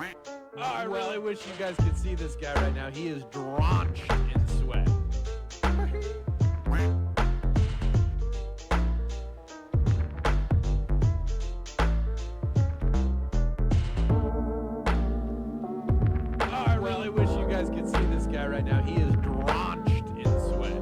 Oh, I really wish you guys could see this guy right now. He is drenched in sweat. Oh, I really wish you guys could see this guy right now. He is drenched in sweat.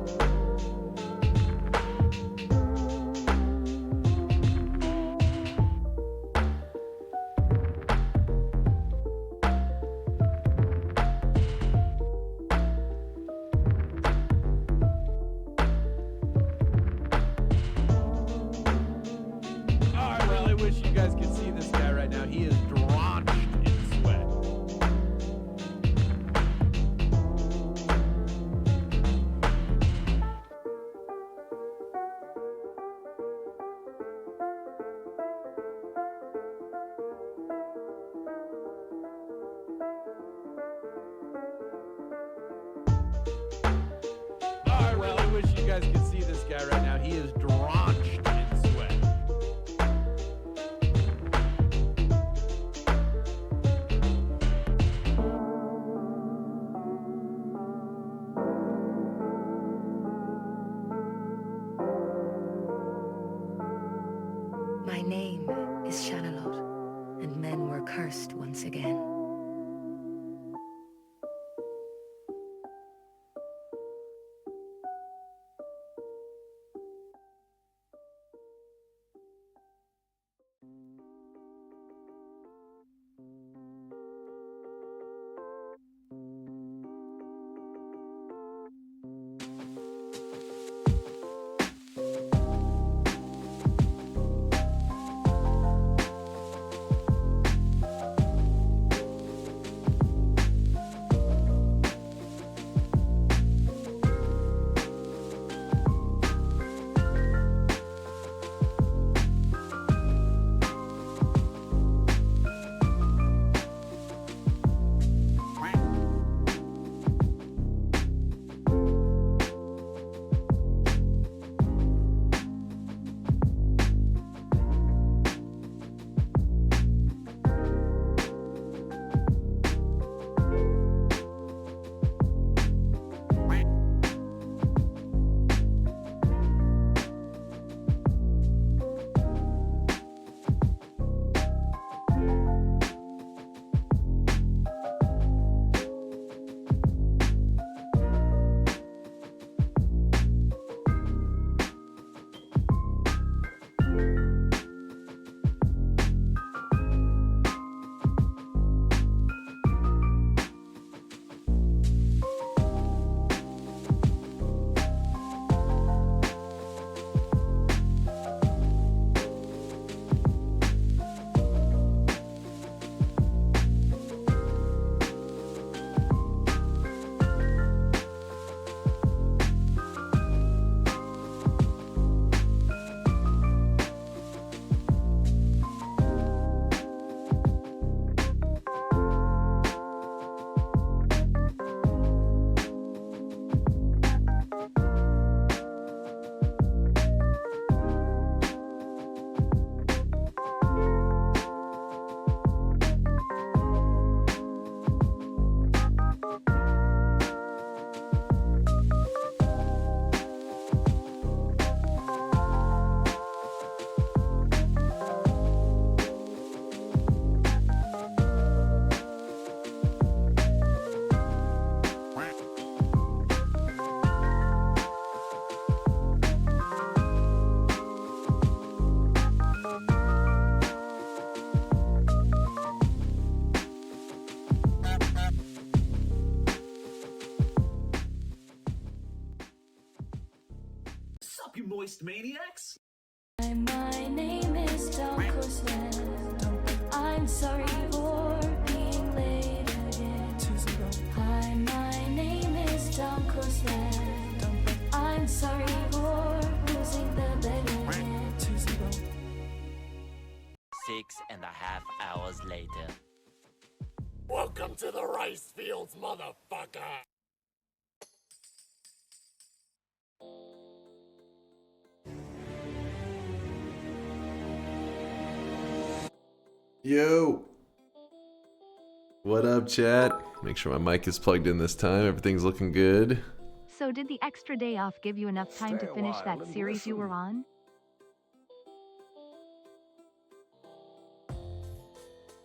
Wish you guys could see this guy right now. He is drenched in sweat. Oh, I really wish you guys could see this guy right now. He is drenched in sweat. My name is Shanalot, and men were cursed once again. You moist maniacs? My name is DunkOrSlam. I'm sorry for being late again. Hi, my name is DunkOrSlam. I'm sorry for losing the bet again. 6.5 hours later. Welcome to the rice fields, motherfucker! Yo. What up, chat? Make sure my mic is plugged in this time. Everything's looking good. So did the extra day off give you enough time to finish that series you were on?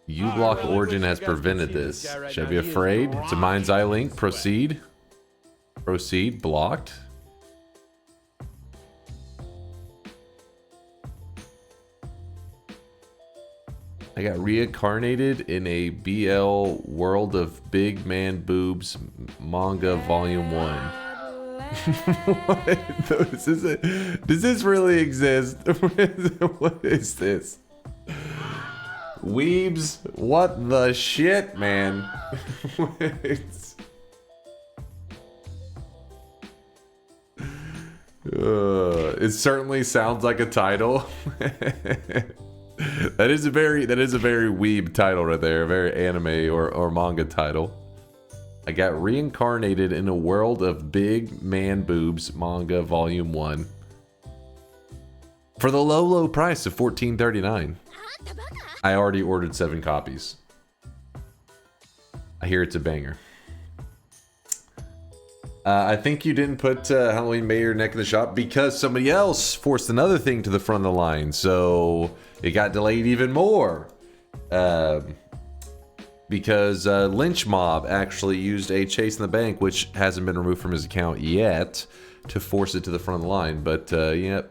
uBlock Origin has prevented this. Should I be afraid? It's a mind's eye link. Proceed. Proceed. Blocked. I got reincarnated in a BL World of Big Man Boobs manga volume 1. What? Does this really exist? What is this? Weebs, what the shit, man? It certainly sounds like a title. That is a very weeb title right there, a very anime or manga title. I got reincarnated in a world of big man boobs manga volume 1 for the low price of $14.39. I already ordered 7 copies. I hear it's a banger. I think you didn't put Halloween Mayor neck in the shop because somebody else forced another thing to the front of the line, so it got delayed even more. Because Lynch Mob actually used a Chase in the Bank, which hasn't been removed from his account yet, to force it to the front of the line. But yep.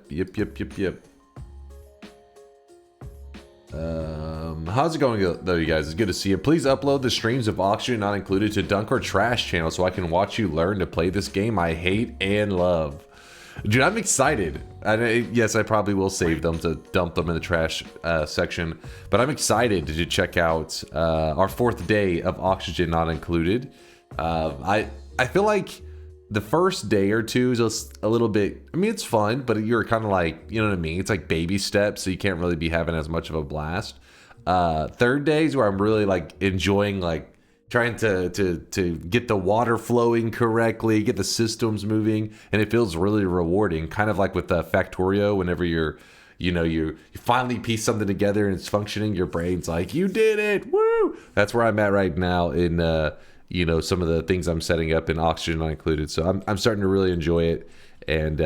How's it going though, you guys? It's good to see you. Please upload the streams of Oxygen Not Included to Dunk or Trash channel so I can watch you learn to play this game I hate and love. Dude, I'm excited. Yes, I probably will save them to dump them in the trash section, but I'm excited to check out our 4th day of Oxygen Not Included. I feel like the first day or two is just a little bit, I mean, it's fun, but you're kind of like, you know what I mean? It's like baby steps, so you can't really be having as much of a blast. 3rd days where I'm really like enjoying, like trying to get the water flowing correctly, get the systems moving, and it feels really rewarding. Kind of like with Factorio, whenever you finally piece something together and it's functioning, your brain's like, you did it, woo! That's where I'm at right now in some of the things I'm setting up in Oxygen Not Included. So I'm starting to really enjoy it, and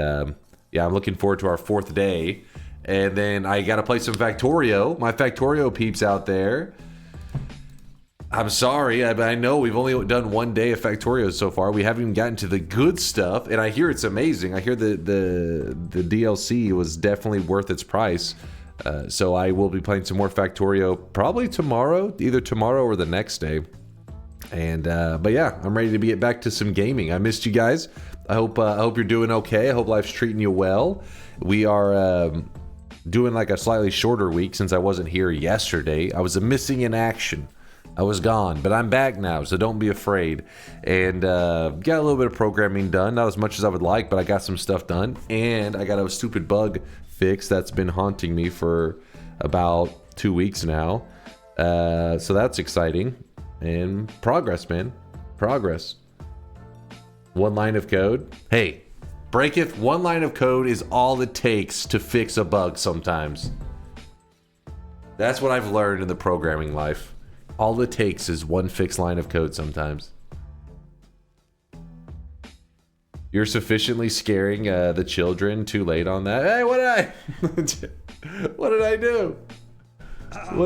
yeah, I'm looking forward to our 4th day. And then I got to play some Factorio. My Factorio peeps out there. I'm sorry, I know we've only done 1 day of Factorio so far. We haven't even gotten to the good stuff, and I hear it's amazing. I hear the DLC was definitely worth its price. So I will be playing some more Factorio probably tomorrow, either tomorrow or the next day. And but yeah, I'm ready to get back to some gaming. I missed you guys. I hope you're doing okay. I hope life's treating you well. We are doing like a slightly shorter week since I wasn't here yesterday. I was missing in action. I was gone, but I'm back now, so don't be afraid. And got a little bit of programming done, not as much as I would like, but I got some stuff done. And I got a stupid bug fixed that's been haunting me for about 2 weeks now. So that's exciting. And progress, man. Progress. 1 line of code. Hey, Breaketh, 1 line of code is all it takes to fix a bug sometimes. That's what I've learned in the programming life. All it takes is 1 fixed line of code sometimes. You're sufficiently scaring the children too late on that. Hey, what did I do? What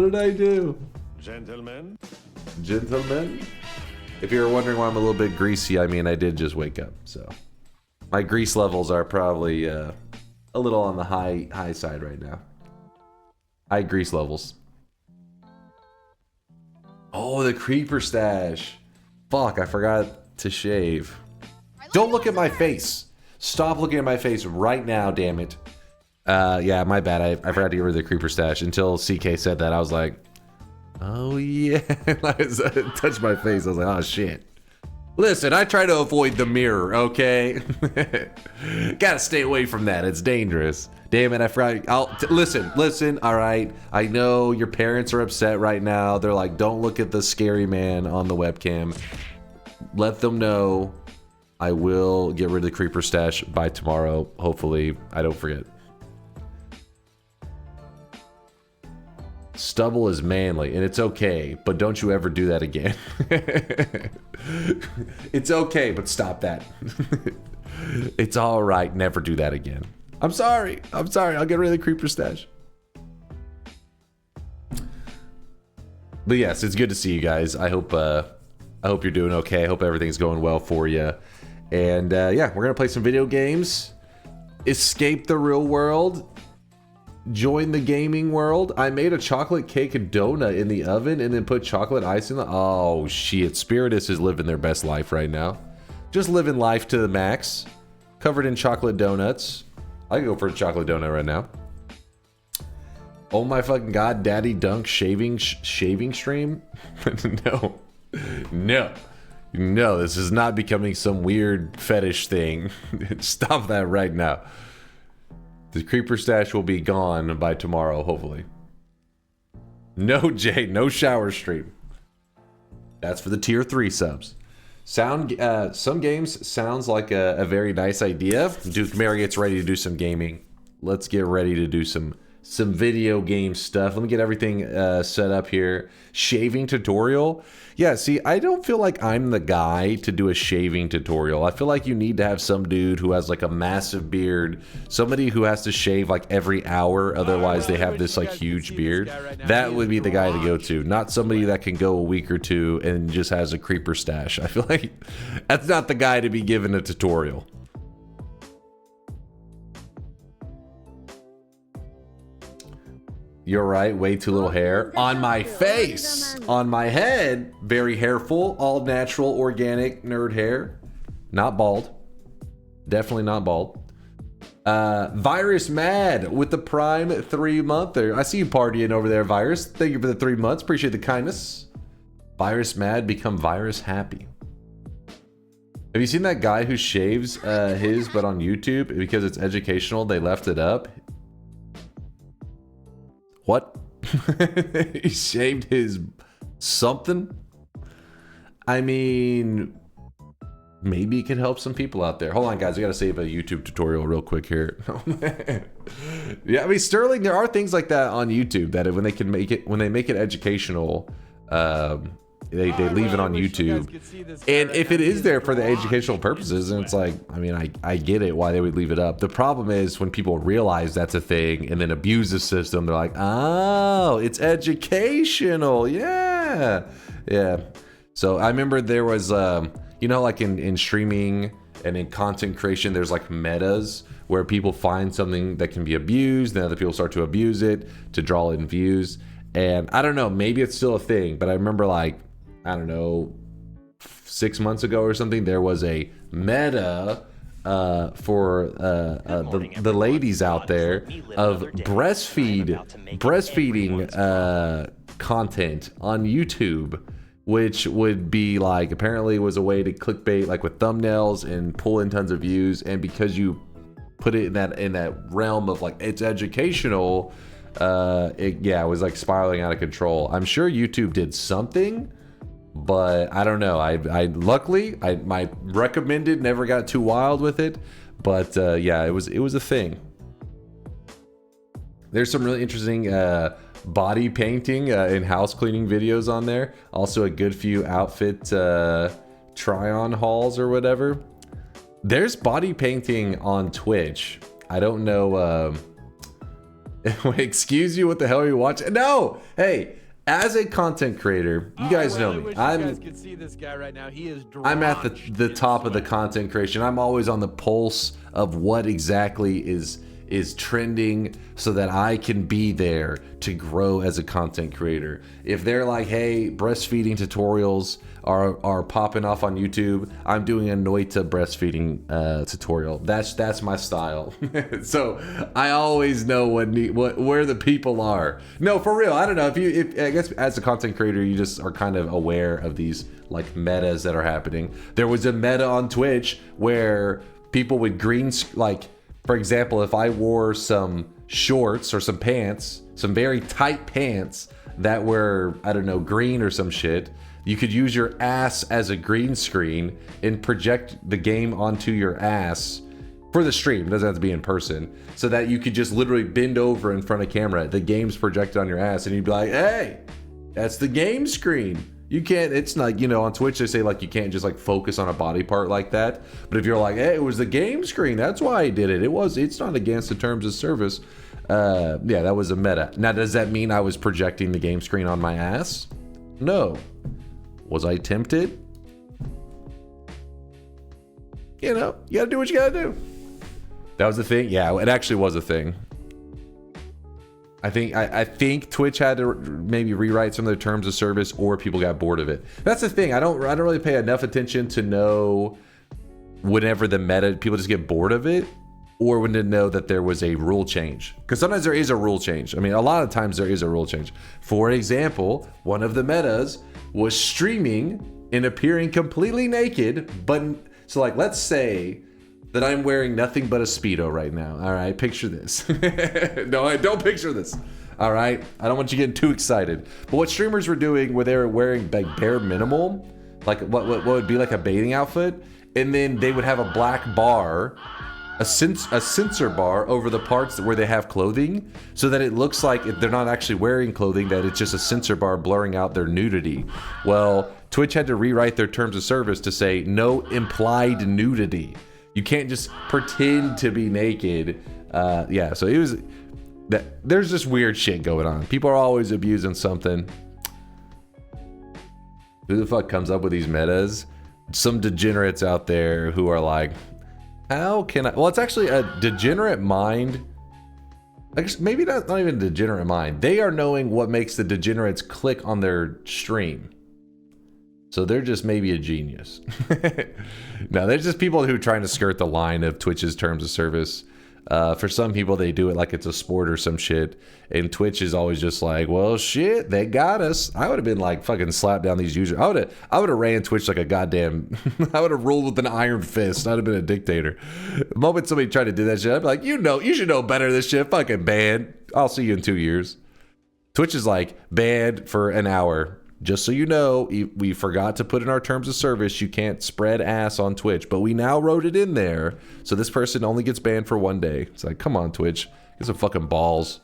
did I do? Gentlemen? If you were wondering why I'm a little bit greasy, I mean, I did just wake up, so. My grease levels are probably a little on the high side right now. High grease levels. Oh, the creeper stash. Fuck, I forgot to shave. Don't look at my face. Stop looking at my face right now, damn it. Yeah, my bad. I forgot to get rid of the creeper stash. Until CK said that, I was like, oh yeah. I touched my face. I was like, oh shit. Listen, I try to avoid the mirror, okay? Gotta stay away from that. It's dangerous. Damn it, I forgot. Listen, all right. I know your parents are upset right now. They're like, don't look at the scary man on the webcam. Let them know I will get rid of the creeper stash by tomorrow. Hopefully, I don't forget. Stubble is manly, and it's okay, but don't you ever do that again. It's okay, but stop that. It's all right. Never do that again. I'm sorry. I'm sorry. I'll get rid of the creeper stash. But yes, it's good to see you guys. I hope you're doing okay. I hope everything's going well for you. And yeah, we're gonna play some video games. Escape the real world. Join the gaming world. I made a chocolate cake donut in the oven and then put chocolate ice in the... Oh, shit. Spiritus is living their best life right now. Just living life to the max. Covered in chocolate donuts. I can go for a chocolate donut right now. Oh my fucking god, Daddy Dunk shaving stream? No. No. No, this is not becoming some weird fetish thing. Stop that right now. The creeper stash will be gone by tomorrow, hopefully. No, Jay, no shower stream. That's for the tier 3 subs. Some games sounds like a very nice idea. Duke Mary gets ready to do some gaming. Let's get ready to do some video game stuff. Let me get everything set up here. Shaving tutorial. Yeah, see, I don't feel like I'm the guy to do a shaving tutorial. I feel like you need to have some dude who has like a massive beard, somebody who has to shave like every hour, otherwise they have this like huge beard. That would be the guy to go to, not somebody that can go a week or two and just has a creeper stash. I feel like that's not the guy to be given a tutorial. You're right, way too little hair. On my face, on my head, very hairful, all natural, organic, nerd hair. Not bald. Definitely not bald. Virus Mad with the Prime 3-monther. I see you partying over there, Virus. Thank you for the 3 months. Appreciate the kindness. Virus Mad become virus happy. Have you seen that guy who shaves his but on YouTube because it's educational? They left it up. What? He shaved his something? I mean, maybe it can help some people out there. Hold on, guys. I gotta save a YouTube tutorial real quick here. Yeah, I mean, Sterling, there are things like that on YouTube that when they can make it, when they make it educational, they leave it on YouTube. And if it is there for the educational purposes, and it's like, I mean, I get it why they would leave it up. The problem is when people realize that's a thing and then abuse the system, they're like, oh, it's educational. Yeah. Yeah. So I remember there was, you know, like in streaming and in content creation, there's like metas where people find something that can be abused, then other people start to abuse it to draw in views. And I don't know, maybe it's still a thing, but I remember like, I don't know, 6 months ago or something, there was a meta for the ladies out there of breastfeeding content on YouTube, which would be like, apparently was a way to clickbait like with thumbnails and pull in tons of views. And because you put it in that realm of like it's educational, it was like spiraling out of control. I'm sure YouTube did something, but I don't know. I luckily my recommended never got too wild with it, but yeah, it was a thing. There's some really interesting body painting and house cleaning videos on there. Also a good few outfit try-on hauls or whatever. There's body painting on Twitch. I don't know. Excuse you, what the hell are you watching? No! Hey, as a content creator, you guys know me. I'm at the top of the content creation. I'm always on the pulse of what exactly is trending so that I can be there to grow as a content creator. If they're like, hey, breastfeeding tutorials are popping off on YouTube, I'm doing a Noita breastfeeding tutorial. That's my style. So I always know where the people are. No, for real. I don't know if I guess as a content creator, you just are kind of aware of these like metas that are happening. There was a meta on Twitch where people would for example, if I wore some shorts or some pants, some very tight pants that were, I don't know, green or some shit, you could use your ass as a green screen and project the game onto your ass For the stream, it doesn't have to be in person, so that you could just literally bend over in front of camera, the game's projected on your ass, and you'd be like, hey, that's the game screen. You can't, it's not, you know, on Twitch they say like you can't just like focus on a body part like that, but if you're like, hey, it was the game screen, that's why I did it, it's not against the terms of service. Yeah, that was a meta. Now, does that mean I was projecting the game screen on my ass? No. Was I tempted? You know, you gotta do what you gotta do. That was the thing? Yeah, it actually was a thing. I think Twitch had to maybe rewrite some of their terms of service, or people got bored of it. That's the thing. I don't really pay enough attention to know whenever the meta, people just get bored of it, or when to know that there was a rule change. Because sometimes there is a rule change. I mean, a lot of times there is a rule change. For example, one of the metas was streaming and appearing completely naked, but so like, let's say that I'm wearing nothing but a Speedo right now. All right, picture this. No, I don't picture this. All right, I don't want you getting too excited. But what streamers were doing, where they were wearing like bare minimal, like what would be like a bathing outfit, and then they would have a black bar, a censor bar over the parts where they have clothing, so that it looks like they're not actually wearing clothing, that it's just a censor bar blurring out their nudity. Well, Twitch had to rewrite their terms of service to say no implied nudity. You can't just pretend to be naked. Yeah, so it was that there's just weird shit going on. People are always abusing something. Who the fuck comes up with these metas? Some degenerates out there who are like, how can I? Well, it's actually a degenerate mind. I guess maybe not even a degenerate mind. They are knowing what makes the degenerates click on their stream. So they're just maybe a genius. No, they're just people who are trying to skirt the line of Twitch's terms of service. For some people, they do it like it's a sport or some shit. And Twitch is always just like, well, shit, they got us. I would have been like fucking slapped down these users. I would have ran Twitch like a goddamn, I would have ruled with an iron fist. I'd have been a dictator. The moment somebody tried to do that shit, I'd be like, you should know better than this shit. Fucking banned. I'll see you in 2 years. Twitch is like, banned for an hour. Just so you know, we forgot to put in our terms of service, you can't spread ass on Twitch, but we now wrote it in there, so this person only gets banned for 1 day. It's like, come on, Twitch. Get some fucking balls.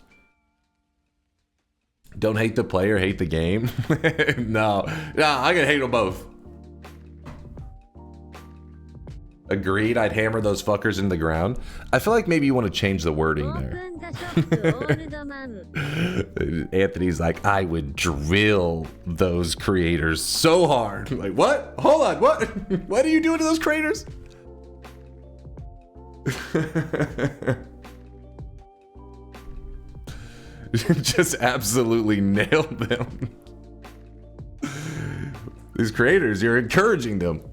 Don't hate the player, hate the game. No, I can hate them both. Agreed, I'd hammer those fuckers in the ground. I feel like maybe you want to change the wording there. Anthony's like, I would drill those creators so hard. I'm like, what? Hold on, what? What are you doing to those creators? Just absolutely nailed them. These creators, you're encouraging them.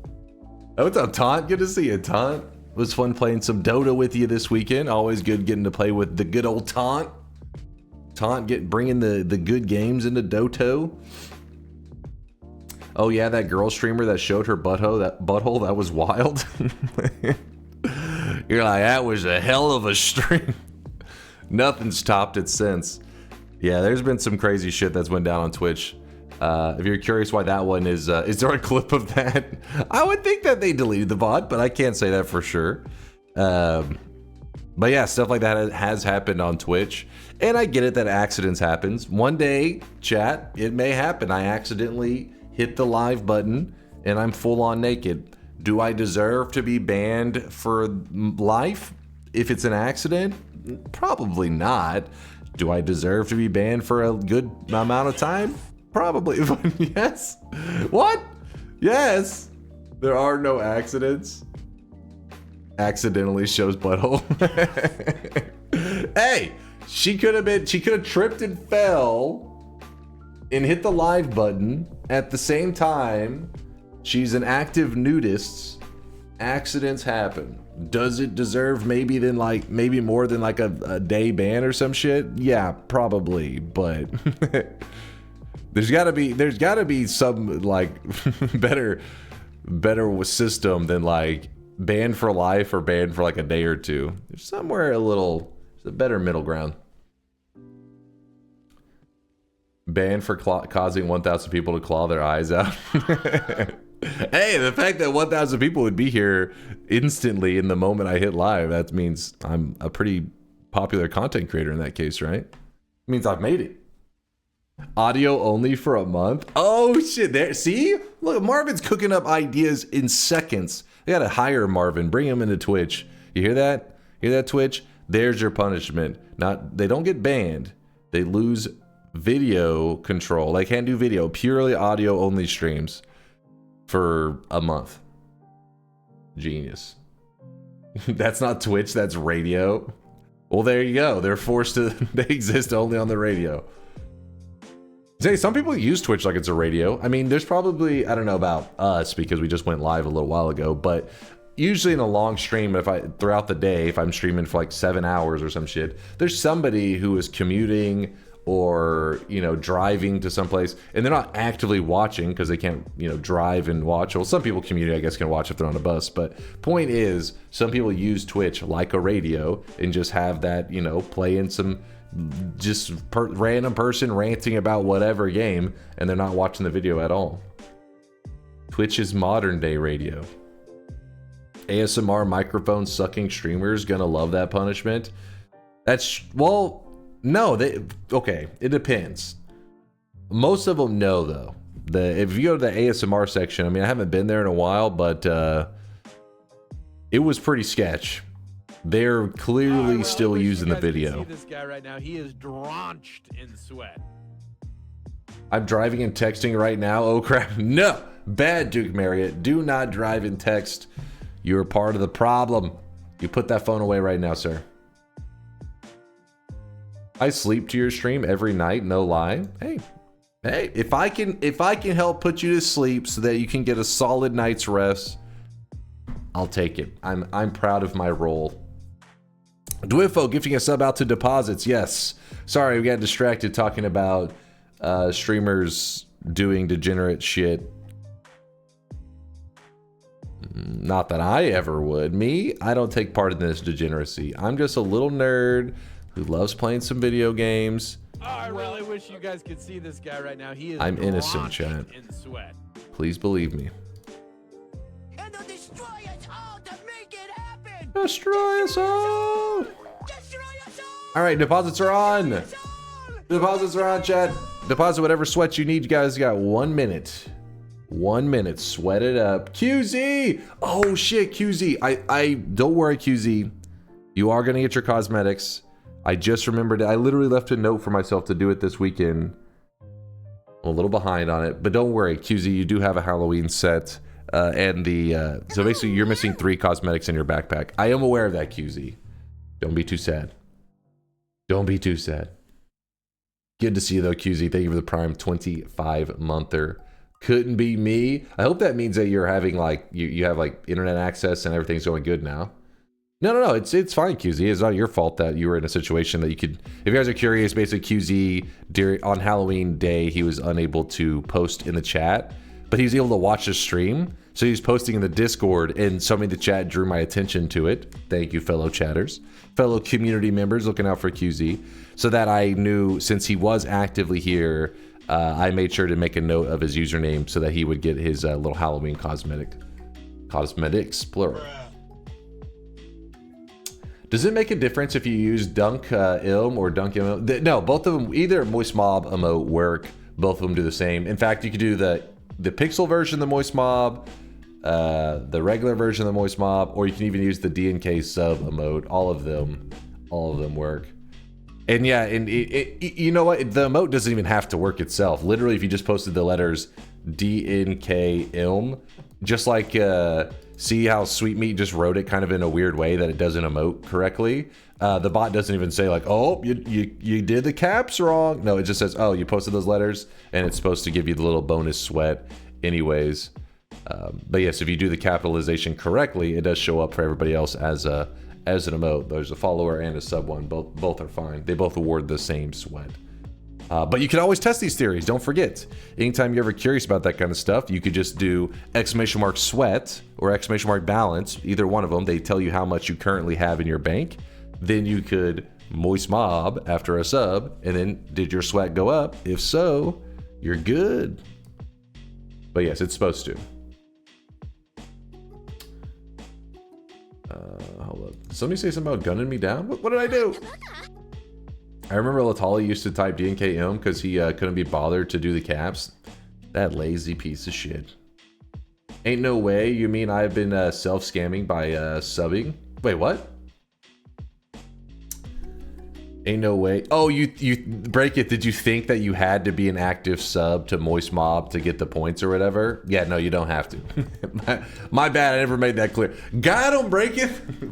Oh, what's up, Taunt? Good to see you, Taunt. It was fun playing some Dota with you this weekend. Always good getting to play with the good old Taunt. Taunt bringing the good games into Doto. Oh yeah, that girl streamer that showed her butthole, that was wild. You're like, that was a hell of a stream. Nothing's topped it since. Yeah, there's been some crazy shit that's went down on Twitch. If you're curious why that one is there a clip of that? I would think that they deleted the VOD, but I can't say that for sure. But yeah, stuff like that has happened on Twitch. And I get it that accidents happens. One day, chat, it may happen. I accidentally hit the live button and I'm full on naked. Do I deserve to be banned for life if it's an accident? Probably not. Do I deserve to be banned for a good amount of time? Probably. Yes. What? Yes. There are no accidents. Accidentally shows butthole. Hey, she could have tripped and fell and hit the live button at the same time. She's an active nudist. Accidents happen. Does it deserve maybe more than like a day ban or some shit? Yeah, probably, but there's gotta be some like better system than like banned for life or banned for like a day or two. There's somewhere there's a better middle ground. Banned for causing 1,000 people to claw their eyes out. Hey, the fact that 1,000 people would be here instantly in the moment I hit live, that means I'm a pretty popular content creator in that case, right? It means I've made it. Audio only for a month? Oh shit, there, see? Look, Marvin's cooking up ideas in seconds. I gotta hire Marvin, bring him into Twitch. You hear that? Hear that, Twitch? There's your punishment. They don't get banned. They lose video control. They can't do video, purely audio only streams for a month. Genius. That's not Twitch, that's radio. Well, there you go. They're forced to, they exist only on the radio. Say, some people use Twitch like it's a radio. I mean, there's probably, I don't know about us because we just went live a little while ago, but usually in a long stream, throughout the day, if I'm streaming for like 7 hours or some shit, there's somebody who is commuting or, you know, driving to someplace, and they're not actively watching because they can't, you know, drive and watch. Well, some people commuting, I guess, can watch if they're on a bus, but point is, some people use Twitch like a radio and just have that, you know, play in some random person ranting about whatever game, and they're not watching the video at all. Twitch is modern day radio. ASMR microphone sucking streamers gonna love that punishment. That's, well, no, okay, it depends. Most of them know though. If you go to the ASMR section, I mean, I haven't been there in a while, but it was pretty sketch. They're clearly still using the video. See this guy right now. He is drenched in sweat. I'm driving and texting right now. Oh crap. No, bad Duke Marriott. Do not drive and text. You're part of the problem. You put that phone away right now, sir. I sleep to your stream every night, no lie. Hey, if I can help put you to sleep so that you can get a solid night's rest, I'll take it. I'm proud of my role. Dwifo gifting a sub out to deposits. Yes. Sorry, we got distracted talking about streamers doing degenerate shit. Not that I ever would. Me, I don't take part in this degeneracy. I'm just a little nerd who loves playing some video games. Oh, I really wish you guys could see this guy right now. He is I'm innocent, chat. in sweat. Please believe me. And they'll destroy us all to make it happen! Destroy us all! Destroy us all! All right, deposits are on. Us all! Deposits are on, chat. Deposit whatever sweat you need. You guys got 1 minute. 1 minute. Sweat it up. QZ! Oh shit, QZ. I don't worry, QZ. You are gonna get your cosmetics. I just remembered. I literally left a note for myself to do it this weekend. I'm a little behind on it, but don't worry, QZ. You do have a Halloween set, and the so basically you're missing 3 cosmetics in your backpack. I am aware of that, QZ. Don't be too sad. Don't be too sad. Good to see you though, QZ. Thank you for the Prime 25-monther. Couldn't be me. I hope that means that you're having like you have like internet access and everything's going good now. No, it's fine, QZ. It's not your fault that you were in a situation that you could. If you guys are curious, basically QZ on Halloween day he was unable to post in the chat, but he was able to watch the stream. So he's posting in the Discord, and somebody in the chat drew my attention to it. Thank you, fellow chatters, fellow community members, looking out for QZ, so that I knew since he was actively here. I made sure to make a note of his username so that he would get his little Halloween cosmetics, plural. Does it make a difference if you use Dunk Ilm or Dunk Ilm? No, both of them, either Moist Mob emote work. Both of them do the same. In fact, you could do the pixel version of the Moist Mob, the regular version of the Moist Mob, or you can even use the DNK sub emote. All of them work. And yeah, and you know what? The emote doesn't even have to work itself. Literally, if you just posted the letters DNK Ilm, just like see how Sweetmeat just wrote it kind of in a weird way that it doesn't emote correctly. The bot doesn't even say like, oh, you did the caps wrong. No, it just says, oh, you posted those letters, and it's supposed to give you the little bonus sweat anyways. But yes, if you do the capitalization correctly, it does show up for everybody else as an emote. There's a follower and a sub one. Both are fine. They both award the same sweat. But you can always test these theories. Don't forget, anytime you're ever curious about that kind of stuff, you could just do !sweat or !balance. Either one of them, they tell you how much you currently have in your bank. Then you could Moist Mob after a sub, and then did your sweat go up? If so, you're good. But yes, it's supposed to. Hold up. Did somebody say something about gunning me down? What did I do? I remember Latali used to type DNKM because he couldn't be bothered to do the caps. That lazy piece of shit. Ain't no way. You mean I've been self-scamming by subbing? Wait, what? Ain't no way. Oh, you break it. Did you think that you had to be an active sub to Moist Mob to get the points or whatever? Yeah, no, you don't have to. my bad. I never made that clear. God, don't break it.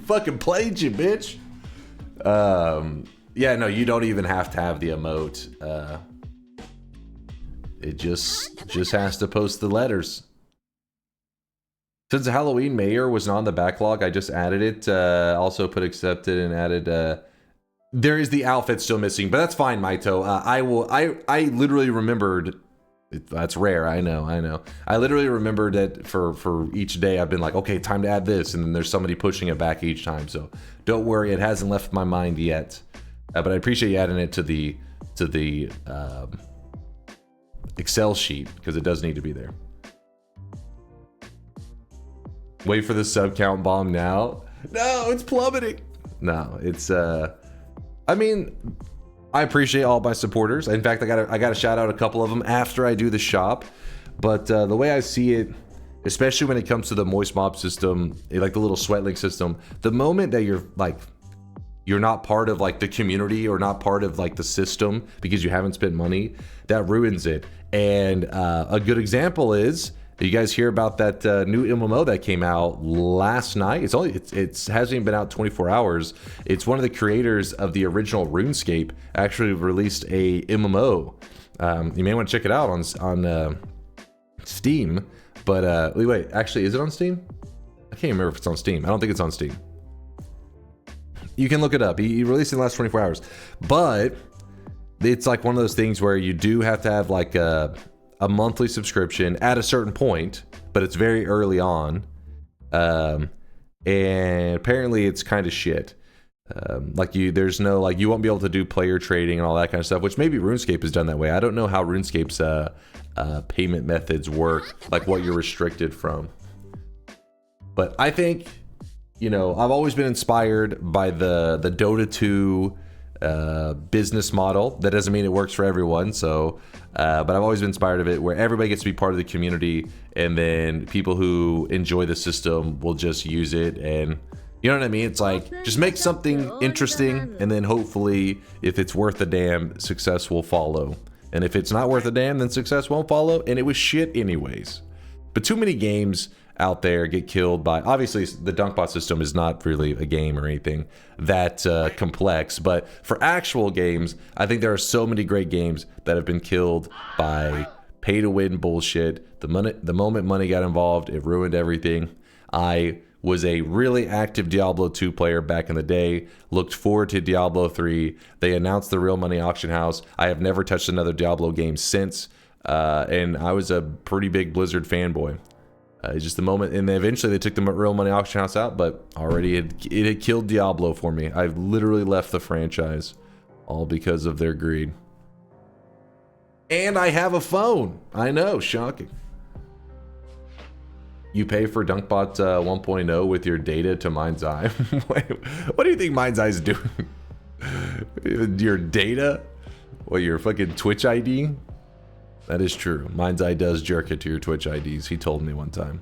Fucking played you, bitch. Yeah, no, you don't even have to have the emote. It just has to post the letters. Since the Halloween Mayor was not on the backlog, I just added it. Also put accepted and added. There is the outfit still missing, but that's fine, Maito. I literally remembered. That's rare. I know. I literally remembered that for each day I've been like, okay, time to add this, and then there's somebody pushing it back each time. So don't worry, it hasn't left my mind yet. But I appreciate you adding it to the Excel sheet because it does need to be there. Wait for the sub count bomb now. No, it's plummeting. No, it's I mean, I appreciate all my supporters. In fact, I gotta shout out a couple of them after I do the shop. But the way I see it, especially when it comes to the Moist Mob system, like the little Sweatlink system, the moment that you're not part of like the community or not part of like the system because you haven't spent money, that ruins it. And a good example is, you guys hear about that new MMO that came out last night? It hasn't even been out 24 hours. It's one of the creators of the original RuneScape actually released a MMO. You may want to check it out on Steam. But wait, actually, is it on Steam? I can't remember if it's on Steam. I don't think it's on Steam. You can look it up. He released it in the last 24 hours. But it's like one of those things where you do have to have like a monthly subscription at a certain point, but it's very early on. And apparently it's kind of shit. There's no, like, you won't be able to do player trading and all that kind of stuff, which maybe RuneScape has done that way. I don't know how RuneScape's payment methods work, like what you're restricted from. But I think, you know, I've always been inspired by the Dota 2 business model. That doesn't mean it works for everyone, so but I've always been inspired of it, where everybody gets to be part of the community, and then people who enjoy the system will just use it. And you know what I mean? It's like, just make something interesting, and then hopefully if it's worth a damn, success will follow. And if it's not worth a damn, then success won't follow, and it was shit anyways. But too many games out there get killed by, obviously the Dunkbot system is not really a game or anything that complex, but for actual games, I think there are so many great games that have been killed by pay to win bullshit. The moment money got involved, it ruined everything. I was a really active Diablo 2 player back in the day, looked forward to Diablo 3. They announced the Real Money Auction House. I have never touched another Diablo game since, and I was a pretty big Blizzard fanboy. It's just the moment, and eventually they took the Real Money Auction House out, but already it had killed Diablo for me. I've literally left the franchise, all because of their greed. And I have a phone. I know, shocking. You pay for Dunkbot 1.0 with your data to Mind's Eye. What do you think Mind's Eye is doing? Your data? What, your fucking Twitch ID? That is true. Mind's Eye does jerk it to your Twitch IDs. He told me one time.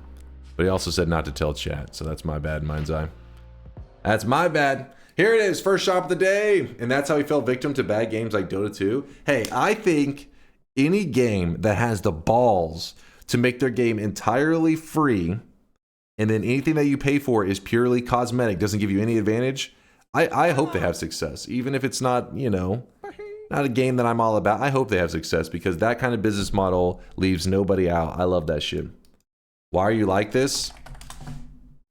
But he also said not to tell chat, so that's my bad, Mind's Eye. That's my bad. Here it is, first shop of the day. And that's how he fell victim to bad games like Dota 2. Hey, I think any game that has the balls to make their game entirely free, and then anything that you pay for is purely cosmetic, doesn't give you any advantage, I hope they have success. Even if it's not, you know, not a game that I'm all about, I hope they have success, because that kind of business model leaves nobody out. I love that shit. Why are you like this?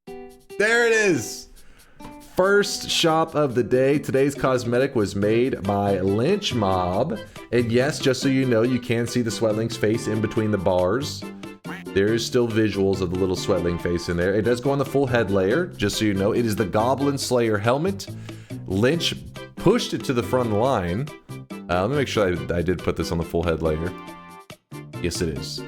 There it is. First shop of the day. Today's cosmetic was made by Lynch Mob. And yes, just so you know, you can see the Sweatlink's face in between the bars. There is still visuals of the little Sweatlink face in there. It does go on the full head layer, just so you know. It is the Goblin Slayer helmet. Lynch pushed it to the front line. Let me make sure I did put this on the full head layer. Yes, it is.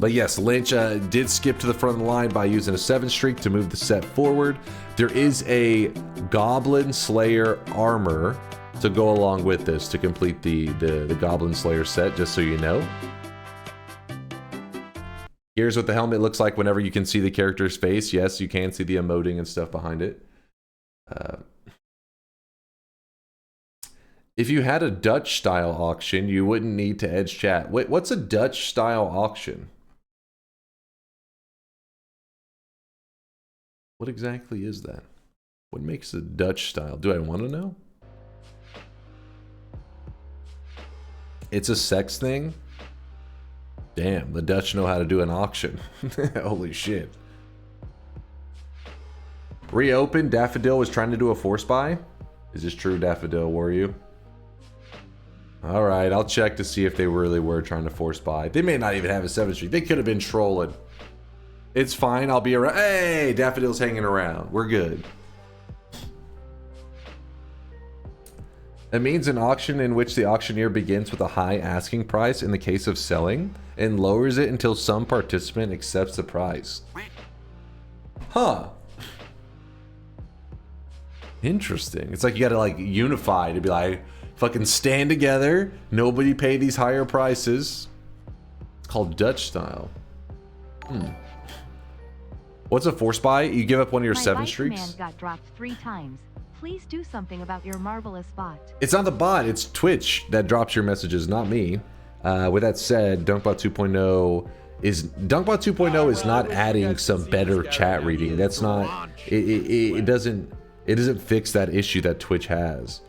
But yes, Lynch did skip to the front of the line by using a 7 streak to move the set forward. There is a Goblin Slayer armor to go along with this to complete the Goblin Slayer set, just so you know. Here's what the helmet looks like whenever you can see the character's face. Yes, you can see the emoting and stuff behind it. If you had a Dutch-style auction, you wouldn't need to edge chat. Wait, what's a Dutch-style auction? What exactly is that? What makes a Dutch style? Do I want to know? It's a sex thing? Damn, the Dutch know how to do an auction. Holy shit. Reopen, Daffodil was trying to do a force buy? Is this true, Daffodil, were you? Alright, I'll check to see if they really were trying to force buy. They may not even have a 7th streak. They could have been trolling. It's fine, I'll be around. Hey, Daffodil's hanging around. We're good. It means an auction in which the auctioneer begins with a high asking price in the case of selling and lowers it until some participant accepts the price. Huh. Interesting. It's like you gotta like unify to be like, fucking stand together, nobody pay these higher prices. It's called Dutch style. What's a force buy? You give up one of your 7 streaks? My bot command got dropped 3 times. Please do something about your marvelous bot. It's not the bot, it's Twitch that drops your messages, not me. With that said, DunkBot 2.0 is not adding some better chat reading. That's not it doesn't fix that issue that Twitch has.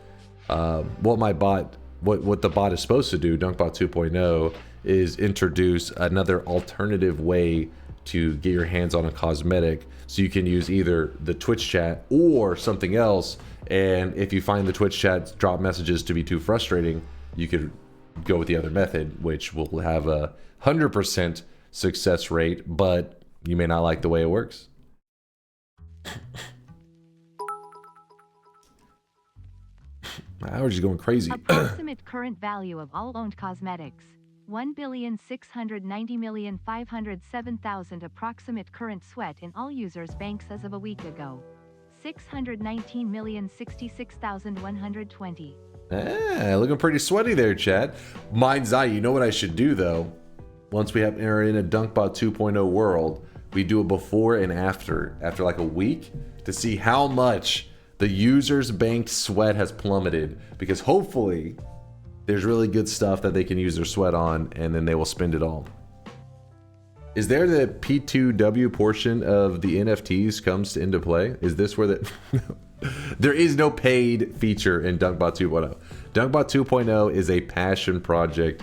What the bot is supposed to do, DunkBot 2.0, is introduce another alternative way to get your hands on a cosmetic, so you can use either the Twitch chat or something else. And if you find the Twitch chat drop messages to be too frustrating, you could go with the other method, which will have a 100% success rate, but you may not like the way it works. We're just going crazy. Approximate current value of all owned cosmetics. 1,690,507,000 approximate current sweat in all users' banks as of a week ago. 619,066,120. Looking pretty sweaty there, chat. Mind's eye, you know what I should do though? Once we are in a DunkBot 2.0 world, we do a before and after like a week, to see how much the user's banked sweat has plummeted, because hopefully there's really good stuff that they can use their sweat on, and then they will spend it all. Is there the P2W portion of the NFTs comes into play? Is this where the... There is no paid feature in DunkBot 2.0. DunkBot 2.0 is a passion project.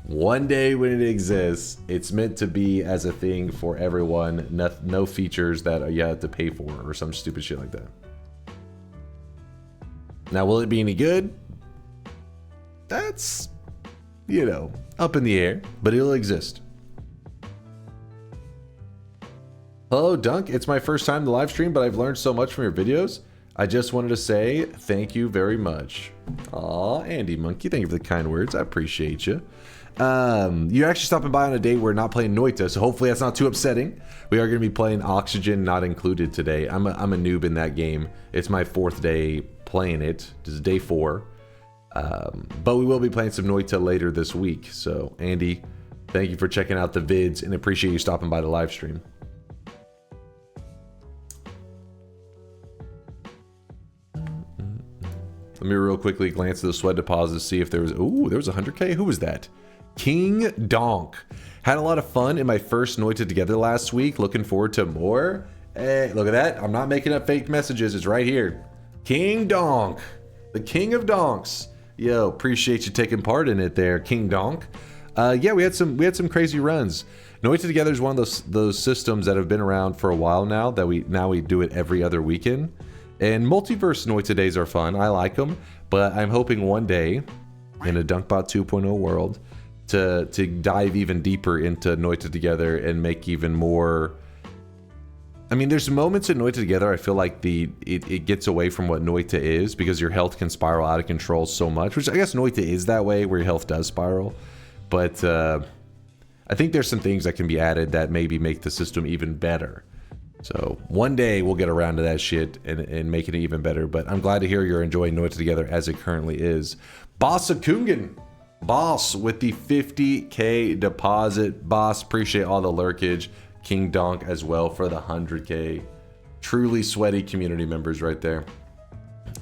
One day when it exists, it's meant to be as a thing for everyone. No features that you have to pay for or some stupid shit like that. Now, will it be any good? That's, you know, up in the air, but it'll exist. Hello, Dunk. It's my first time to live stream, but I've learned so much from your videos. I just wanted to say thank you very much. Aw, Andy Monkey, thank you for the kind words. I appreciate you. You're actually stopping by on a day we're not playing Noita, so hopefully that's not too upsetting. We are going to be playing Oxygen Not Included today. I'm a noob in that game. It's my 4th day playing it. This is day 4. But we will be playing some Noita later this week. So, Andy, thank you for checking out the vids and appreciate you stopping by the live stream. Let me real quickly glance at the sweat deposits, see if there was... Ooh, there was 100k? Who was that? King Donk. Had a lot of fun in my first Noita together last week. Looking forward to more. Hey, look at that. I'm not making up fake messages. It's right here. King Donk. The king of donks. Yo, appreciate you taking part in it there, King Donk. Yeah, we had some crazy runs. Noita Together is one of those systems that have been around for a while now, that we do it every other weekend. And multiverse Noita days are fun. I like them, but I'm hoping one day in a DunkBot 2.0 world to dive even deeper into Noita Together and make even more. I mean, there's moments in Noita Together I feel like it gets away from what Noita is, because your health can spiral out of control so much, which I guess Noita is that way, where your health does spiral. But I I think there's some things that can be added that maybe make the system even better. So one day we'll get around to that shit and make it even better. But I'm glad to hear you're enjoying Know It Together as it currently is. Boss Kungan, Boss with the 50K deposit. Boss, appreciate all the lurkage. King Donk as well for the 100K. Truly sweaty community members right there.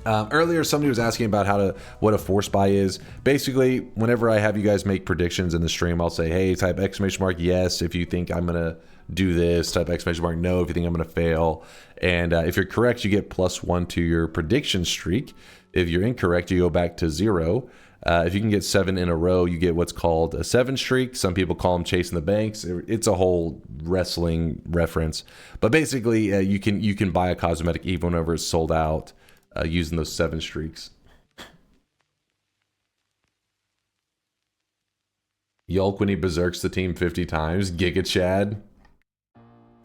Earlier, somebody was asking about what a force buy is. Basically, whenever I have you guys make predictions in the stream, I'll say, hey, type exclamation mark yes if you think I'm gonna do this, type exclamation mark no if you think I'm gonna fail. And if you're correct, you get +1 to your prediction streak. If you're incorrect, you go back to 0. If you can get 7 in a row, you get what's called a 7 streak. Some people call them chasing the banks. It's a whole wrestling reference, but basically you can buy a cosmetic even whenever it's sold out using those 7 streaks. Yulk when he berserks the team 50 times. Giga Chad.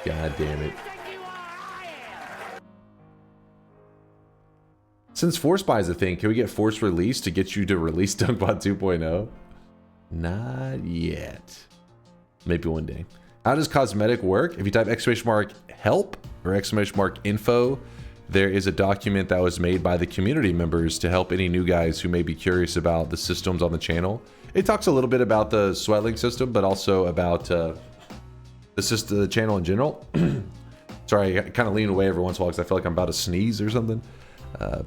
God damn it. Since force buy is a thing, can we get force release to get you to release Dunkbot 2.0? Not yet. Maybe one day. How does cosmetic work? If you type exclamation mark help or exclamation mark info, there is a document that was made by the community members to help any new guys who may be curious about the systems on the channel. It talks a little bit about the Sweatling system, but also about the channel in general. Sorry, I kind of lean away every once in a while because I feel like I'm about to sneeze or something.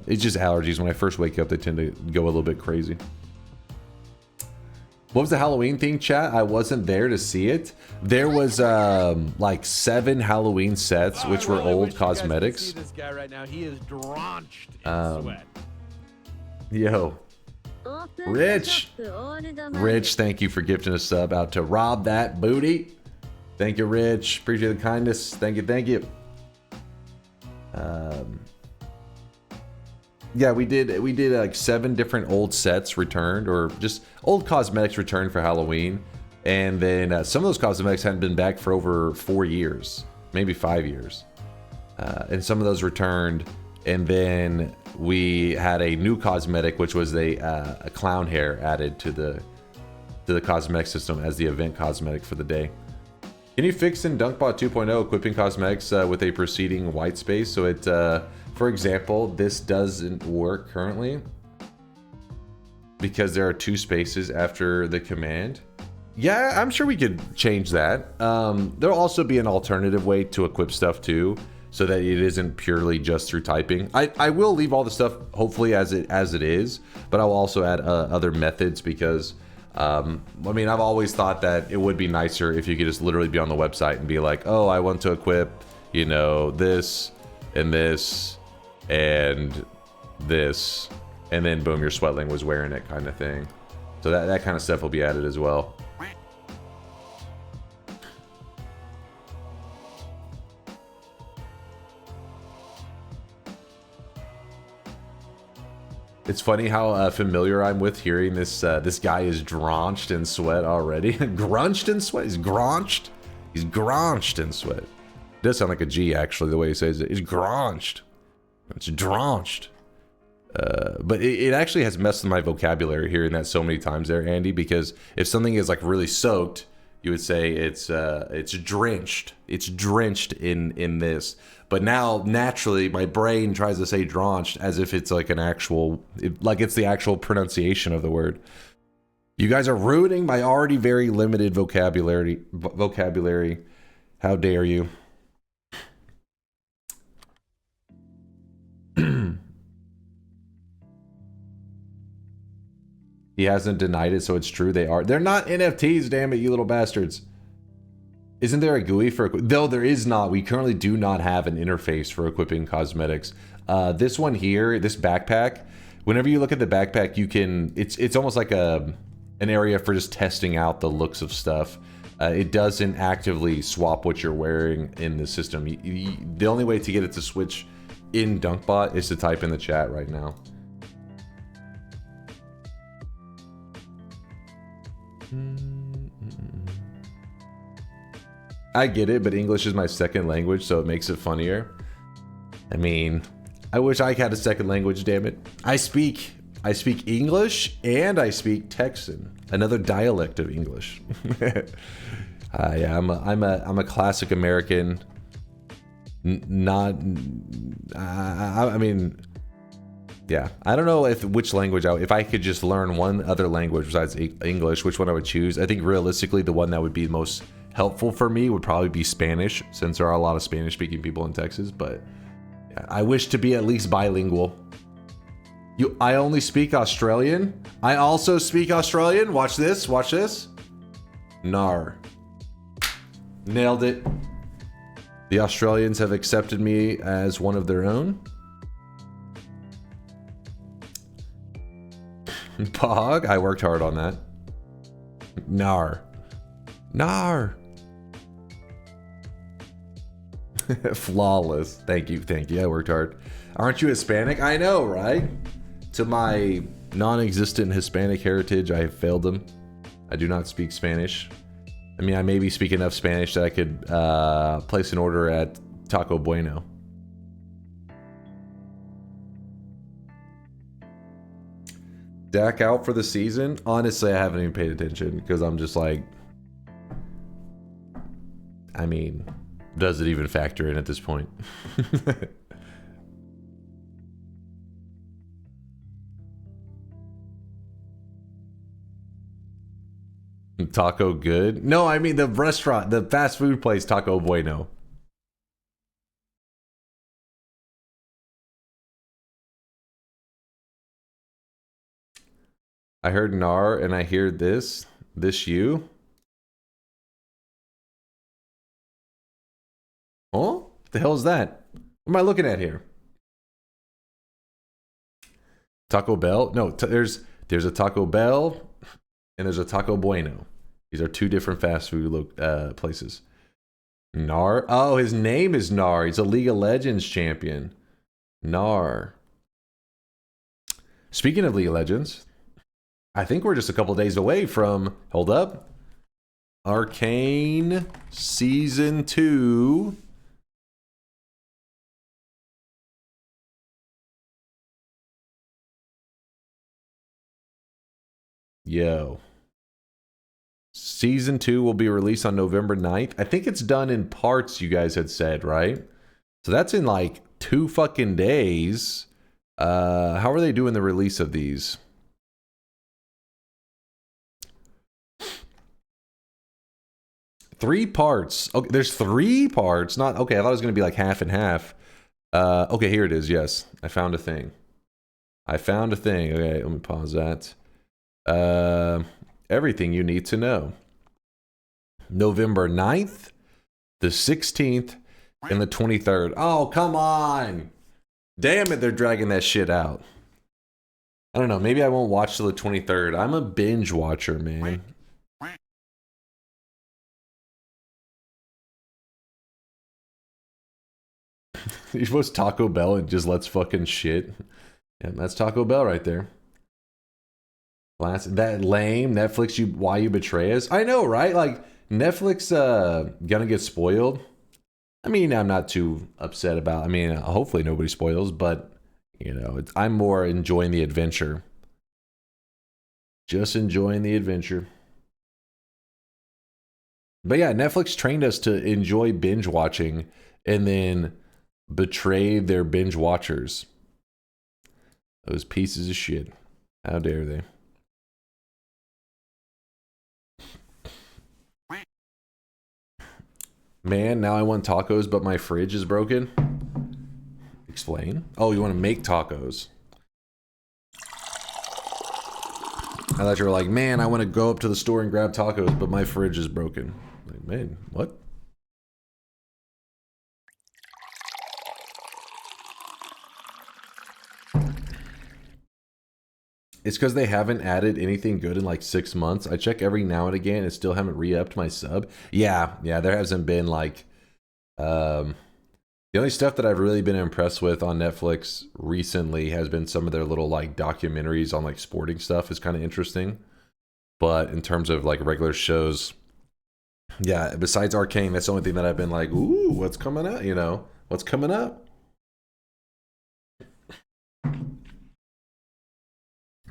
It's just allergies. When I first wake up, they tend to go a little bit crazy. What was the Halloween thing, chat? I wasn't there to see it. There was like 7 Halloween sets, which were old cosmetics. See this guy right now. He is drenched in sweat. Yo, Rich, thank you for gifting a sub out to Rob That Booty. Thank you, Rich. Appreciate the kindness. Thank you. Yeah, we did like 7 different old sets returned, or just old cosmetics returned for Halloween. And then some of those cosmetics hadn't been back for over 4 years, maybe 5 years. And some of those returned. And then we had a new cosmetic, which was a clown hair added to the cosmetic system as the event cosmetic for the day. Can you fix in Dunkbot 2.0 equipping cosmetics with a preceding white space? So it, for example, this doesn't work currently because there are 2 spaces after the command. Yeah, I'm sure we could change that. There'll also be an alternative way to equip stuff too, so that it isn't purely just through typing. I will leave all the stuff hopefully as it is, but I will also add other methods because I mean, I've always thought that it would be nicer if you could just literally be on the website and be like, oh, I want to equip, you know, this and this and this, and then boom, your Sweatling was wearing it, kind of thing. So that kind of stuff will be added as well. It's funny how familiar I'm with hearing this. This guy is drenched in sweat already. Grunched in sweat? He's graunched? He's graunched in sweat. It does sound like a G, actually, the way he says it. He's graunched. It's drenched. But it actually has messed with my vocabulary hearing that so many times there, Andy, because if something is like really soaked, you would say it's drenched. It's drenched in this. But now, naturally, my brain tries to say drenched as if it's like an actual, like it's the actual pronunciation of the word. You guys are ruining my already very limited vocabulary. How dare you? He hasn't denied it, so it's true. They are. They're not NFTs, damn it, you little bastards. Isn't there a GUI for... Though there is not. We currently do not have an interface for equipping cosmetics. This one here, this backpack, whenever you look at the backpack, you can... It's almost like an area for just testing out the looks of stuff. It doesn't actively swap what you're wearing in the system. The only way to get it to switch in Dunkbot is to type in the chat right now. I get it, but English is my second language, so it makes it funnier. I mean, I wish I had a second language, damn it. I speak I speak English and I speak Texan, another dialect of English. Yeah, I'm a classic American. I mean, yeah, I don't know which language if I could just learn one other language besides English, which one I would choose. I think realistically, the one that would be most helpful for me would probably be Spanish, since there are a lot of Spanish-speaking people in Texas. But yeah, I wish to be at least bilingual. I only speak Australian. I also speak Australian. Watch this. Watch this. Nar. Nailed it. The Australians have accepted me as one of their own. Pog. I worked hard on that. Nar. Nar. Flawless. Thank you. Thank you. I worked hard. Aren't you Hispanic? I know, right? To my non-existent Hispanic heritage, I have failed them. I do not speak Spanish. I mean, I maybe speak enough Spanish that I could place an order at Taco Bueno. Dak out for the season? Honestly, I haven't even paid attention because I'm just like, I mean, does it even factor in at this point? Taco good? No, I mean the restaurant, the fast food place, Taco Bueno. I heard Nar and I hear this. This you? Oh? What the hell is that? What am I looking at here? Taco Bell? No, there's a Taco Bell and there's a Taco Bueno. These are two different fast food places. Nar? Oh, his name is Nar. He's a League of Legends champion. Nar. Speaking of League of Legends, I think we're just a couple days away from, hold up, Arcane Season 2. Yo. Season 2 will be released on November 9th. I think it's done in parts, you guys had said, right? So that's in like 2 fucking days. How are they doing the release of these? Three parts. Okay, there's 3 parts. Not okay. I thought it was gonna be like half and half. Okay, here it is. Yes, I found a thing. Okay, let me pause that. Everything you need to know. November 9th, the 16th, and the 23rd. Oh, come on. Damn it, they're dragging that shit out. I don't know. Maybe I won't watch till the 23rd. I'm a binge watcher, man. He was Taco Bell and just lets fucking shit. Yeah, that's Taco Bell right there. That lame Netflix, why you betray us? I know, right? Like Netflix gonna get spoiled. I mean, I'm not too upset about. I mean, hopefully nobody spoils, but you know, I'm more enjoying the adventure. Just enjoying the adventure. But yeah, Netflix trained us to enjoy binge watching and then betray their binge watchers. Those pieces of shit. How dare they? Man, now I want tacos, but my fridge is broken. Explain. Oh, you want to make tacos. I thought you were like, man, I want to go up to the store and grab tacos, but my fridge is broken. Like, man, what? It's because they haven't added anything good in like 6 months. I check every now and again and still haven't re-upped my sub. Yeah, there hasn't been like... the only stuff that I've really been impressed with on Netflix recently has been some of their little like documentaries on like sporting stuff is kind of interesting. But in terms of like regular shows, yeah, besides Arcane, that's the only thing that I've been like, ooh, what's coming up? You know, what's coming up?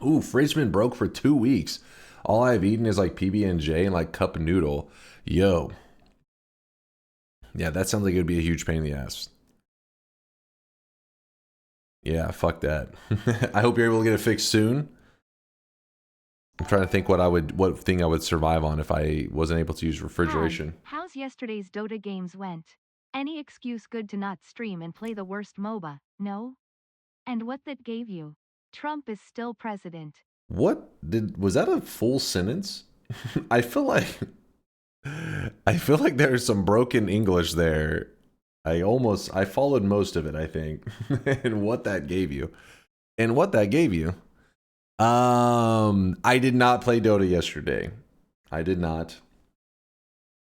Ooh, fridge been broke for 2 weeks. All I've eaten is like PB&J and like cup noodle. Yo. Yeah, that sounds like it would be a huge pain in the ass. Yeah, fuck that. I hope you're able to get it fixed soon. I'm trying to think what thing I would survive on if I wasn't able to use refrigeration. How's yesterday's Dota games went? Any excuse good to not stream and play the worst MOBA, no? And what that gave you? Trump is still president. Was that a full sentence? I feel like there's some broken English there. I followed most of it, I think. And what that gave you. I did not play Dota yesterday. I did not.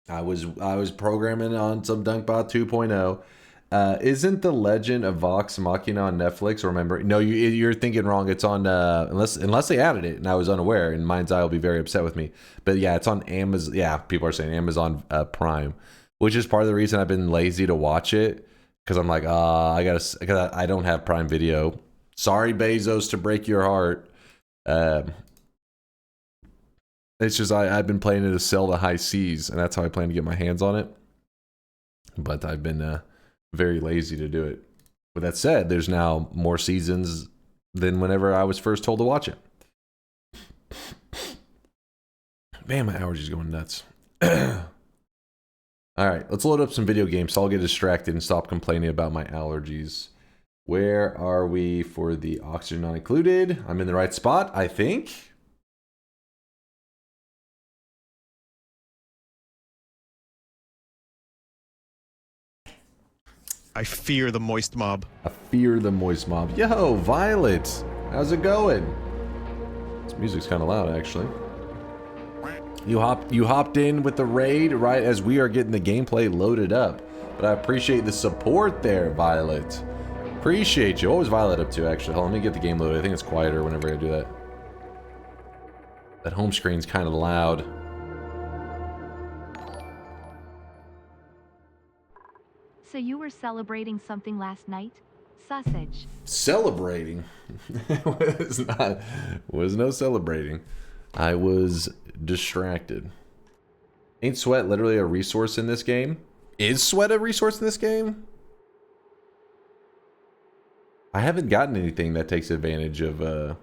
I was programming on some Dunkbot 2.0. Isn't The Legend of Vox Machina on Netflix? Remember? No, you're thinking wrong. It's on unless they added it and I was unaware, and Mind's Eye will be very upset with me. But yeah, it's on Amazon. Yeah, people are saying Amazon Prime, which is part of the reason I've been lazy to watch it, because I'm like, I don't have Prime Video. Sorry, Bezos, to break your heart. It's just I've been playing it to sell the high seas, and that's how I plan to get my hands on it. But I've been very lazy to do it. With that said, there's now more seasons than whenever I was first told to watch it. Man, my allergies going nuts. Alright, let's load up some video games so I'll get distracted and stop complaining about my allergies. Where are we for the oxygen not included? I'm in the right spot, I think. I fear the moist mob. I fear the moist mob. Yo, Violet! How's it going? This music's kind of loud, actually. You hopped in with the raid right as we are getting the gameplay loaded up. But I appreciate the support there, Violet. Appreciate you. What was Violet up to, actually? Hold on, let me get the game loaded. I think it's quieter whenever I do that. That home screen's kind of loud. So you were celebrating something last night? Sausage. Celebrating? Was no celebrating. I was distracted. Ain't sweat literally a resource in this game? Is sweat a resource in this game? I haven't gotten anything that takes advantage of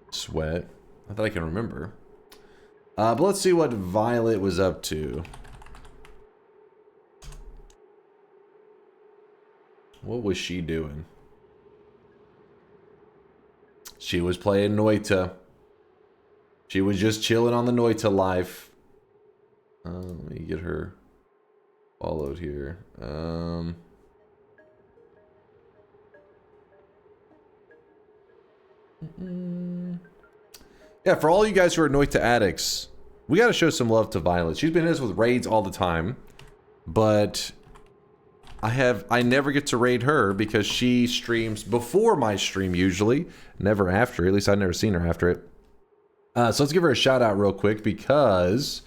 sweat. Not that I can remember. But let's see what Violet was up to. What was she doing? She was playing Noita. She was just chilling on the Noita life. Let me get her followed here. Yeah, for all you guys who are Noita addicts, we gotta show some love to Violet. She's been in us with raids all the time, but I never get to raid her because she streams before my stream usually, never after. At least I've never seen her after it. So let's give her a shout out real quick because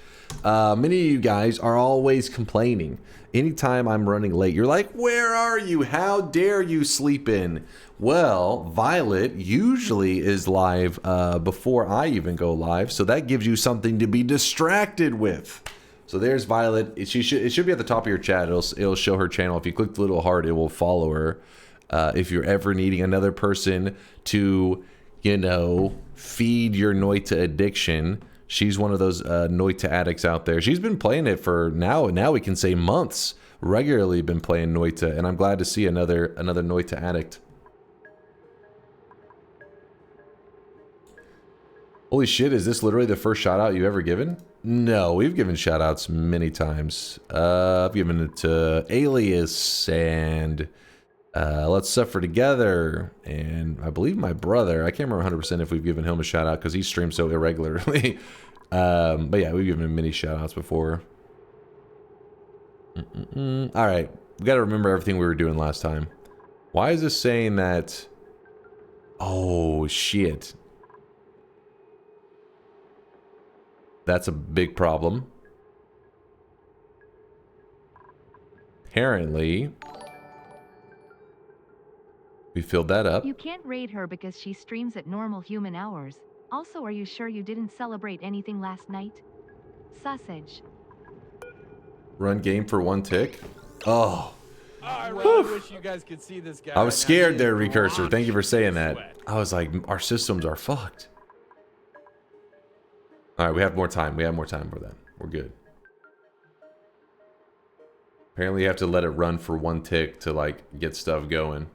many of you guys are always complaining. Anytime I'm running late, you're like, where are you? How dare you sleep in? Well, Violet usually is live before I even go live, so that gives you something to be distracted with. So there's Violet. It should be at the top of your chat. It'll show her channel. If you click the little heart, it will follow her. If you're ever needing another person to, you know, feed your Noita addiction, she's one of those Noita addicts out there. She's been playing it for now we can say months. Regularly been playing Noita, and I'm glad to see another Noita addict. Holy shit, is this literally the first shout out you've ever given? No, we've given shout outs many times. I've given it to Alias and Let's Suffer Together, and I believe my brother. I can't remember 100% if we've given him a shout out because he streams so irregularly. But yeah, we've given him many shout outs before. Alright, we gotta remember everything we were doing last time. Why is this saying that? Oh, shit. That's a big problem. Apparently, We filled that up. You can't raid her because she streams at normal human hours. Also, are you sure you didn't celebrate anything last night? Sausage. Run game for 1 tick. Oh. I really wish you guys could see this guy. I was right now. scared He there, is Recursor. Thank you for drenched saying in that. sweat. I was like, our systems are fucked. All right, we have more time. We have more time for that. We're good. Apparently, you have to let it run for 1 tick to, like, get stuff going.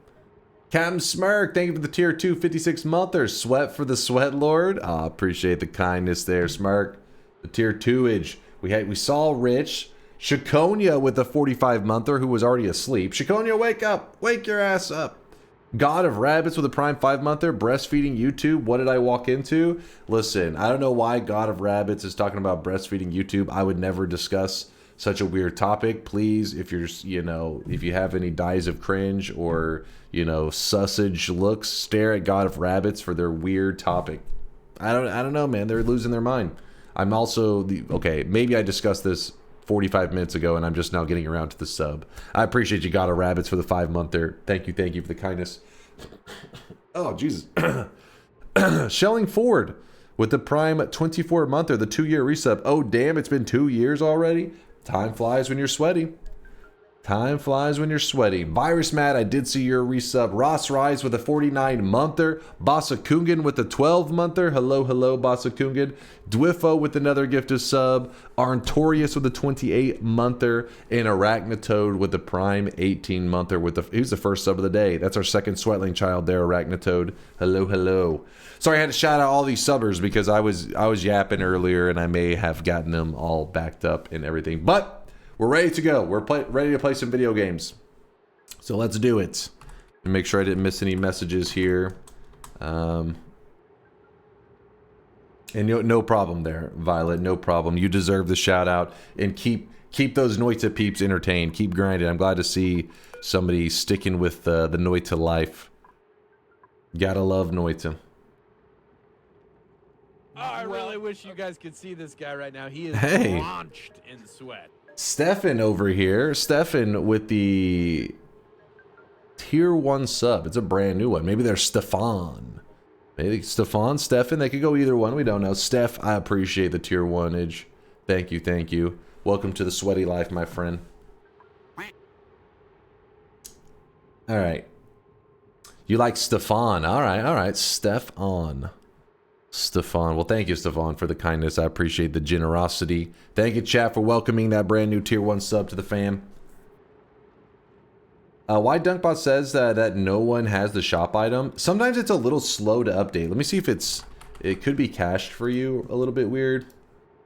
Captain Smirk, thank you for the tier 2 56 monther. Sweat for the Sweat Lord. Ah, appreciate the kindness there, Smirk. The tier 2-age. We saw Rich. Shakonia with the 45 monther who was already asleep. Shakonia, wake up! Wake your ass up! God of Rabbits with a prime 5 monther. Breastfeeding YouTube. What did I walk into? Listen, I don't know why God of Rabbits is talking about breastfeeding YouTube. I would never discuss such a weird topic. Please, if you're, you know, if you have any dyes of cringe or, you know, sausage looks, stare at God of Rabbits for their weird topic. I don't know, man. They're losing their mind. I'm also okay, maybe I discussed this 45 minutes ago and I'm just now getting around to the sub. I appreciate you, God of Rabbits, for the 5 monther. Thank you for the kindness. Oh, Jesus. Shelling Ford with the prime 24 monther, the 2-year resub. Oh, damn, it's been 2 years already. Time flies when you're sweaty. Time flies when you're sweaty. Virus Matt, I did see your resub. Ross Rise with a 49 monther. Basa Kungan with a 12 monther. Hello, Basa Kungan. Dwifo with another gifted sub. Arntorius with a 28 monther. And Arachnitoad with the prime 18 monther. He's the first sub of the day. That's our second Sweatling child there, Arachnitoad. Hello. Sorry, I had to shout out all these subbers because I was yapping earlier and I may have gotten them all backed up and everything. But we're ready to go. We're ready to play some video games. So let's do it. And make sure I didn't miss any messages here. And no problem there, Violet. No problem. You deserve the shout out. And keep those Noita peeps entertained. Keep grinding. I'm glad to see somebody sticking with the Noita life. Gotta love Noita. Oh, I really wish you guys could see this guy right now. He is Hey. drenched in sweat. Stefan over here. Stefan with the tier 1 sub. It's a brand new one. Maybe they're Stefan. Maybe Stefan, Stefan. They could go either one. We don't know. Steph, I appreciate the tier 1-age. Thank you. Welcome to the sweaty life, my friend. All right. You like Stefan. All right. Stefan. Well, thank you, Stefan, for the kindness. I appreciate the generosity. Thank you, chat, for welcoming that brand new tier 1 sub to the fam. Why Dunkbot says that no one has the shop item. Sometimes it's a little slow to update. Let me see if it could be cached for you. A little bit weird.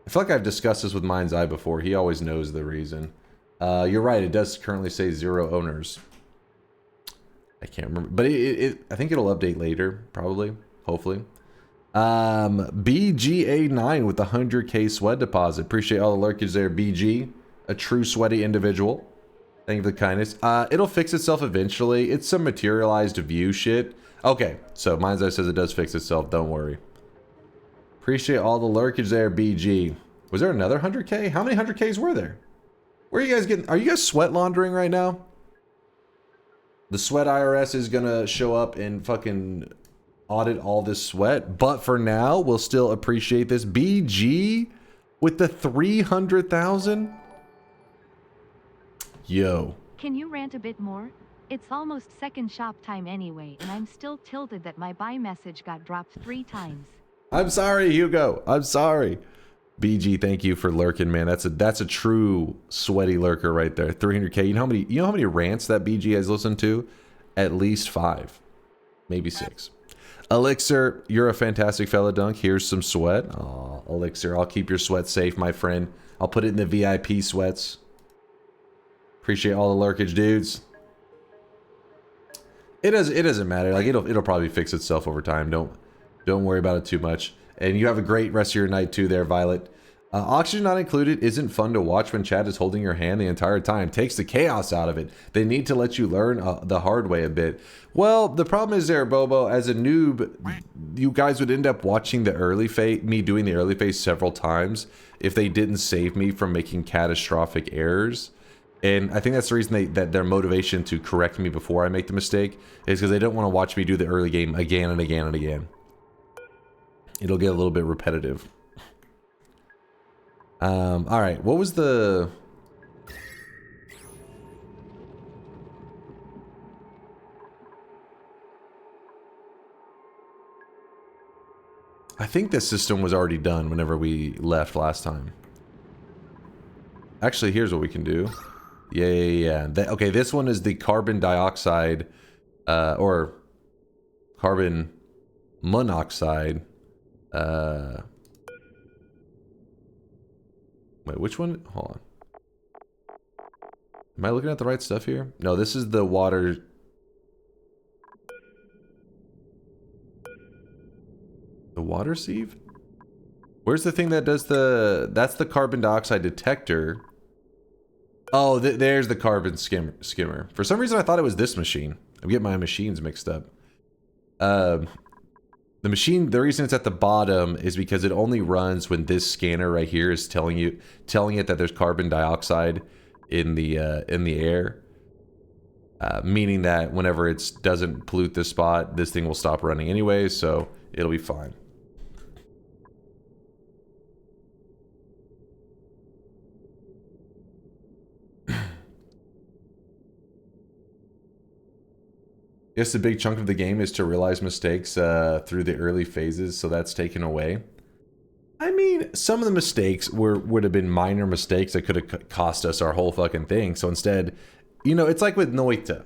I feel like I've discussed this with Mind's Eye before. He always knows the reason. You're right. It does currently say 0 owners. I can't remember, but I think it'll update later, probably, hopefully. BGA9 with the 100k sweat deposit. Appreciate all the lurkers there, BG. A true sweaty individual. Thank you for the kindness. It'll fix itself eventually. It's some materialized view shit. Okay, so Mind's Eye says it does fix itself. Don't worry. Appreciate all the lurkers there, BG. Was there another 100k? How many 100ks were there? Where are you guys getting? Are you guys sweat laundering right now? The sweat IRS is gonna show up and fucking audit all this sweat, but for now we'll still appreciate this. BG with the 300,000. Yo, Can you rant a bit more? It's almost second shop time anyway, and I'm still tilted that my buy message got dropped 3 times. I'm sorry, Hugo. I'm sorry. BG, thank you for lurking, man. That's a true sweaty lurker right there. 300k. You know how many rants that BG has listened to? At least 5, maybe 6. Elixir, you're a fantastic fella, Dunk. Here's some sweat. Aw, Elixir, I'll keep your sweat safe, my friend. I'll put it in the VIP sweats. Appreciate all the lurkage, dudes. It doesn't matter. Like it'll probably fix itself over time. Don't worry about it too much. And you have a great rest of your night too there, Violet. Oxygen not included isn't fun to watch when chat is holding your hand the entire time. Takes the chaos out of it. They need to let you learn the hard way a bit. Well, the problem is there, Bobo, as a noob, you guys would end up watching the early phase, me doing the early phase several times if they didn't save me from making catastrophic errors. And I think that's the reason that their motivation to correct me before I make the mistake is because they don't want to watch me do the early game again and again and again. It'll get a little bit repetitive. All right, what was the... I think this system was already done whenever we left last time. Actually, here's what we can do. Yeah. Okay, this one is the carbon dioxide, or carbon monoxide. Wait, which one? Hold on. Am I looking at the right stuff here? No, this is the water. The water sieve? Where's the thing that does the... That's the carbon dioxide detector. Oh, there's the carbon skimmer. For some reason, I thought it was this machine. I'm getting my machines mixed up. The machine, the reason it's at the bottom is because it only runs when this scanner right here is telling it that there's carbon dioxide in the air. Meaning that whenever it doesn't pollute this spot, this thing will stop running anyway, so it'll be fine. Yes, a big chunk of the game is to realize mistakes through the early phases, so that's taken away. I mean, some of the mistakes would have been minor mistakes that could have cost us our whole fucking thing. So instead, you know, it's like with Noita.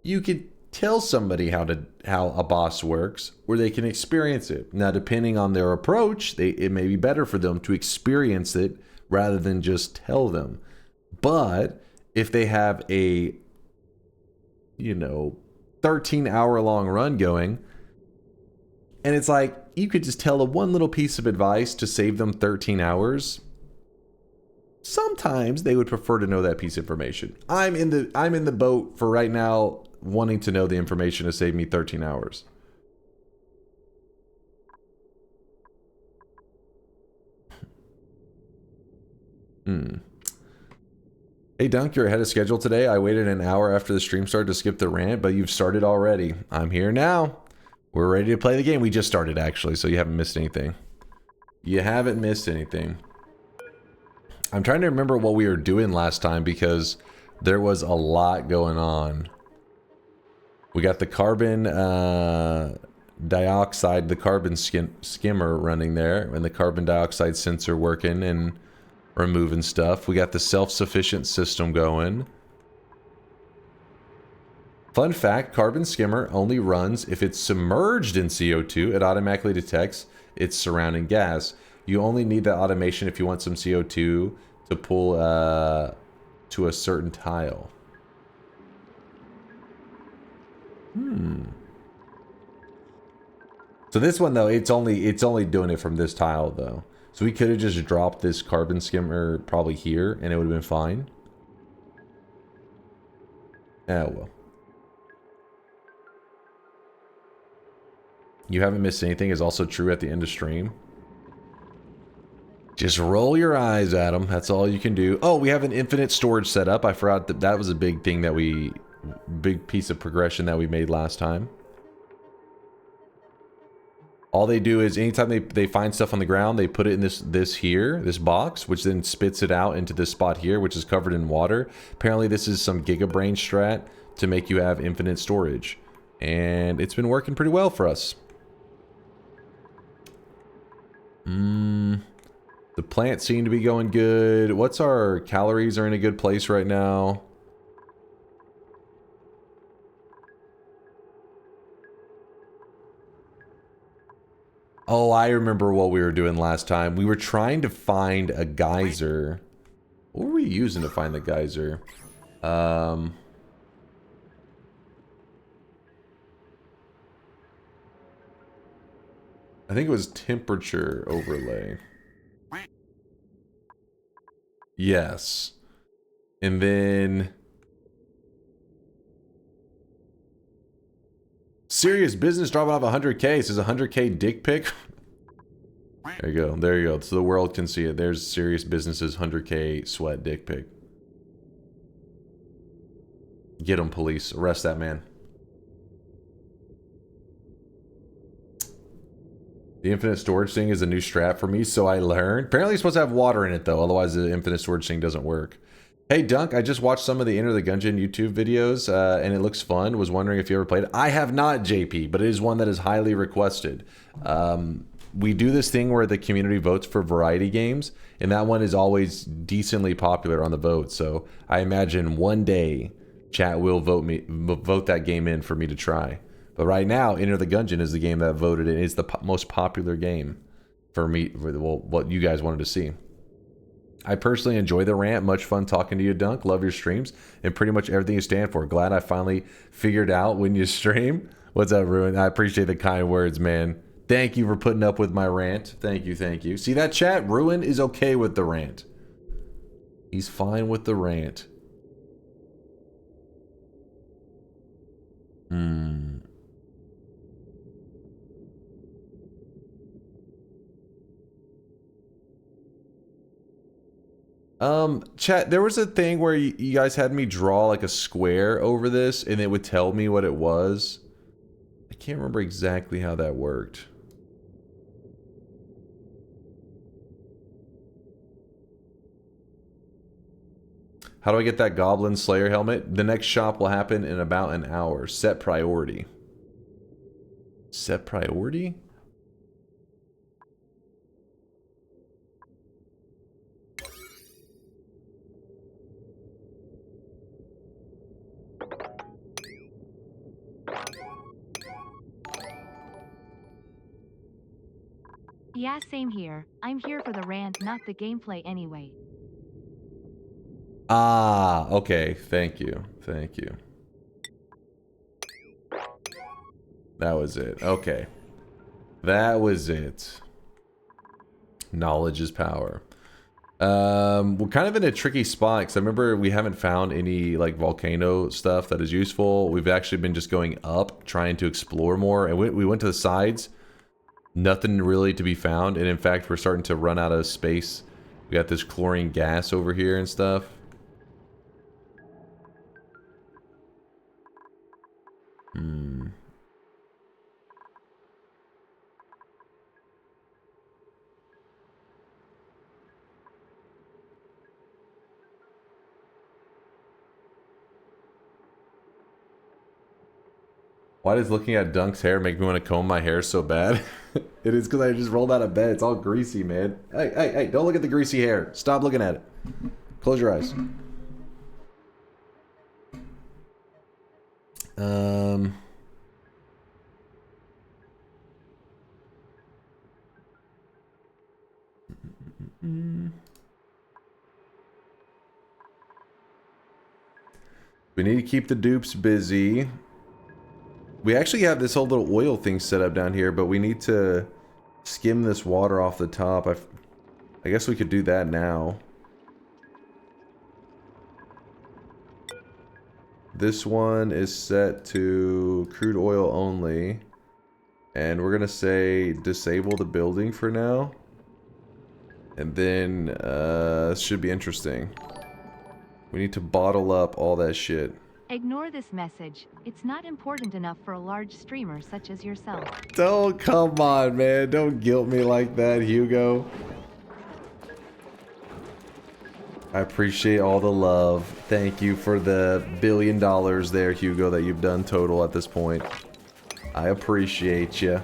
You could tell somebody how a boss works, or they can experience it. Now, depending on their approach, it may be better for them to experience it rather than just tell them. But if they have a, you know, 13-hour-long run going, and it's like you could just tell one little piece of advice to save them 13 hours. Sometimes they would prefer to know that piece of information. I'm in the boat for right now, wanting to know the information to save me 13 hours. Hey Dunk, you're ahead of schedule today. I waited an hour after the stream started to skip the rant, but you've started already. I'm here now. We're ready to play the game. We just started actually, so you haven't missed anything. You haven't missed anything. I'm trying to remember what we were doing last time because there was a lot going on. We got the carbon dioxide, the carbon skimmer running there, and the carbon dioxide sensor working and removing stuff. We got the self-sufficient system going. Fun fact, carbon skimmer only runs if it's submerged in CO2. It automatically detects its surrounding gas. You only need that automation if you want some CO2 to pull to a certain tile. So this one though, it's only doing it from this tile though. So we could have just dropped this carbon skimmer probably here and it would have been fine. Oh well. You haven't missed anything is also true at the end of stream. Just roll your eyes at them. That's all you can do. Oh, we have an infinite storage set up. I forgot that was a big thing that big piece of progression that we made last time. All they do is anytime they find stuff on the ground, they put it in this box, which then spits it out into this spot here, which is covered in water. Apparently this is some gigabrain strat to make you have infinite storage. And it's been working pretty well for us. The plants seem to be going good. What's our calories are in a good place right now? Oh, I remember what we were doing last time. We were trying to find a geyser. What were we using to find the geyser? I think it was temperature overlay. Yes. And then... Serious business dropping off 100K. Says 100K dick pic. There you go. There you go. So the world can see it. There's serious business's 100K sweat dick pic. Get him, police. Arrest that man. The infinite storage thing is a new strat for me, so I learned. Apparently it's supposed to have water in it, though. Otherwise, the infinite storage thing doesn't work. Hey, Dunk, I just watched some of the Enter the Gungeon YouTube videos, and it looks fun. Was wondering if you ever played it. I have not, JP, but it is one that is highly requested. We do this thing where the community votes for variety games, and that one is always decently popular on the vote. So I imagine one day chat will vote that game in for me to try. But right now, Enter the Gungeon is the game that voted in. It's the most popular game for me, well, what you guys wanted to see. I personally enjoy the rant. Much fun talking to you, Dunk. Love your streams and pretty much everything you stand for. Glad I finally figured out when you stream. What's up, Ruin? I appreciate the kind words, man. Thank you for putting up with my rant. Thank you, thank you. See that chat? Ruin is okay with the rant. He's fine with the rant. Chat, there was a thing where you guys had me draw like a square over this and it would tell me what it was. I can't remember exactly how that worked. How do I get that Goblin Slayer helmet? The next shop will happen in about an hour. Set priority. Set priority? Yeah, same here. I'm here for the rant, not the gameplay anyway. Ah, okay. Thank you. Thank you. That was it. Okay. That was it. Knowledge is power. We're kind of in a tricky spot because I remember we haven't found any like volcano stuff that is useful. We've actually been just going up, trying to explore more. And we went to the sides. Nothing really to be found. And in fact, we're starting to run out of space. We got this chlorine gas over here and stuff. Why does looking at Dunk's hair make me want to comb my hair so bad? It is because I just rolled out of bed. It's all greasy, man. Hey, hey, hey, don't look at the greasy hair. Stop looking at it. Close your eyes. We need to keep the dupes busy. We actually have this whole little oil thing set up down here, but we need to skim this water off the top. I guess we could do that now. This one is set to crude oil only. And we're going to say disable the building for now. And then, this should be interesting. We need to bottle up all that shit. Ignore this message. It's not important enough for a large streamer such as yourself. Don't, come on, man. Don't guilt me like that, Hugo. I appreciate all the love. Thank you for the $1 billion there, Hugo, that you've done total at this point. I appreciate you.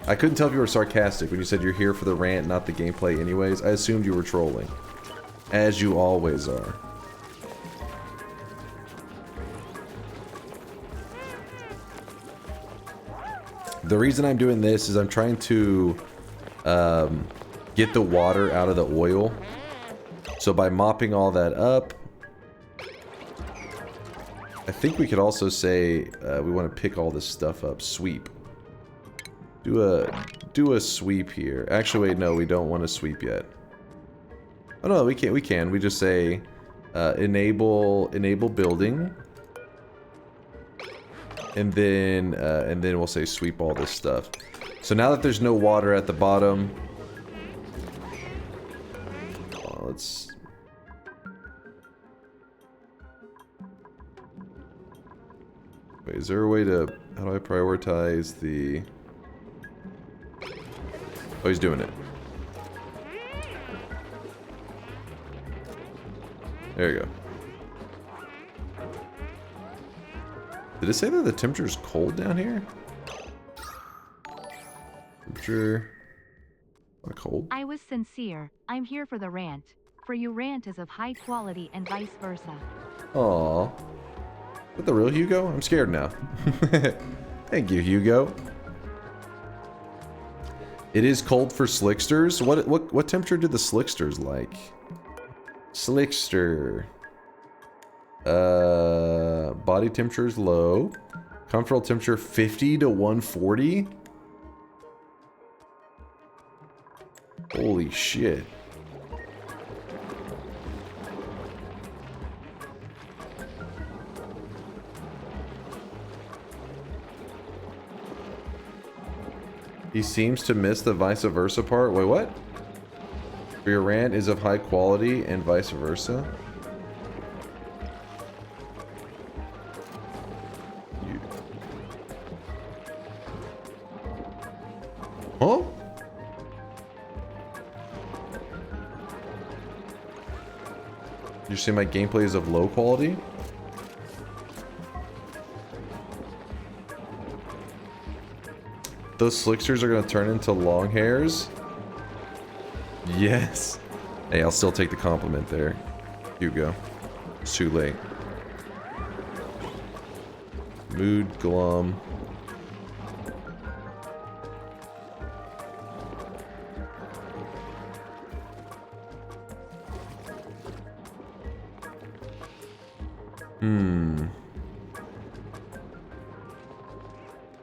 I couldn't tell if you were sarcastic when you said you're here for the rant, not the gameplay anyways. I assumed you were trolling. As you always are. The reason I'm doing this is I'm trying to get the water out of the oil. So by mopping all that up, I think we could also say we want to pick all this stuff up. Sweep. Do a sweep here. Actually, wait, no, we don't want to sweep yet. Oh no, we can. We just say enable building. And then we'll say sweep all this stuff. So now that there's no water at the bottom, Is there a way to... How do I prioritize the... Oh, he's doing it. There you go. Did it say that the temperature is cold down here? Temperature... Not cold? I was sincere. I'm here for the rant. For you rant is of high quality and vice versa. Aww. Is that the real Hugo? I'm scared now. Thank you, Hugo. It is cold for slicksters. What temperature did the slicksters like? Slickster. Body temperature is low. Comfortable temperature 50 to 140. Holy shit. He seems to miss the vice versa part. Wait, what? For your rant is of high quality and vice versa. Huh? You say my gameplay is of low quality? Those slicksters are going to turn into long hairs? Yes. Hey, I'll still take the compliment there. Hugo. It's too late. Mood glum.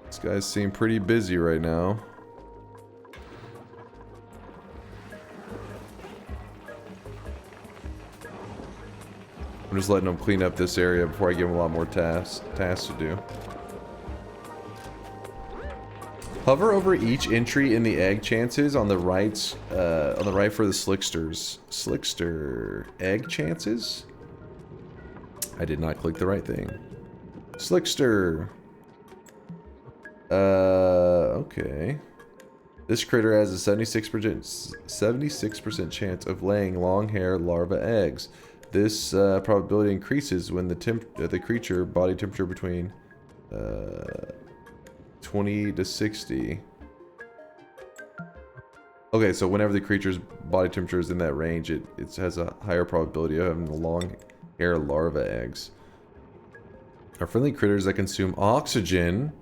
This guys seem pretty busy right now. I'm just letting them clean up this area before I give them a lot more tasks to do. Hover over each entry in the egg chances on the right for the slicksters. Slickster egg chances? I did not click the right thing. Slickster. Okay. This critter has a 76% chance of laying long hair larva eggs. This probability increases when the creature body temperature between 20 to 60. Okay, so whenever the creature's body temperature is in that range, it has a higher probability of having the long hair larva eggs. Are friendly critters that consume oxygen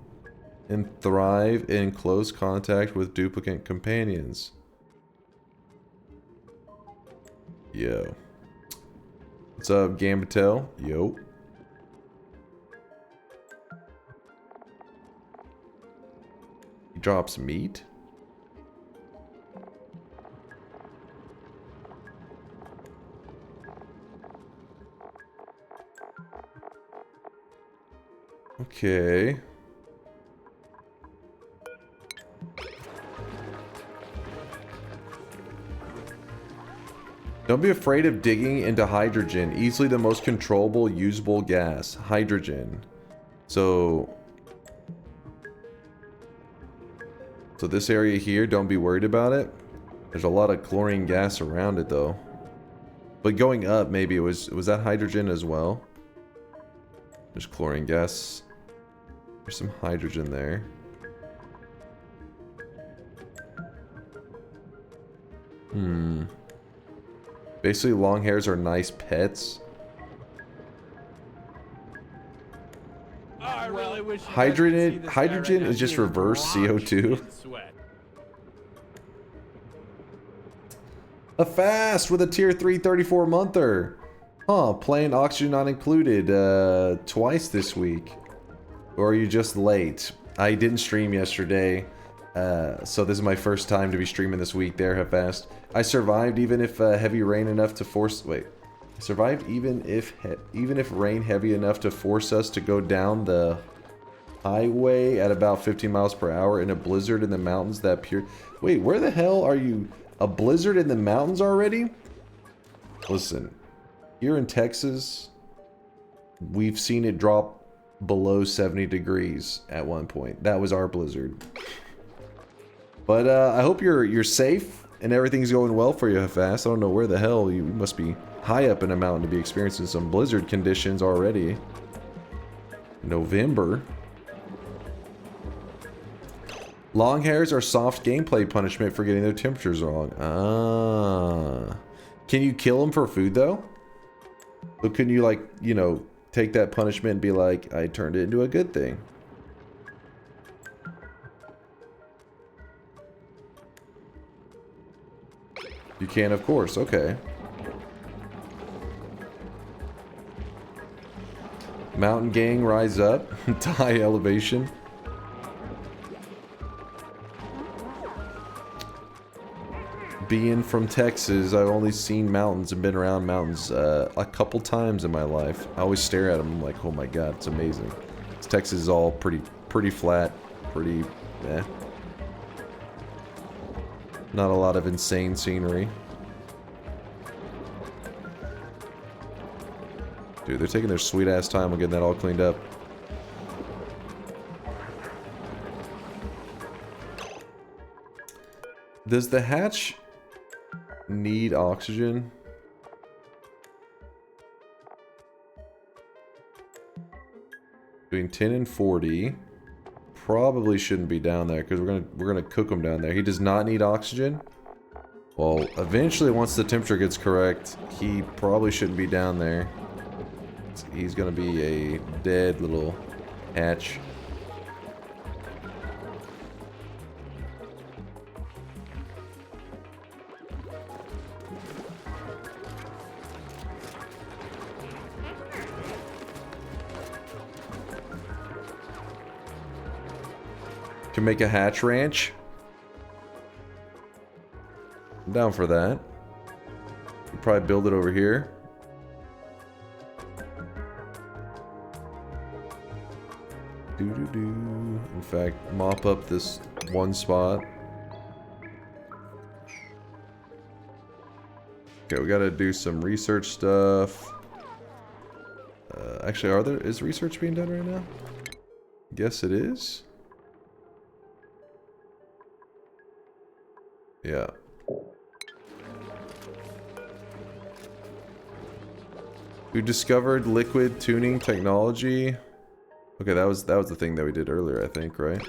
and thrive in close contact with duplicate companions. Yo. What's up, Gambatel? Yo. He drops meat? Okay. Don't be afraid of digging into hydrogen. Easily the most controllable, usable gas. Hydrogen. So this area here, don't be worried about it. There's a lot of chlorine gas around it though. But going up, maybe it was that hydrogen as well? There's chlorine gas. There's some hydrogen there. Basically, long hairs are nice pets. I really wish you Hydrogen, guys could see this guy hydrogen right now. is just He reverse drenched CO2. in sweat. A fast with a tier 3 34 monther. Huh, playing oxygen not included twice this week. Or are you just late? I didn't stream yesterday. So this is my first time to be streaming this week there, how fast. I survived even if heavy rain enough to force... Wait. I survived even if rain heavy enough to force us to go down the highway at about 15 miles per hour in a blizzard in the mountains that pure... Wait, where the hell are you? A blizzard in the mountains already? Listen, here in Texas, we've seen it drop below 70 degrees at one point. That was our blizzard. But I hope you're safe and everything's going well for you, Fast. I don't know where the hell you must be high up in a mountain to be experiencing some blizzard conditions already. November. Long hairs are soft gameplay punishment for getting their temperatures wrong. Ah. Can you kill them for food though? So can you, like, you know, take that punishment and be like, I turned it into a good thing? You can, of course. Okay. Mountain gang, rise up. Die elevation. Being from Texas, I've only seen mountains and been around mountains a couple times in my life. I always stare at them. I'm like, oh my god, it's amazing. Texas is all pretty flat, pretty, eh. Not a lot of insane scenery. Dude, they're taking their sweet ass time on getting that all cleaned up. Does the hatch need oxygen? Between 10 and 40. Probably shouldn't be down there because we're gonna cook him down there. He does not need oxygen. Well, eventually, once the temperature gets correct, he probably shouldn't be down there. He's gonna be a dead little hatch. Can make a hatch ranch. I'm down for that. We'll probably build it over here. Doo-doo-doo. In fact, mop up this one spot. Okay, we gotta do some research stuff. Actually, is research being done right now? Guess it is. Yeah. We discovered liquid tuning technology. Okay, that was the thing that we did earlier, I think, right?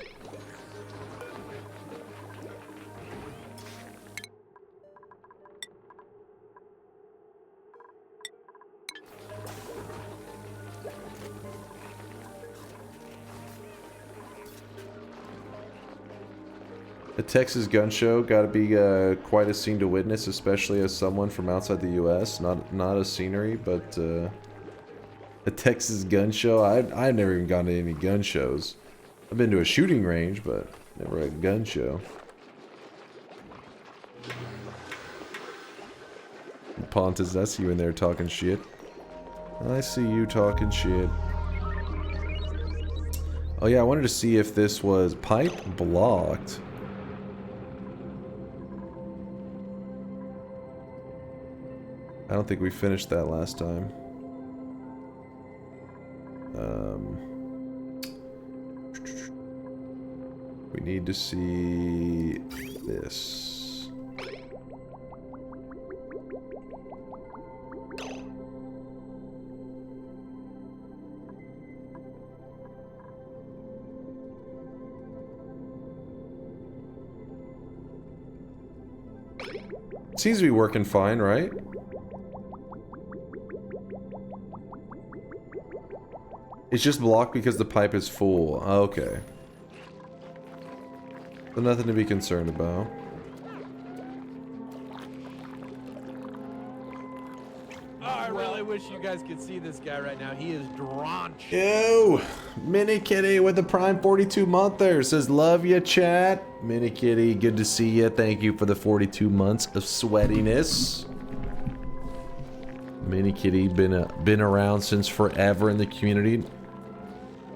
A Texas gun show gotta be quite a scene to witness, especially as someone from outside the U.S. Not a scenery, but a Texas gun show. I've never even gone to any gun shows. I've been to a shooting range, but never a gun show. Pontus, I see you in there talking shit. I see you talking shit. Oh yeah, I wanted to see if this was pipe blocked. I don't think we finished that last time. We need to see this. Seems to be working fine, right? It's just blocked because the pipe is full. Okay. So nothing to be concerned about. Oh, I really wish you guys could see this guy right now. He is drenched. Ew! Mini Kitty with the Prime 42-monther says, love ya, chat. Mini Kitty, good to see ya. Thank you for the 42 months of sweatiness. Mini Kitty been around since forever in the community.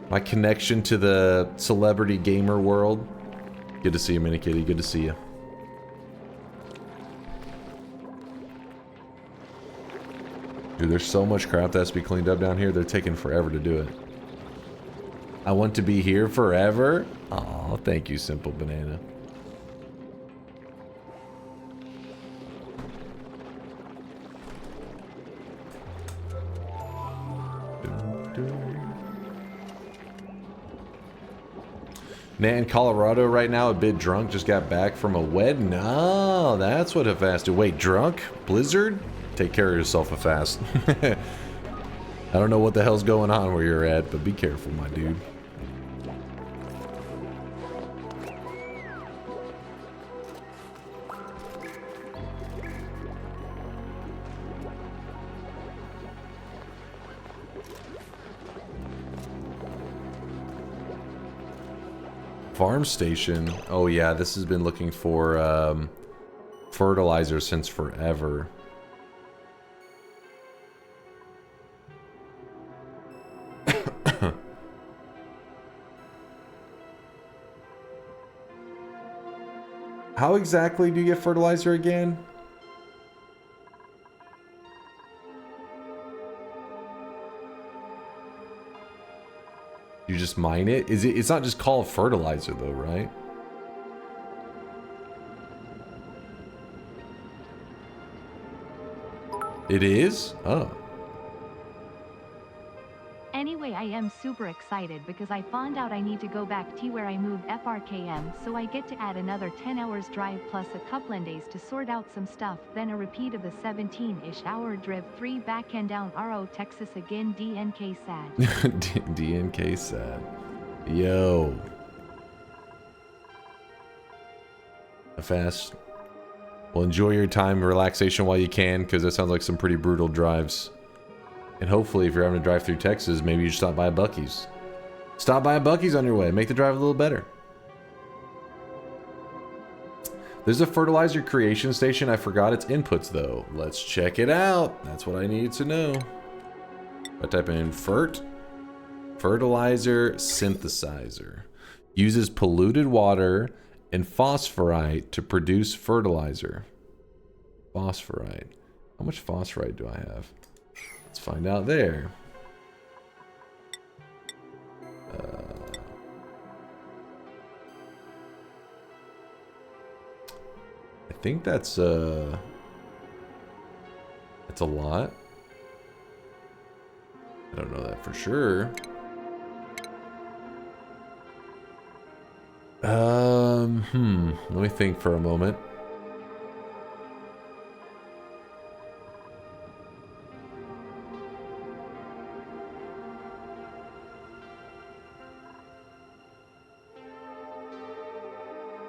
My connection to the celebrity gamer world. Good to see you, Mini Kitty. Good to see you. Dude, there's so much crap that has to be cleaned up down here. They're taking forever to do it. I want to be here forever. Oh, thank you, Simple Banana. Nat in Colorado right now, a bit drunk, just got back from a wedding. No, that's what Hafast do. Wait, drunk? Blizzard? Take care of yourself, Hafast. I don't know what the hell's going on where you're at, but be careful, my dude. Farm station. Oh yeah, this has been looking for fertilizer since forever. How exactly do you get fertilizer again? You just mine it? It's not just called fertilizer though, right? It is? Oh. Anyway, I am super excited because I found out I need to go back to where I moved FRKM, so I get to add another 10 hours drive plus a couple days to sort out some stuff, then a repeat of the 17-ish hour drive 3 back and down RO Texas again. DNK sad. DNK sad. Yo. Fast. Well, enjoy your time, relaxation while you can, because that sounds like some pretty brutal drives. And hopefully, if you're having to drive through Texas, maybe you stop by a Buc-ee's. Stop by a Buc-ee's on your way. Make the drive a little better. There's a fertilizer creation station. I forgot its inputs, though. Let's check it out. That's what I needed to know. I type in fertilizer synthesizer. Uses polluted water and phosphorite to produce fertilizer. Phosphorite. How much phosphorite do I have? Let's find out there. I think that's a lot. I don't know that for sure. Let me think for a moment.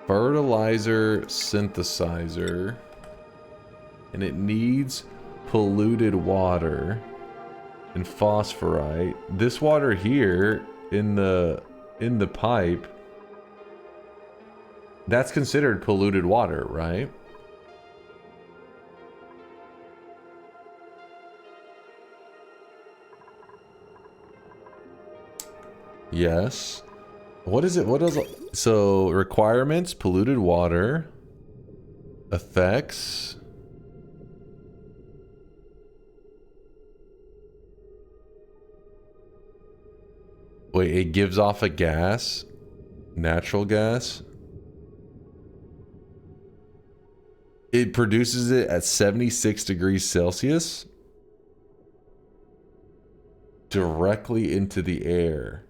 Fertilizer synthesizer, and it needs polluted water and phosphorite. This water here in the pipe, that's considered polluted water, right? Yes. What is it? What is it? So requirements, polluted water, effects. Wait, it gives off a gas, natural gas. It produces it at 76 degrees Celsius directly into the air.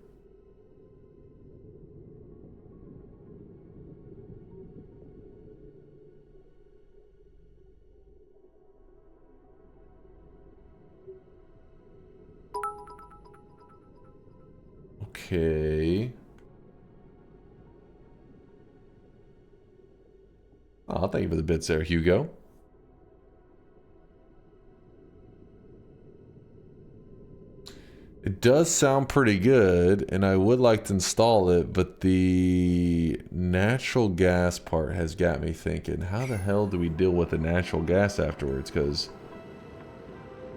Okay. Oh, thank you for the bits there, Hugo. It does sound pretty good, and I would like to install it, but the natural gas part has got me thinking, how the hell do we deal with the natural gas afterwards? Because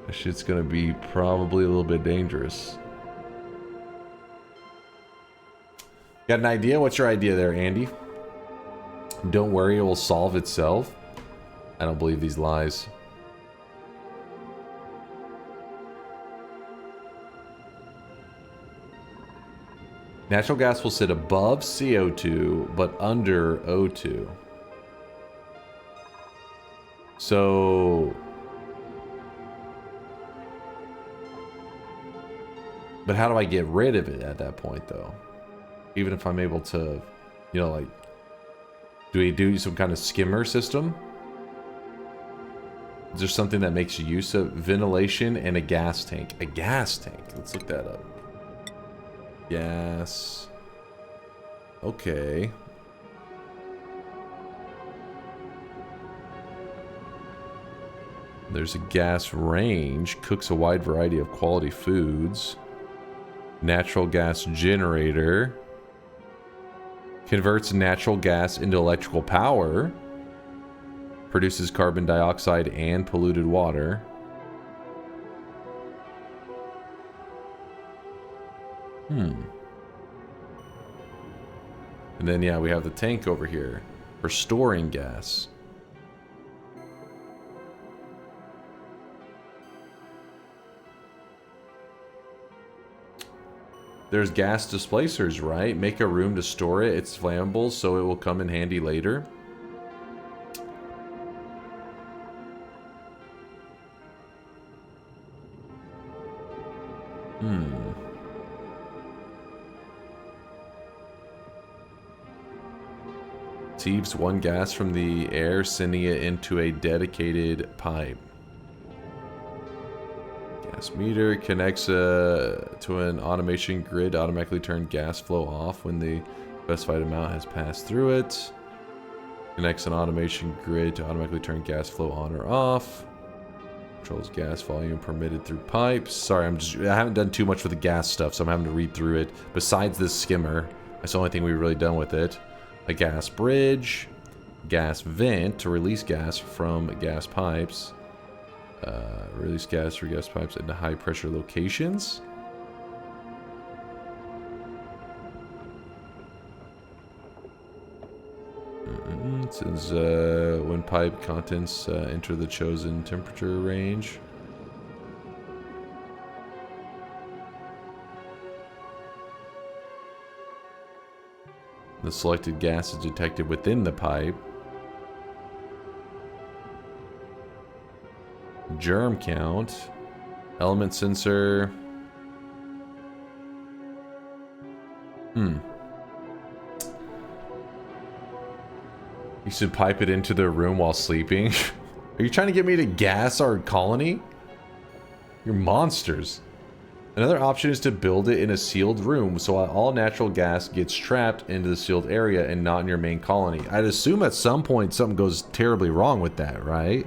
that shit's going to be probably a little bit dangerous. Got an idea? What's your idea there, Andy? Don't worry, it will solve itself. I don't believe these lies. Natural gas will sit above CO2, but under O2. So... But how do I get rid of it at that point, though? Even if I'm able to, you know, like... Do we do some kind of skimmer system? Is there something that makes use of ventilation and a gas tank? A gas tank. Let's look that up. Gas. Okay. There's a gas range. Cooks a wide variety of quality foods. Natural gas generator. Converts natural gas into electrical power. Produces carbon dioxide and polluted water. And then, yeah, we have the tank over here for storing gas. There's gas displacers, right? Make a room to store it. It's flammable, so it will come in handy later. Receives one gas from the air, sending it into a dedicated pipe. Gas meter connects to an automation grid to automatically turn gas flow off when the specified amount has passed through it. Connects an automation grid to automatically turn gas flow on or off. Controls gas volume permitted through pipes. Sorry, I haven't done too much with the gas stuff, so I'm having to read through it. Besides this skimmer, that's the only thing we've really done with it. A gas bridge, gas vent to release gas from gas pipes. Release gas through gas pipes into high pressure locations. It says when pipe contents enter the chosen temperature range. The selected gas is detected within the pipe. Germ count. Element sensor. You should pipe it into their room while sleeping. Are you trying to get me to gas our colony? You're monsters. Another option is to build it in a sealed room so all natural gas gets trapped into the sealed area and not in your main colony. I'd assume at some point something goes terribly wrong with that, right?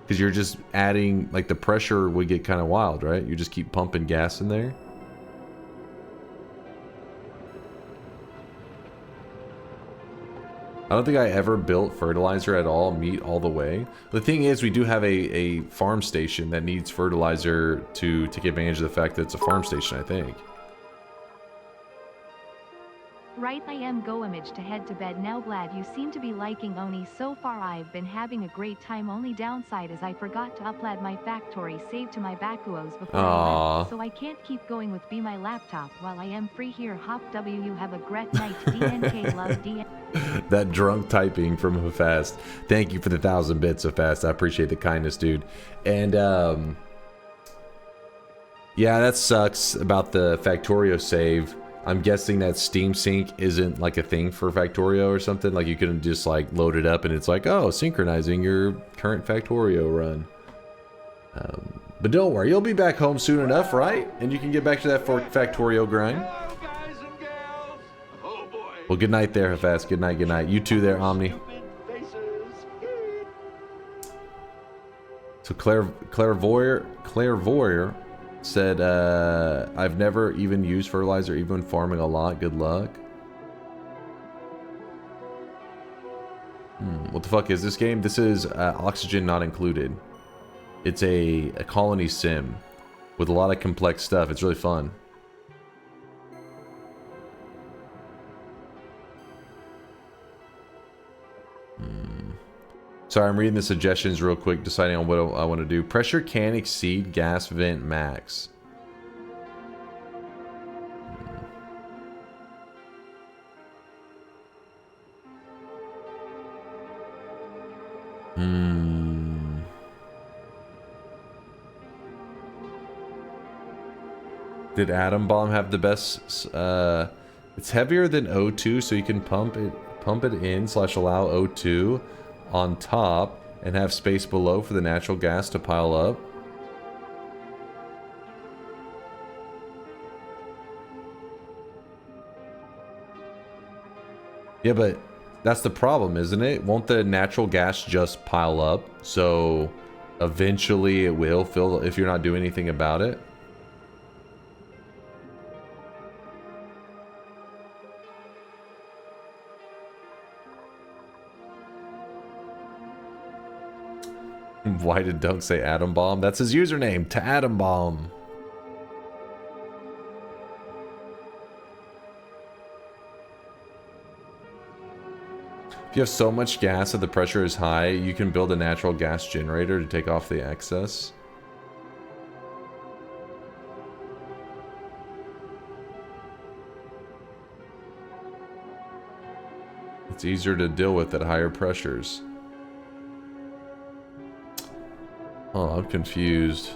Because you're just adding, like, the pressure would get kind of wild, right? You just keep pumping gas in there. I don't think I ever built fertilizer at all, meat all the way. The thing is, we do have a farm station that needs fertilizer to take advantage of the fact that it's a farm station, I think. Right, I am go image to head to bed now. Glad you seem to be liking Oni so far. I've been having a great time. Only downside is I forgot to upload my factory save to my Bakuos before I left, so I can't keep going with Be My Laptop while I am free here. Hop W, you have a great night. DNK love DN. That drunk typing from Hafast. Thank you for the 1,000 bits, Hafast. I appreciate the kindness, dude. And yeah, that sucks about the Factorio save. I'm guessing that Steam Sync isn't like a thing for Factorio or something. Like you couldn't just like load it up and it's like, oh, synchronizing your current Factorio run. But don't worry, you'll be back home soon enough, right? And you can get back to that Factorio grind. Well, good night there, Hafast. Good night, good night. You too there, Omni. So Clairvoyeur said, I've never even used fertilizer, even when farming a lot. Good luck. What the fuck is this game? This is Oxygen Not Included. It's a colony sim with a lot of complex stuff. It's really fun. Sorry, I'm reading the suggestions real quick, deciding on what I want to do. Pressure can exceed gas vent max. Did Atom Bomb have the best? It's heavier than O2, so you can pump it in / allow O2 on top and have space below for the natural gas to pile up. Yeah, but that's the problem, isn't it? Won't the natural gas just pile up? So eventually it will fill if you're not doing anything about it. Why did Dunk say Atom Bomb? That's his username, to Atom Bomb. If you have so much gas that the pressure is high, you can build a natural gas generator to take off the excess. It's easier to deal with at higher pressures. Oh, I'm confused.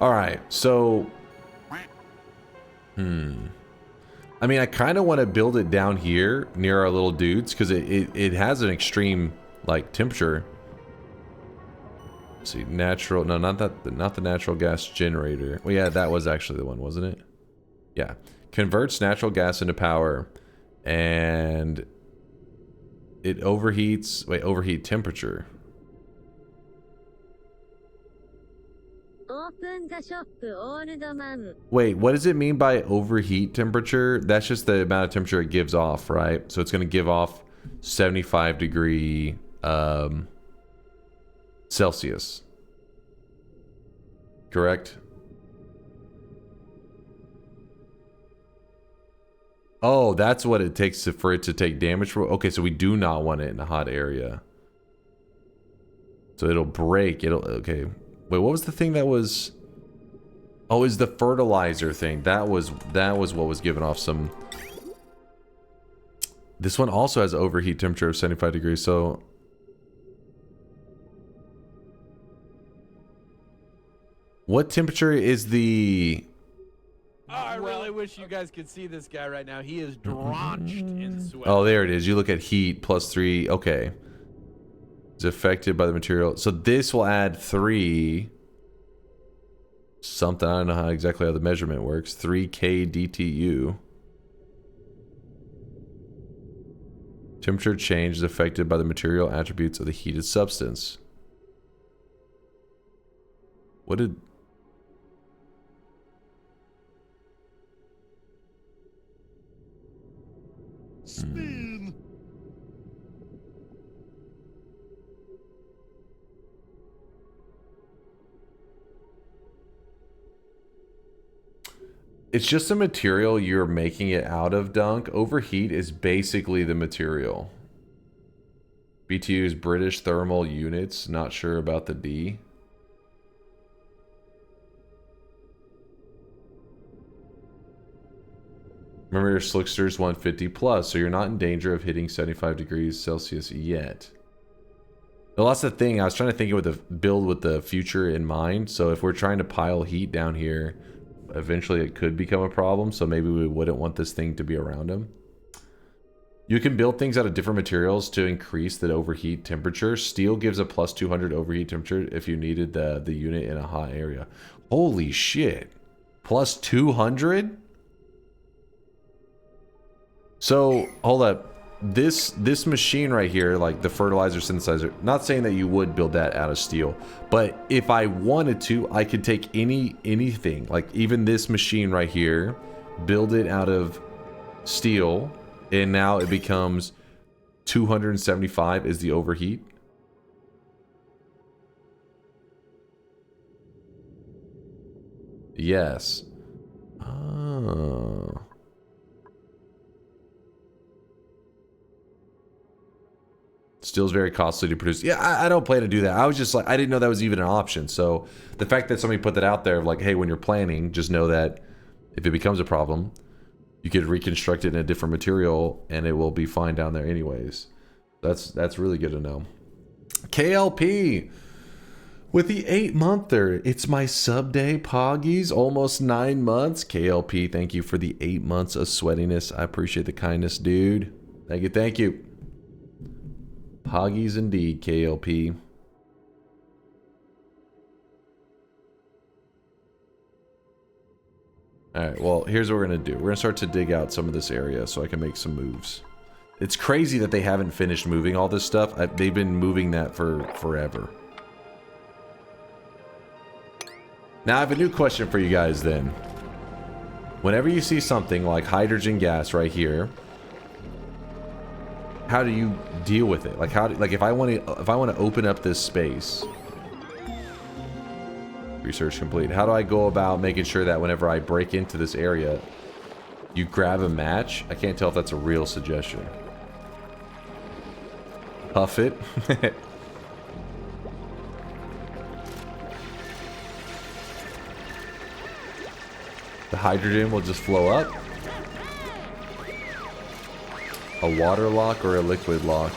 Alright, so... I mean, I kind of want to build it down here near our little dudes because it has an extreme, like, temperature. Let's see, natural... No, not the natural gas generator. Well, yeah, that was actually the one, wasn't it? Yeah. Converts natural gas into power. And... it overheats... Wait, overheat temperature. Wait, what does it mean by overheat temperature? That's just the amount of temperature it gives off, right? So it's going to give off 75 degree Celsius. Correct? Oh, that's what it takes for it to take damage. Okay, so we do not want it in a hot area. So it'll break. Okay. Wait, what was the thing that was... Oh, is the fertilizer thing. That was what was giving off some... This one also has overheat temperature of 75 degrees, so... What temperature is the... Oh, I really wish you guys could see this guy right now. He is drenched in sweat. Oh, there it is. You look at heat +3. Okay. It's affected by the material. So this will add 3... something. I don't know exactly how the measurement works. 3K DTU. Temperature change is affected by the material attributes of the heated substance. What did... Spin. It's just a material you're making it out of, Dunk. Overheat is basically the material. BTU is British thermal units. Not sure about the D. Remember, your Slickster's 150 plus, so you're not in danger of hitting 75 degrees Celsius yet. Well, that's the thing. I was trying to think of the build with the future in mind. So if we're trying to pile heat down here, eventually it could become a problem. So maybe we wouldn't want this thing to be around him. You can build things out of different materials to increase the overheat temperature. Steel gives a +200 overheat temperature if you needed the unit in a hot area. Holy shit. +200? So, hold up. This machine right here, like the fertilizer synthesizer, not saying that you would build that out of steel, but if I wanted to, I could take anything, like even this machine right here, build it out of steel, and now it becomes 275 is the overheat. Yes. Oh. Steel's very costly to produce. Yeah, I don't plan to do that. I was just like, I didn't know that was even an option. So the fact that somebody put that out there, like, hey, when you're planning, just know that if it becomes a problem, you could reconstruct it in a different material and it will be fine down there anyways. That's really good to know. KLP with the 8-monther. It's my sub day, Poggies. Almost 9 months. KLP, thank you for the 8 months of sweatiness. I appreciate the kindness, dude. Thank you, thank you. Poggies indeed, KLP. Alright, well, here's what we're going to do. We're going to start to dig out some of this area so I can make some moves. It's crazy that they haven't finished moving all this stuff. They've been moving that for forever. Now, I have a new question for you guys then. Whenever you see something like hydrogen gas right here, how do you deal with it? Like, if I want to open up this space... Research complete. How do I go about making sure that whenever I break into this area, you grab a match? I can't tell if that's a real suggestion. Puff it. The hydrogen will just flow up. A water lock or a liquid lock.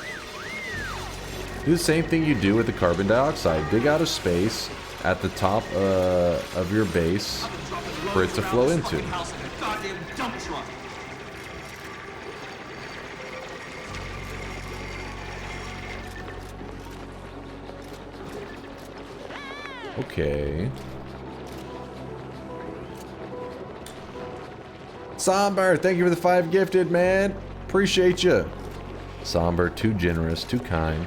Do the same thing you do with the carbon dioxide. Dig out a space at the top of your base for it to flow into. Okay. Somber, thank you for the 5 gifted, man. Appreciate you. Somber, too generous, too kind.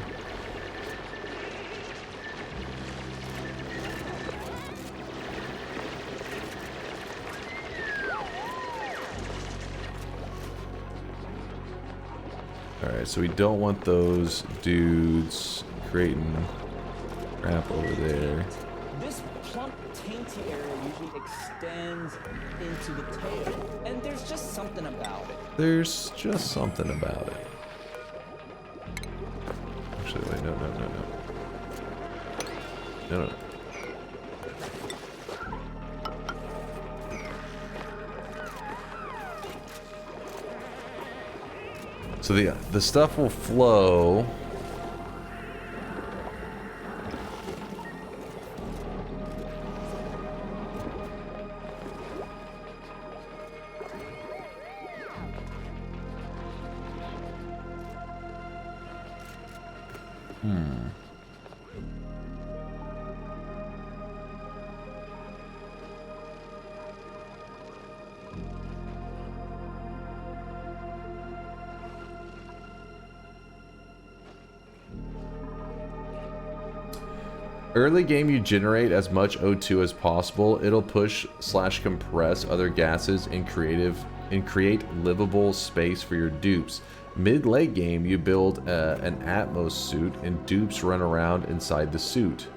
Alright, so we don't want those dudes creating crap over there. This plump, tainty area usually extends into the tail, and there's just something about it. There's just something about it. Actually, wait, no. No. So the stuff will flow. Early game, you generate as much O2 as possible. It'll push/compress other gases and create livable space for your dupes. Mid-late game, you build an Atmos suit and dupes run around inside the suit.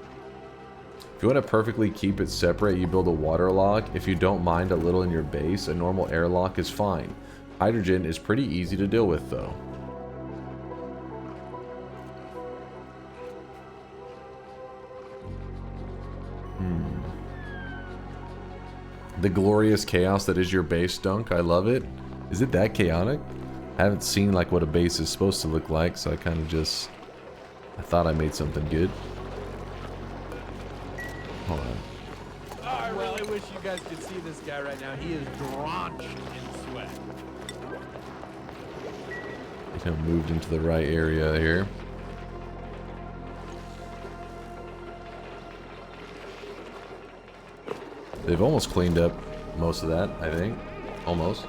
If you want to perfectly keep it separate, you build a water lock. If you don't mind a little in your base, a normal airlock is fine. Hydrogen is pretty easy to deal with though. The glorious chaos that is your base, Dunk. I love it. Is it that chaotic? I haven't seen like what a base is supposed to look like, so I kind of just... I thought I made something good. Hold on. Oh, I really wish you guys could see this guy right now. He is drenched in sweat. I kind of moved into the right area here. They've almost cleaned up most of that, I think. Almost.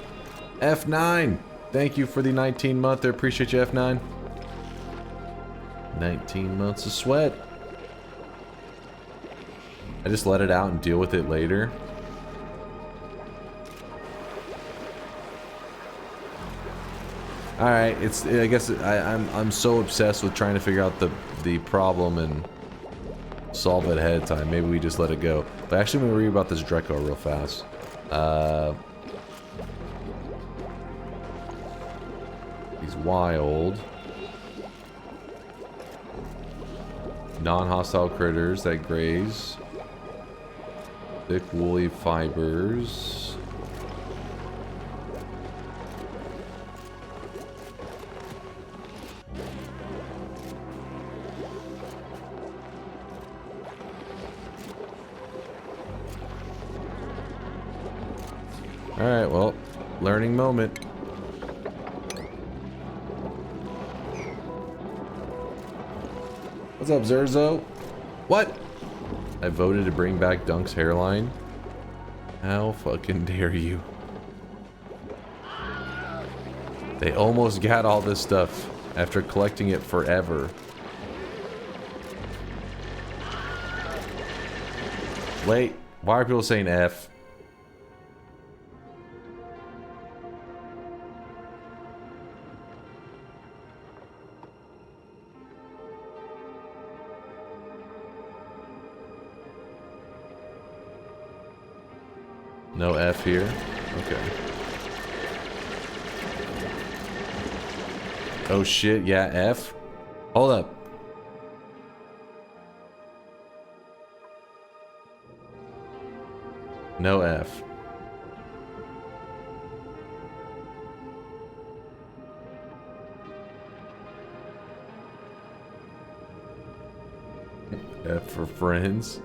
F9! Thank you for the 19 month. I appreciate you, F9. 19 months of sweat. I just let it out and deal with it later. Alright, I guess I'm so obsessed with trying to figure out the problem and solve it ahead of time. Maybe we just let it go. But actually, I'm going to read about this Dreco real fast. He's wild. Non-hostile critters that graze. Thick woolly fibers. Alright, well, learning moment. What's up, Zerzo? What? I voted to bring back Dunk's hairline. How fucking dare you? They almost got all this stuff after collecting it forever. Wait, why are people saying F? No F here? Okay. Oh shit, yeah, F? Hold up. No F. F for friends.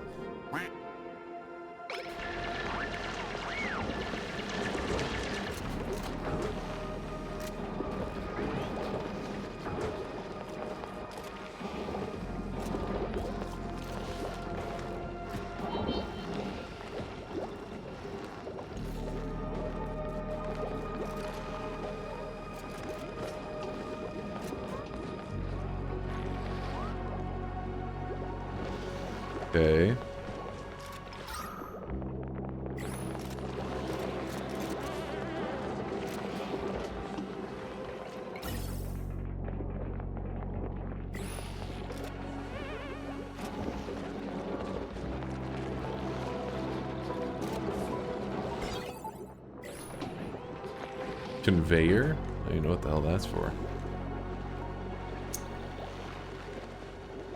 Okay. Conveyor? I don't even know what the hell that's for.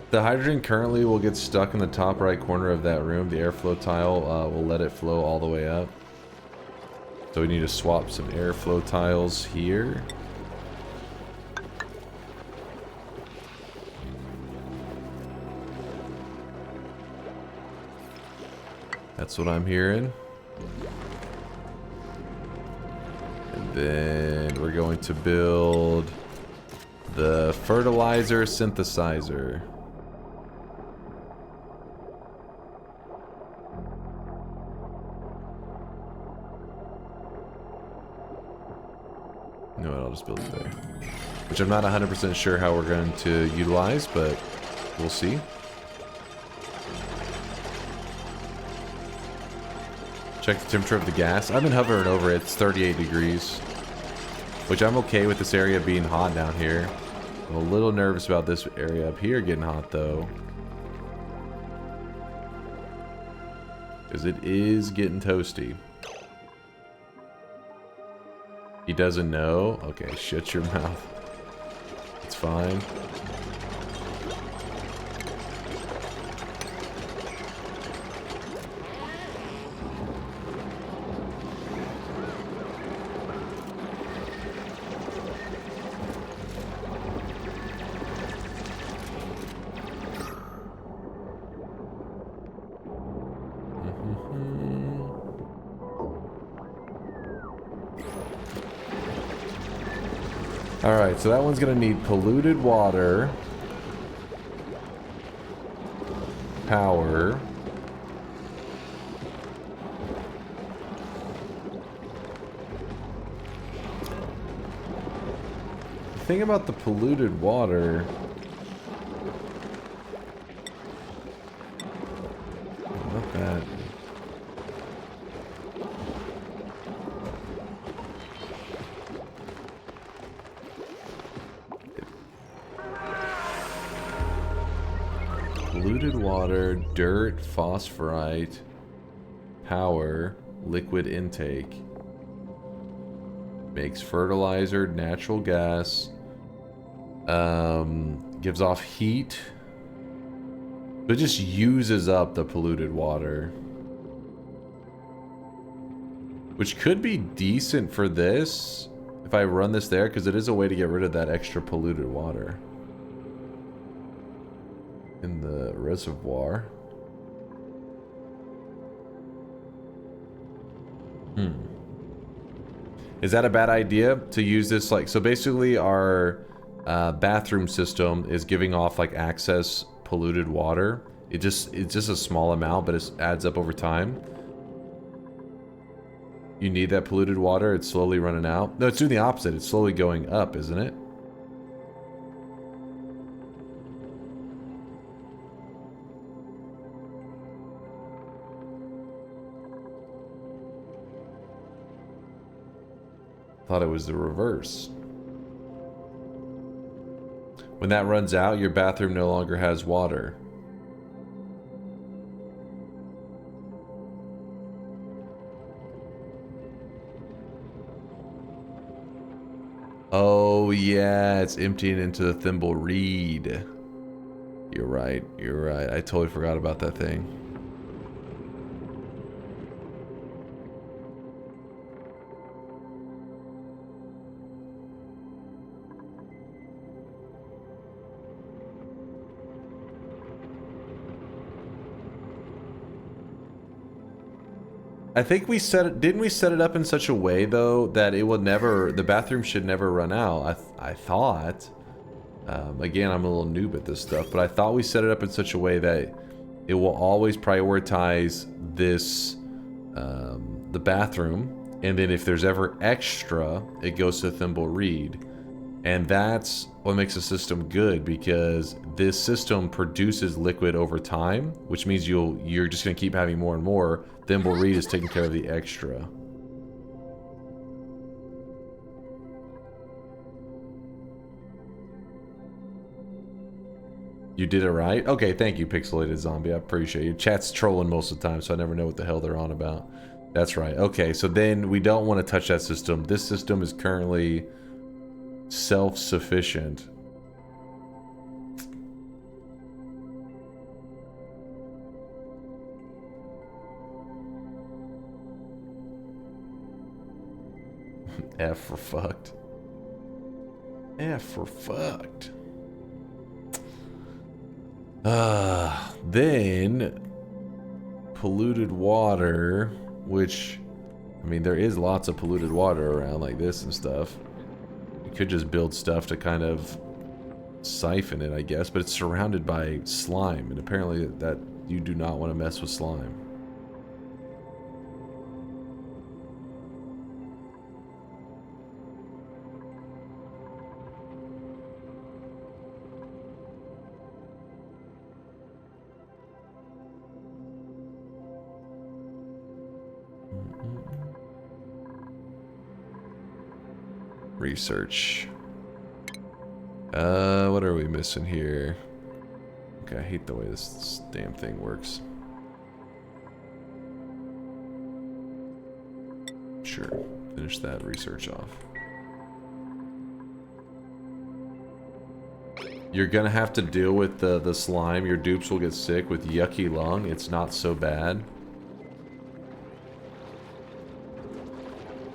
The hydrogen currently will get stuck in the top right corner of that room. The airflow tile will let it flow all the way up. So we need to swap some airflow tiles here. That's what I'm hearing. And then we're going to build the fertilizer synthesizer. You know what, I'll just build it there. Which I'm not 100% sure how we're going to utilize, but we'll see. Check the temperature of the gas. I've been hovering over it. It's 38 degrees. Which I'm okay with this area being hot down here. I'm a little nervous about this area up here getting hot though. Because it is getting toasty. He doesn't know? Okay, shut your mouth. It's fine. Alright, so that one's gonna need polluted water, power, the thing about the polluted water, not that. Polluted water, dirt, phosphorite, power, liquid intake. Makes fertilizer, natural gas. Gives off heat. But it just uses up the polluted water. Which could be decent for this. If I run this there, because it is a way to get rid of that extra polluted water. In the reservoir. Is that a bad idea to use this? Like, so basically our bathroom system is giving off like excess polluted water. It's just a small amount, but it adds up over time. You need that polluted water. It's slowly running out. No, it's doing the opposite. It's slowly going up, isn't it? Thought it was the reverse. When that runs out, your bathroom no longer has water. Oh yeah, it's emptying into the thimble reed. You're right, you're right. I totally forgot about that thing. I think we set it, didn't we set it up in such a way though that it will never, the bathroom should never run out. I thought, again, I'm a little noob at this stuff, but I thought we set it up in such a way that it will always prioritize this, the bathroom, and then if there's ever extra, it goes to thimble reed. And that's what makes the system good, because this system produces liquid over time, which means you're just gonna keep having more and more. Thimble reed is taking care of the extra. You did it right? Okay, thank you, Pixelated Zombie. I appreciate you. Chat's trolling most of the time, so I never know what the hell they're on about. That's right. Okay, so then we don't want to touch that system. This system is currently self-sufficient. F for fucked. F for fucked. Then polluted water, which, I mean, there is lots of polluted water around like this and stuff. You could just build stuff to kind of siphon it, I guess, but it's surrounded by slime, and apparently that you do not want to mess with slime. Research. What are we missing here? Okay, I hate the way this damn thing works. Sure, finish that research off. You're gonna have to deal with the slime. Your dupes will get sick with yucky lung. It's not so bad.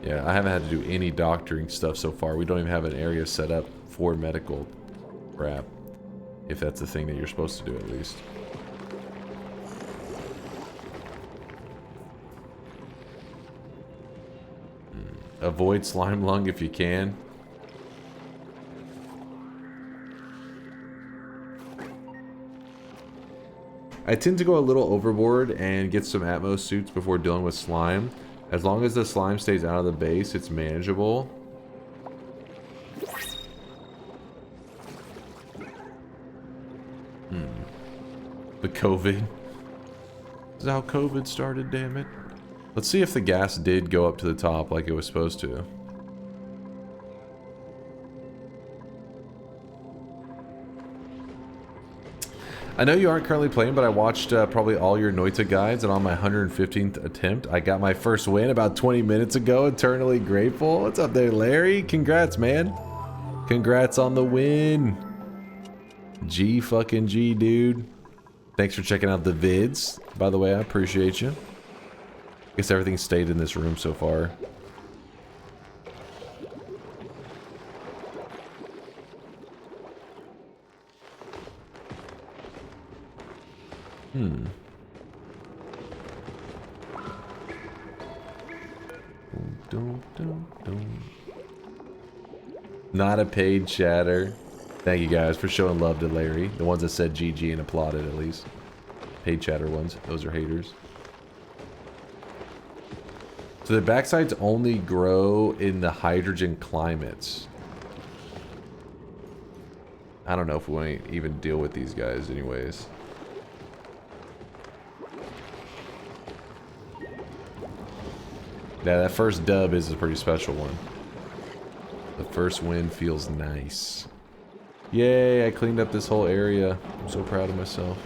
Yeah, I haven't had to do any doctoring stuff so far. We don't even have an area set up for medical crap. If that's the thing that you're supposed to do, at least. Avoid slime lung if you can. I tend to go a little overboard and get some Atmos suits before dealing with slime. As long as the slime stays out of the base, it's manageable. The COVID. This is how COVID started, damn it. Let's see if the gas did go up to the top like it was supposed to. I know you aren't currently playing, but I watched probably all your Noita guides, and on my 115th attempt, I got my first win about 20 minutes ago. Eternally grateful. What's up there, Larry? Congrats, man. Congrats on the win. G fucking G, dude. Thanks for checking out the vids. By the way, I appreciate you. Guess everything stayed in this room so far. Not a paid chatter. Thank you guys for showing love to Larry. The ones that said GG and applauded at least. Paid chatter ones. Those are haters. So the backsides only grow in the hydrogen climates. I don't know if we want to even deal with these guys anyways. Yeah, that first dub is a pretty special one. The first win feels nice. Yay, I cleaned up this whole area. I'm so proud of myself.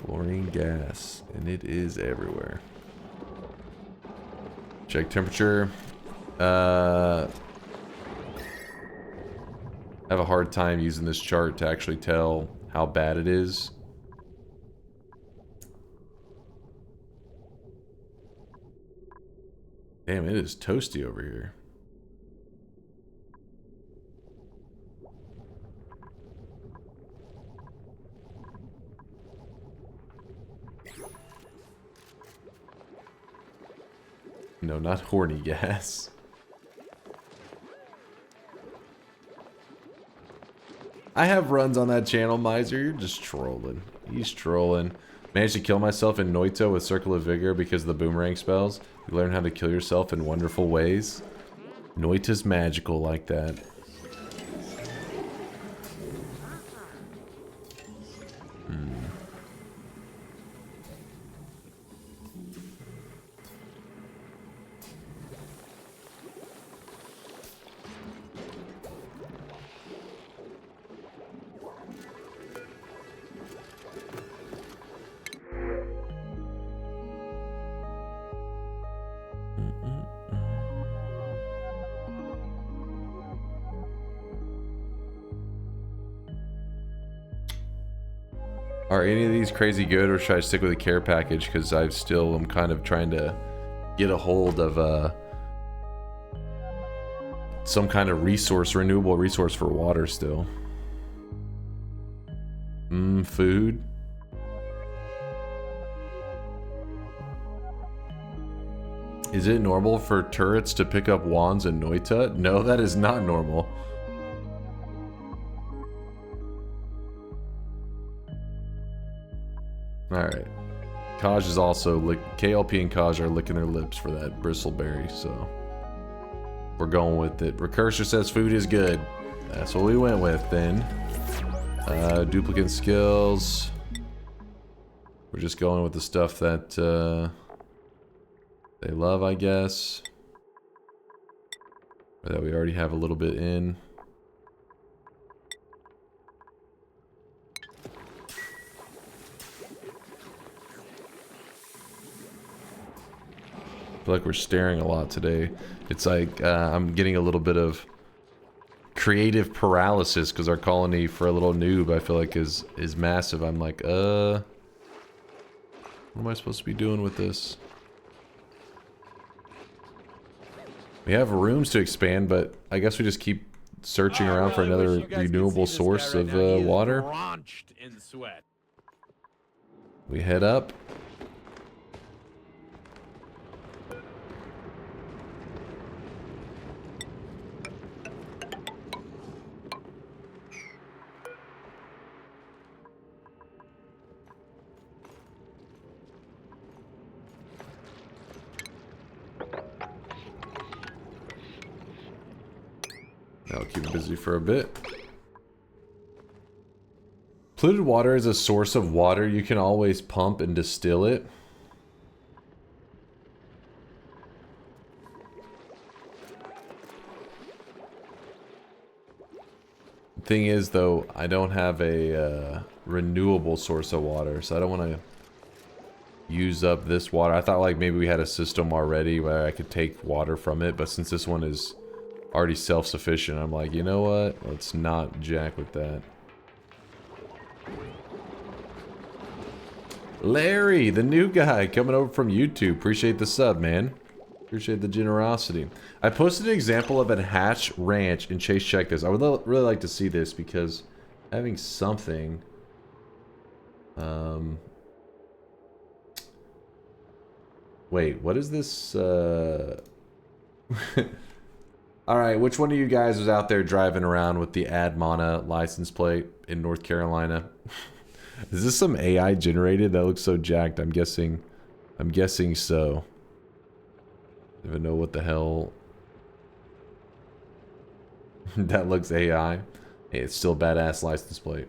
Chlorine gas, and it is everywhere. Check temperature. I have a hard time using this chart to actually tell how bad it is. Damn, it is toasty over here. No, not horny gas. I have runs on that channel, Miser. You're just trolling. He's trolling. Managed to kill myself in Noita with Circle of Vigor because of the boomerang spells. You learn how to kill yourself in wonderful ways. Noita's magical like that. Are any of these crazy good, or should I stick with a care package? Because I'm kind of trying to get a hold of some kind of resource, renewable resource for water still. Food. Is it normal for turrets to pick up wands in Noita? No, that is not normal. Alright. Kaj is also KLP and Kaj are licking their lips for that bristleberry, so we're going with it. Recursor says food is good. That's what we went with then. Duplicate skills. We're just going with the stuff that they love, I guess. Or that we already have a little bit in. I feel like we're staring a lot today. It's like I'm getting a little bit of creative paralysis because our colony for a little noob I feel like is massive. I'm like, what am I supposed to be doing with this? We have rooms to expand, but I guess we just keep searching around for another renewable source of water. In sweat. We head up. That'll keep it busy for a bit. Polluted water is a source of water. You can always pump and distill it. Thing is, though, I don't have a renewable source of water, so I don't want to use up this water. I thought like maybe we had a system already where I could take water from it, but since this one is already self-sufficient, I'm like, you know what? Let's not jack with that. Larry, the new guy coming over from YouTube. Appreciate the sub, man. Appreciate the generosity. I posted an example of a hatch ranch in Chase Check This. I would really like to see this because having something... Wait, what is this? Alright, which one of you guys was out there driving around with the Admana license plate in North Carolina? Is this some AI generated? That looks so jacked. I'm guessing so. I don't even know what the hell. That looks AI. Hey, it's still badass license plate.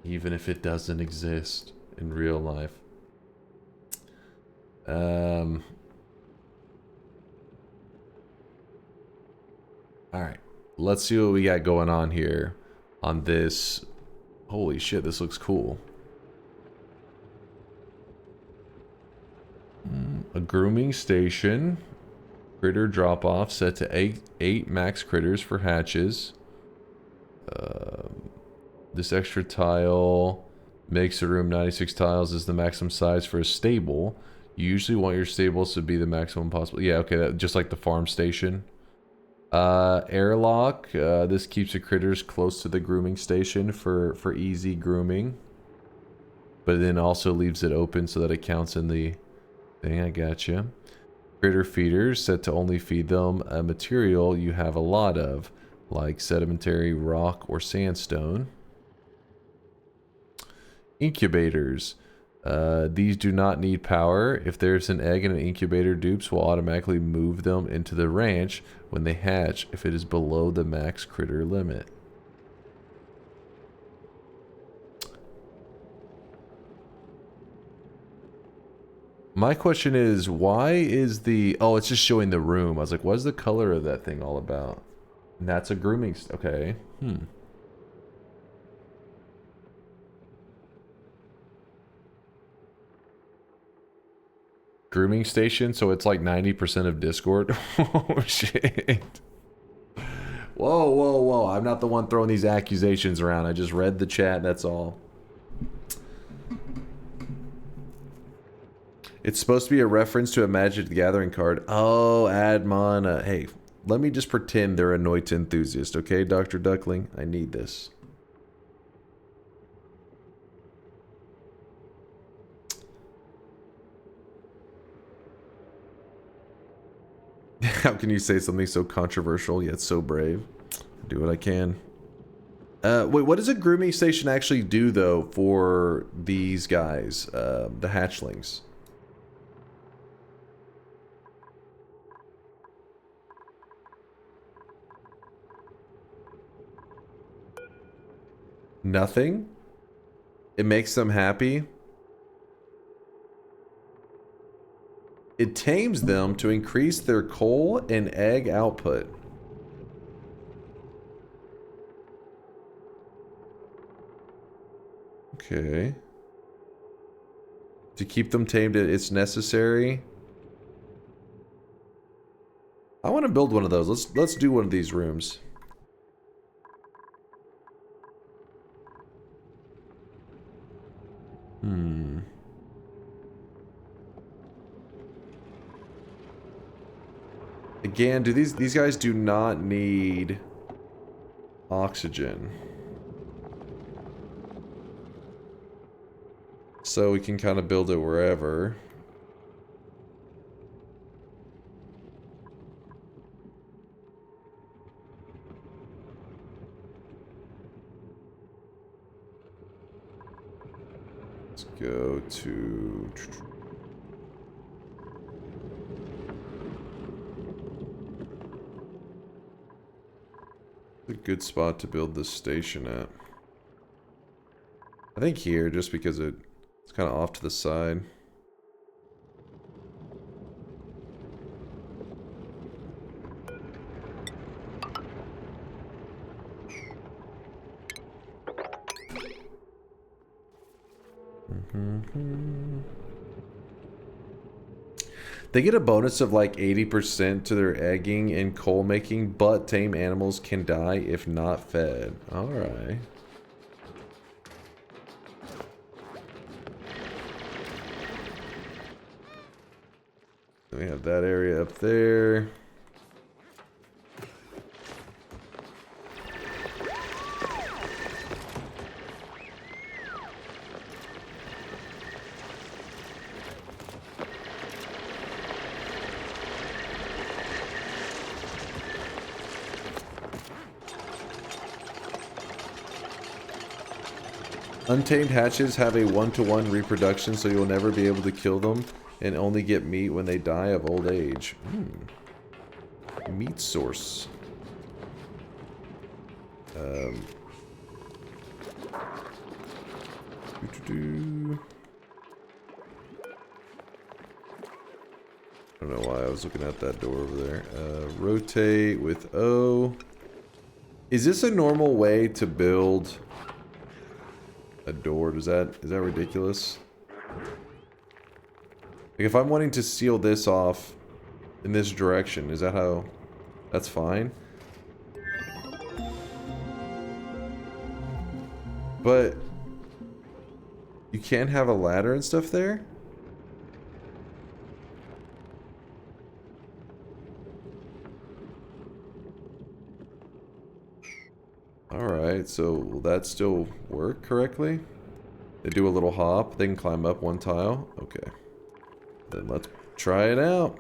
Even if it doesn't exist in real life. Alright. Let's see what we got going on here on this. Holy shit, this looks cool. A grooming station. Critter drop-off set to 8 max critters for hatches. This extra tile makes the room 96 tiles is the maximum size for a stable. You usually want your stables to be the maximum possible. Yeah, okay, just like the farm station. Airlock. This keeps the critters close to the grooming station for easy grooming. But then also leaves it open so that it counts in the thing. I gotcha. Critter feeders set to only feed them a material you have a lot of, like sedimentary rock or sandstone. Incubators. These do not need power. If there's an egg in an incubator, dupes will automatically move them into the ranch when they hatch if it is below the max critter limit. My question is, why is the... Oh, it's just showing the room. I was like, what is the color of that thing all about? And that's a grooming... Okay. Grooming station, so it's like 90% of Discord. Oh shit. Whoa, whoa, whoa. I'm not the one throwing these accusations around. I just read the chat, that's all. It's supposed to be a reference to a Magic the Gathering card. Oh, Admana. Hey, let me just pretend they're a Noita enthusiast, okay, Dr. Duckling? I need this. How can you say something so controversial yet so brave? Do what I can. Wait, what does a grooming station actually do, though, for these guys? The hatchlings? Nothing? It makes them happy? It tames them to increase their coal and egg output. Okay. To keep them tamed, it's necessary. I want to build one of those. Let's do one of these rooms. Again, do these guys do not need oxygen. So we can kind of build it wherever. Let's go to... a good spot to build this station at. I think here, just because it's kind of off to the side. They get a bonus of like 80% to their egging and coal making, but tame animals can die if not fed. Alright. we have that area up there. Untamed hatches have a 1-to-1 reproduction, so you'll never be able to kill them and only get meat when they die of old age. Meat source. I don't know why I was looking at that door over there. Rotate with O. Is this a normal way to build a door? Is that ridiculous? Like if I'm wanting to seal this off in this direction, is that how? That's fine. But you can't have a ladder and stuff there? Alright, so will that still work correctly? They do a little hop, they can climb up one tile? Okay. Then let's try it out.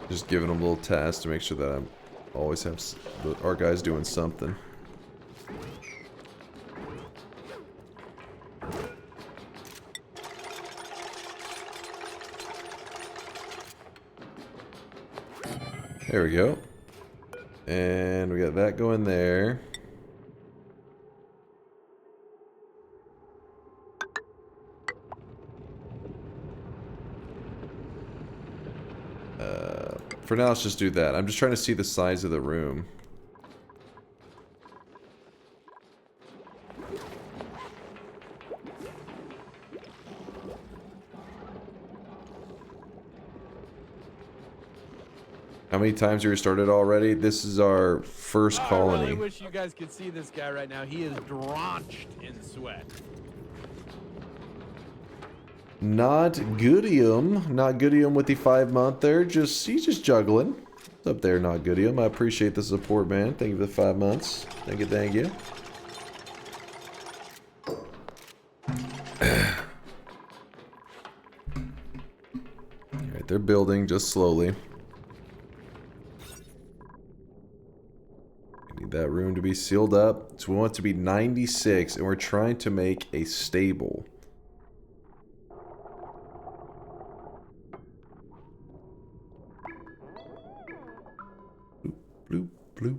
Just giving them a little task to make sure that I'm always have our guys doing something. There we go. And we got that going there. For now, let's just do that. I'm just trying to see the size of the room. How many times have you restarted already? This is our first colony. I really wish you guys could see this guy right now. He is drenched in sweat. Not Goodium. Not Goodium with the 5-month there. He's just juggling. What's up there, Not Goodium? I appreciate the support, man. Thank you for the 5 months. Thank you, thank you. Alright, they're building just slowly. We need that room to be sealed up. So we want it to be 96, and we're trying to make a stable. Bloop, bloop.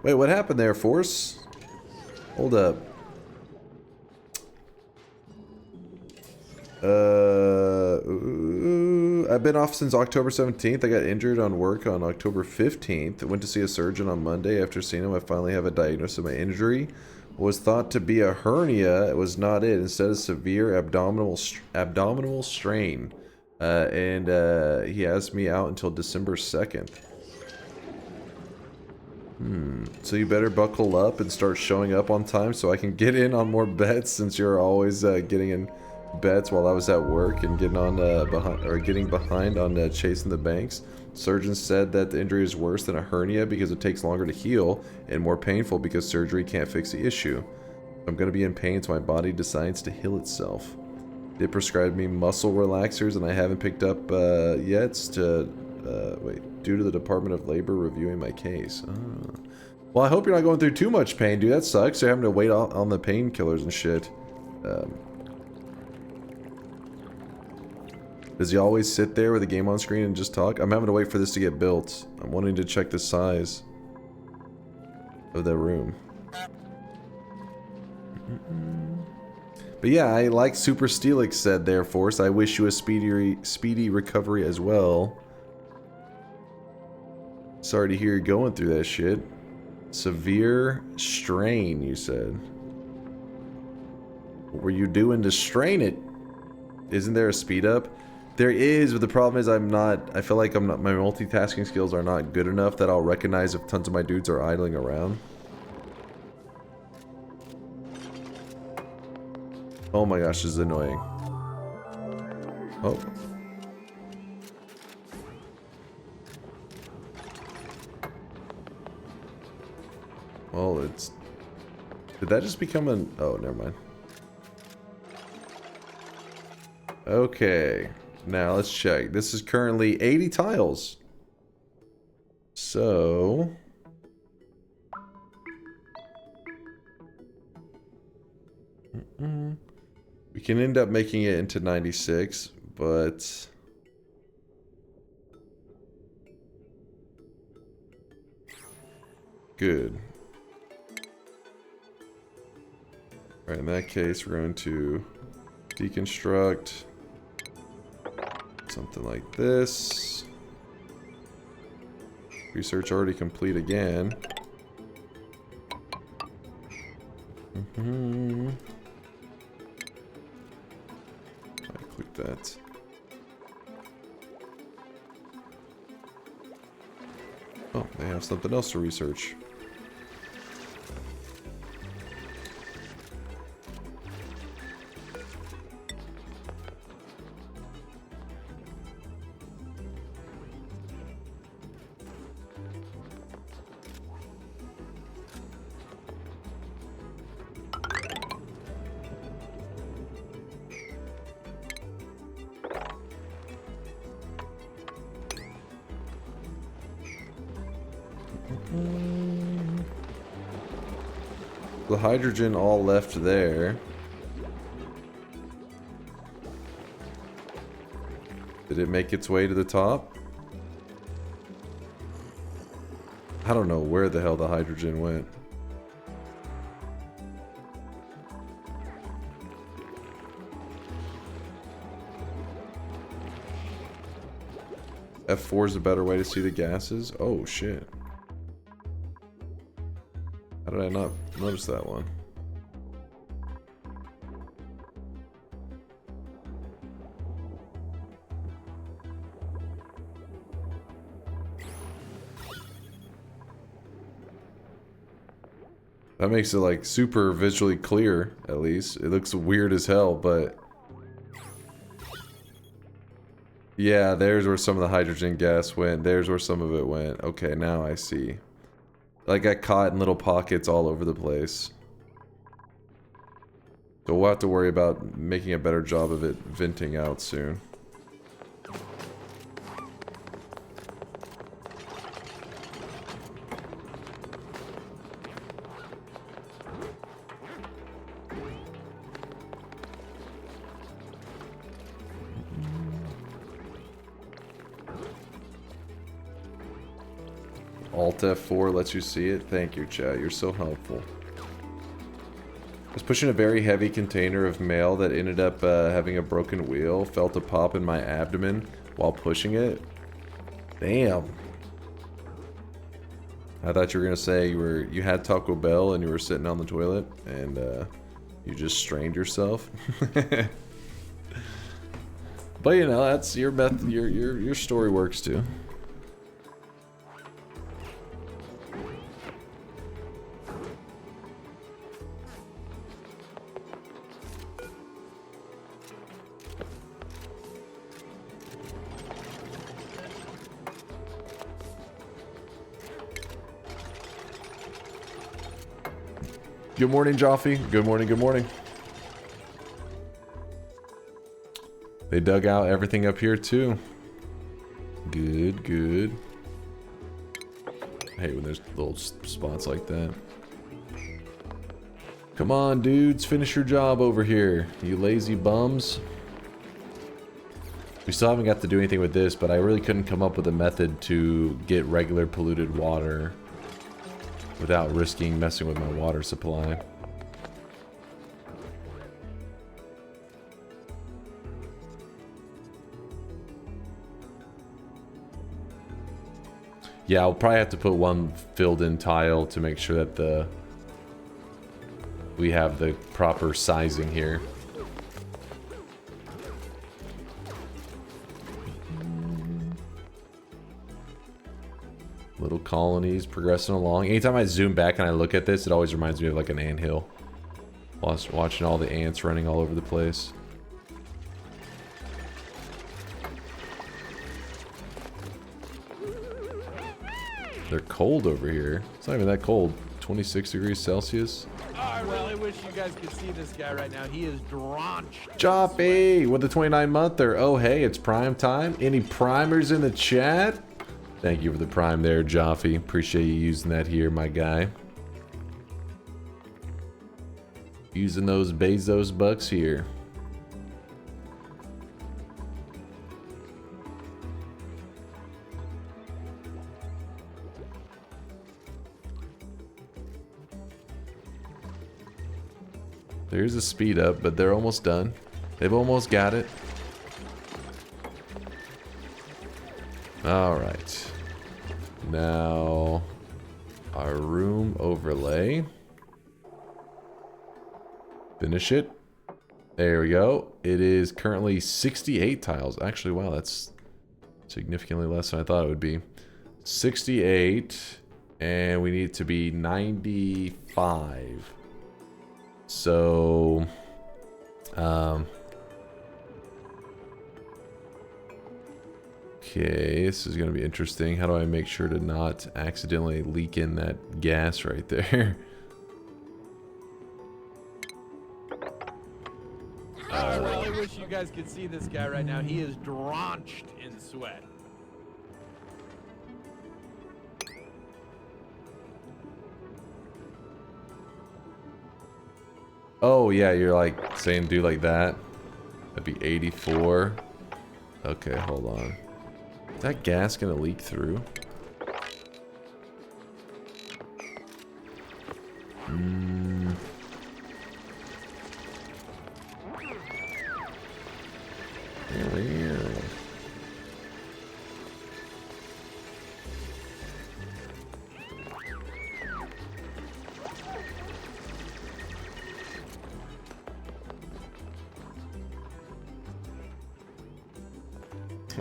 Wait, what happened there, Force? Hold up. I've been off since October 17th. I got injured on work on October 15th. I went to see a surgeon on Monday. After seeing him, I finally have a diagnosis of my injury. Was thought to be a hernia. It was not it. Instead, a severe abdominal strain. And he has me out until December 2nd. So you better buckle up and start showing up on time so I can get in on more bets, since you're always getting in bets while I was at work and getting on behind on chasing the banks. Surgeons said that the injury is worse than a hernia because it takes longer to heal and more painful because surgery can't fix the issue. I'm going to be in pain until my body decides to heal itself. They prescribed me muscle relaxers and I haven't picked up yet due to the Department of Labor reviewing my case. Well, I hope you're not going through too much pain, dude. That sucks. You're having to wait on the painkillers and shit. Does he always sit there with the game on screen and just talk? I'm having to wait for this to get built. I'm wanting to check the size of the room. But yeah, I like Super Steelix said there, Force. I wish you a speedy recovery as well. Sorry to hear you're going through that shit. Severe strain, you said. What were you doing to strain it? Isn't there a speed up? There is, but the problem is I feel like my multitasking skills are not good enough that I'll recognize if tons of my dudes are idling around. Oh my gosh, this is annoying. Oh. Well, it's... Did that just become an... Oh, never mind. Okay. Now, let's check. This is currently 80 tiles. So... We can end up making it into 96, but... Good. Alright, in that case, we're going to deconstruct something like this. Research already complete again. I click that. Oh, they have something else to research. The hydrogen all left there. Did it make its way to the top? I don't know where the hell the hydrogen went. F4 is a better way to see the gases? Oh shit. How did I not notice that one? That makes it like super visually clear, at least. It looks weird as hell, but... Yeah, there's where some of the hydrogen gas went. There's where some of it went. Okay, now I see. Like, got caught in little pockets all over the place. So we'll have to worry about making a better job of it venting out soon. Alt F4 lets you see it. Thank you, chat. You're so helpful. I was pushing a very heavy container of mail that ended up having a broken wheel. Felt a pop in my abdomen while pushing it. Damn. I thought you were gonna say you had Taco Bell and you were sitting on the toilet and you just strained yourself. But you know, that's your method. Your story works too. Good morning, Joffy. Good morning, good morning. They dug out everything up here, too. Good, good. I hate when there's little spots like that. Come on, dudes. Finish your job over here, you lazy bums. We still haven't got to do anything with this, but I really couldn't come up with a method to get regular polluted water without risking messing with my water supply. Yeah, I'll probably have to put one filled in tile to make sure that we have the proper sizing here. Little colonies progressing along. Anytime I zoom back and I look at this, it always reminds me of like an anthill. Watching all the ants running all over the place. They're cold over here. It's not even that cold. 26 degrees Celsius. Oh, I really wish you guys could see this guy right now. He is drenched. Joppy with the 29-monther. Oh, hey, it's prime time. Any primers in the chat? Thank you for the prime there, Joffy. Appreciate you using that here, my guy. Using those Bezos bucks here. There's a speed up, but they're almost done. They've almost got it. All right. Now, our room overlay. Finish it. There we go. It is currently 68 tiles. Actually, wow, that's significantly less than I thought it would be. 68, and we need it to be 95. So, okay, this is going to be interesting. How do I make sure to not accidentally leak in that gas right there? I really wish you guys could see this guy right now. He is drenched in sweat. Oh, yeah, you're like saying do like that. That'd be 84. Okay, hold on. Is that gas gonna leak through?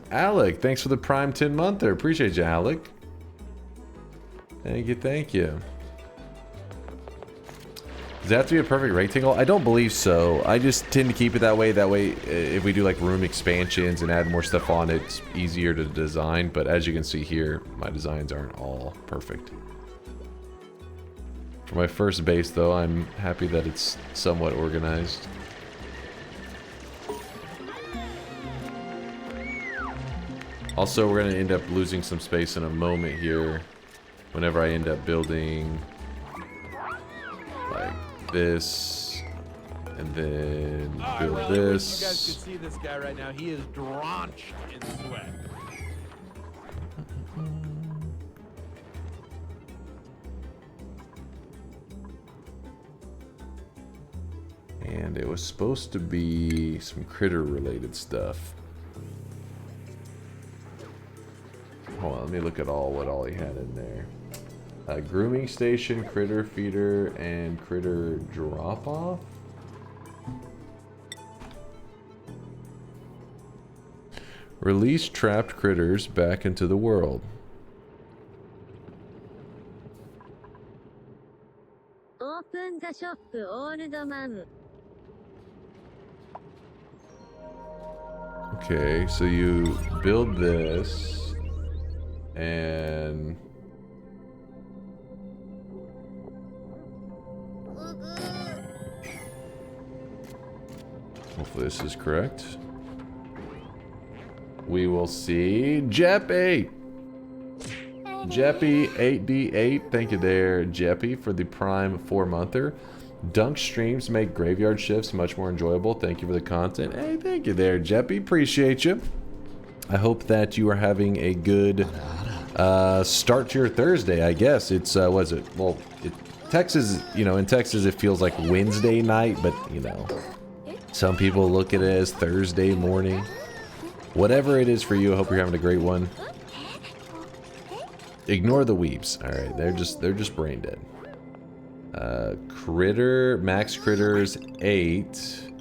Alec, thanks for the prime 10-monther. Appreciate you, Alec. Thank you, thank you. Does that have to be a perfect rectangle? I don't believe so. I just tend to keep it that way. That way, if we do like room expansions and add more stuff on, it's easier to design. But as you can see here, my designs aren't all perfect. For my first base, though, I'm happy that it's somewhat organized. Also, we're going to end up losing some space in a moment here whenever I end up building like this and then build I really wish you guys this. could see this guy right now. He is drenched in sweat. And it was supposed to be some critter related stuff. Hold on, let me look at what all he had in there. Grooming station, critter feeder, and critter drop off. Release trapped critters back into the world. Open the shop, old man. Okay, so you build this. And hopefully this is correct. We will see Jeppy. Jeppy 8D8. Thank you there, Jeppy, for the prime 4-monther. Dunk streams make graveyard shifts much more enjoyable. Thank you for the content. Hey, thank you there, Jeppy. Appreciate you. I hope that you are having a good start to your Thursday, I guess. It's, what is it? Well, Texas, you know, in Texas it feels like Wednesday night, but, you know, some people look at it as Thursday morning. Whatever it is for you, I hope you're having a great one. Ignore the weeps. Alright, they're just brain dead. Critter, max critters 8.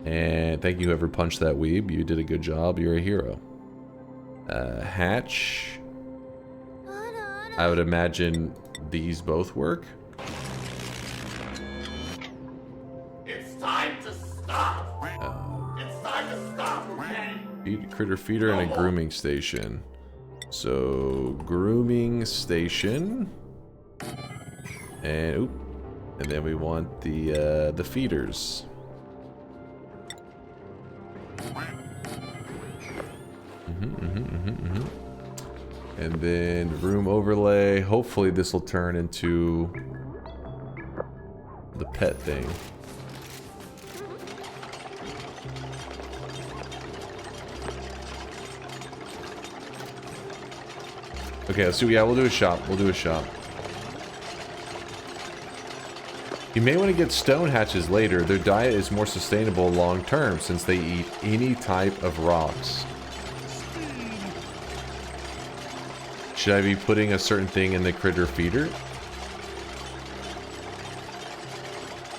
And thank you whoever punched that weeb. You did a good job. You're a hero. Hatch. I would imagine these both work. It's time to stop. It's time to stop, okay? Critter feeder and a grooming station. So grooming station. And then we want the feeders. And then room overlay. Hopefully this will turn into the pet thing. Okay, so yeah, we'll do a shop. We'll do a shop. You may want to get stone hatches later. Their diet is more sustainable long term since they eat any type of rocks. Should I be putting a certain thing in the critter feeder?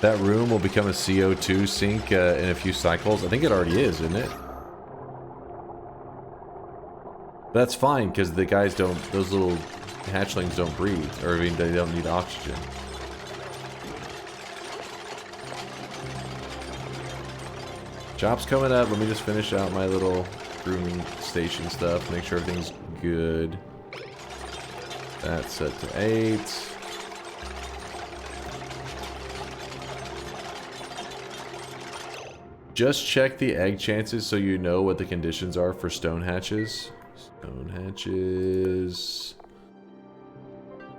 That room will become a CO2 sink in a few cycles. I think it already is, isn't it? That's fine, because the guys don't, those little hatchlings don't breathe, or I mean, they don't need oxygen. Job's coming up. Let me just finish out my little grooming station stuff. Make sure everything's good. That's set to 8. Just check the egg chances so you know what the conditions are for stone hatches. Stone hatches.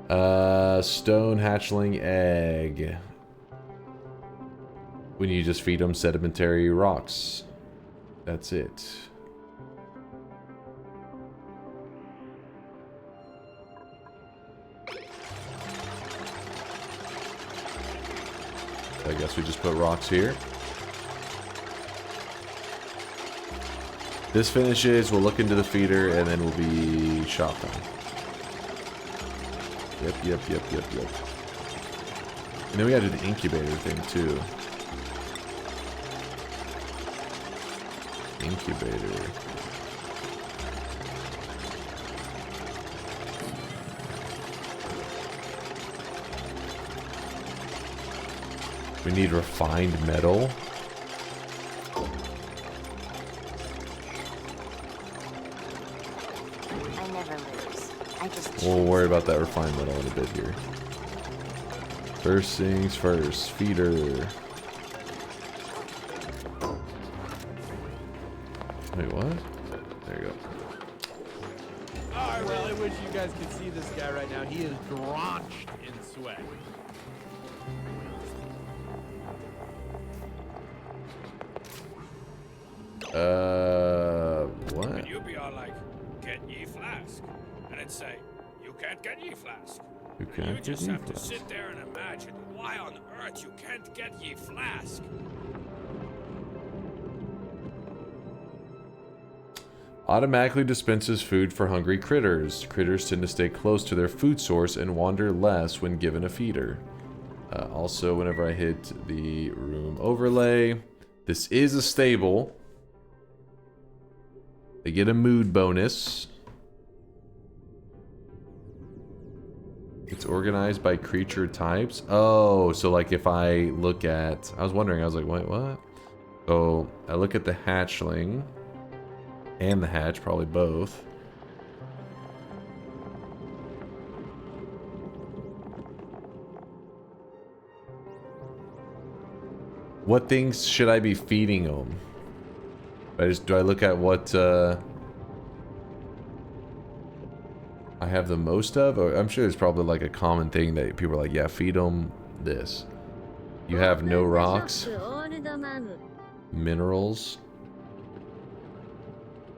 Stone hatchling egg. When you just feed them sedimentary rocks. That's it. I guess we just put rocks here. This finishes, we'll look into the feeder, and then we'll be shop time. Yep. And then we gotta do the incubator thing, too. Incubator. We need refined metal. I never lose. I just We'll worry about that refined metal in a bit here. First things first, feeder. Wait, what? There you go. Oh, I really wish you guys could see this guy right now. He is drenched in sweat. What? And you'd be all like, get ye flask. And it'd say, you can't get ye flask. You And can't you get just ye have to flask. sit there and imagine why on earth you can't get ye flask. Automatically dispenses food for hungry critters. Critters tend to stay close to their food source and wander less when given a feeder. Also, whenever I hit the room overlay, this is a stable. They get a mood bonus. It's organized by creature types. Oh, so like if I look at... I was wondering, I was like, wait, what? So I look at the hatchling. And the hatch, probably both. What things should I be feeding them? Do I look at what I have the most of? Or I'm sure there's probably like a common thing that people are like, yeah, feed them this. You have no rocks, minerals,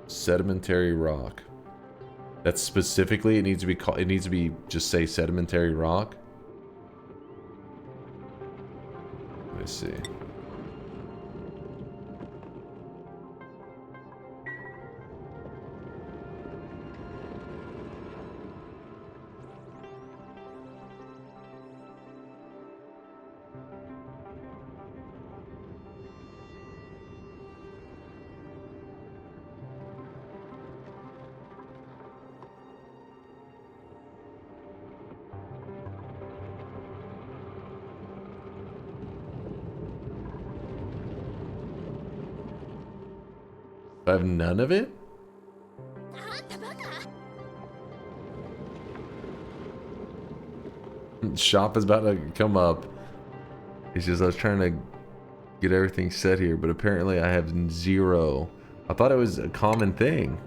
sedimentary rock. That's specifically, it needs to be called, it needs to be just say sedimentary rock. Let me see. I have none of it? Shop is about to come up. It's just I was trying to get everything set here, but apparently I have 0. I thought it was a common thing.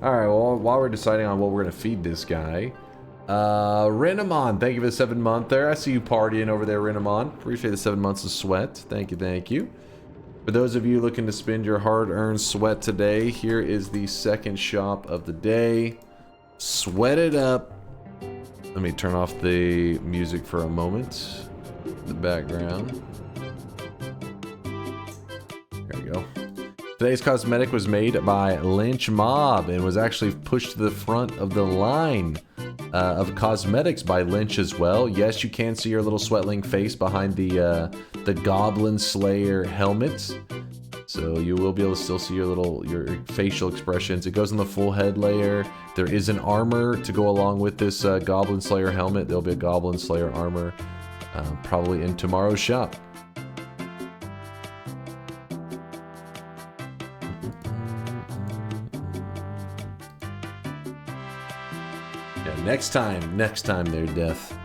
Alright, well, while we're deciding on what we're going to feed this guy, Renamon, thank you for the 7 month there. I see you partying over there, Renamon. Appreciate the 7 months of sweat. Thank you, thank you. For those of you looking to spend your hard-earned sweat today, here is the second shop of the day. Sweat it up. Let me turn off the music for a moment. The background. There we go. Today's cosmetic was made by Lynch Mob and was actually pushed to the front of the line of cosmetics by Lynch as well. Yes, you can see your little Sweatling face behind the Goblin Slayer helmet. So you will be able to still see your facial expressions. It goes on the full head layer. There is an armor to go along with this Goblin Slayer helmet. There'll be a Goblin Slayer armor probably in tomorrow's shop. Next time there, Death.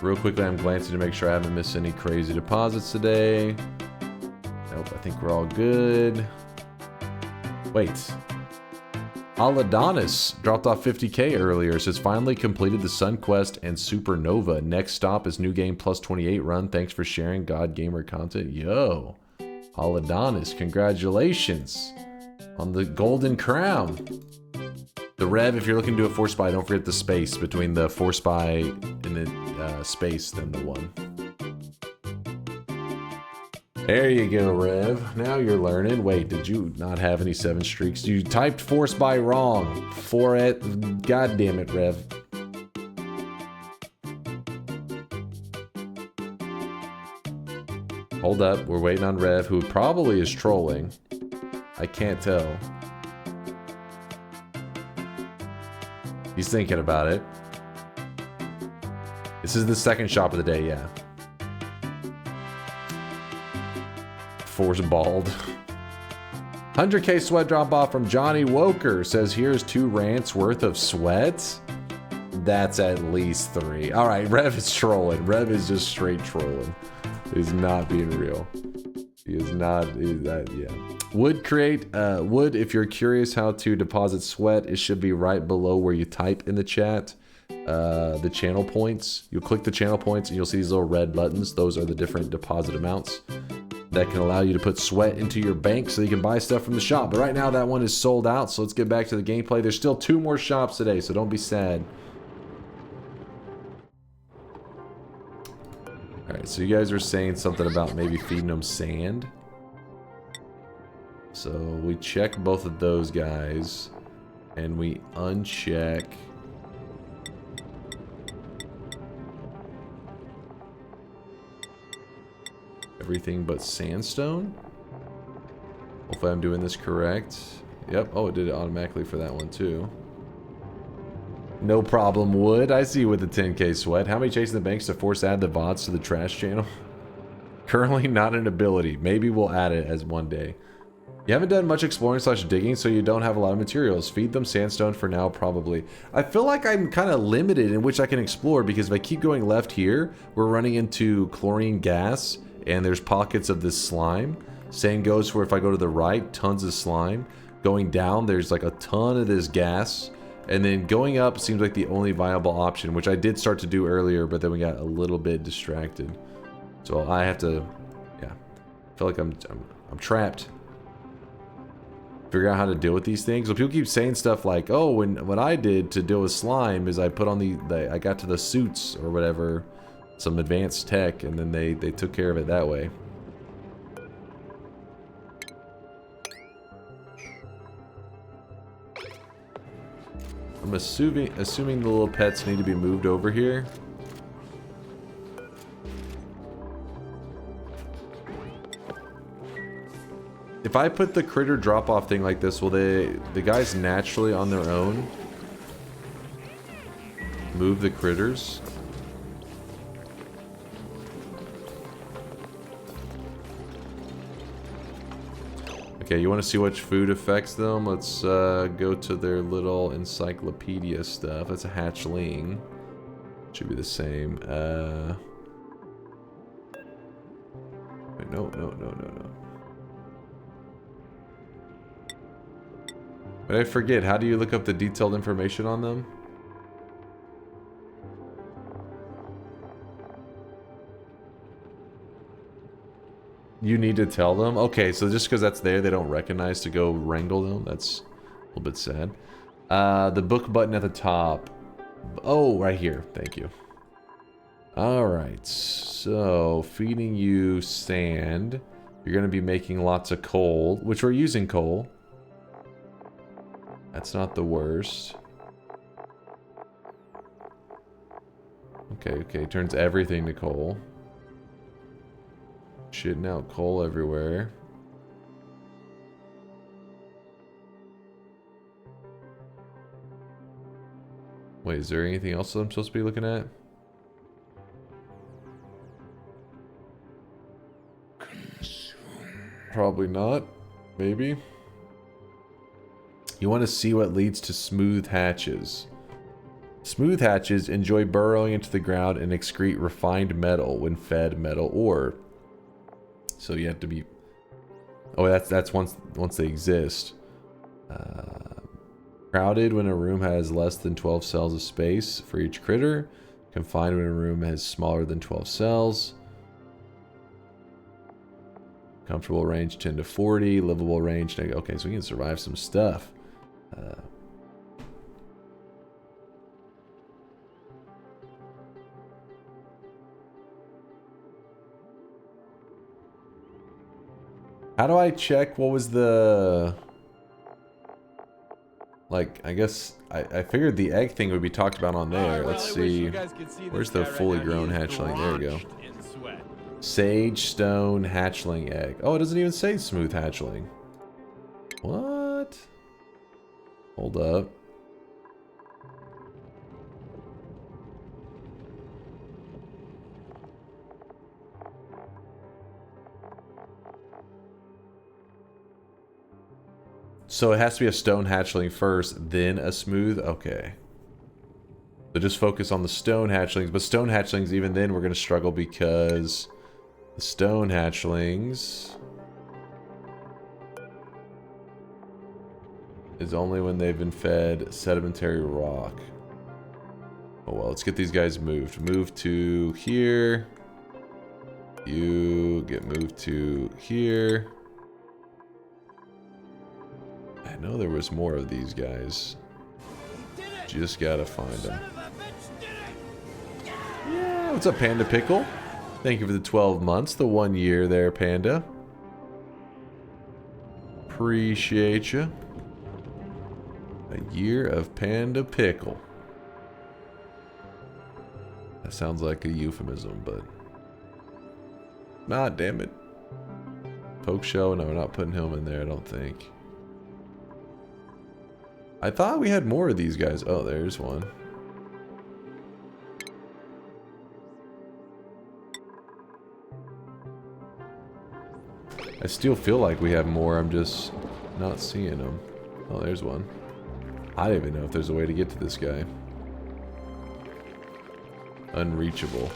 Real quickly, I'm glancing to make sure I haven't missed any crazy deposits today. Nope, I think we're all good. Wait. Aladonis dropped off 50k earlier. Says finally completed the Sun Quest and Supernova. Next stop is New Game Plus 28 run. Thanks for sharing God Gamer content. Yo. Aladonis, congratulations on the Golden Crown. The Rev, if you're looking to do a Force Buy, don't forget the space between the Force Buy and the space, then the 1. There you go, Rev. Now you're learning. Wait, did you not have any 7 streaks? You typed Force Buy wrong. God damn it, Rev. Hold up, we're waiting on Rev, who probably is trolling. I can't tell. He's thinking about it. This is the second shop of the day, yeah. Force bald. 100k sweat drop off from Johnny Woker. Says here's 2 rants worth of sweat. That's at least 3. Alright, Rev is trolling. Rev is just straight trolling. He's not being real. He is not, yeah. Would create, if you're curious how to deposit sweat, it should be right below where you type in the chat, the channel points. You'll click the channel points and you'll see these little red buttons. Those are the different deposit amounts that can allow you to put sweat into your bank so you can buy stuff from the shop. But right now that one is sold out, so let's get back to the gameplay. There's still 2 more shops today, so don't be sad. Alright, so you guys are saying something about maybe feeding them sand. So we check both of those guys, and we uncheck everything but sandstone. Hopefully I'm doing this correct. Yep, oh, it did it automatically for that one too. No problem, Wood. I see you with the 10k sweat. How many chasing the banks to force add the VODs to the trash channel? Currently not an ability. Maybe we'll add it as one day. You haven't done much exploring / digging, so you don't have a lot of materials. Feed them sandstone for now, probably. I feel like I'm kind of limited in which I can explore, because if I keep going left here, we're running into chlorine gas, and there's pockets of this slime. Same goes for if I go to the right, tons of slime. Going down, there's like a ton of this gas. And then going up seems like the only viable option, which I did start to do earlier, but then we got a little bit distracted. So I have to, yeah, I feel like I'm trapped. Figure out how to deal with these things. So people keep saying stuff like, oh, what I did to deal with slime is I put on I got to the suits or whatever, some advanced tech, and then they took care of it that way. I'm assuming the little pets need to be moved over here. If I put the critter drop-off thing like this, will the guys naturally on their own Move the critters. Okay, you want to see which food affects them? Let's go to their little encyclopedia stuff. That's a hatchling. Should be the same. Wait, no. But I forget, how do you look up the detailed information on them? You need to tell them? Okay, so just because that's there, they don't recognize to go wrangle them? That's a little bit sad. The book button at the top. Oh, right here. Thank you. Alright, so feeding you sand. You're going to be making lots of coal, which we're using coal. That's not the worst. Okay, turns everything to coal. Shitting out coal everywhere. Wait, is there anything else that I'm supposed to be looking at? Probably not. Maybe. You want to see what leads to smooth hatches. Smooth hatches enjoy burrowing into the ground and excrete refined metal when fed metal ore. So you have to be... Oh, that's once they exist. Crowded when a room has less than 12 cells of space for each critter. Confined when a room has smaller than 12 cells. Comfortable range 10 to 40. Livable range... Okay, so we can survive some stuff. How do I check what was the... Like, I guess... I figured the egg thing would be talked about on there. Let's see. Where's the fully grown hatchling? There we go. Sage stone hatchling egg. Oh, it doesn't even say smooth hatchling. What? Hold up. So it has to be a stone hatchling first, then a smooth? Okay. So just focus on the stone hatchlings. But stone hatchlings, even then, we're going to struggle because the stone hatchlings is only when they've been fed sedimentary rock. Oh well, let's get these guys moved. Move to here. You get moved to here. I know there was more of these guys. Just gotta find them. Yeah, what's up, Panda Pickle? Thank you for the 12 months, the 1 year there, Panda. Appreciate you. A year of Panda Pickle. That sounds like a euphemism, but... Nah, damn it. Poke show? No, we're not putting him in there, I don't think. I thought we had more of these guys. Oh, there's one. I still feel like we have more. I'm just not seeing them. Oh, there's one. I don't even know if there's a way to get to this guy. Unreachable.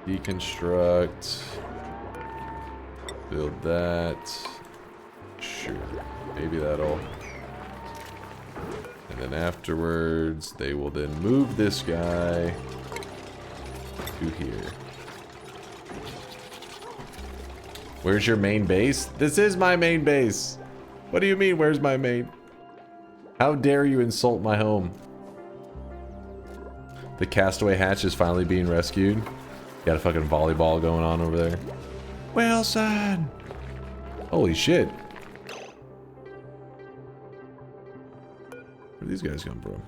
Deconstruct. Build that. Sure. Maybe that'll... And then afterwards, they will then move this guy to here. Where's your main base? This is my main base. What do you mean, where's my main? How dare you insult my home? The castaway hatch is finally being rescued. Got a fucking volleyball going on over there. Wilson! Holy shit. Where these guys come from?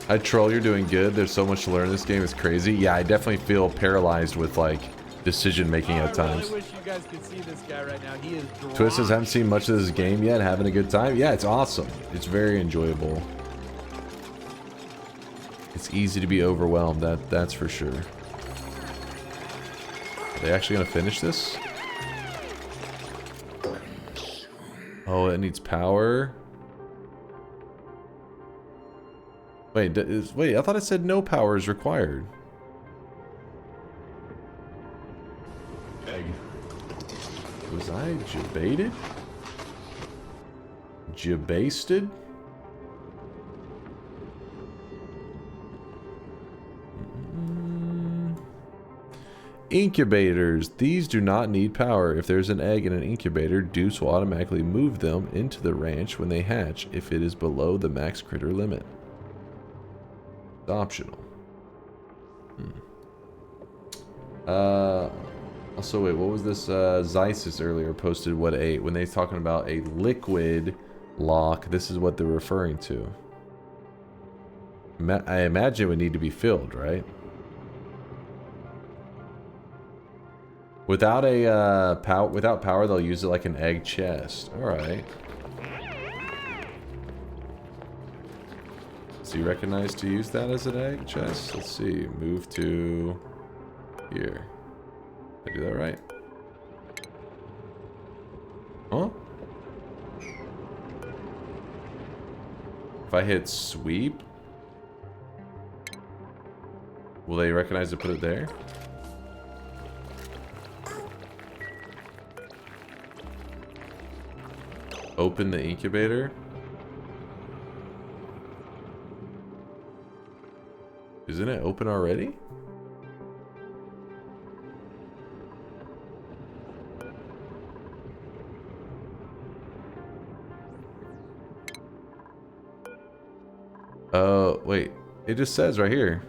Hi Troll, you're doing good. There's so much to learn in this game. It's crazy. Yeah, I definitely feel paralyzed with like decision making at times. I really wish you guys could see this guy right now. He is Twist says, haven't seen much of this game yet. Having a good time? Yeah, it's awesome. It's very enjoyable. It's easy to be overwhelmed, that's for sure. Are they actually gonna finish this? Oh, it needs power. Wait, wait, I thought it said no power is required. Egg. Was I jebaited? Jebasted? Incubators. These do not need power. If there's an egg in an incubator, Deuce will automatically move them into the ranch when they hatch if it is below the max critter limit. It's optional. Also, wait, what was this? Zeisis earlier posted what when they're talking about a liquid lock, this is what they're referring to. I imagine it would need to be filled, right? Without a without power, they'll use it like an egg chest. All right. Is he recognized to use that as an egg chest? Let's see. Move to here. Did I do that right? Huh? If I hit sweep, will they recognize to put it there? Open the incubator. Isn't it open already? Oh, wait. It just says right here.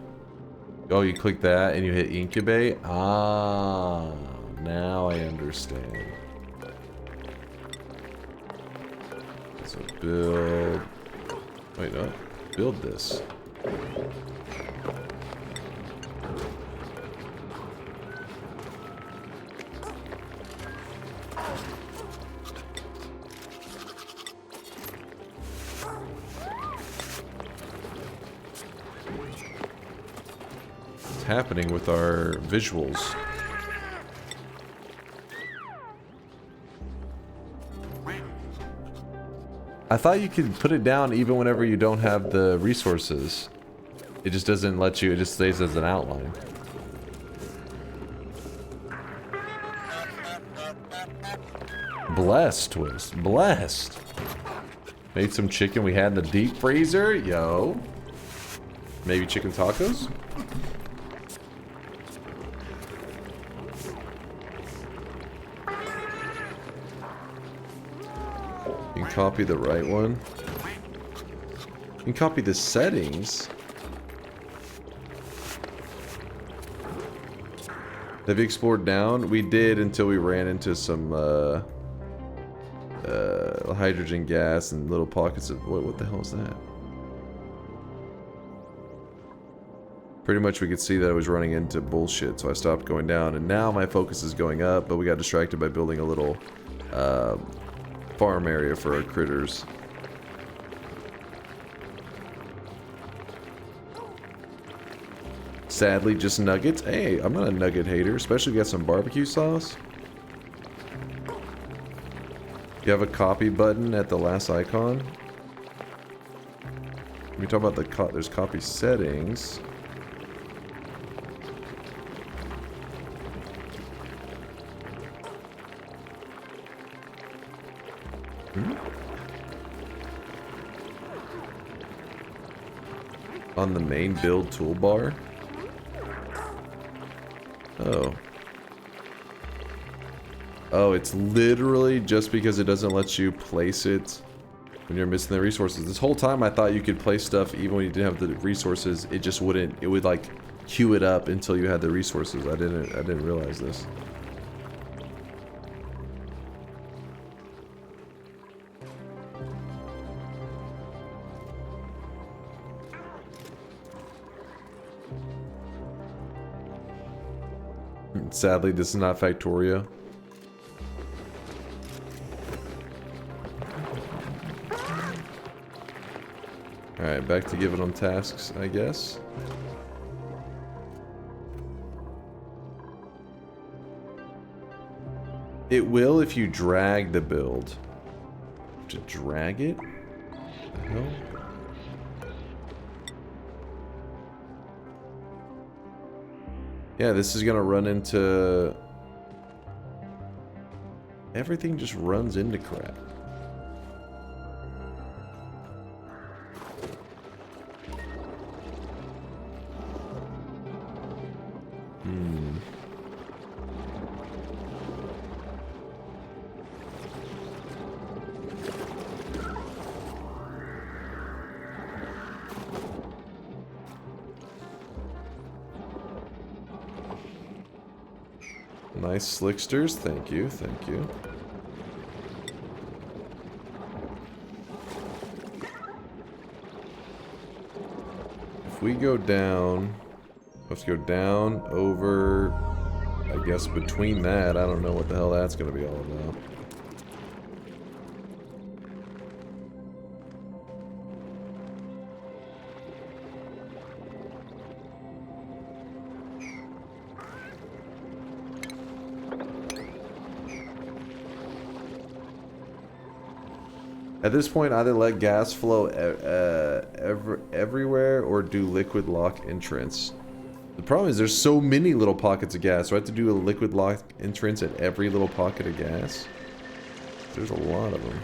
Oh, you click that and you hit incubate? Ah, now I understand. So build... Wait, no. Build this. What's happening with our visuals? I thought you could put it down even whenever you don't have the resources. It just doesn't let you, it just stays as an outline. Blessed, Twist. Blessed. Made some chicken we had in the deep freezer. Yo. Maybe chicken tacos? You can copy the right one. You can copy the settings. Have you explored down? We did until we ran into some hydrogen gas and little pockets of what the hell is that? Pretty much we could see that I was running into bullshit, so I stopped going down, and now my focus is going up, but we got distracted by building a little farm area for our critters. Sadly, just nuggets. Hey, I'm not a nugget hater, especially if you got some barbecue sauce. You have a copy button at the last icon. We talk about the there's copy settings. On the main build toolbar. Oh. Oh, it's literally just because it doesn't let you place it when you're missing the resources. This whole time I thought you could place stuff even when you didn't have the resources. It just wouldn't, it would like queue it up until you had the resources. I didn't realize this. Sadly, this is not Factorio. Alright, back to giving them tasks, I guess. It will if you drag the build. To drag it? What the hell? Yeah, this is gonna run into... Everything just runs into crap. Nice slicksters, thank you, thank you. If we go down, let's go down, over, I guess between that, I don't know what the hell that's gonna be all about. At this point, either let gas flow everywhere or do liquid lock entrance. The problem is there's so many little pockets of gas, so I have to do a liquid lock entrance at every little pocket of gas. There's a lot of them.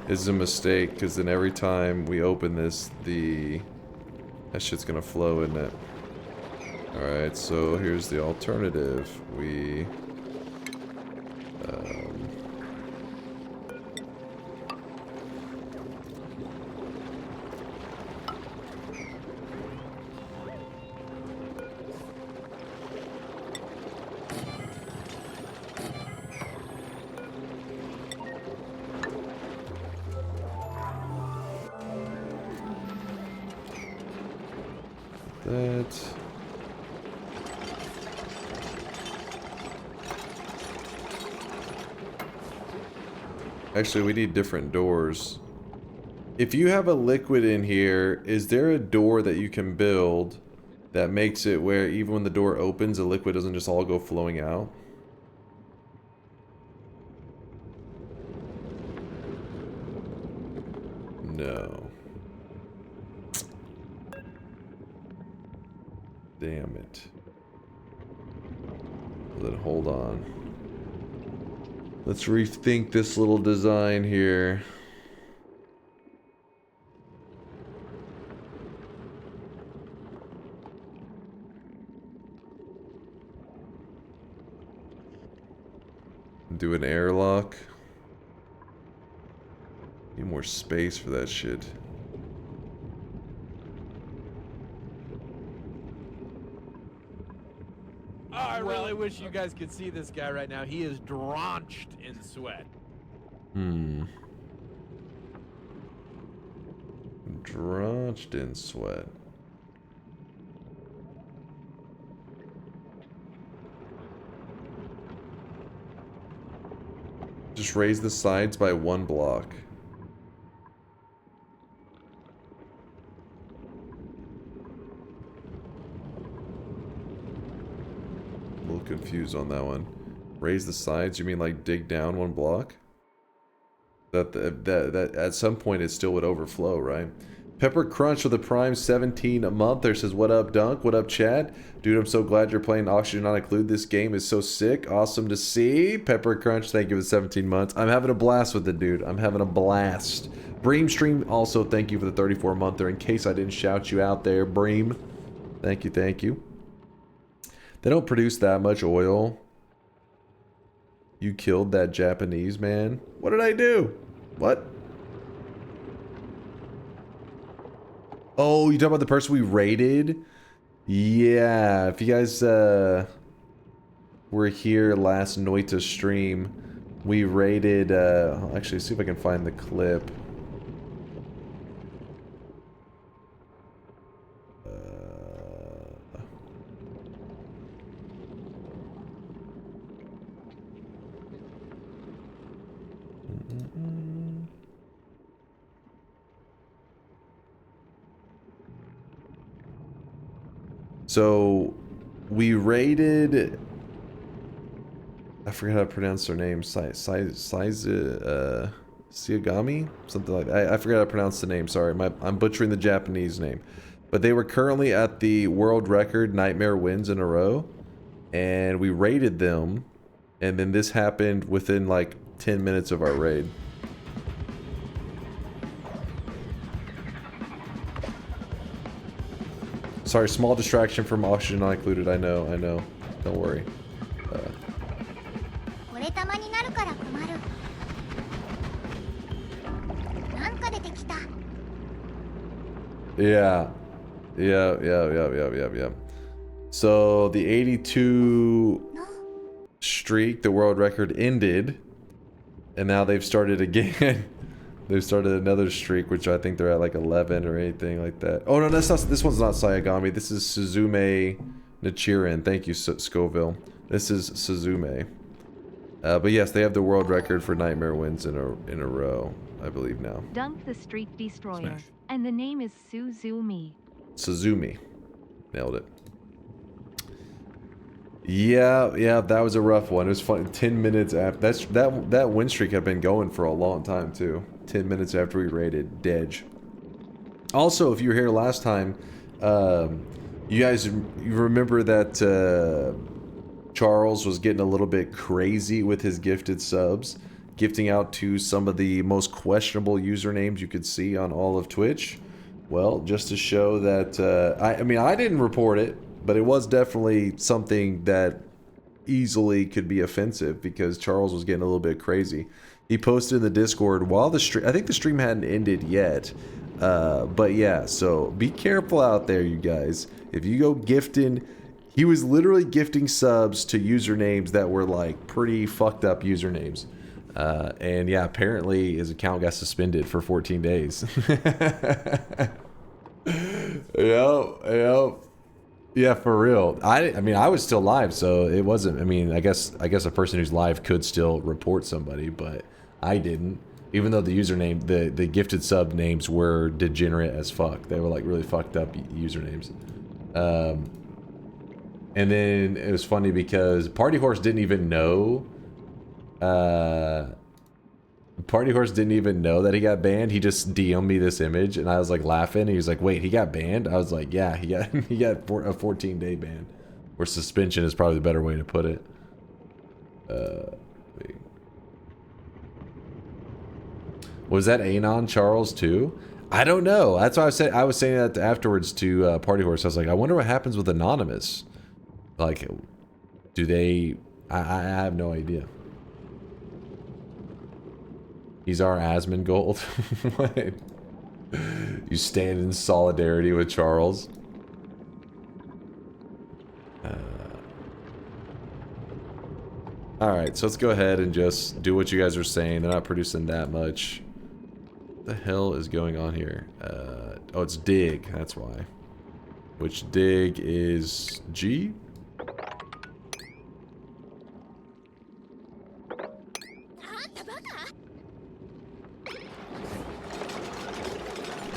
This is a mistake, because then every time we open this, that shit's gonna flow, isn't it? Alright, so here's the alternative. We... that... Actually, we need different doors. If you have a liquid in here, is there a door that you can build that makes it where even when the door opens, the liquid doesn't just all go flowing out? No. Damn it. Well, then hold on. Let's rethink this little design here. Do an airlock. Need more space for that shit. I really wish you guys could see this guy right now. He is drenched in sweat. Drenched in sweat. Just raise the sides by 1 block. A little confused on that one. Raise the sides? You mean like dig down 1 block? That at some point it still would overflow, right? Pepper Crunch with a Prime 17 a month there says, what up, Dunk? What up, Chad? Dude, I'm so glad you're playing Oxygen Not Included. This game is so sick. Awesome to see. Pepper Crunch, thank you for the 17 months. I'm having a blast with it, dude. I'm having a blast. Breamstream, also thank you for the 34 monther. In case I didn't shout you out there, Bream. Thank you, thank you. They don't produce that much oil. You killed that Japanese man. What did I do? What? Oh, you talking about the person we raided? Yeah, if you guys were here last Noita stream, we raided, I'll actually see if I can find the clip. So we raided. I forget how to pronounce their name. Siagami? Something like that. I forget how to pronounce the name. Sorry, I'm butchering the Japanese name. But they were currently at the world record nightmare wins in a row. And we raided them. And then this happened within like 10 minutes of our raid. Sorry, small distraction from oxygen not included. I know. Don't worry. Yeah. So the 82 streak, the world record ended, and now they've started again. They've started another streak, which I think they're at like 11 or anything like that. Oh no, that's not. This one's not Sayagami. This is Suzume Nichiren. Thank you, Scoville. This is Suzume. But yes, they have the world record for nightmare wins in a row, I believe now. Dunk the Streak Destroyer, and the name is Suzumi. Suzumi, nailed it. Yeah, that was a rough one. It was fun. 10 minutes after that win streak had been going for a long time too. 10 minutes after we raided Dej. Also, if you were here last time, you remember that Charles was getting a little bit crazy with his gifted subs, gifting out to some of the most questionable usernames you could see on all of Twitch. Well, just to show that I mean, I didn't report it, but it was definitely something that easily could be offensive because Charles was getting a little bit crazy. He posted in the Discord while the stream, I think the stream hadn't ended yet. But yeah, so be careful out there, you guys. If you go gifting, he was literally gifting subs to usernames that were like pretty fucked up usernames. And yeah, apparently his account got suspended for 14 days. Yep. Yeah, for real. I mean, I was still live, so it wasn't. I mean, I guess a person who's live could still report somebody, but I didn't. Even though the username, the gifted sub names were degenerate as fuck. They were like really fucked up usernames. And then it was funny because Party Horse didn't even know. Party Horse didn't even know that he got banned. He just DM'd me this image, and I was like laughing. He was like, "Wait, he got banned?" I was like, "Yeah, he got a 14-day ban, or suspension is probably the better way to put it." Was that Anon Charles too? I don't know. That's why I was saying that afterwards to Party Horse. I was like, I wonder what happens with Anonymous. Like, do they? I have no idea. He's our Asmongold. What? You stand in solidarity with Charles. Alright, so let's go ahead and just do what you guys are saying. They're not producing that much. What the hell is going on here? Oh, it's dig. That's why. Which dig is G?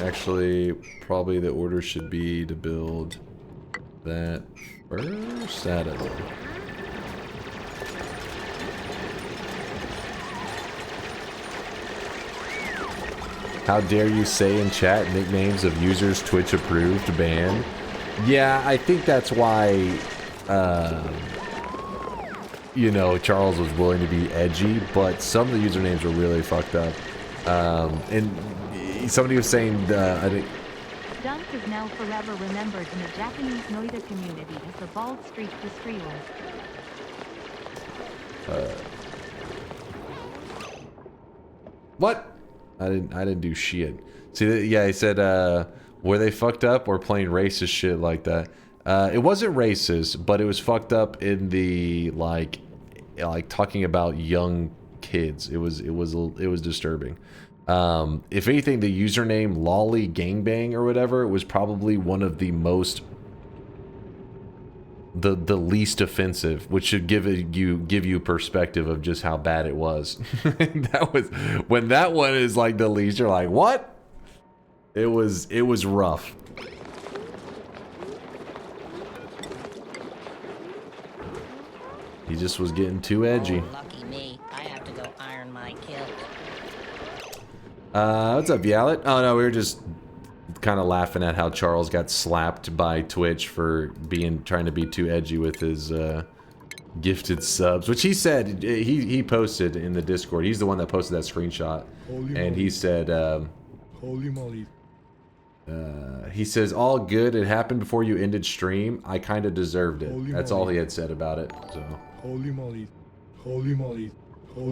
Actually, probably the order should be to build that first. I don't know. How dare you say in chat nicknames of users Twitch approved ban? Yeah, I think that's why, you know, Charles was willing to be edgy, but some of the usernames were really fucked up. And somebody was saying, I think... Dunk is now forever remembered in the Japanese Noida community as the Bald Streak Destroyer. What? I didn't do shit. See, yeah, he said, were they fucked up or playing racist shit like that? It wasn't racist, but it was fucked up in the, like talking about young kids. It was disturbing. If anything, the username Lolly Gangbang or whatever was probably one of the most, the least offensive, which should give you perspective of just how bad it was. That was when that one is like the least, you're like, what? It was rough. He just was getting too edgy. Oh, lucky me. I have to go iron my kilt. What's up, Yalit? Oh no, we were just kind of laughing at how Charles got slapped by Twitch for trying to be too edgy with his gifted subs, which he said he posted in the Discord. He's the one that posted that screenshot, and he said, Holy moly. he says, all good. It happened before you ended stream. I kind of deserved it. That's all he had said about it. So. Holy moly. Holy moly.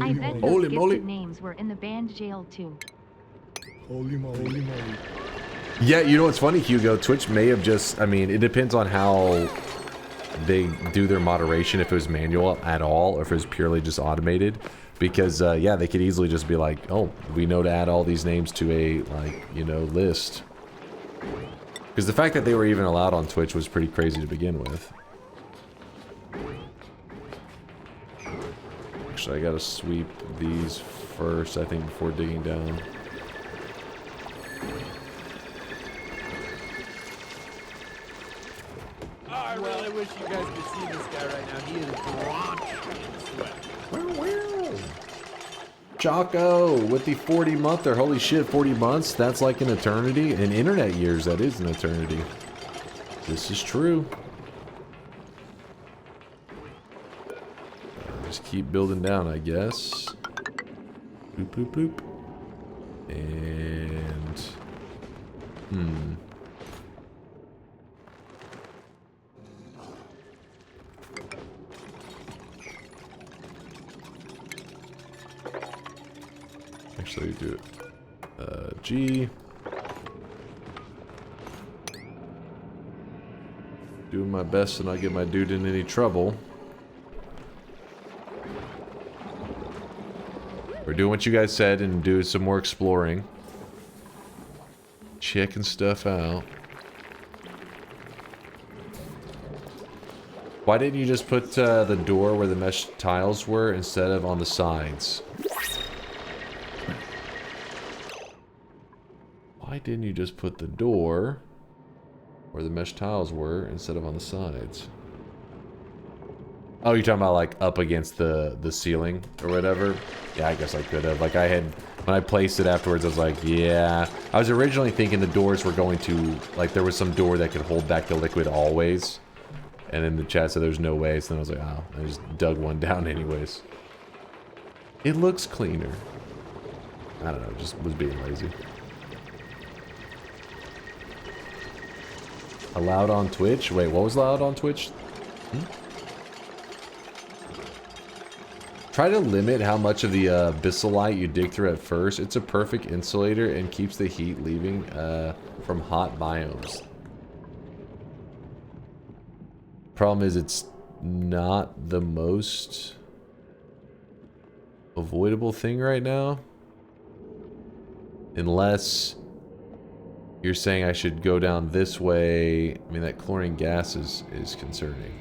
I bet those gifted names were in the band jail too. Holy moly. Holy moly. Yeah, you know what's funny, Hugo? Twitch may have just, I mean, it depends on how they do their moderation, if it was manual at all, or if it was purely just automated. Because, yeah, they could easily just be like, oh, we know to add all these names to a, like, you know, list. Because the fact that they were even allowed on Twitch was pretty crazy to begin with. Actually, I gotta sweep these first, I think, before digging down. I really wish you guys could see this guy right now. He is drenched in sweat. Jocko with the 40 monther. Holy shit, 40 months? That's like an eternity. In internet years, that is an eternity. This is true. Just keep building down, I guess. Boop, boop, boop. And... Actually, do it. G. Doing my best to not get my dude in any trouble. We're doing what you guys said and do some more exploring. Checking stuff out. Why didn't you just put the door where the mesh tiles were instead of on the sides? Why didn't you just put the door where the mesh tiles were instead of on the sides? Oh, you're talking about like up against the ceiling or whatever? Yeah, I guess I could have. Like I had, when I placed it afterwards, I was like, yeah. I was originally thinking the doors were going to, like there was some door that could hold back the liquid always. And then the chat said there's no way, so then I was like, oh, I just dug one down anyways. It looks cleaner. I don't know, just was being lazy. Allowed on Twitch? Wait, what was allowed on Twitch? Try to limit how much of the Bissolite you dig through at first. It's a perfect insulator and keeps the heat leaving from hot biomes. Problem is it's not the most avoidable thing right now. Unless you're saying I should go down this way. I mean, that chlorine gas is concerning.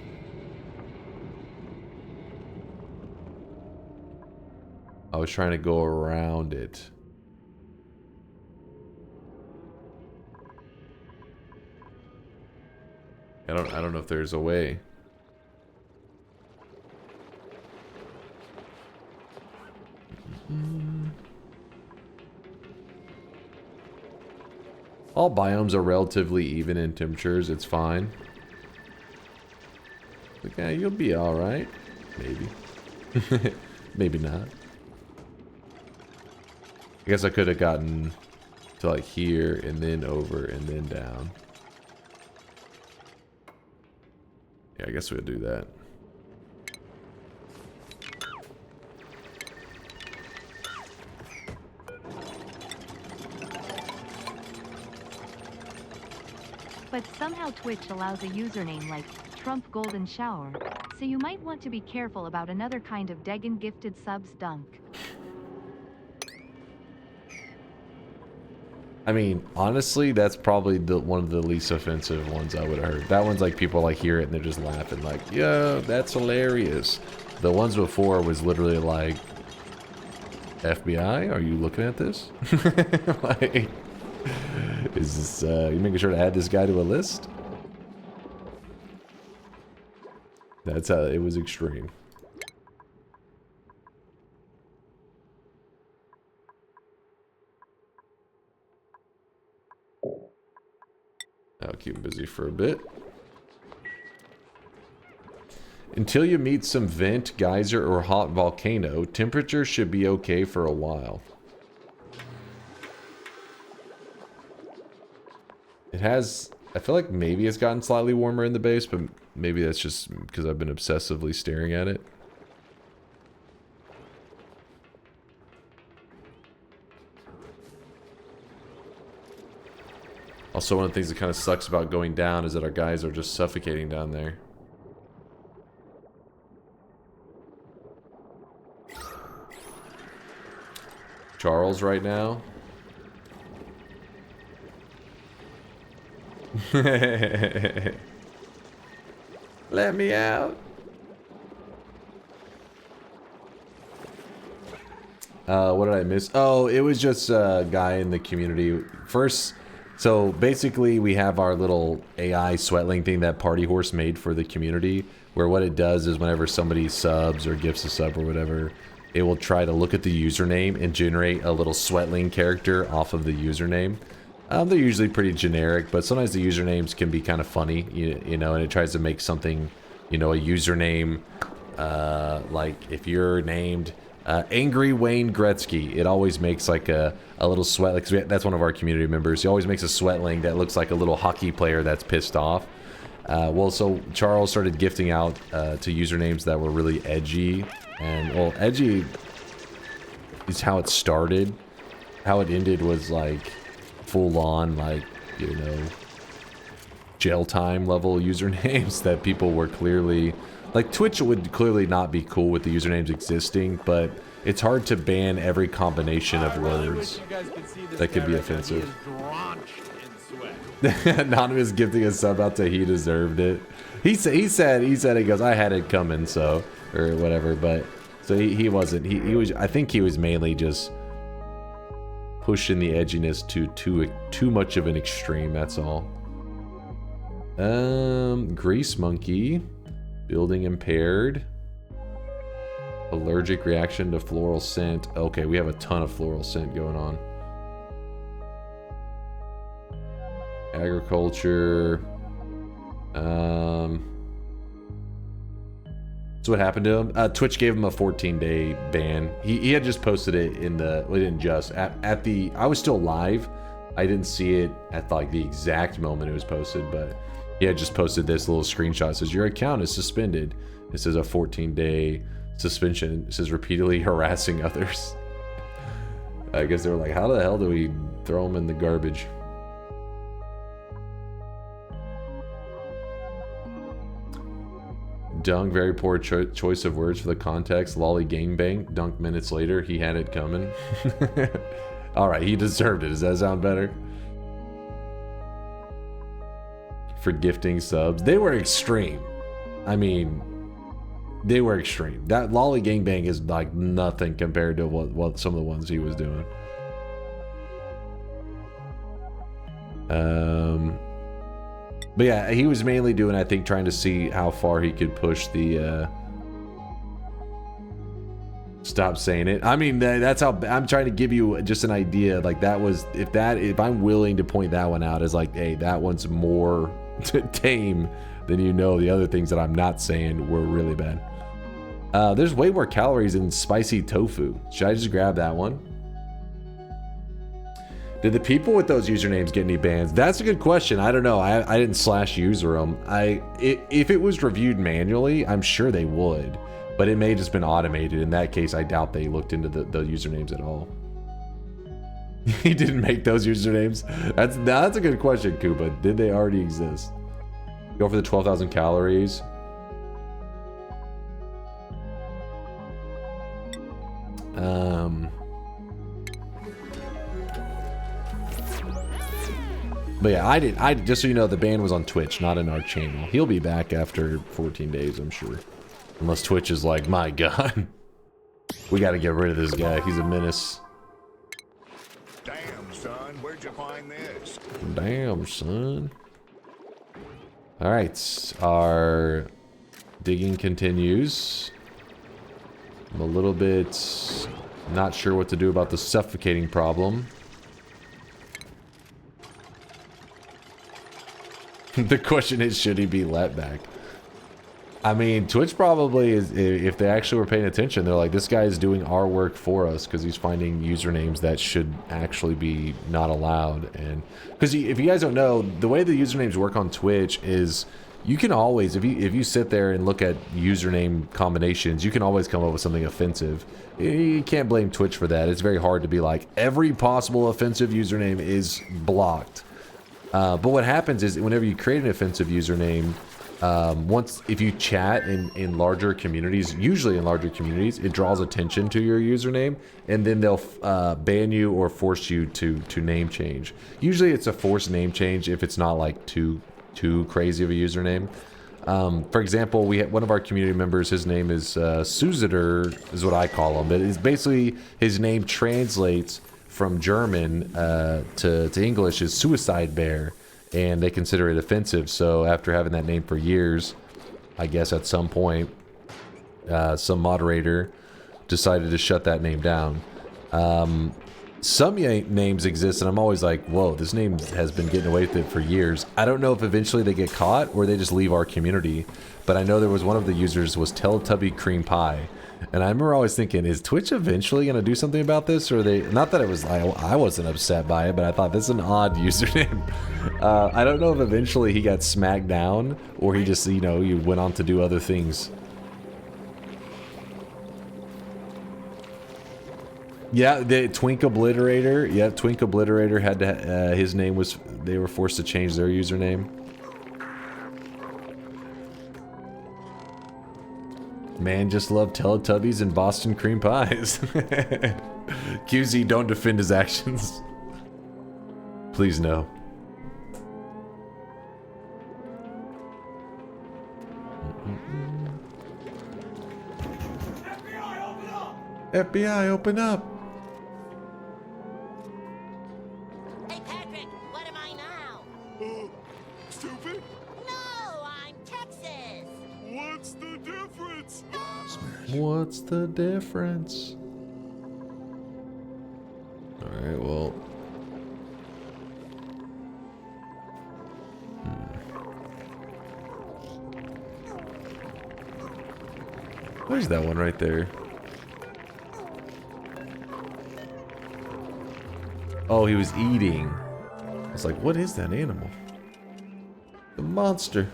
I was trying to go around it. I don't know if there's a way. All biomes are relatively even in temperatures. It's fine. Okay, you'll be all right. Maybe. Maybe not. I guess I could have gotten to like here and then over and then down. Yeah, I guess we'll do that. But somehow Twitch allows a username like Trump Golden Shower, so you might want to be careful about another kind of Degan gifted subs dunk. I mean, honestly, that's probably one of the least offensive ones I would have heard. That one's like people like hear it and they're just laughing like, yo, that's hilarious. The ones before was literally like, FBI, are you looking at this? Like, is this, you making sure to add this guy to a list? That's how, it was extreme. keep him busy for a bit. Until you meet some vent, geyser, or hot volcano, temperature should be okay for a while. It has... I feel like maybe it's gotten slightly warmer in the base, but maybe that's just because I've been obsessively staring at it. Also, one of the things that kind of sucks about going down is that our guys are just suffocating down there. Charles right now. Let me out. What did I miss? Oh, it was just a guy in the community. First, so basically we have our little AI sweatling thing that Party Horse made for the community, where what it does is whenever somebody subs or gifts a sub or whatever, it will try to look at the username and generate a little sweatling character off of the username. They're usually pretty generic, but sometimes the usernames can be kind of funny, you know, and it tries to make something, you know, a username, like if you're named Angry Wayne Gretzky, it always makes like a little sweat, like, that's one of our community members. He always makes a sweatling that looks like a little hockey player that's pissed off. Well, so Charles started gifting out to usernames that were really edgy, and, well, edgy is how it started. How it ended was like full on, like, you know, jail time level usernames that people were clearly, like, Twitch would clearly not be cool with the usernames existing, but it's hard to ban every combination of words that could be offensive. Anonymous gifting a sub out to he deserved it. He said he goes, I had it coming, so, or whatever, but so he wasn't, he was, I think he was mainly just pushing the edginess to too much of an extreme, that's all. Grease monkey, building impaired, allergic reaction to floral scent. Okay, we have a ton of floral scent going on. Agriculture. So what happened to him? Twitch gave him a 14-day ban. He had just posted it in the, well, didn't just, at the, I was still live. I didn't see it at like the exact moment it was posted, but he had just posted this little screenshot. It says, your account is suspended. It says a 14-day suspension. It says repeatedly harassing others. I guess they were like, how the hell do we throw him in the garbage? Dunk, very poor choice of words for the context. Lolly gangbang. Dunk minutes later, he had it coming. Alright, he deserved it. Does that sound better? For gifting subs. They were extreme. I mean, they were extreme. That Lolly gangbang is like nothing compared to what some of the ones he was doing. But yeah, he was mainly doing, I think, trying to see how far he could push the, stop saying it. I mean, that's how, I'm trying to give you just an idea. Like, that was, if I'm willing to point that one out as like, hey, that one's more tame than, you know, the other things that I'm not saying were really bad. There's way more calories in spicy tofu. Should I just grab that one? Did the people with those usernames get any bans? That's a good question. I don't know. I didn't slash user them. If it was reviewed manually, I'm sure they would. But it may have just been automated. In that case, I doubt they looked into the usernames at all. He didn't make those usernames? That's a good question, Koopa. Did they already exist? Go for the 12,000 calories. But yeah, I just so you know, the ban was on Twitch, not in our channel. He'll be back after 14 days, I'm sure. Unless Twitch is like, my god. We gotta get rid of this guy. He's a menace. Damn, son, where'd you find this? Damn, son. Alright, our digging continues. I'm a little bit not sure what to do about the suffocating problem. The question is, should he be let back? I mean, Twitch probably is, if they actually were paying attention, they're like, this guy is doing our work for us because he's finding usernames that should actually be not allowed. And because if you guys don't know, the way the usernames work on Twitch is you can always, if you sit there and look at username combinations, you can always come up with something offensive. You can't blame Twitch for that. It's very hard to be like, every possible offensive username is blocked. But what happens is whenever you create an offensive username, if you chat in larger communities, usually in larger communities, it draws attention to your username, and then they'll ban you or force you to name change. Usually it's a forced name change if it's not like too crazy of a username. For example, we had one of our community members, his name is Suzider, is what I call him, but it's basically his name translates from German to English is suicide bear. And they consider it offensive. So after having that name for years, I guess at some point, some moderator decided to shut that name down. Some names exist, and I'm always like, whoa, this name has been getting away with it for years. I don't know if eventually they get caught or they just leave our community. But I know there was one of the users was Teletubby Cream Pie. And I remember always thinking, is Twitch eventually going to do something about this? Or they, not that it was, I wasn't upset by it, but I thought this is an odd username. I don't know if eventually he got smacked down or he just, you know, he went on to do other things. Yeah, the Twink Obliterator. Yeah, Twink Obliterator had to, his name was, they were forced to change their username. Man just loved Teletubbies and Boston cream pies. QZ, don't defend his actions. Please no. FBI, open up! Hey, Patrick, what am I now? Stupid? No, I'm Texas. What's the difference? What's the difference? Alright, well... There's that one right there. Oh, he was eating. I was like, what is that animal? The monster.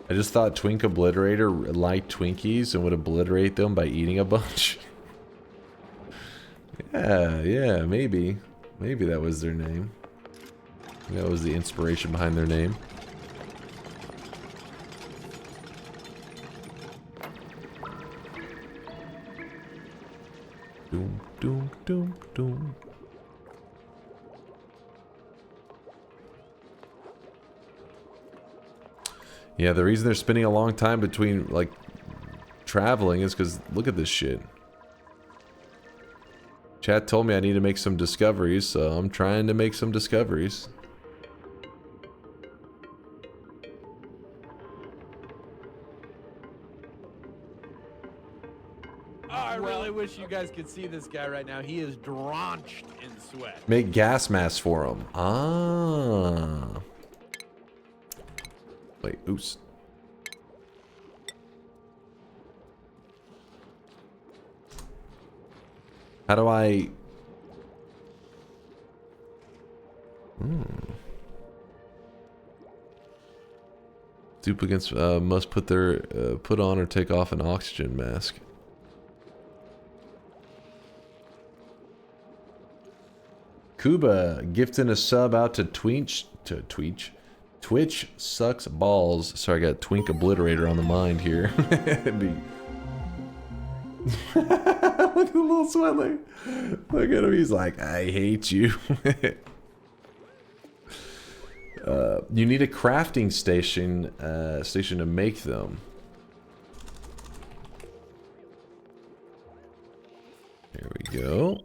I just thought Twink Obliterator liked Twinkies and would obliterate them by eating a bunch. Yeah, maybe. Maybe that was their name. That was the inspiration behind their name. Doom, doom, doom, doom. Yeah, the reason they're spending a long time between, like, traveling is because, look at this shit. Chat told me I need to make some discoveries, so I'm trying to make some discoveries. Oh, I really wish you guys could see this guy right now. He is drenched in sweat. Make gas masks for him. Ah. Wait, oops. How do I... Duplicants must put their put on or take off an oxygen mask. Kuba gifting a sub out to Twitch. Twitch sucks balls. Sorry, I got Twink Obliterator on the mind here. Look at the little sweater. Look at him. He's like, I hate you. You need a crafting station to make them. There we go.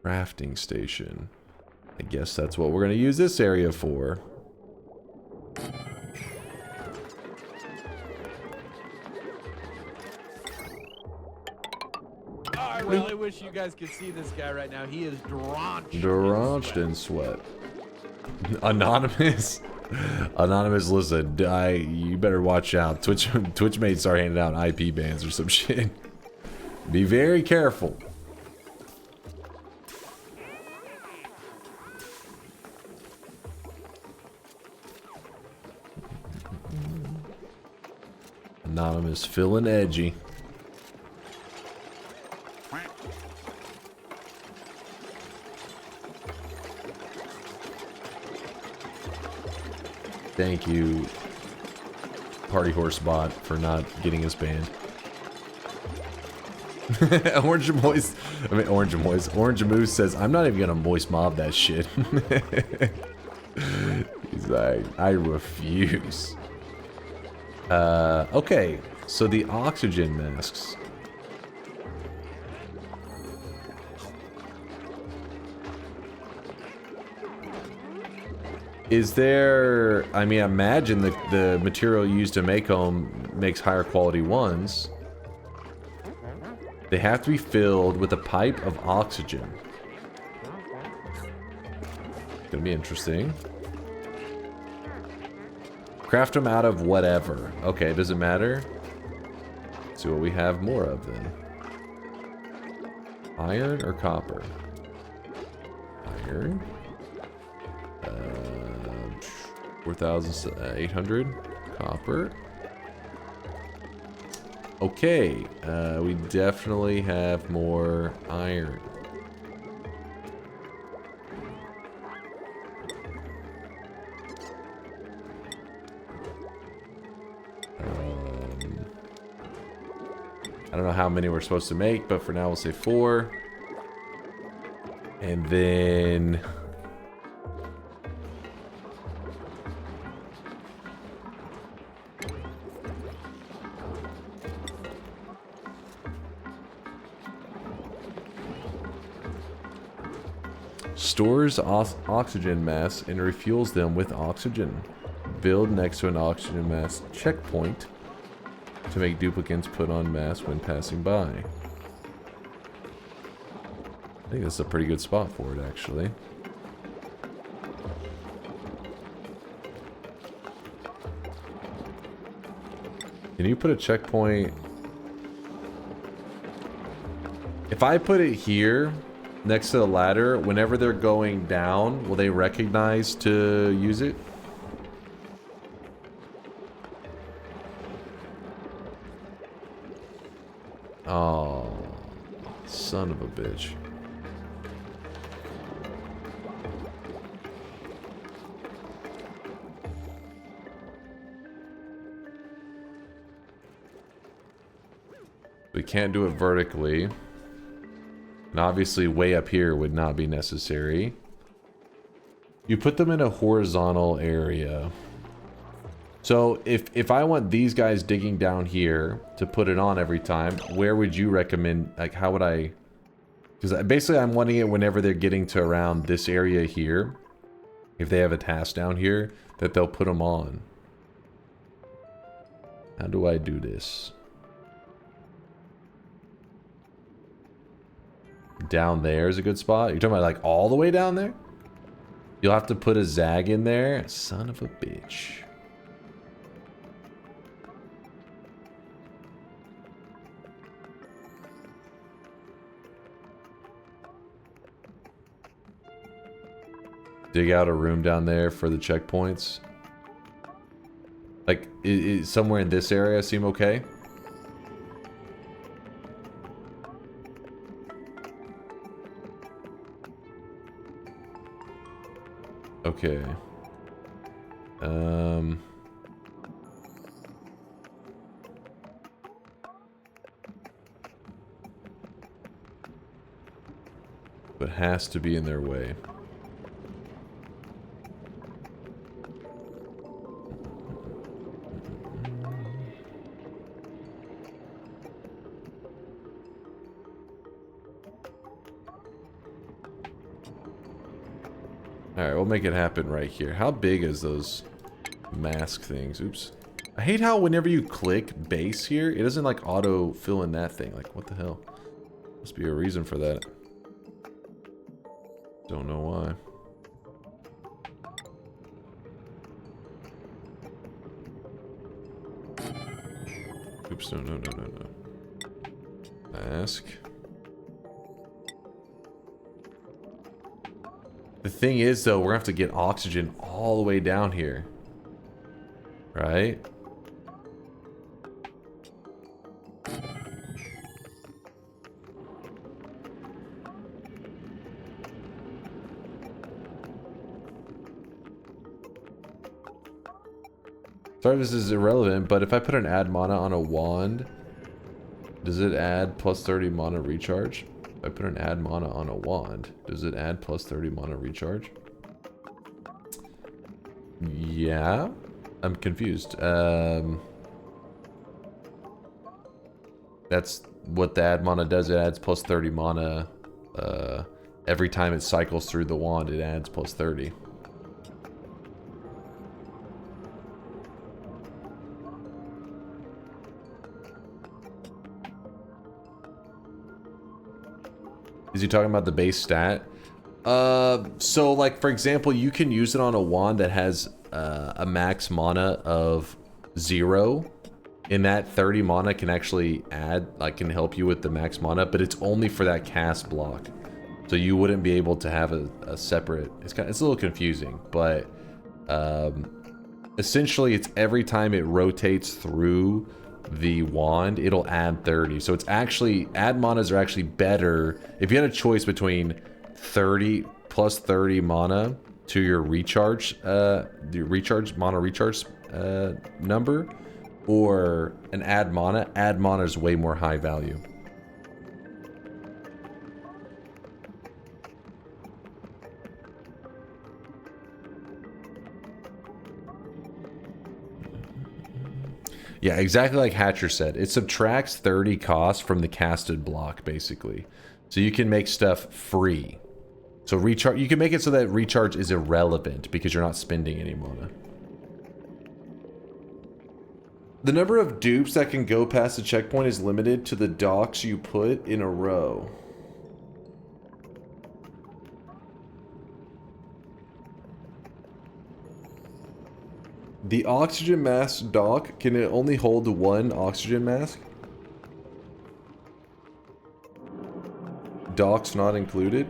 Crafting station. I guess that's what we're going to use this area for. I really wish you guys could see this guy right now. He is drenched. Drenched in sweat. Anonymous. Anonymous, listen, you better watch out. Twitch mates are handing out IP bans or some shit. Be very careful. Anonymous feeling edgy. Thank you, Party Horse Bot, for not getting us banned. Orange Moist, Orange Moose says, I'm not even gonna moist mob that shit. He's like, I refuse. Okay, so the oxygen masks. Is there, I mean, I imagine the material used to make them makes higher quality ones. They have to be filled with a pipe of oxygen. Gonna be interesting. Craft them out of whatever. Okay, does it matter? Let's see what we have more of then. Iron or copper? Iron. 4,800 copper. Okay, we definitely have more iron. I don't know how many we're supposed to make, but for now we'll say 4. And then stores oxygen masks and refuels them with oxygen. Build next to an oxygen mask checkpoint to make duplicates put on masks when passing by. I think this is a pretty good spot for it, actually. Can you put a checkpoint? If I put it here next to the ladder, whenever they're going down, will they recognize to use it? Oh, son of a bitch. We can't do it vertically. And obviously way up here would not be necessary. You put them in a horizontal area. So if I want these guys digging down here to put it on every time, where would you recommend, like how would I, because basically I'm wanting it whenever they're getting to around this area here, if they have a task down here, that they'll put them on. How do I do this? Down there is a good spot. You're talking about like all the way down there? You'll have to put a zag in there. Son of a bitch. Dig out a room down there for the checkpoints. Like, is somewhere in this area seem okay? Okay. But has to be in their way. Alright, we'll make it happen right here. How big is those mask things? Oops. I hate how whenever you click base here, it doesn't like auto fill in that thing. Like, what the hell? Must be a reason for that. Don't know why. Oops, no. Mask. The thing is, though, we're gonna have to get oxygen all the way down here. Right? Sorry if this is irrelevant, but if I put an add mana on a wand, does it add plus 30 mana recharge? If I put an add mana on a wand, does it add plus 30 mana recharge? Yeah? I'm confused. That's what the add mana does. It adds plus 30 mana. Every time it cycles through the wand, it adds plus 30. Is he talking about the base stat? So like for example, you can use it on a wand that has a max mana of 0. And that 30 mana can actually add, like can help you with the max mana, but it's only for that cast block. So you wouldn't be able to have a separate, it's a little confusing, but essentially it's every time it rotates through the wand, it'll add 30. So it's actually, add manas are actually better. If you had a choice between 30 plus 30 mana to your recharge, the mana recharge number, or an add mana is way more high value. Yeah, exactly like Hatcher said. It subtracts 30 cost from the casted block, basically. So you can make stuff free. So recharge, you can make it so that recharge is irrelevant because you're not spending any mana. The number of dupes that can go past the checkpoint is limited to the docks you put in a row. The oxygen mask dock, can it only hold one oxygen mask? Docks not included?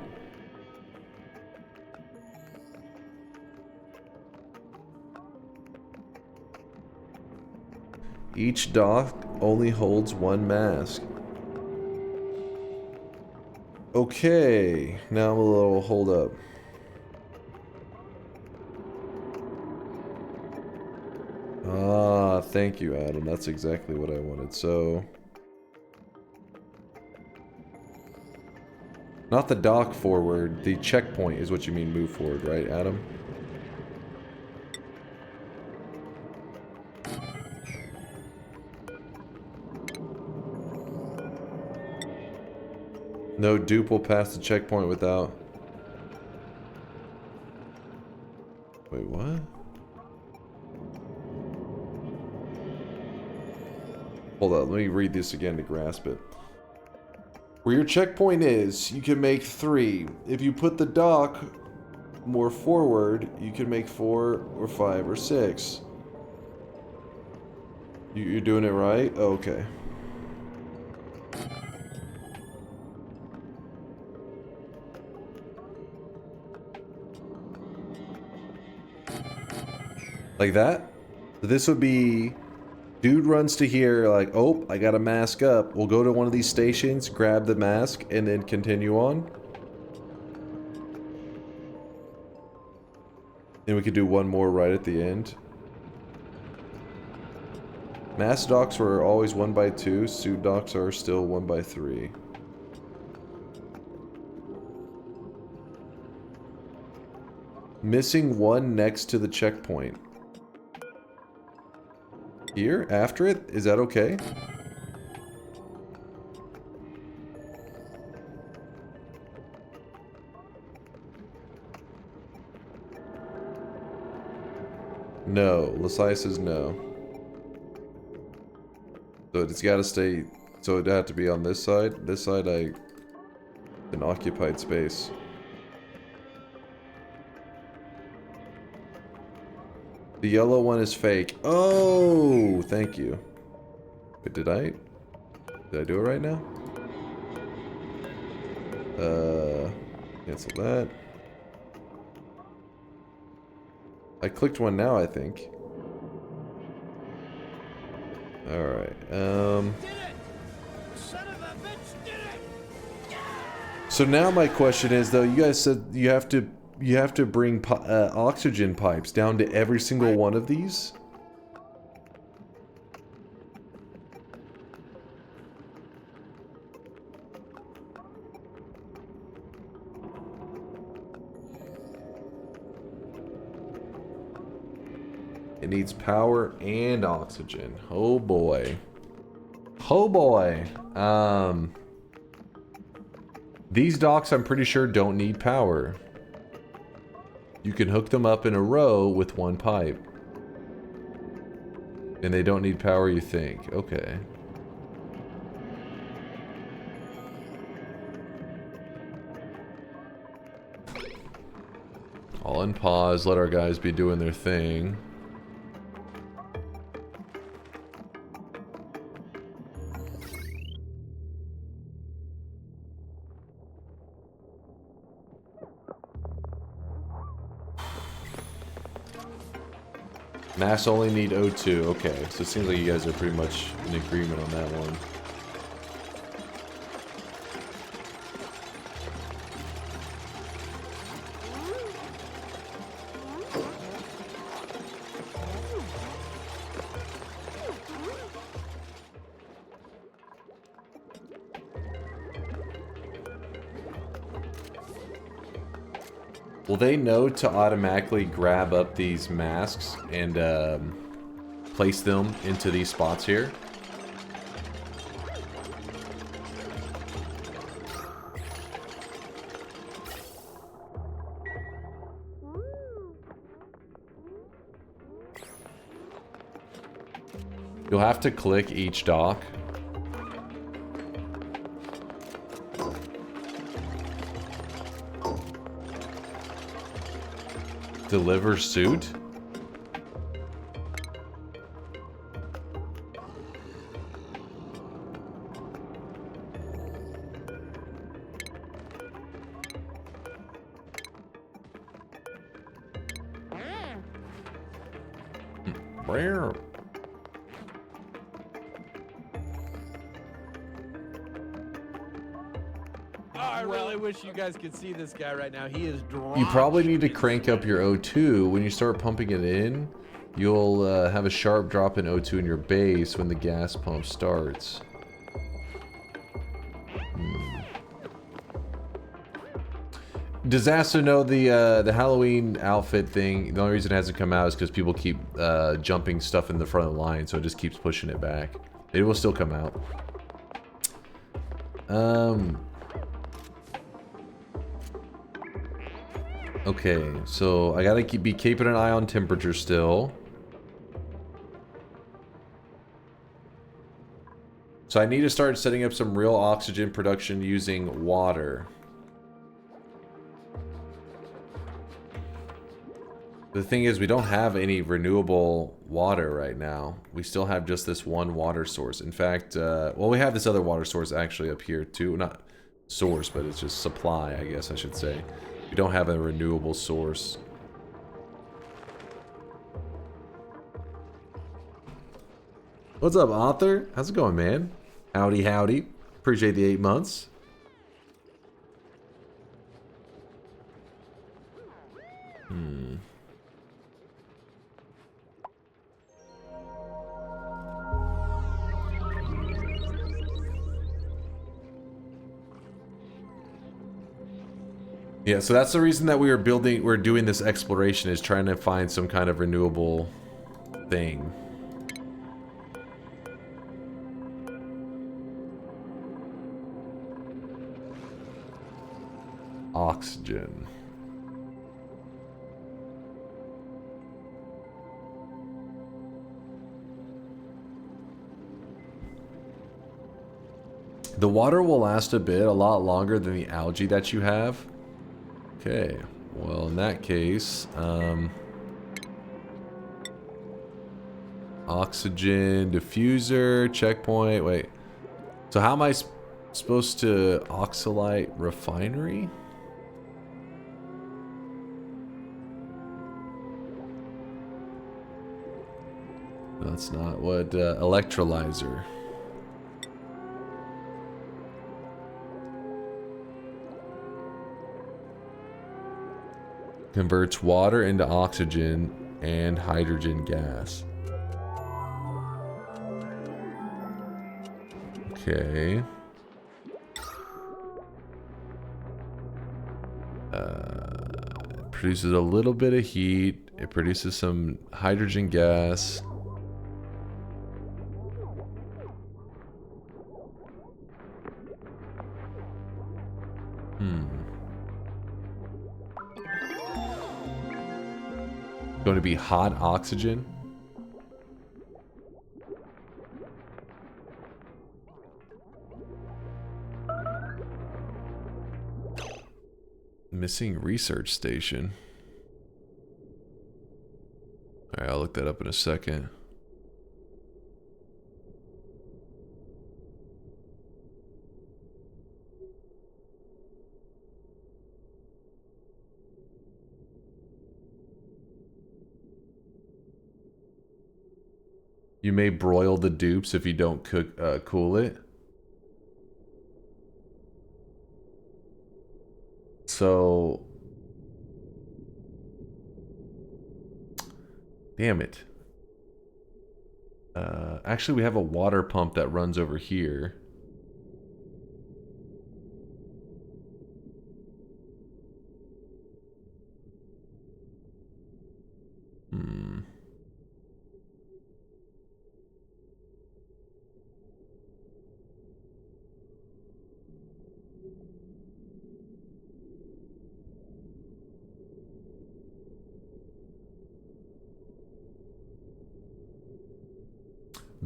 Each dock only holds one mask. Okay, now I'm a little hold up. Ah, thank you, Adam. That's exactly what I wanted. So, not the dock forward. The checkpoint is what you mean move forward, right, Adam? No dupe will pass the checkpoint without... Wait, what? Hold on, let me read this again to grasp it. Where your checkpoint is, you can make 3. If you put the dock more forward, you can make 4 or 5 or 6. You're doing it right? Okay. Like that? This would be... Dude runs to here like, oh, I gotta mask up. We'll go to one of these stations, grab the mask, and then continue on. Then we could do one more right at the end. Mask docks were always 1x2. Suit docks are still 1x3. Missing one next to the checkpoint. Here, after it? Is that okay? No. Lasai says no. So it's gotta stay... So it'd have to be on this side. This side, an occupied space. The yellow one is fake. Oh, thank you. Wait, did I do it right now? Cancel that. I clicked one now, I think. Alright, so now my question is, though, you guys said you have to bring oxygen pipes down to every single one of these? It needs power and oxygen. Oh boy. Oh boy. These docks, I'm pretty sure, don't need power. You can hook them up in a row with one pipe. And they don't need power, you think. Okay. All in pause, let our guys be doing their thing. Mass only need O2. Okay, so it seems like you guys are pretty much in agreement on that one. Will they know to automatically grab up these masks and place them into these spots here? You'll have to click each dock. Deliver suit? Where? I really wish you guys could see this guy right now. He is drawn. You probably need to crank up your O2. When you start pumping it in, you'll have a sharp drop in O2 in your base when the gas pump starts. Disaster, know the Halloween outfit thing, the only reason it hasn't come out is because people keep jumping stuff in the front of the line, so it just keeps pushing it back. It will still come out. Okay, so I gotta be keeping an eye on temperature still. So I need to start setting up some real oxygen production using water. The thing is, we don't have any renewable water right now. We still have just this one water source. In fact, well, we have this other water source actually up here too. Not source, but it's just supply, I guess I should say. We don't have a renewable source. What's up, Author? How's it going, man? Howdy, howdy. Appreciate the 8 months. Yeah, so that's the reason that we're doing this exploration, is trying to find some kind of renewable thing. Oxygen. The water will last a bit, a lot longer than the algae that you have. Okay, well in that case, Oxygen diffuser, checkpoint. Wait. So how am I supposed to oxalite refinery? That's not what electrolyzer. Converts water into oxygen and hydrogen gas. Okay. It produces a little bit of heat. It produces some hydrogen gas. Going to be hot oxygen. Missing research station. Alright, I'll look that up in a second. You may broil the dupes if you don't cool it. So, damn it. Actually, we have a water pump that runs over here.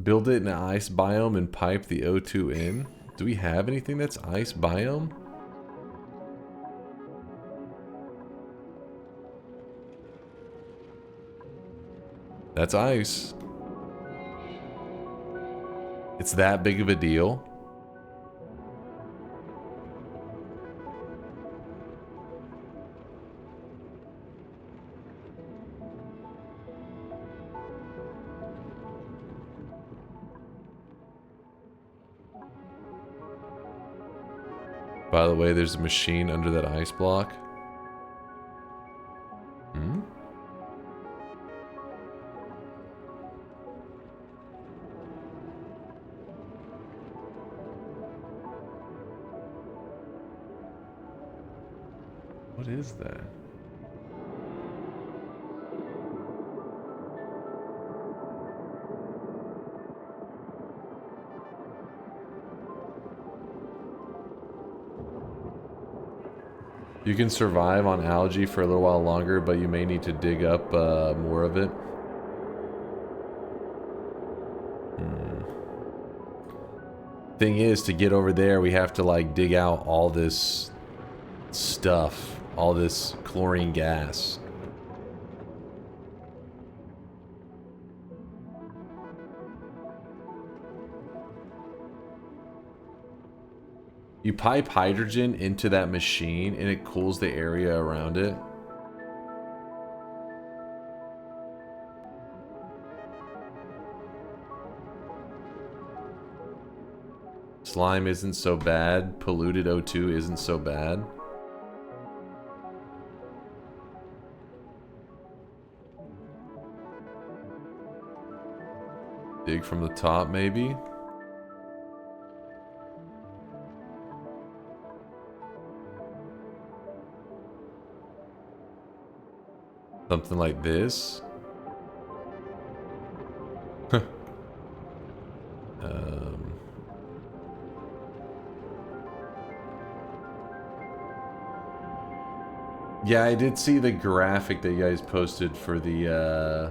Build it in an ice biome and pipe the O2 in. Do we have anything that's ice biome? That's ice. It's that big of a deal. By the way, there's a machine under that ice block. What is that? You can survive on algae for a little while longer, but you may need to dig up more of it. Thing is, to get over there, we have to like dig out all this stuff, all this chlorine gas. You pipe hydrogen into that machine and it cools the area around it. Slime isn't so bad. Polluted O2 isn't so bad. Dig from the top, maybe? Something like this. Yeah, I did see the graphic that you guys posted for the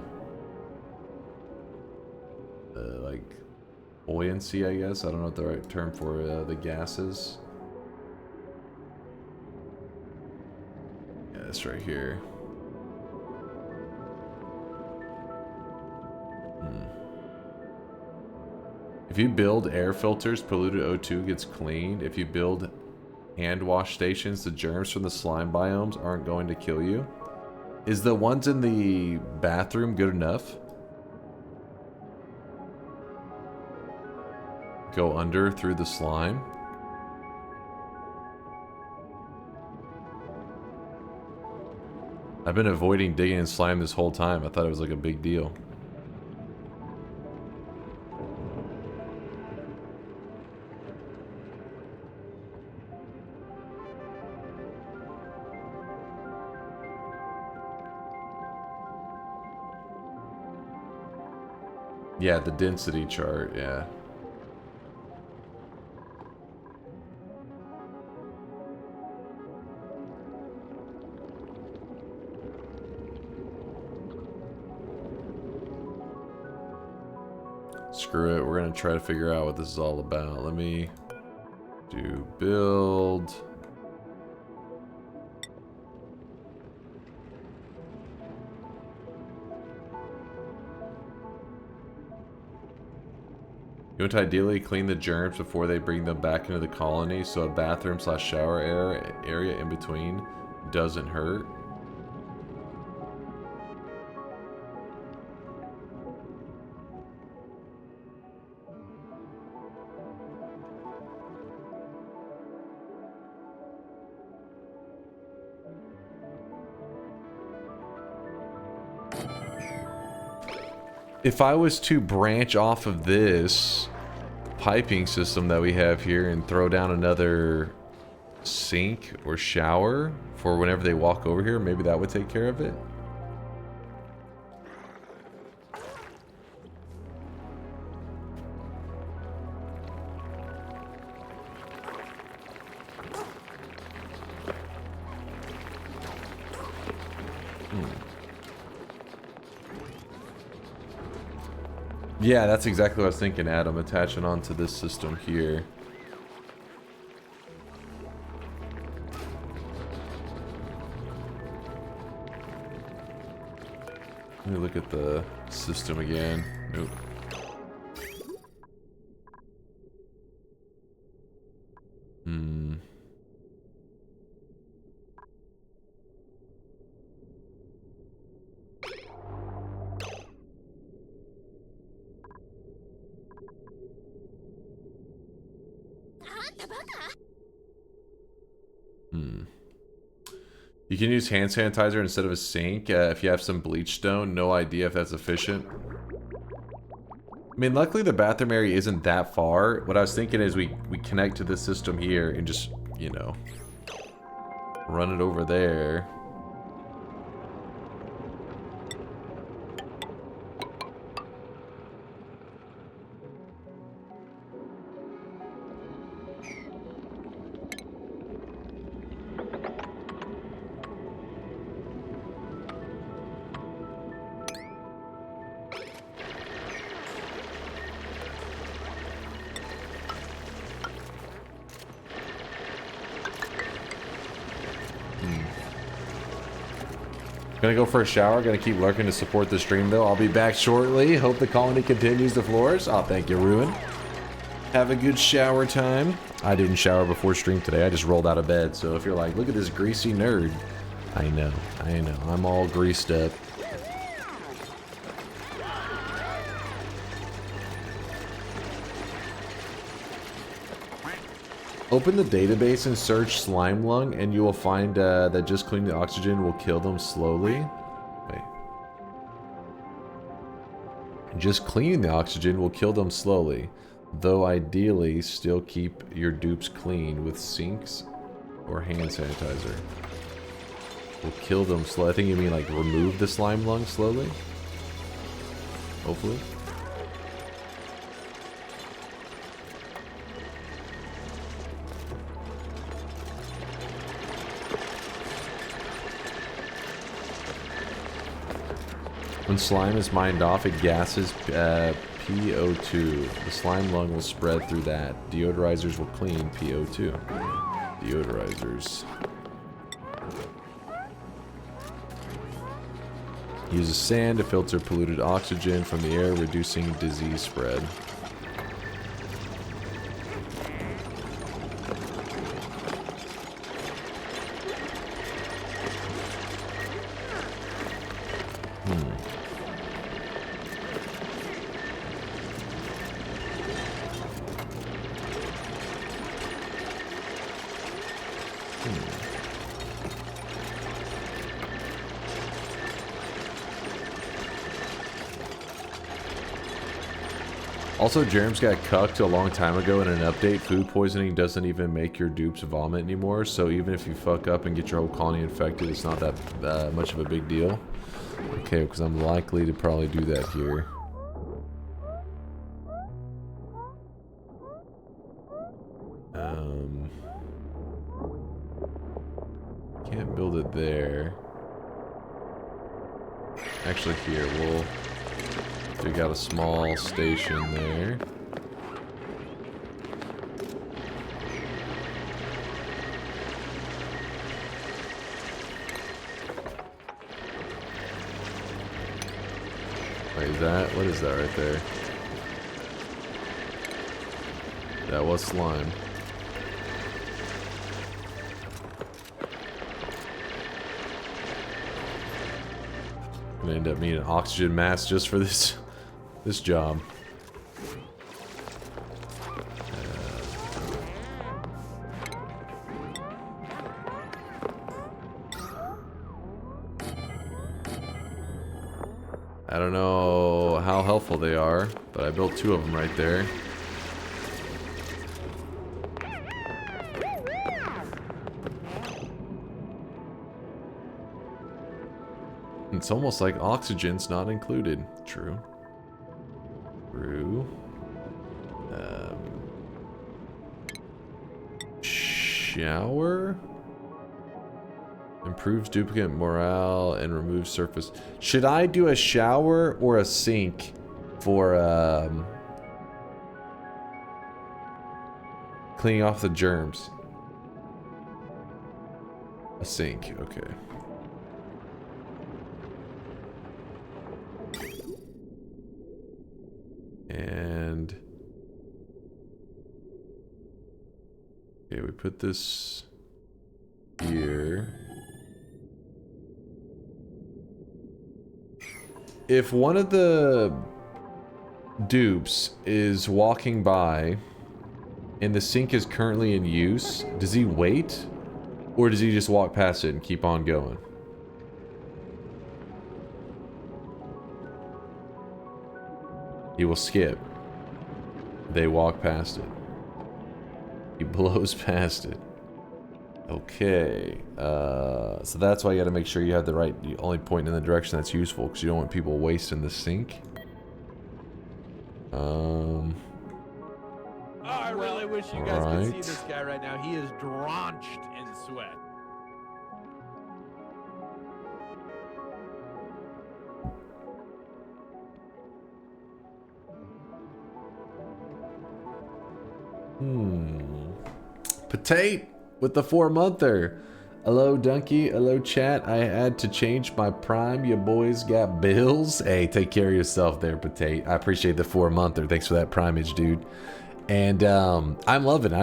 like buoyancy, I guess. I don't know what the right term for the gases. Yeah, it's right here. If you build air filters, polluted O2 gets cleaned. If you build hand wash stations, the germs from the slime biomes aren't going to kill you. Is the ones in the bathroom good enough? Go under through the slime. I've been avoiding digging in slime this whole time. I thought it was like a big deal. Yeah, the density chart, yeah. Screw it, we're gonna try to figure out what this is all about. Let me do build. You want to ideally clean the germs before they bring them back into the colony, so a bathroom / shower area in between doesn't hurt. If I was to branch off of this piping system that we have here and throw down another sink or shower for whenever they walk over here, maybe that would take care of it. Yeah, that's exactly what I was thinking, Adam. Attaching onto this system here. Let me look at the system again. Nope. You can use hand sanitizer instead of a sink if you have some bleach stone. No idea if that's efficient. I mean, luckily the bathroom area isn't that far. What I was thinking is we connect to this system here and just, you know, run it over there. Gonna go for a shower. Gonna keep lurking to support the stream though. I'll be back shortly. Hope the colony continues to flourish. Oh, thank you, Ruin. Have a good shower time. I didn't shower before stream today. I just rolled out of bed. So if you're like, look at this greasy nerd. I know. I'm all greased up. Open the database and search slime lung, and you will find that just cleaning the oxygen will kill them slowly. Wait. Just cleaning the oxygen will kill them slowly, though ideally still keep your dupes clean with sinks or hand sanitizer. Will kill them slowly. I think you mean like remove the slime lung slowly. Hopefully. When slime is mined off, it gases PO2. The slime lung will spread through that. Deodorizers will clean PO2. Deodorizers. Use sand to filter polluted oxygen from the air, reducing disease spread. Also, Germs got cucked a long time ago in an update. Food poisoning doesn't even make your dupes vomit anymore, so even if you fuck up and get your whole colony infected, it's not that much of a big deal. Okay, because I'm likely to probably do that here. Can't build it there. Actually, here, we got a small station there. Wait, what is that right there? That was slime. I'm gonna end up needing an oxygen mask just for this job. I don't know how helpful they are, but I built 2 of them right there. It's almost like oxygen's not included. True. True. Shower? Improves duplicate morale and removes surface. Should I do a shower or a sink for cleaning off the germs? A sink, okay. And okay, we put this here. If one of the dupes is walking by and the sink is currently in use, does he wait? Or does he just walk past it and keep on going? He will skip. They walk past it. He blows past it. Okay. So that's why you gotta make sure you have the right... You only point in the direction that's useful, because you don't want people wasting the sink. I really wish you guys could see this guy right now. He is drenched in sweat. Potate with the 4-monther. Hello, Dunky. Hello, chat. I had to change my prime. You boys got bills. Hey, take care of yourself there, Potate. I appreciate the 4-monther. Thanks for that primage, dude. And I'm loving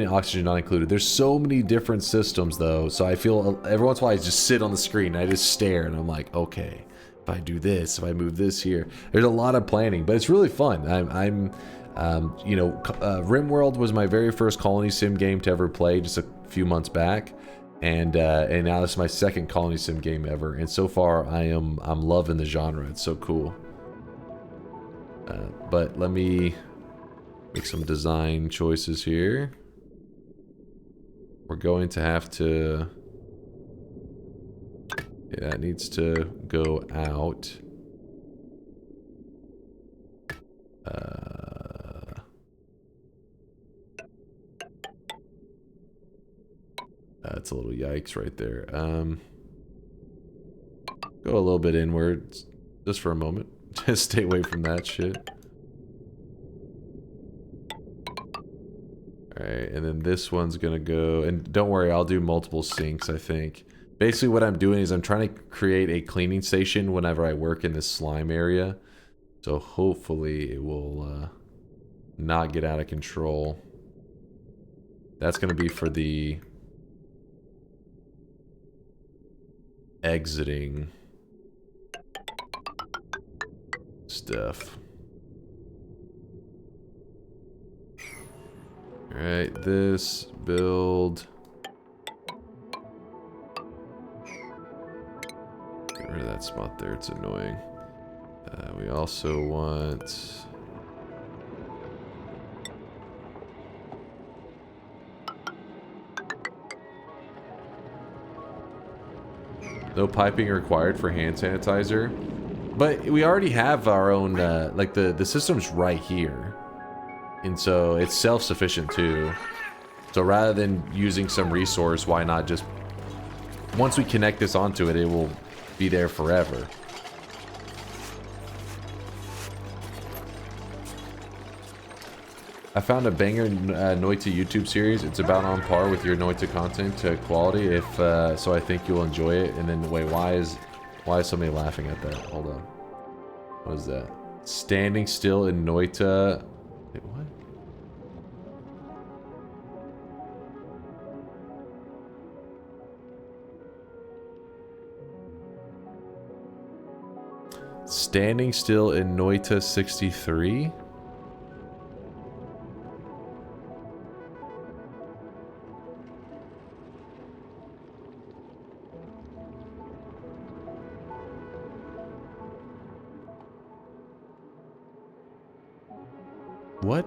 Oxygen Not Included. There's so many different systems, though. So I feel every once in a while I just sit on the screen and I just stare and I'm like, okay, if I do this, if I move this here. There's a lot of planning, but it's really fun. You know, RimWorld was my very first colony sim game to ever play just a few months back, and now this is my second colony sim game ever, and so far I'm loving the genre. It's so cool. But let me make some design choices here. We're going to have to... Yeah, it needs to go out. That's a little yikes right there. Go a little bit inwards, just for a moment. Just stay away from that shit. Alright, and then this one's gonna go... And don't worry, I'll do multiple sinks, I think. Basically what I'm doing is I'm trying to create a cleaning station whenever I work in this slime area. So hopefully it will not get out of control. That's gonna be for the... exiting stuff. Alright, this build that spot there. It's annoying. We also want... No piping required for hand sanitizer. But we already have our own, like the system's right here. And so it's self-sufficient too. So rather than using some resource, why not just... Once we connect this onto it, it will be there forever. I found a banger Noita YouTube series. It's about on par with your Noita content quality. If so, I think you'll enjoy it. And then wait, why is somebody laughing at that? Hold on. What is that? Standing still in Noita. Wait, what? Standing still in Noita 63? What?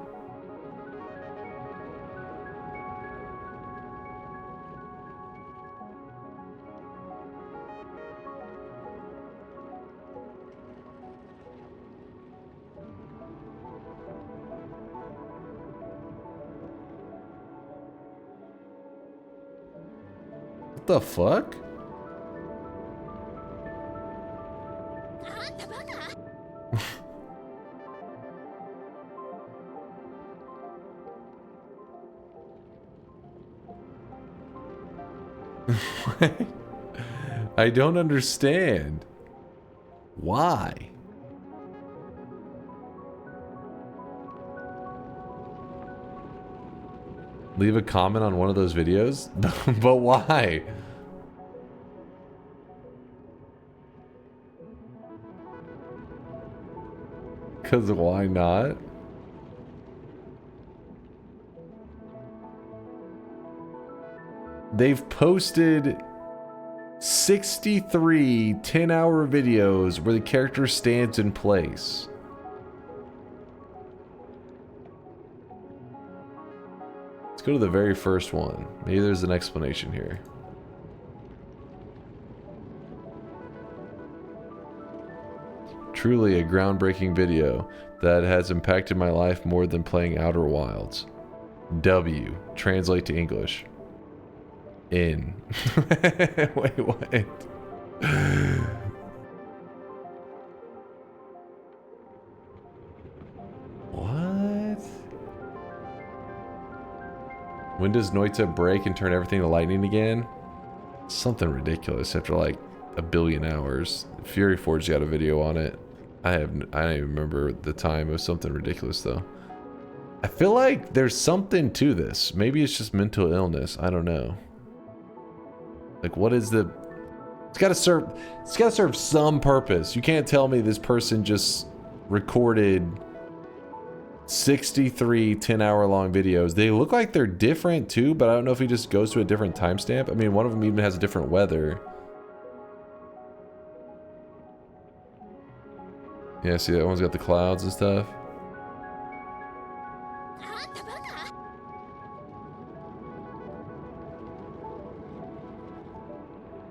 What the fuck? I don't understand. Why? Leave a comment on one of those videos? But why? Because why not? They've posted 63 10-hour videos where the character stands in place. Let's go to the very first one. Maybe there's an explanation here. Truly a groundbreaking video that has impacted my life more than playing Outer Wilds. W. Translate to English. In. Wait, what? What? When does Noita break and turn everything to lightning again? Something ridiculous after like 1 billion hours. Fury Forge got a video on it. I don't even remember the time. It was something ridiculous though. I feel like there's something to this. Maybe it's just mental illness. I don't know. Like, what is the... It's gotta serve some purpose. You can't tell me this person just recorded 63 10-hour long videos. They look like they're different too, but I don't know if he just goes to a different timestamp. I mean, one of them even has a different weather. Yeah, see that one's got the clouds and stuff.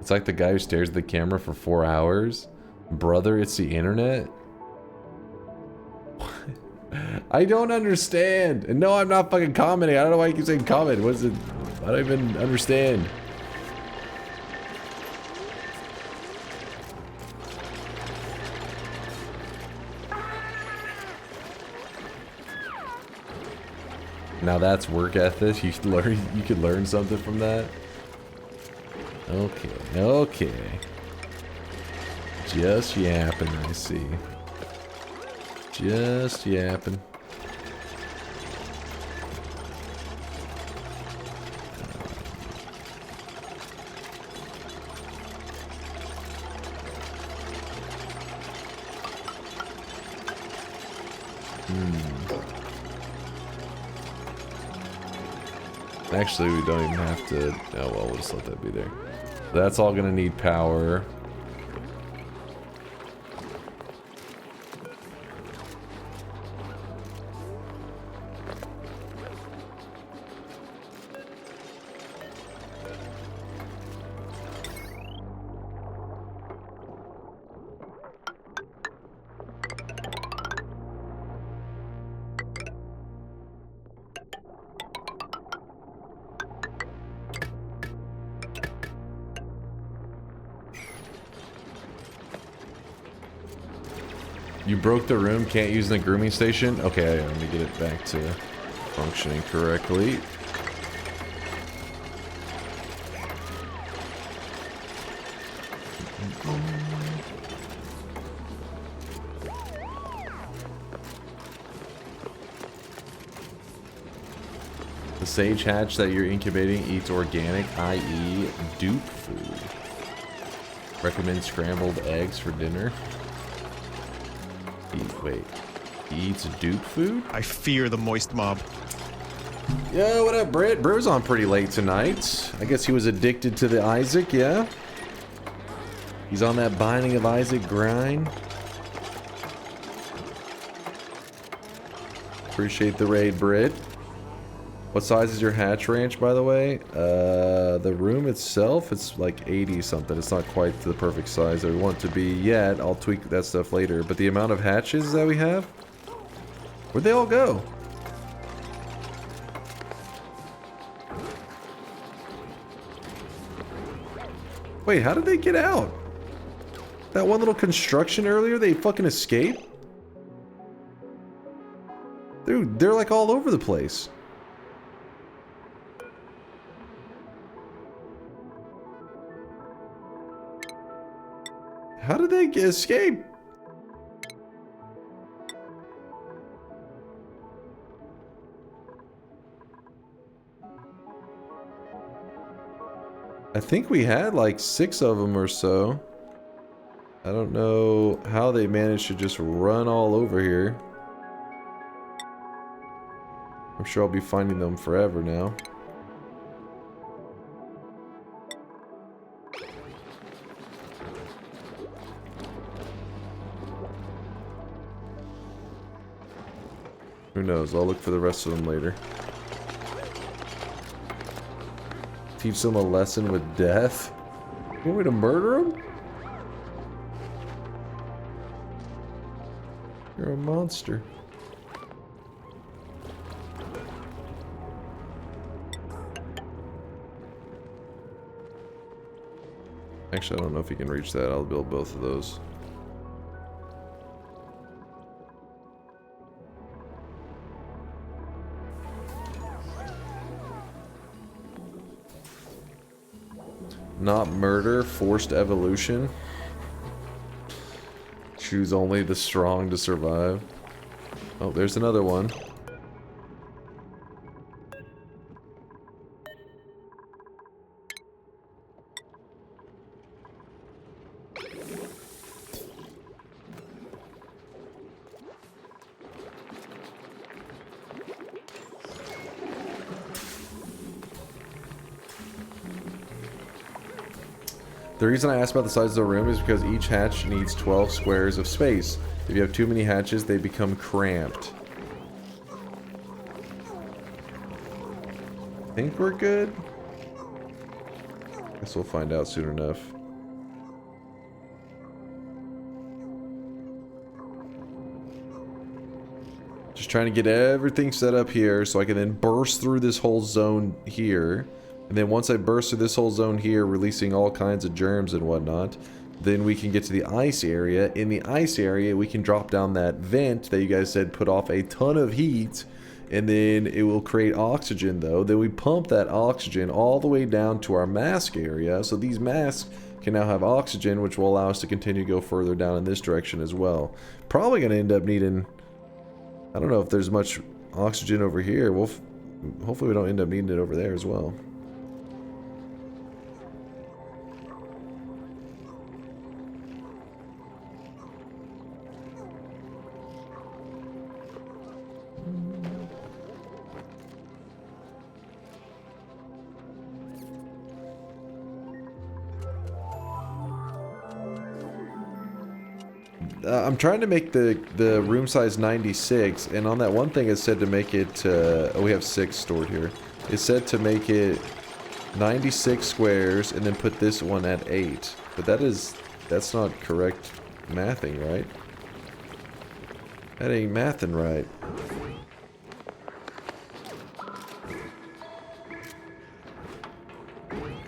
It's like the guy who stares at the camera for 4 hours. Brother, it's the internet? I don't understand. And no, I'm not fucking commenting. I don't know why you keep saying comment. What is it? I don't even understand. Now that's work ethic. You could learn something from that. Okay, okay. Just yapping, I see. Just yapping. Actually, we don't even have to... Oh, well, we'll just let that be there. That's all gonna need power. You broke the room, can't use the grooming station? Okay, let me get it back to functioning correctly. The sage hatch that you're incubating eats organic, i.e. dupe food. Recommend scrambled eggs for dinner. Wait. He eats dupe food? I fear the moist mob. Yo, what up, Britt? Brew's on pretty late tonight. I guess he was addicted to the Isaac, yeah? He's on that Binding of Isaac grind. Appreciate the raid, Britt. What size is your hatch ranch, by the way? The room itself, it's like 80 something. It's not quite the perfect size that we want it to be yet. I'll tweak that stuff later. But the amount of hatches that we have, where'd they all go? Wait, how did they get out? That one little construction earlier, they fucking escaped? Dude, they're like all over the place. How did they escape? I think we had like 6 of them or so. I don't know how they managed to just run all over here. I'm sure I'll be finding them forever now. Who knows? I'll look for the rest of them later. Teach them a lesson with death? You want me to murder them? You're a monster. Actually, I don't know if you can reach that. I'll build both of those. Not murder, forced evolution. Choose only the strong to survive. Oh, there's another one. The reason I asked about the size of the room is because each hatch needs 12 squares of space. If you have too many hatches, they become cramped. Think we're good? Guess we'll find out soon enough. Just trying to get everything set up here so I can then burst through this whole zone here. And then once I burst through this whole zone here, releasing all kinds of germs and whatnot, then we can get to the ice area. In the ice area, we can drop down that vent that you guys said put off a ton of heat. And then it will create oxygen though. Then we pump that oxygen all the way down to our mask area. So these masks can now have oxygen, which will allow us to continue to go further down in this direction as well. Probably going to end up needing... I don't know if there's much oxygen over here. Hopefully we don't end up needing it over there as well. I'm trying to make the room size 96, and on that one thing it said to make it, oh, we have 6 stored here. It said to make it 96 squares and then put this one at 8. But that's not correct mathing, right? That ain't mathing right.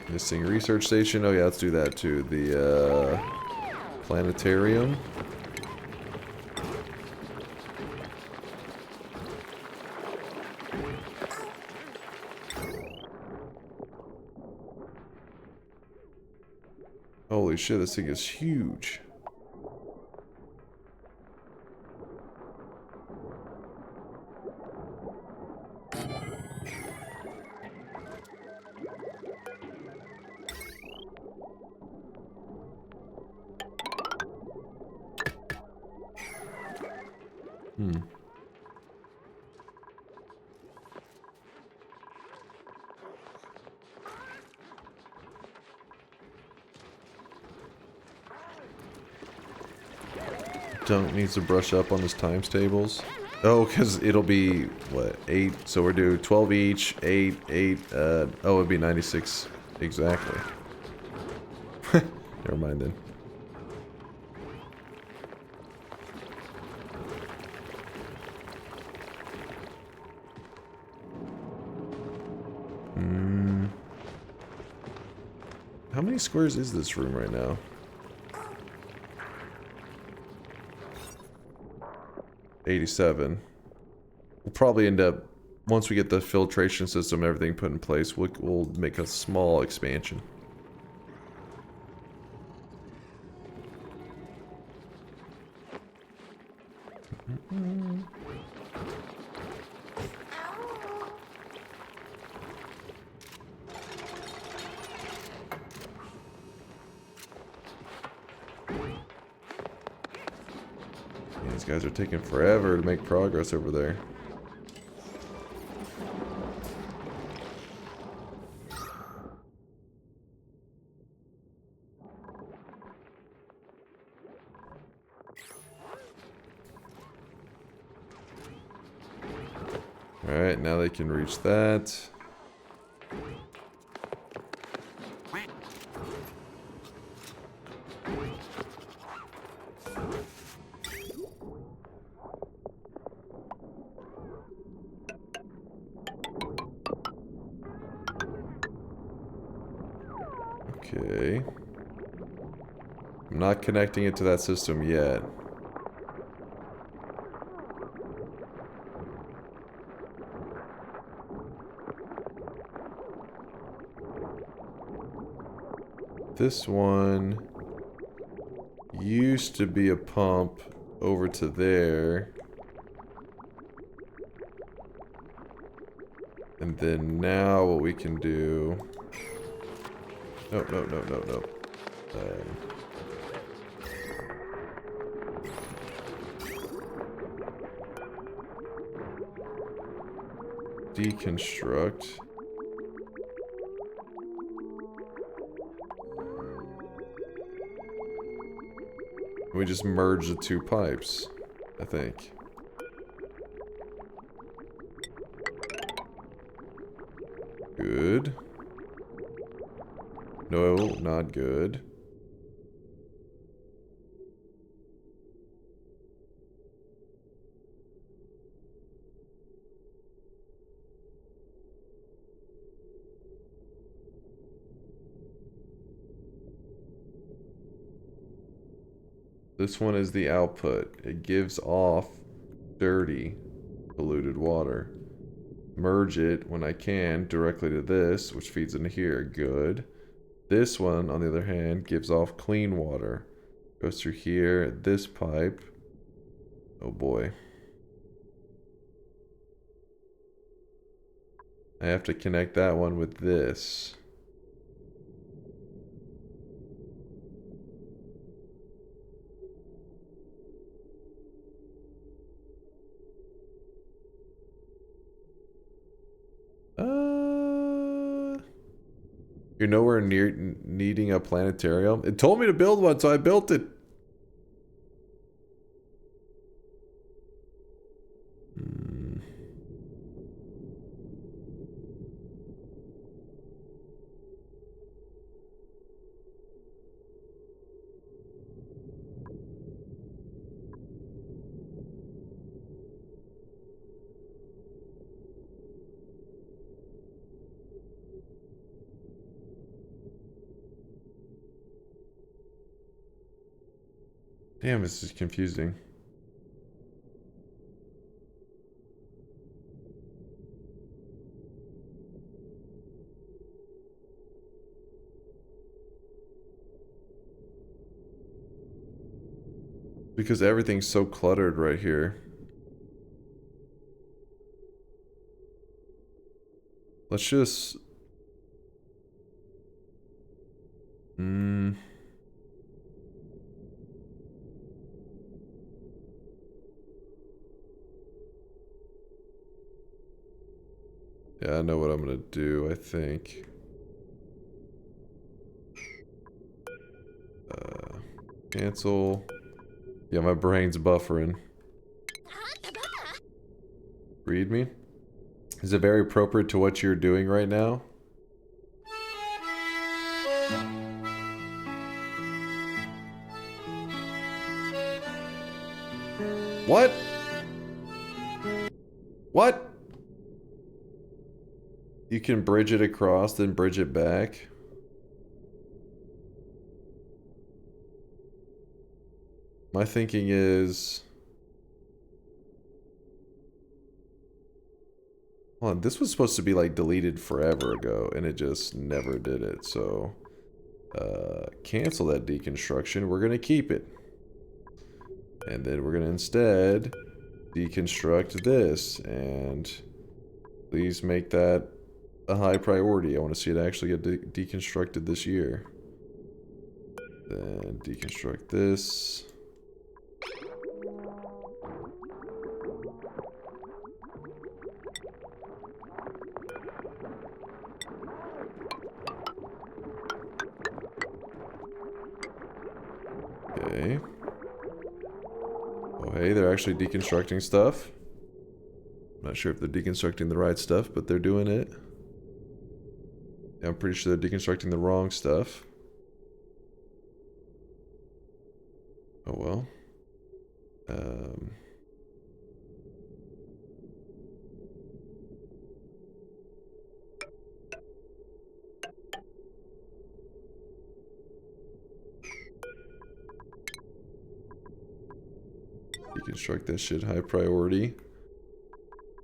Missing research station. Oh yeah, let's do that too. The planetarium. Holy shit, this thing is huge. Dunk needs to brush up on his times tables. Oh, because it'll be, what, 8? So we're doing 12 each, 8, 8, oh, it'd be 96 exactly. Never mind then. How many squares is this room right now? 87. We'll probably end up, once we get the filtration system and everything put in place, we'll make a small expansion. These guys are taking forever to make progress over there. Alright, now they can reach that. Okay. I'm not connecting it to that system yet. This one used to be a pump over to there. And then now what we can do... No. Deconstruct. We just merge the two pipes, I think. Good. No, not good. This one is the output. It gives off dirty, polluted water. Merge it when I can directly to this, which feeds into here. Good. This one, on the other hand, gives off clean water. Goes through here, this pipe. Oh boy. I have to connect that one with this. You're nowhere near needing a planetarium. It told me to build one, so I built it. Damn, this is confusing. Because everything's so cluttered right here. Let's just... Yeah, I know what I'm gonna do, I think. Cancel. Yeah, my brain's buffering. Read me? Is it very appropriate to what you're doing right now? What? What? You can bridge it across, then bridge it back? My thinking is... Hold on, this was supposed to be like deleted forever ago, and it just never did it, so... cancel that deconstruction, we're gonna keep it. And then we're gonna instead deconstruct this, and please make that a high priority. I want to see it actually get deconstructed this year. Then deconstruct this. Okay. Oh, hey, they're actually deconstructing stuff. I'm not sure if they're deconstructing the right stuff, but they're doing it. Yeah, I'm pretty sure they're deconstructing the wrong stuff. Oh well. Deconstruct that shit, high priority.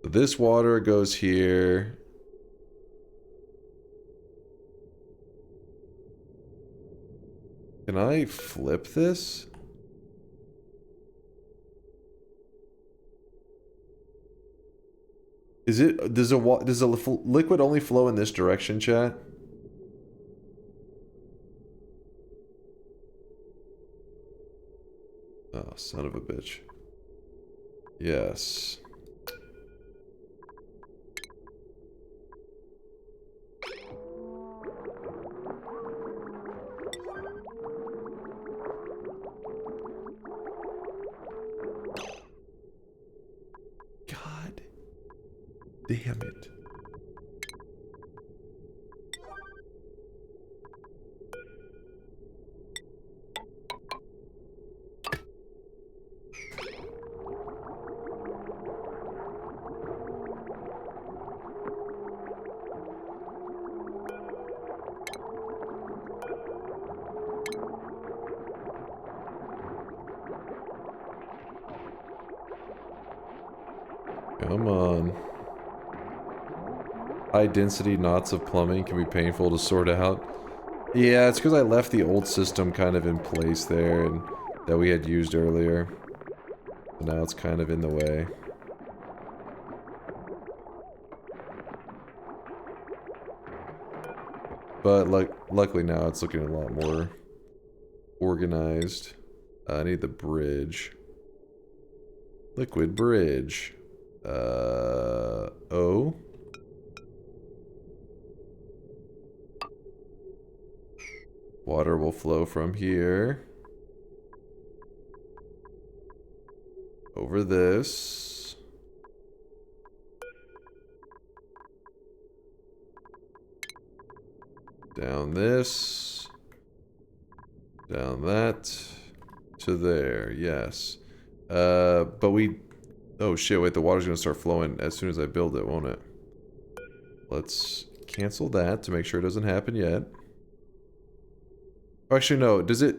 This water goes here. Can I flip this? Is it, does a liquid only flow in this direction, chat? Oh, son of a bitch. Yes. God damn it. Come on. High density knots of plumbing can be painful to sort out. Yeah, it's because I left the old system kind of in place there and that we had used earlier. So now it's kind of in the way. But luckily now it's looking a lot more organized. I need the bridge. Liquid bridge. O. Water will flow from here. Over this. Down this. Down that. To there, yes. But we... Oh shit, wait, the water's gonna start flowing as soon as I build it, won't it? Let's cancel that to make sure it doesn't happen yet. Oh, actually, no, does it...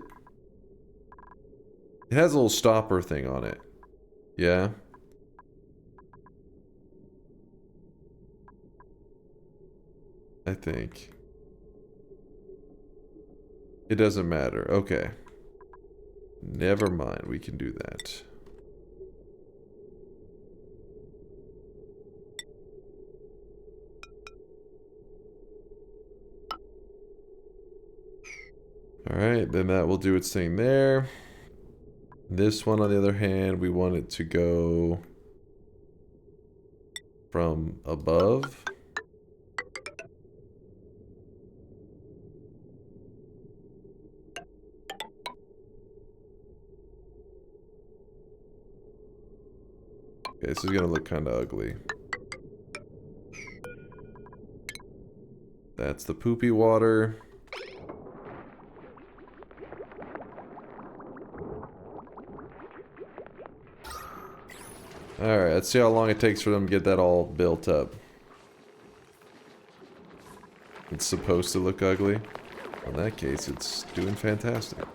It has a little stopper thing on it. Yeah? I think. It doesn't matter, okay. Never mind, we can do that. Alright, then that will do its thing there. This one, on the other hand, we want it to go from above. Okay, this is gonna look kind of ugly. That's the poopy water. Alright, let's see how long it takes for them to get that all built up. It's supposed to look ugly. In that case, it's doing fantastic.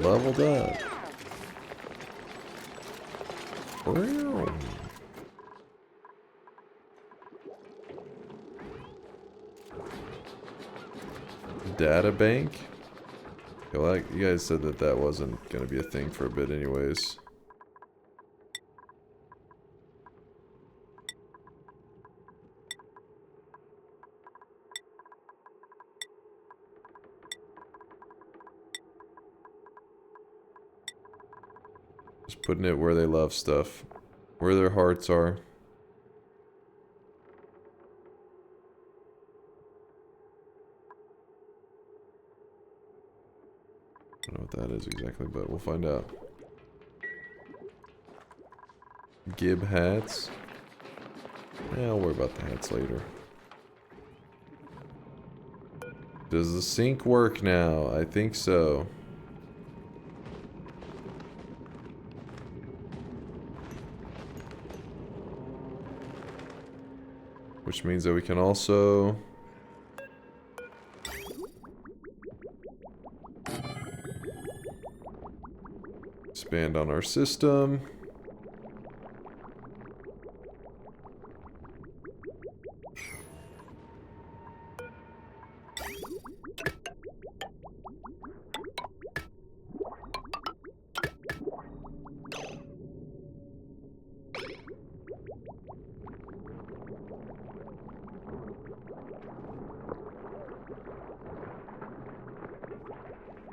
Leveled up. Wow. Data bank? Well, you guys said that that wasn't going to be a thing for a bit anyways. Just putting it where they love stuff. Where their hearts are. I don't know what that is exactly, but we'll find out. Gib hats. Yeah, I'll worry about the hats later. Does the sink work now? I think so. Which means that we can also expand on our system.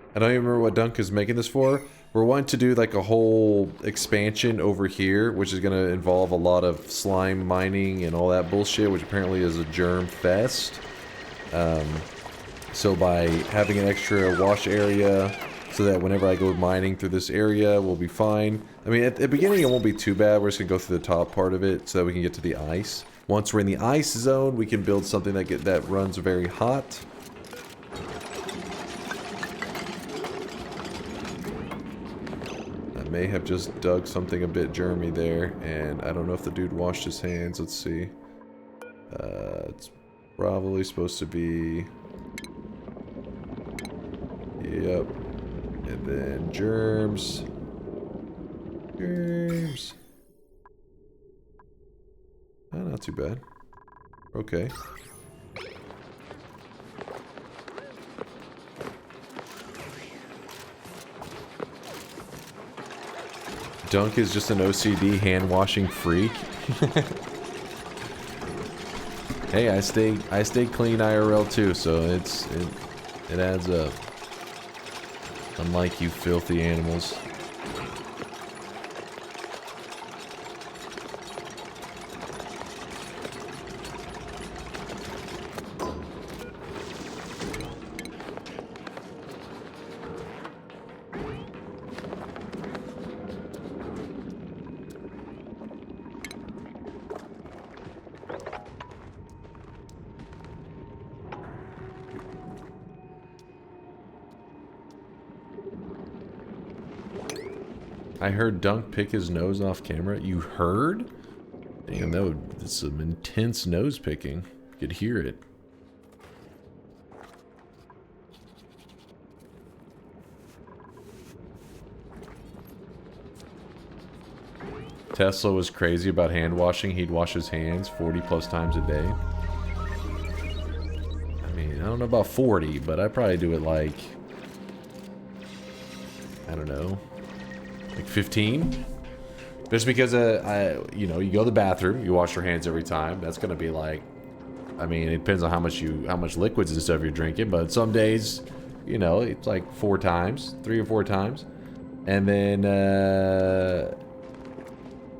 I don't even remember what Dunk is making this for. We're wanting to do like a whole expansion over here, which is going to involve a lot of slime mining and all that bullshit, which apparently is a germ fest. So by having an extra wash area, so that whenever I go mining through this area, we'll be fine. I mean, at the beginning it won't be too bad. We're just going to go through the top part of it so that we can get to the ice. Once we're in the ice zone, we can build something that runs very hot. May have just dug something a bit germy there, and I don't know if the dude washed his hands. Let's see. It's probably supposed to be... Yep. And then germs. Germs. Oh, not too bad. Okay. Dunk is just an OCD hand-washing freak. Hey, I stay clean IRL too, so it adds up. Unlike you filthy animals. I heard Dunk pick his nose off camera. You heard? Damn, that's some intense nose picking. You could hear it. Tesla was crazy about hand washing. He'd wash his hands 40 plus times a day. I mean, I don't know about 40, but I probably do it like, I don't know, like 15. Just because you know, you go to the bathroom, you wash your hands every time. That's gonna be like, I mean, it depends on how much liquids and stuff you're drinking. But some days, you know, it's like 4 times, 3 or 4 times, and then.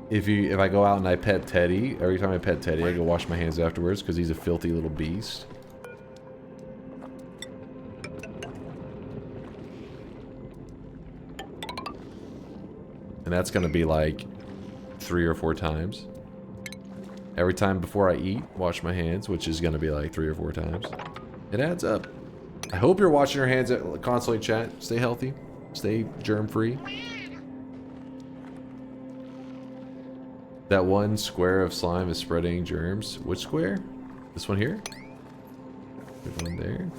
If I go out and I pet Teddy, every time I pet Teddy, I go wash my hands afterwards because he's a filthy little beast. And that's going to be like 3 or 4 times. Every time before I eat, wash my hands, which is going to be like 3 or 4 times. It adds up. I hope you're washing your hands constantly, chat. Stay healthy. Stay germ-free. That one square of slime is spreading germs. Which square? This one here? Good one there.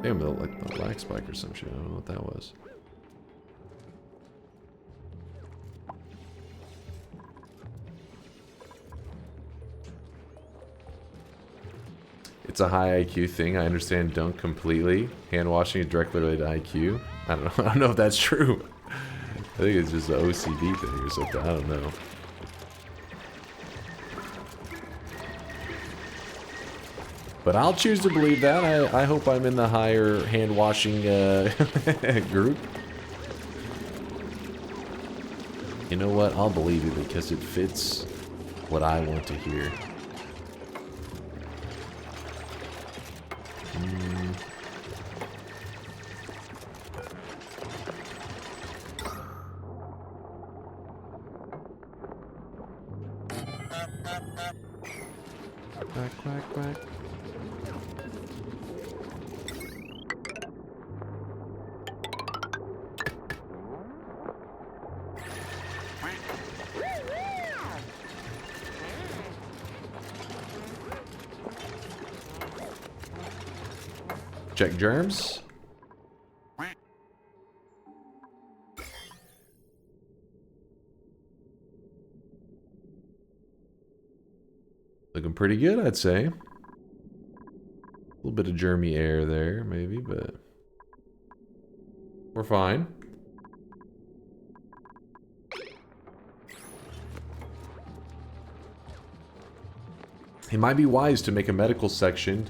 Damn, they'll like a black spike or some shit. I don't know what that was. It's a high IQ thing. I understand dunk completely. Hand washing is directly related to IQ. I don't know. I don't know if that's true. I think it's just an OCD thing or something. I don't know. But I'll choose to believe that. I hope I'm in the higher hand washing group. You know what? I'll believe it because it fits what I want to hear. Quack, quack, quack. Check germs. Looking pretty good, I'd say. A little bit of germy air there, maybe, but we're fine. It might be wise to make a medical section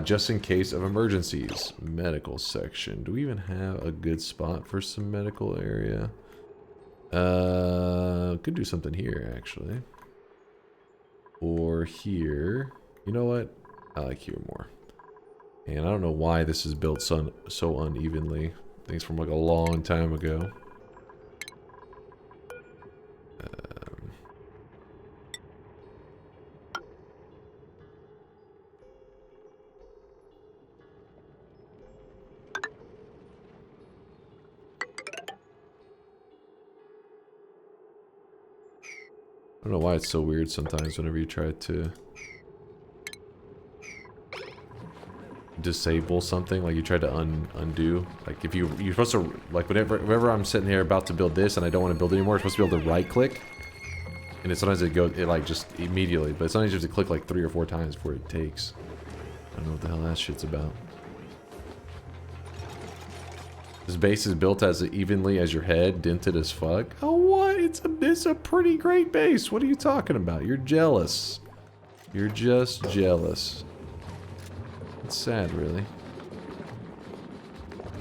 just in case of emergencies. Medical section. Do we even have a good spot for some medical area? Could do something here, actually. Or here. You know what? I like here more. And I don't know why this is built so unevenly. I think it's from like a long time ago. I don't know why it's so weird sometimes whenever you try to disable something, like you try to undo. Like if you're supposed to, like whenever I'm sitting here about to build this and I don't want to build anymore, I'm supposed to be able to right click. And it sometimes it like just immediately, but sometimes you have to click like 3 or 4 times before it takes. I don't know what the hell that shit's about. This base is built as evenly as your head, dented as fuck. Oh, what? It's a pretty great base. What are you talking about? You're jealous. You're just jealous. It's sad, really.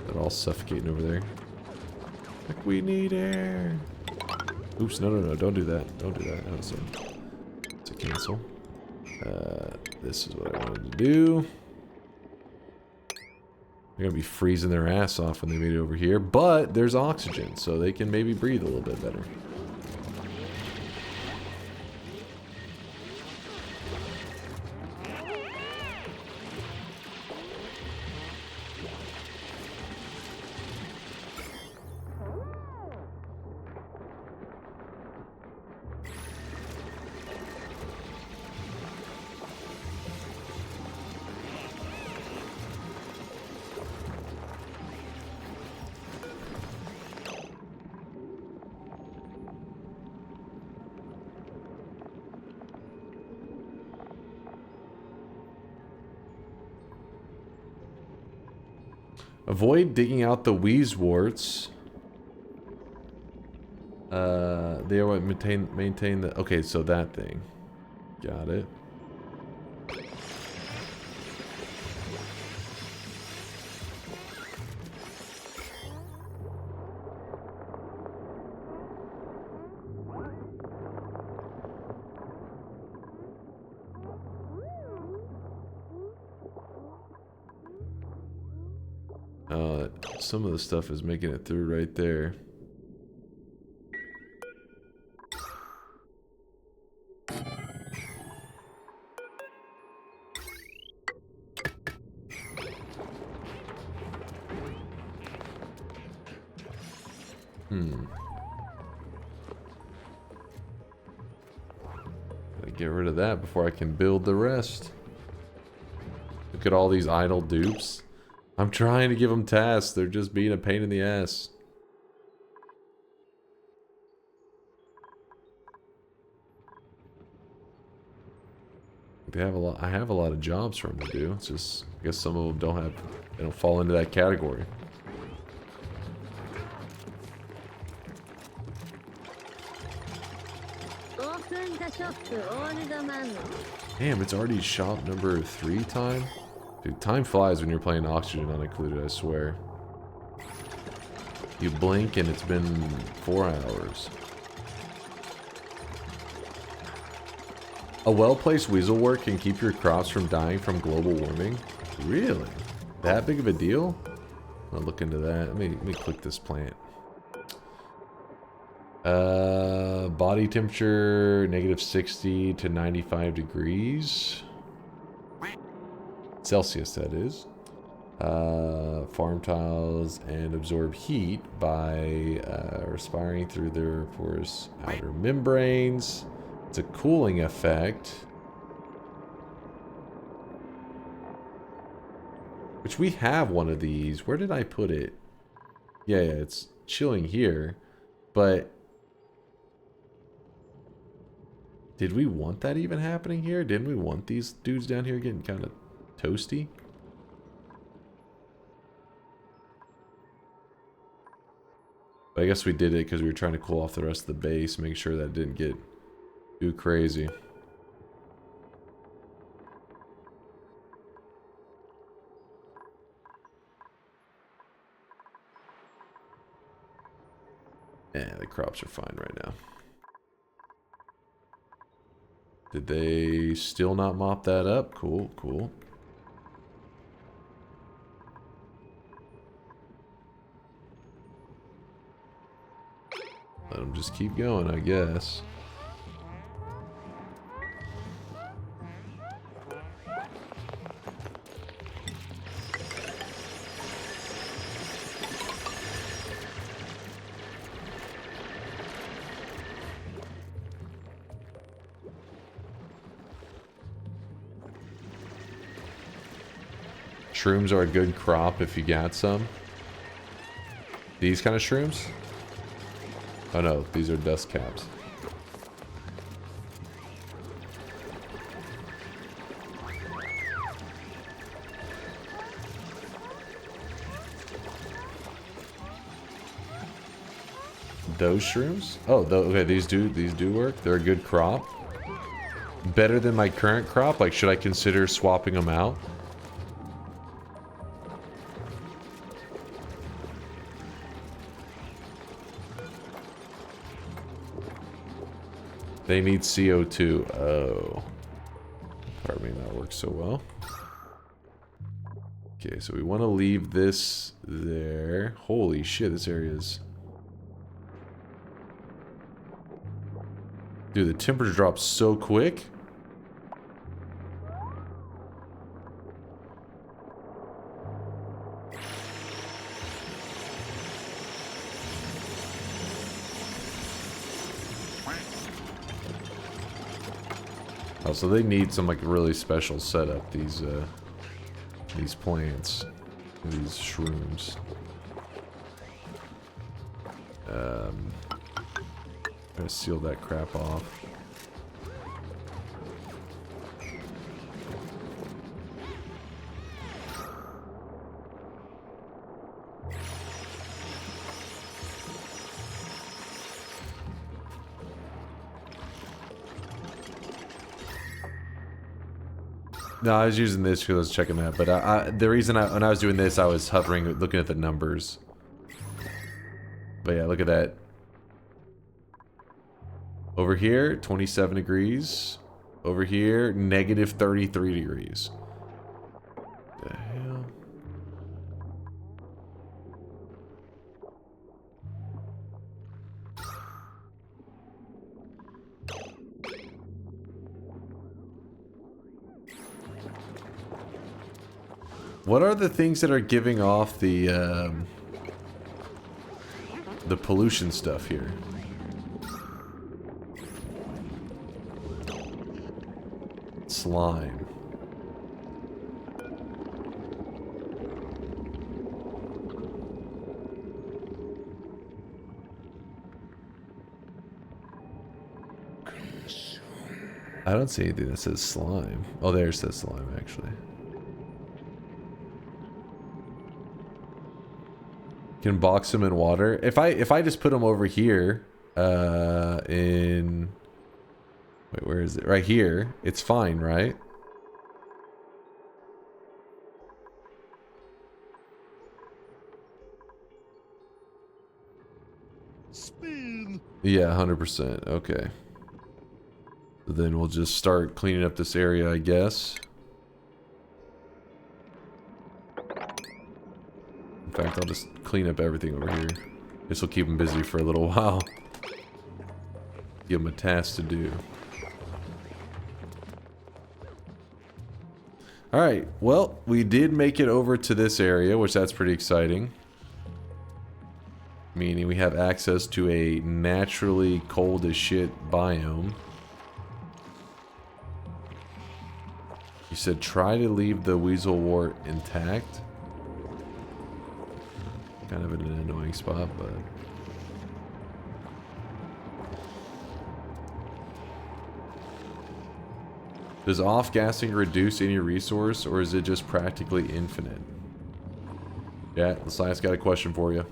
They're all suffocating over there. Like, we need air. Oops, no, don't do that. Don't do that. That was a cancel. This is what I wanted to do. They're gonna be freezing their ass off when they made it over here, but there's oxygen, so they can maybe breathe a little bit better. Avoid digging out the wheezeworts. They are what maintain the... Okay, so that thing. Got it. Some of the stuff is making it through right there. Gotta get rid of that before I can build the rest. Look at all these idle dupes. I'm trying to give them tasks. They're just being a pain in the ass. They have a lot. I have a lot of jobs for them to do. It's just, I guess some of them don't have. They don't fall into that category. Damn, it's already shop number 3 time. Dude, time flies when you're playing Oxygen Not Included, I swear. You blink and it's been 4 hours. A well-placed weasel work can keep your crops from dying from global warming? Really? That big of a deal? I'll look into that. Let me click this plant. Body temperature, -60 to 95 degrees. Celsius, that is. Farm tiles and absorb heat by respiring through their porous outer membranes. It's a cooling effect. Which we have one of these. Where did I put it? Yeah, it's chilling here. But did we want that even happening here? Didn't we want these dudes down here getting kind of toasty? But I guess we did it because we were trying to cool off the rest of the base, make sure that it didn't get too crazy. Yeah, the crops are fine right now. Did they still not mop that up? Cool, cool. Let them just keep going, I guess. Shrooms are a good crop if you got some. These kind of shrooms? Oh no, these are dust caps. Those shrooms? Oh, okay, these do work. They're a good crop. Better than my current crop? Like, should I consider swapping them out? They need CO2. Oh. Pardon me, that works so well. Okay, so we want to leave this there. Holy shit, this area is... Dude, the temperature drops so quick. Oh, so they need some like really special setup, these plants, these shrooms. Gotta seal that crap off. No, I was using this because I was checking that, but the reason when I was doing this, I was hovering, looking at the numbers. But yeah, look at that. Over here, 27 degrees. Over here, negative 33 degrees. The hell? What are the things that are giving off the pollution stuff here? Slime. I don't see anything that says slime. Oh, there it says slime, actually. Can box them in water. If I just put them over here, in... Wait, where is it? Right here. It's fine, right? Spin. Yeah, 100%. Okay. So then we'll just start cleaning up this area, I guess. In fact, I'll just clean up everything over here. This will keep them busy for a little while. Give them a task to do. Alright, well, we did make it over to this area, which that's pretty exciting. Meaning we have access to a naturally cold as shit biome. You said try to leave the weasel wart intact. Kind of in an annoying spot, but... Does off-gassing reduce any resource, or is it just practically infinite? Yeah, the science got a question for you.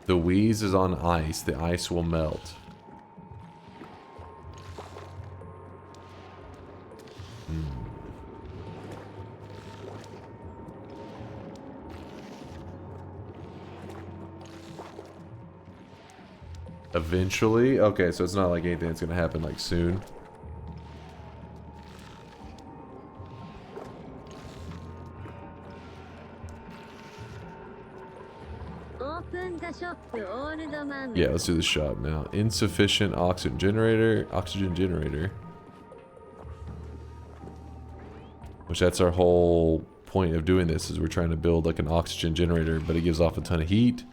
The wheeze is on ice. The ice will melt. Eventually? Okay, so it's not like anything that's gonna happen like soon. Yeah, let's do the shop now. Insufficient oxygen generator. Which that's our whole point of doing this, is we're trying to build like an oxygen generator, but it gives off a ton of heat.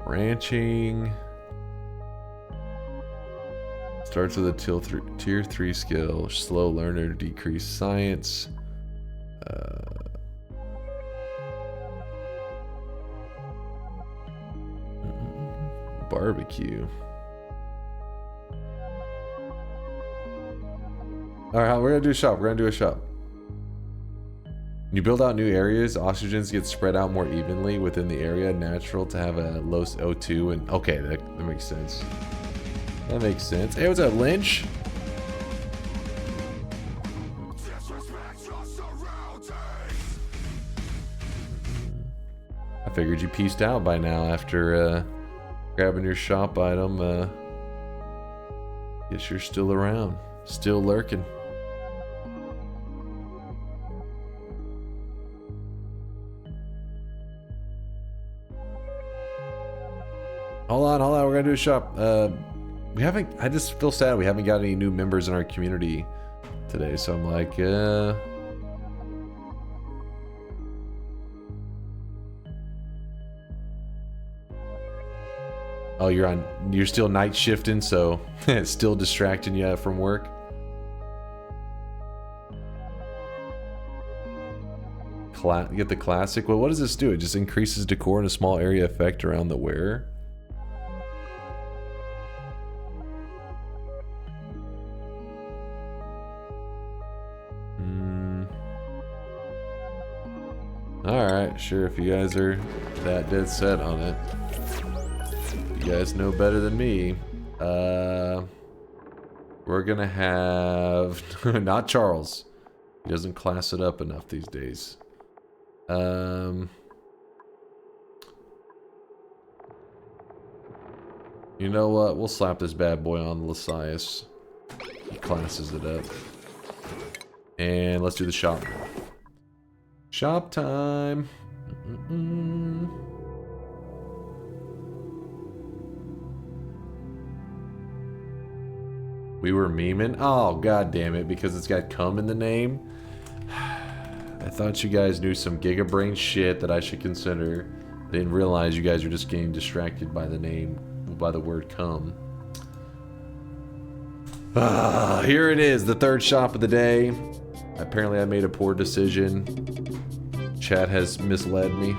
Ranching starts with a tier 3 skill. Slow learner, decreased science. Barbecue. Alright, we're gonna do a shop. We're gonna do a shop. When you build out new areas, oxygens get spread out more evenly within the area. Natural to have a low O2 and... Okay, that makes sense. That makes sense. Hey, what's up, Lynch? I figured you pieced out by now after grabbing your shop item. Guess you're still around. Still lurking. Hold on, we're gonna do a shop. We haven't, I just feel sad we haven't got any new members in our community today, so I'm like, oh, you're still night shifting, so it's still distracting you from work. get the classic. Well, what does this do? It just increases decor in a small area effect around the wearer. Alright, sure, if you guys are that dead set on it. You guys know better than me. We're gonna have... not Charles. He doesn't class it up enough these days. You know what? We'll slap this bad boy on Lysias. He classes it up. And let's do the shop. Shop time. We were memeing? Oh, god damn it, because it's got cum in the name? I thought you guys knew some gigabrain shit that I should consider. I didn't realize you guys were just getting distracted by the name, by the word cum. Here it is, the third shop of the day. Apparently I made a poor decision. Chat has misled me.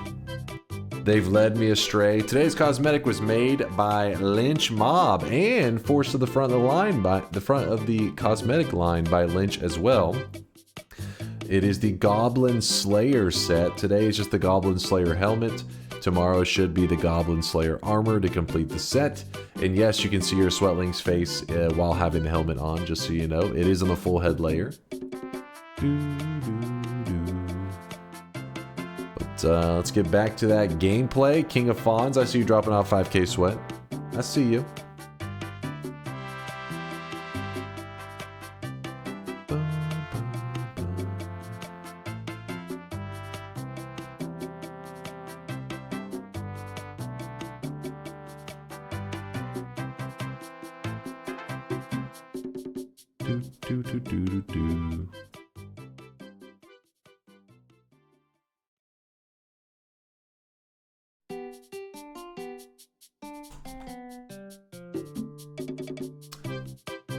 They've led me astray. Today's cosmetic was made by Lynch Mob and forced to the front of the line by the front of the cosmetic line by Lynch as well. It is the Goblin Slayer set. Today is just the Goblin Slayer helmet. Tomorrow should be the Goblin Slayer armor to complete the set. And yes, you can see your Sweatling's face while having the helmet on, just so you know. It is on the full head layer. But let's get back to that gameplay. King of Fawns, I see you dropping off 5k sweat. I see you.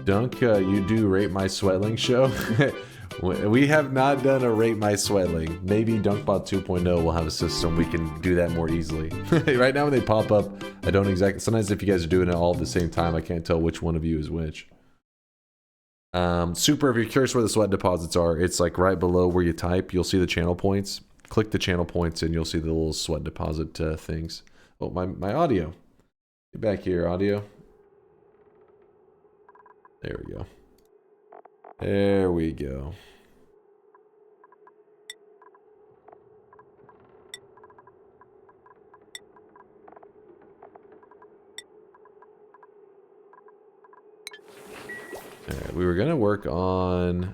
Dunk, you do Rate My Sweatling show? We have not done a Rate My Sweatling. Maybe Dunkbot 2.0 will have a system we can do that more easily. Right now when they pop up, I don't exactly... Sometimes if you guys are doing it all at the same time, I can't tell which one of you is which. Super, if you're curious where the sweat deposits are, it's like right below where you type. You'll see the channel points. Click the channel points and you'll see the little sweat deposit things. Oh, my audio. Get back here, audio. There we go. There we go. Alright, we were gonna work on...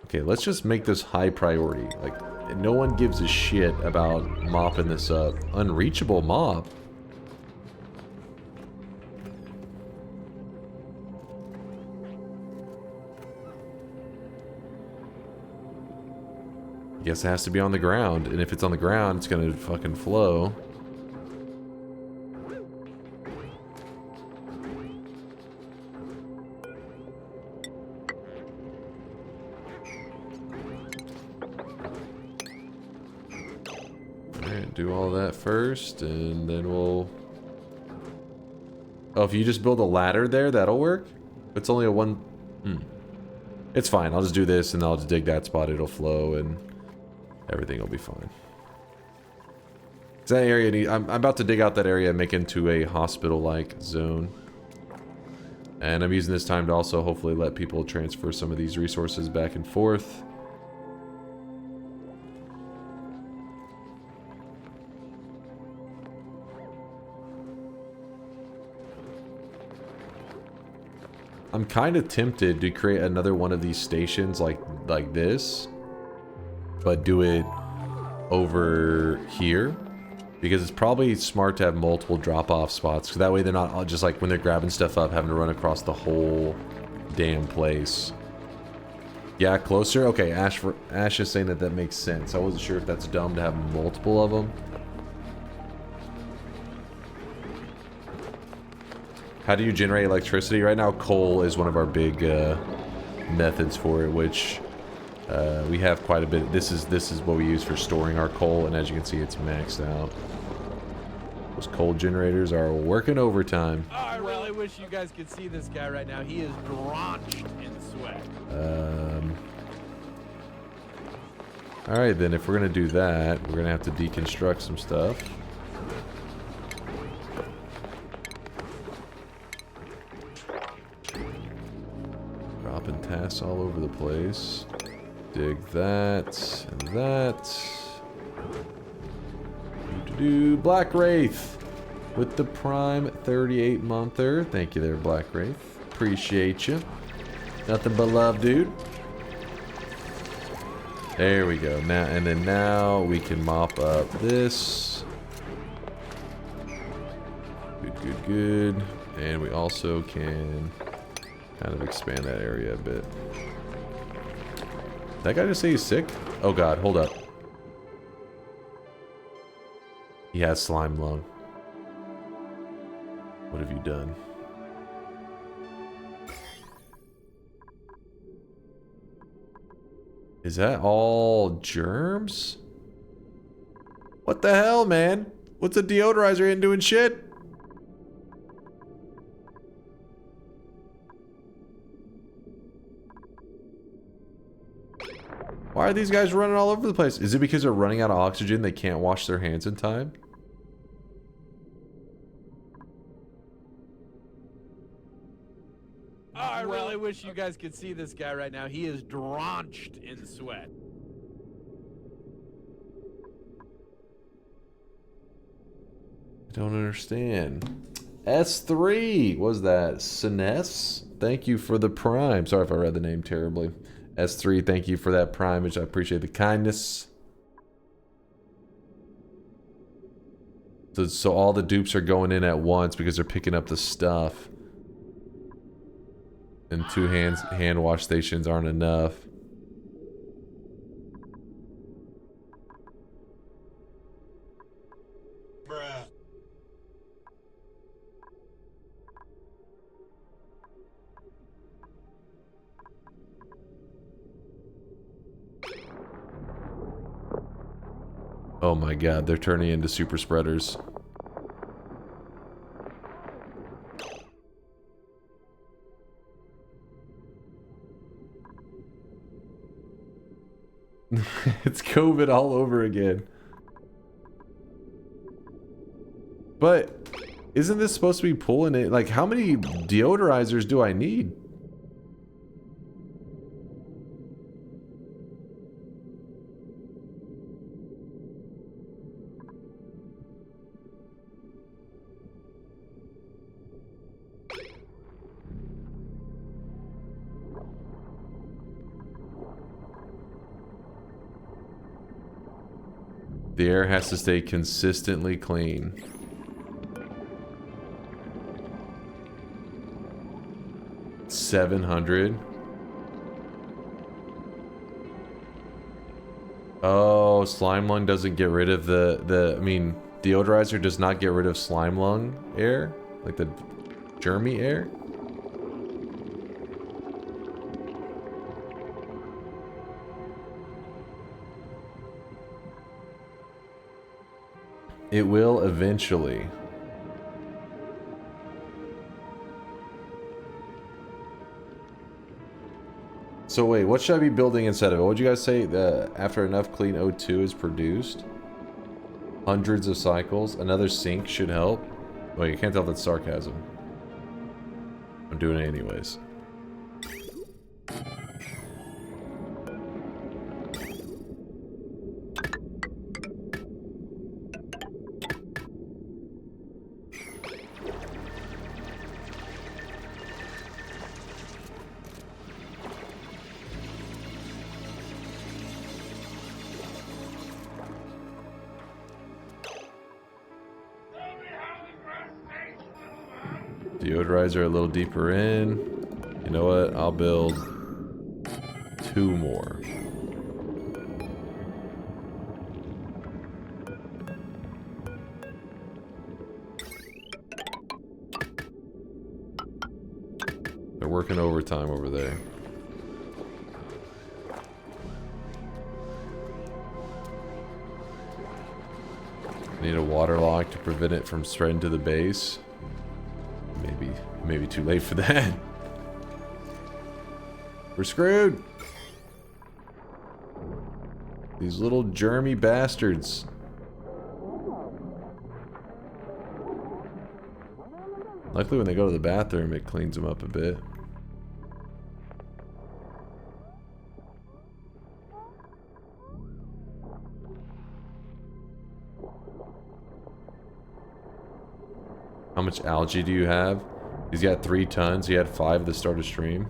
Okay, let's just make this high priority. Like, no one gives a shit about mopping this up. Unreachable mop? I guess it has to be on the ground, and if it's on the ground, it's gonna fucking flow. Alright, do all that first, and then we'll... Oh, if you just build a ladder there, that'll work? It's only a one... It's fine, I'll just do this, and I'll just dig that spot, it'll flow, and... everything will be fine. That area, I'm about to dig out that area and make into a hospital-like zone. And I'm using this time to also hopefully let people transfer some of these resources back and forth. I'm kind of tempted to create another one of these stations like this. But do it over here, because it's probably smart to have multiple drop-off spots, because that way they're not all just like when they're grabbing stuff up having to run across the whole damn place. Yeah, closer? Okay, Ash is saying that makes sense. I wasn't sure if that's dumb to have multiple of them. How do you generate electricity? Right now, coal is one of our big methods for it, which... We have quite a bit. This is what we use for storing our coal, and as you can see, it's maxed out. Those coal generators are working overtime. Oh, I really wish you guys could see this guy right now. He is drenched in sweat. All right, then if we're gonna do that, we're gonna have to deconstruct some stuff. Dropping tasks all over the place. Dig that and that. Black Wraith with the Prime 38 monther. Thank you there, Black Wraith. Appreciate you. Nothing but love, dude. There we go. Now and then now we can mop up this. Good, good. And we also can kind of expand that area a bit. Did that guy just say he's sick? Oh god, hold up. He has slime lung. What have you done? Is that all germs? What the hell, man? What's a deodorizer in doing shit? Why are these guys running all over the place? Is it because they're running out of oxygen? They can't wash their hands in time? Oh, I really wish you guys could see this guy right now. He is drenched in sweat. I don't understand. S3, what was that? Sines? Thank you for the prime. Sorry if I read the name terribly. S3, thank you for that primage. I appreciate the kindness. So all the dupes are going in at once because they're picking up the stuff. And two hand wash stations aren't enough. Bruh. Oh my god, they're turning into super spreaders. It's COVID all over again. But isn't this supposed to be pulling it? Like, how many deodorizers do I need? The air has to stay consistently clean. $700. Oh, slime lung doesn't get rid of I mean, deodorizer does not get rid of slime lung air, like the germy air. It will eventually. So wait, what should I be building instead of it? What would you guys say after enough clean O2 is produced? Hundreds of cycles. Another sink should help. Wait, you can't tell if that's sarcasm. I'm doing it anyways. Deodorizer a little deeper in. You know what? I'll build 2 more. They're working overtime over there. Need a water lock to prevent it from spreading to the base. Maybe too late for that. We're screwed. These little germy bastards. Luckily when they go to the bathroom, it cleans them up a bit. How much algae do you have? He's got 3 tons. He had 5 at the start of stream.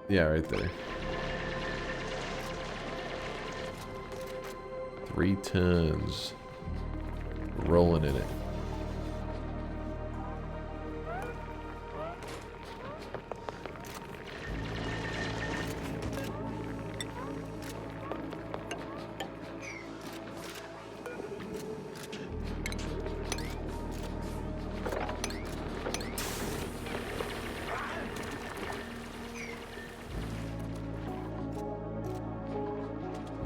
Yeah, right there. 3 tons. Rolling in it.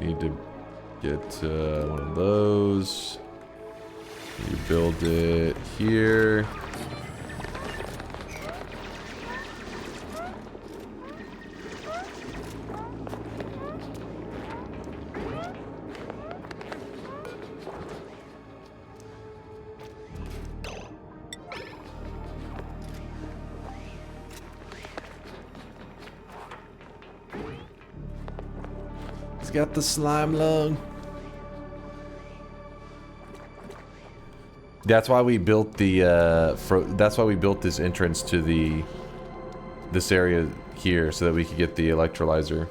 Need to get one of those. You build it here. Got the slime lung. That's why we built the that's why we built this entrance to this area here so that we could get the electrolyzer.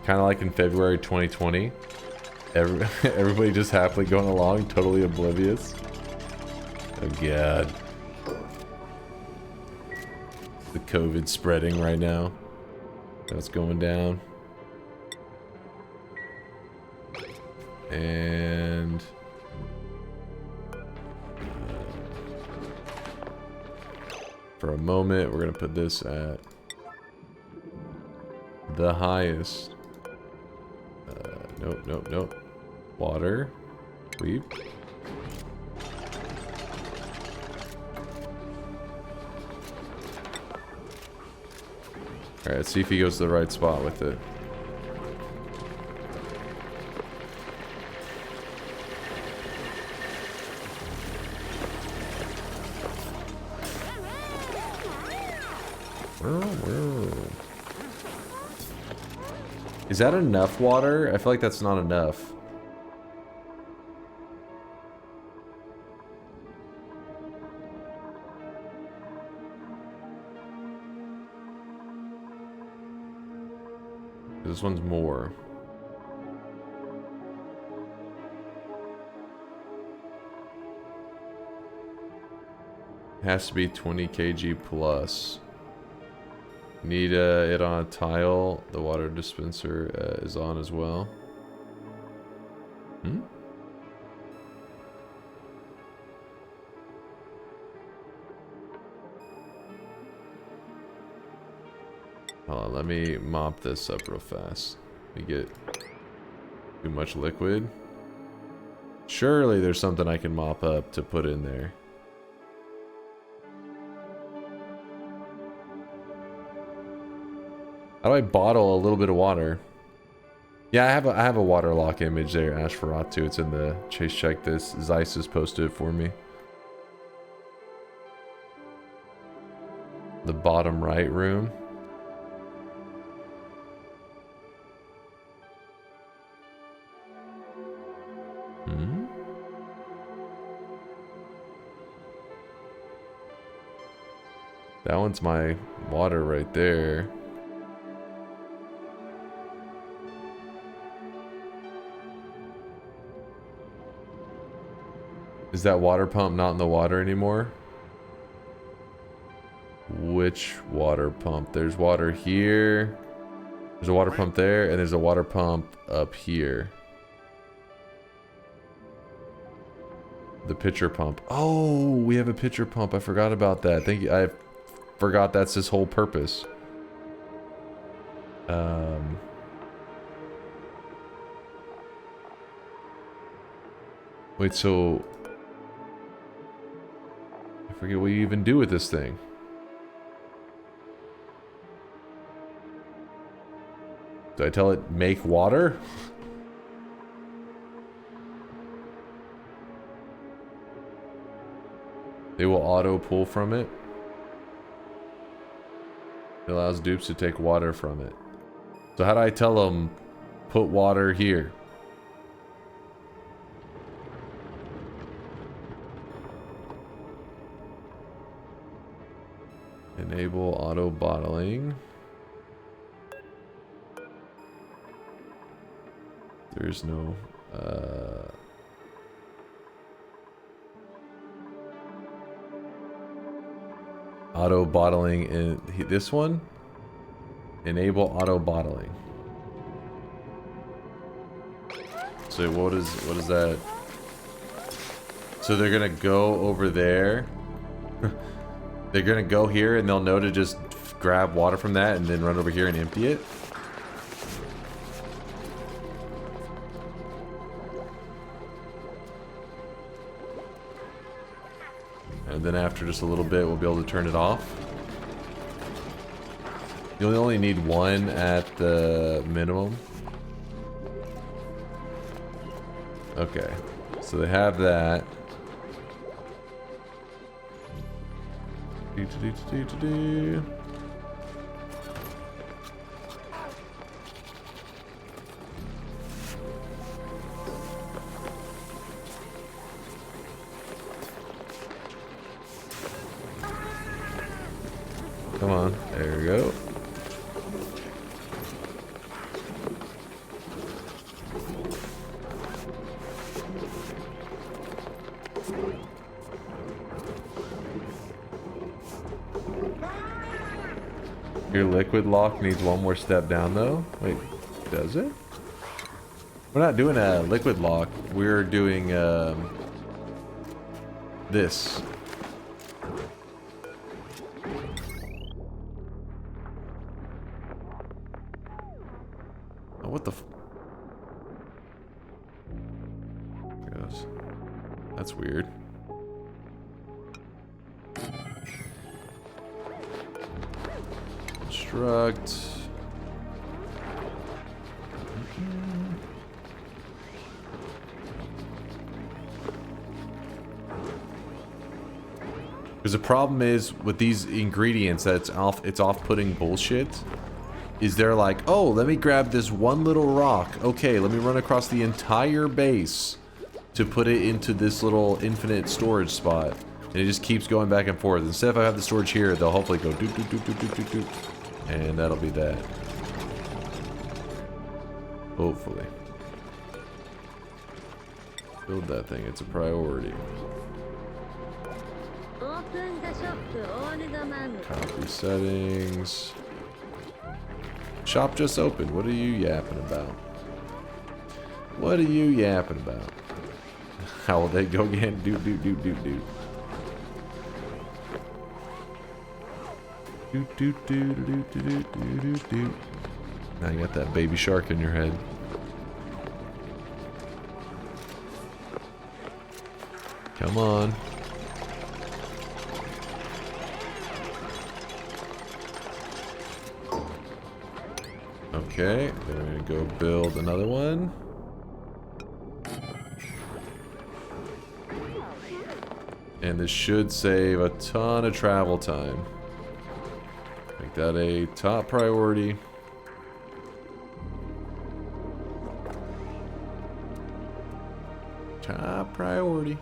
Kind of like in February 2020. Everybody just happily going along, totally oblivious. Oh god. The COVID spreading right now. That's going down. And for a moment, we're gonna put this at the highest. Nope. Water. Sweep. Alright, let's see if he goes to the right spot with it. Is that enough water? I feel like that's not enough. This one's more. Has to be 20 kg plus. Need it on a tile. The water dispenser is on as well. Hold on, let me mop this up real fast. We get too much liquid. Surely there's something I can mop up to put in there. How do I bottle a little bit of water? Yeah, I have a water lock image there, Ashferatu. It's in the Chase Check This. Zeiss has posted it for me. The bottom right room. That one's my water right there. Is that water pump not in the water anymore? Which water pump? There's water here. There's a water pump there, and there's a water pump up here. The pitcher pump. Oh, we have a pitcher pump. I forgot about that. Thank you. I forgot that's his whole purpose. Wait, so I forget what you even do with this thing. Do I tell it make water? They will auto pull from it. It allows dupes to take water from it. So how do I tell them put water here? Enable auto bottling. There's no auto bottling in this one. Enable auto bottling. So what is that? So they're gonna go over there. They're gonna go here and they'll know to just grab water from that and then run over here and empty it. And then after just a little bit, we'll be able to turn it off. You'll only need one at the minimum. Okay, so they have that. Come on, there we go. Your liquid lock needs one more step down though. Wait, does it? We're not doing a liquid lock. We're doing this. Oh, what the f— goes. That's weird. Construct. Because the problem is with these ingredients that it's off-putting bullshit. Is they're like, oh, let me grab this one little rock. Okay, let me run across the entire base to put it into this little infinite storage spot. And it just keeps going back and forth. Instead, if I have the storage here, they'll hopefully go doot doot doot doot doot doot doot. And that'll be that. Hopefully. Build that thing, it's a priority. Copy settings. Shop just opened. What are you yapping about? What are you yapping about? How will they go again? Doot doot doot doot doot. Doot doot doot doot doot doot doot doot. Now you got that baby shark in your head. Come on. Okay, then we're gonna go build another one. And this should save a ton of travel time. Make that a top priority. Top priority.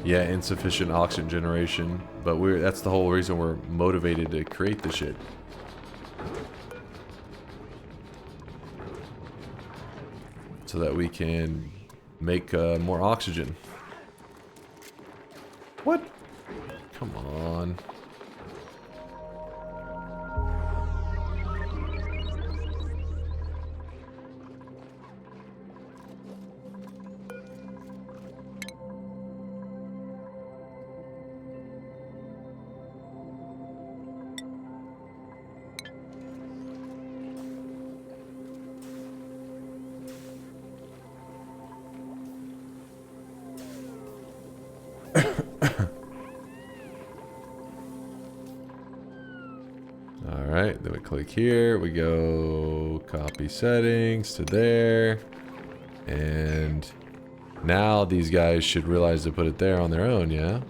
Yeah, insufficient oxygen generation, but that's the whole reason we're motivated to create this shit. So that we can make more oxygen. What? Come on. Alright, then we click here. We go copy settings to there. And now these guys should realize to put it there on their own, yeah?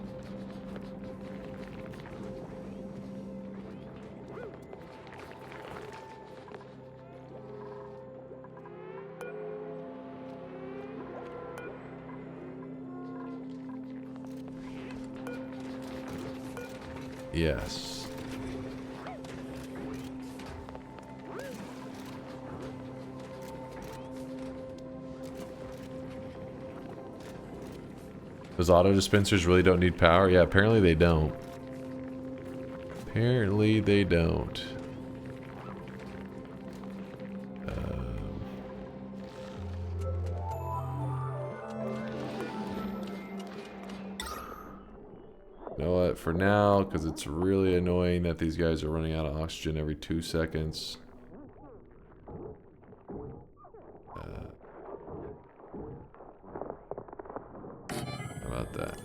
Yes. Those auto dispensers really don't need power? Yeah, apparently they don't. Apparently they don't. You know what? For now, because it's really annoying that these guys are running out of oxygen every 2 seconds. How about that?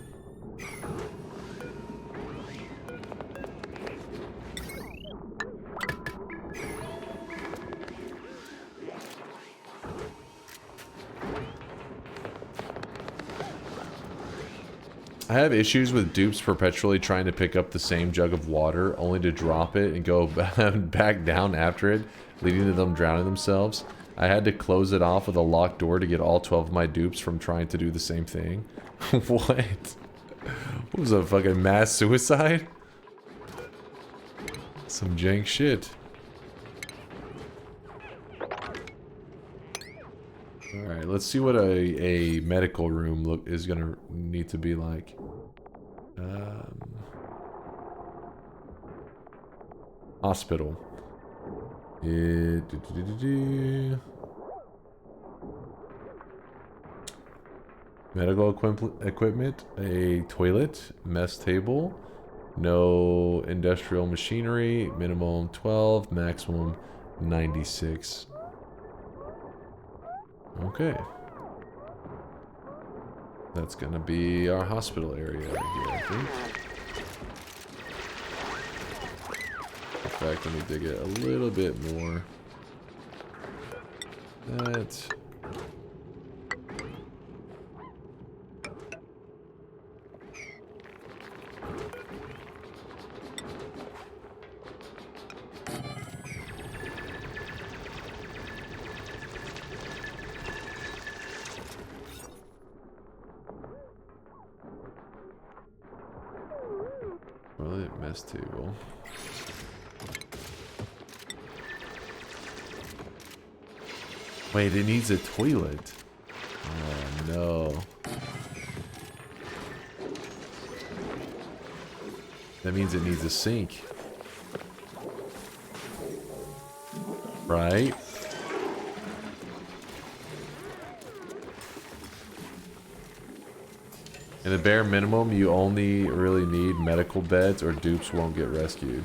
I have issues with dupes perpetually trying to pick up the same jug of water only to drop it and go back down after it, leading to them drowning themselves. I had to close it off with a locked door to get all 12 of my dupes from trying to do the same thing. What? What was a fucking mass suicide? Some jank shit. Alright, let's see what a medical room is gonna need to be like. Hospital. Medical equipment, a toilet, mess table, no industrial machinery, minimum 12, maximum 96. Okay. That's gonna be our hospital area right here, I think. In fact, let me dig it a little bit more. That. Toilet, mess table. Wait, it needs a toilet. Oh no. That means it needs a sink. Right? In the bare minimum, you only really need medical beds or dupes won't get rescued.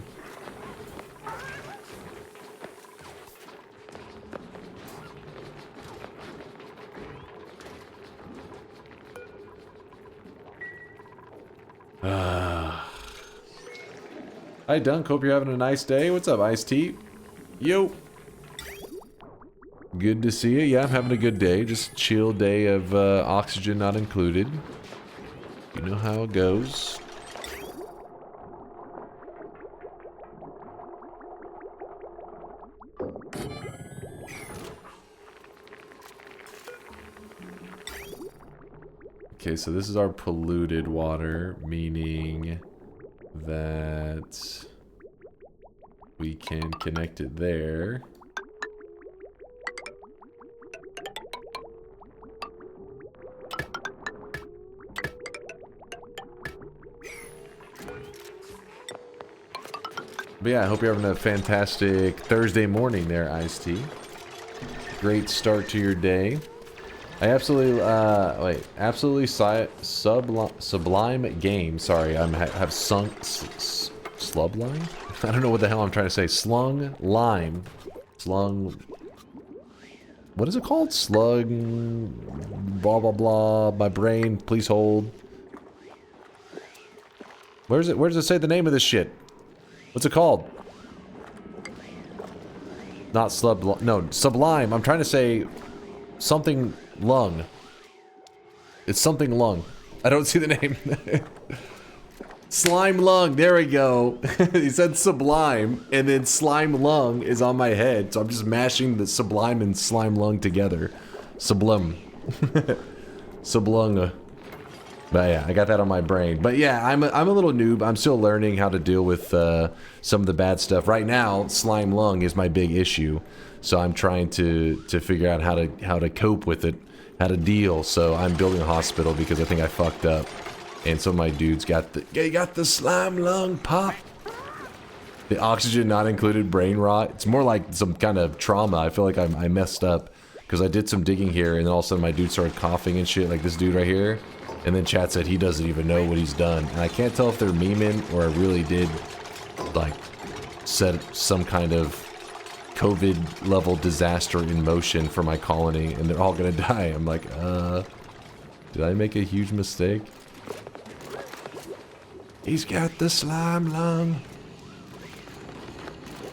Hi Dunk, hope you're having a nice day. What's up, Ice Tea? Yo! Good to see you. Yeah, I'm having a good day. Just chill day of oxygen not included. You know how it goes. Okay, so this is our polluted water, meaning that we can connect it there. But yeah, I hope you're having a fantastic Thursday morning there, Ice-T. Great start to your day. I absolutely, sublime game. Sorry, have sunk, slubline? I don't know what the hell I'm trying to say. Slung lime. Slung. What is it called? Slug. Blah, blah, blah. My brain, please hold. Where does it say the name of this shit? What's it called? Not slub. No, sublime. I'm trying to say something lung. It's something lung. I don't see the name. Slime lung. There we go. He said sublime, and then slime lung is on my head, so I'm just mashing the sublime and slime lung together. Sublime. Sublunga. But yeah, I got that on my brain. But yeah, I'm a little noob. I'm still learning how to deal with some of the bad stuff. Right now, slime lung is my big issue, so I'm trying to figure out how to cope with it, how to deal. So I'm building a hospital because I think I fucked up, and some of my dudes got the slime lung pop. The oxygen not included brain rot. It's more like some kind of trauma. I feel like I messed up because I did some digging here, and then all of a sudden my dude started coughing and shit, like this dude right here. And then chat said he doesn't even know what he's done. And I can't tell if they're memeing or I really did, like, set some kind of COVID-level disaster in motion for my colony. And they're all gonna die. I'm like, did I make a huge mistake? He's got the slime lung.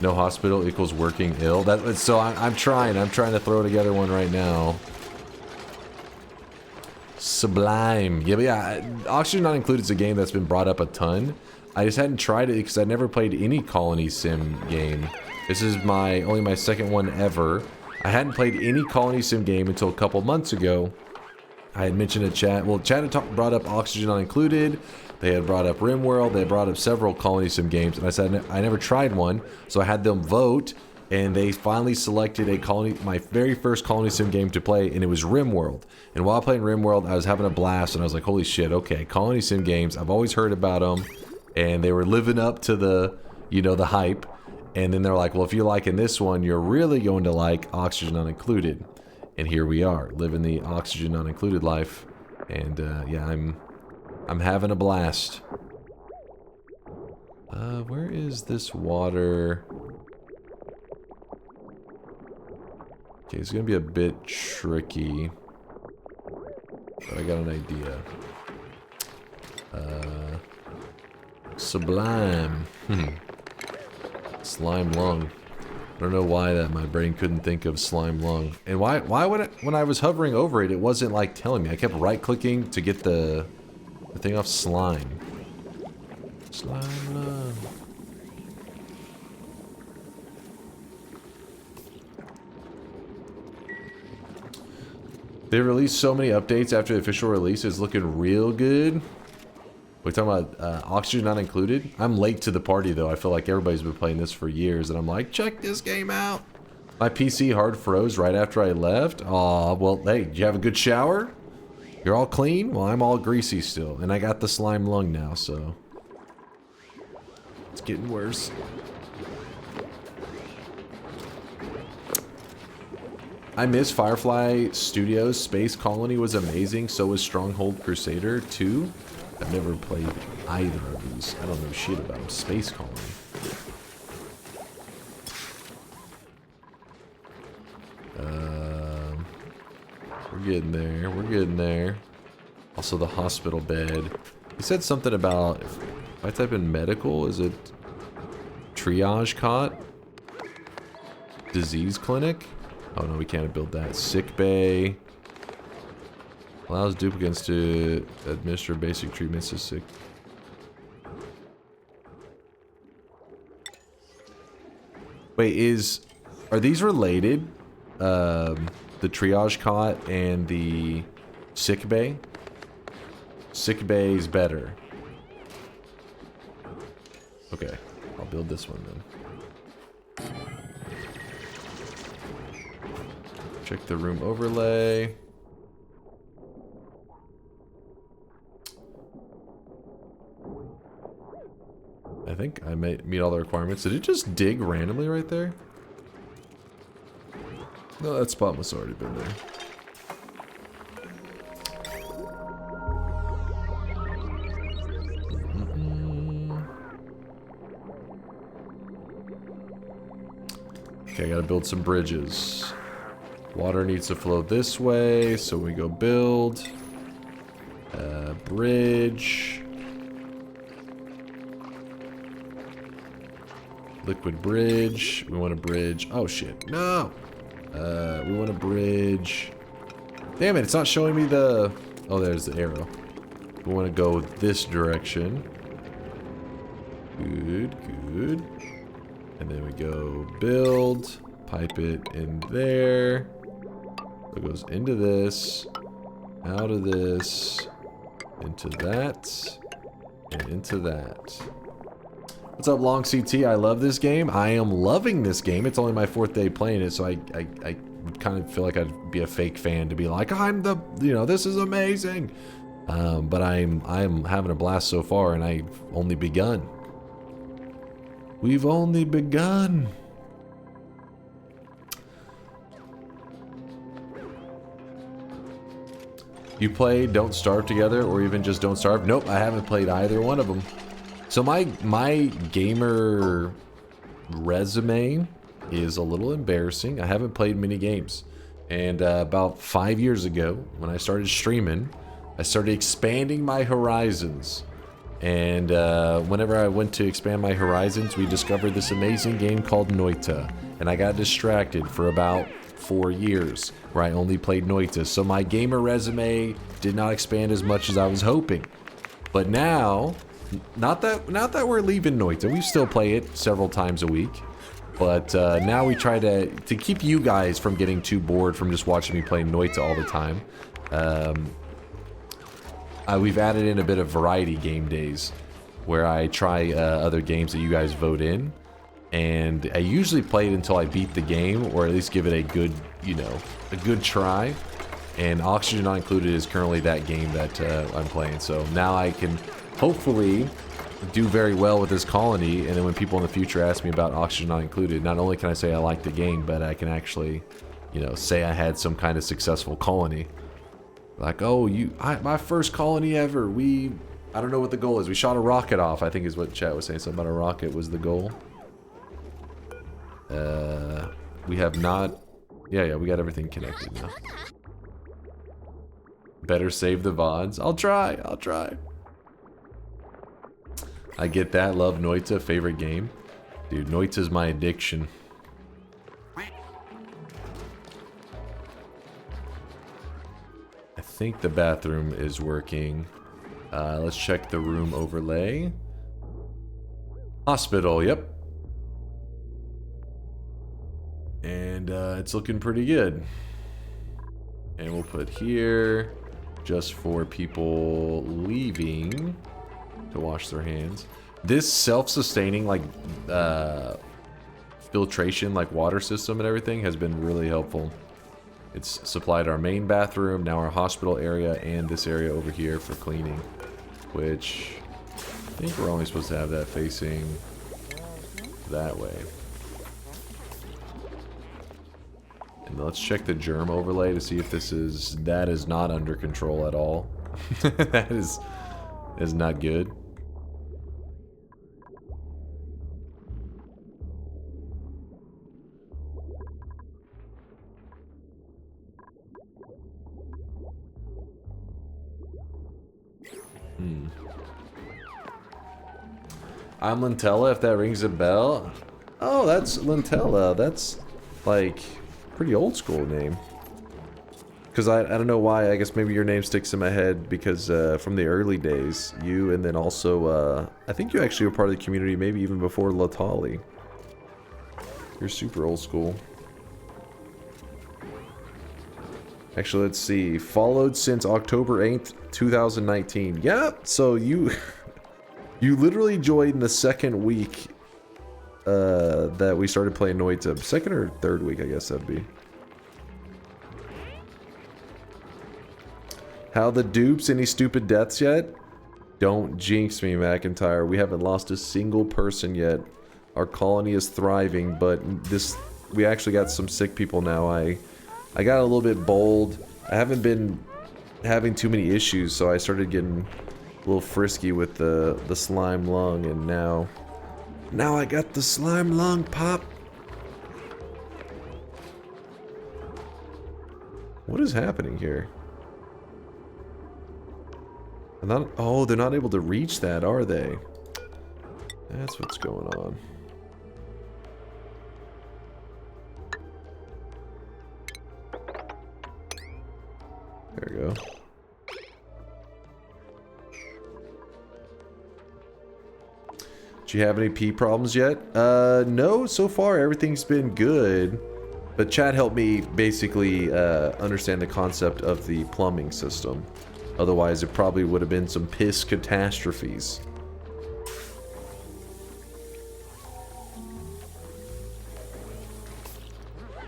No hospital equals working ill. So I'm trying to throw together one right now. Sublime. Yeah, but yeah, Oxygen Not Included is a game that's been brought up a ton. I just hadn't tried it because I never played any colony sim game. This is only my second one ever. I hadn't played any colony sim game until a couple months ago. I had mentioned in chat. Well, chat had brought up Oxygen Not Included. They had brought up RimWorld. They had brought up several colony sim games, and I said I never tried one, so I had them vote. And they finally selected my very first colony sim game to play, and it was RimWorld. And while playing RimWorld, I was having a blast, and I was like, holy shit, okay, colony sim games, I've always heard about them, and they were living up to the, the hype. And then they're like, well, if you're liking this one, you're really going to like Oxygen Not Included. And here we are, living the Oxygen Not Included life. And yeah, I'm having a blast. Where is this water? Okay, it's gonna be a bit tricky, but I got an idea. Sublime. Slime lung. I don't know why my brain couldn't think of slime lung. And why would it, when I was hovering over it, it wasn't like telling me. I kept right clicking to get the thing off slime. Slime lung. They released so many updates after the official release. It's looking real good. We're talking about Oxygen Not Included. I'm late to the party though. I feel like everybody's been playing this for years, and I'm like, check this game out. My PC hard froze right after I left. Aw, well, hey, did you have a good shower? You're all clean? Well, I'm all greasy still, and I got the slime lung now, so it's getting worse. I miss Firefly Studios. Space Colony was amazing. So was Stronghold Crusader 2. I've never played either of these. I don't know shit about them. Space Colony. We're getting there. We're getting there. Also the hospital bed. He said something about, if I type in medical, is it triage cot? Disease clinic? Oh no, we can't build that. Sick bay. Allows duplicates to administer basic treatments to sick. Wait, are these related? The triage cot and the sick bay? Sick bay is better. Okay, I'll build this one then. Check the room overlay. I think I might meet all the requirements. Did it just dig randomly right there? No, that spot must have already been there. Okay, I gotta build some bridges. Water needs to flow this way, so we go build. Bridge. Liquid bridge. We want a bridge. Oh shit. No. We want a bridge. Damn it, it's not showing me the... Oh, there's the arrow. We want to go this direction. Good, good. And then we go build. Pipe it in there. So it goes into this. Out of this. Into that. And into that. What's up, Long CT? I love this game. I am loving this game. It's only my 4th day playing it, so I kind of feel like I'd be a fake fan to be like, I'm the, you know, this is amazing. But I'm having a blast so far, and I've only begun. We've only begun. You play Don't Starve together, or even just Don't Starve? Nope, I haven't played either one of them. So my gamer resume is a little embarrassing. I haven't played many games. And about 5 years ago, when I started streaming, I started expanding my horizons. And whenever I went to expand my horizons, we discovered this amazing game called Noita. And I got distracted for about 4 years, where I only played Noita. So my gamer resume did not expand as much as I was hoping. But now, not that we're leaving Noita, we still play it several times a week. But now we try to keep you guys from getting too bored from just watching me play Noita all the time. We've added in a bit of variety game days, where I try other games that you guys vote in. And I usually play it until I beat the game, or at least give it a good, you know, a good try. And Oxygen Not Included is currently that game that I'm playing. So now I can hopefully do very well with this colony, and then when people in the future ask me about Oxygen Not Included, not only can I say I like the game, but I can actually, you know, say I had some kind of successful colony. Like, oh, my first colony ever. I don't know what the goal is. We shot a rocket off, I think is what chat was saying. Something about a rocket was the goal. We have not... Yeah, we got everything connected now. Better save the VODs. I'll try. I get that. Love Noita. Favorite game. Dude, Noita's my addiction. I think the bathroom is working. Let's check the room overlay. Hospital, yep. And it's looking pretty good. And we'll put here just for people leaving to wash their hands. This self-sustaining like filtration, like water system and everything has been really helpful. It's supplied our main bathroom, now our hospital area, and this area over here for cleaning, which I think we're only supposed to have that facing that way. And let's check the germ overlay to see if that is not under control at all. That is not good. I'm Lentella, if that rings a bell. Oh, that's Lentella. That's like pretty old school name. Because I don't know why. I guess maybe your name sticks in my head because from the early days, you, and then also I think you actually were part of the community maybe even before Latali. You're super old school. Actually, let's see. Followed since October 8th, 2019. Yeah, so you you literally joined the second week that we started playing Noita. Second or third week, I guess that'd be. How the dupes? Any stupid deaths yet? Don't jinx me, McIntyre. We haven't lost a single person yet. Our colony is thriving, but we actually got some sick people now. I got a little bit bold. I haven't been having too many issues, so I started getting a little frisky with the slime lung, and now I got the slime lung pop. What is happening here? They're not able to reach that, are they? That's what's going on. go. Do you have any pee problems yet? No, so far everything's been good. But Chad helped me basically understand the concept of the plumbing system. Otherwise, it probably would have been some piss catastrophes.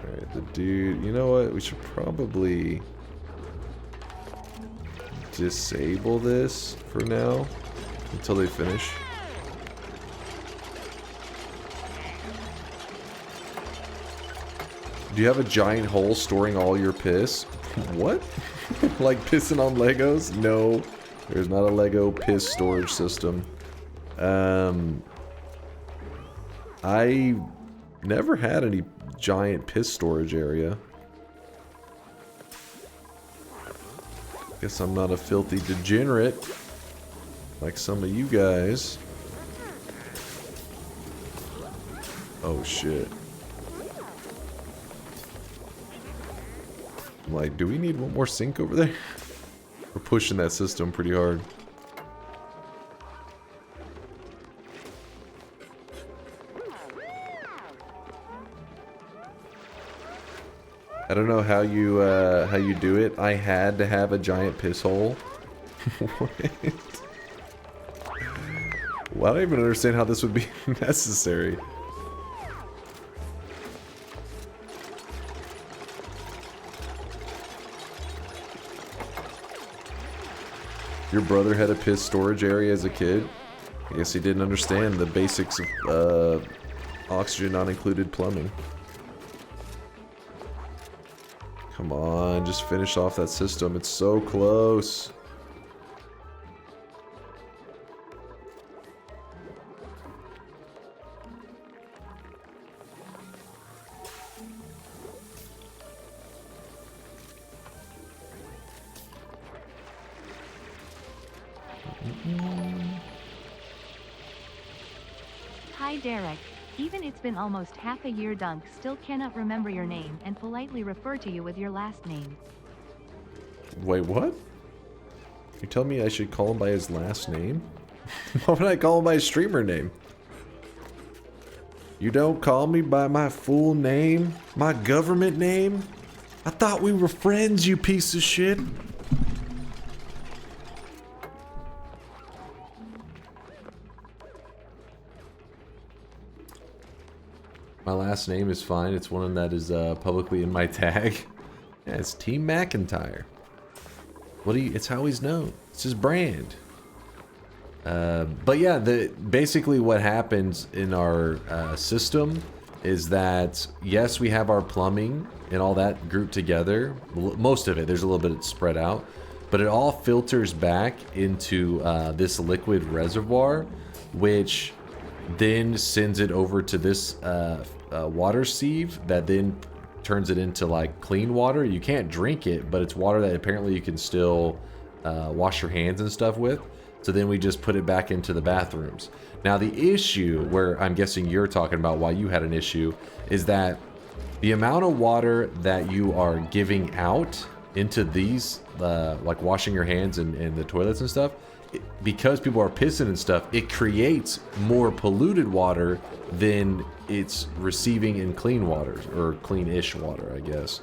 Alright, the dude... You know what? We should probably disable this for now until they finish. Do you have a giant hole storing all your piss? What? Like pissing on Legos? No, there's not a Lego piss storage system. I never had any giant piss storage area. Guess I'm not a filthy degenerate like some of you guys. Oh shit. I'm like, do we need one more sink over there? We're pushing that system pretty hard. I don't know how you do it. I had to have a giant piss hole. What? Well, I don't even understand how this would be necessary. Your brother had a piss storage area as a kid? I guess he didn't understand the basics of oxygen not included plumbing. Come on, just finish off that system. It's so close. Hi Derek. Even it's been almost half a year, Dunk still cannot remember your name and politely refer to you with your last name. Wait, what? You tell me I should call him by his last name? Why would I call him by his streamer name? You don't call me by my full name? My government name? I thought we were friends, you piece of shit. My last name is fine. It's one that is publicly in my tag. Yeah, it's Team McIntyre. What do you? It's how he's known. It's his brand. But yeah, basically what happens in our system is that yes, we have our plumbing and all that grouped together. Most of it. There's a little bit spread out, but it all filters back into this liquid reservoir, which then sends it over to this water sieve that then turns it into like clean water. You can't drink it, but it's water that apparently you can still wash your hands and stuff with. So then we just put it back into the bathrooms. Now the issue, where I'm guessing you're talking about why you had an issue, is that the amount of water that you are giving out into these, like washing your hands and the toilets and stuff, because people are pissing and stuff, it creates more polluted water than it's receiving in clean water, or clean-ish water, I guess.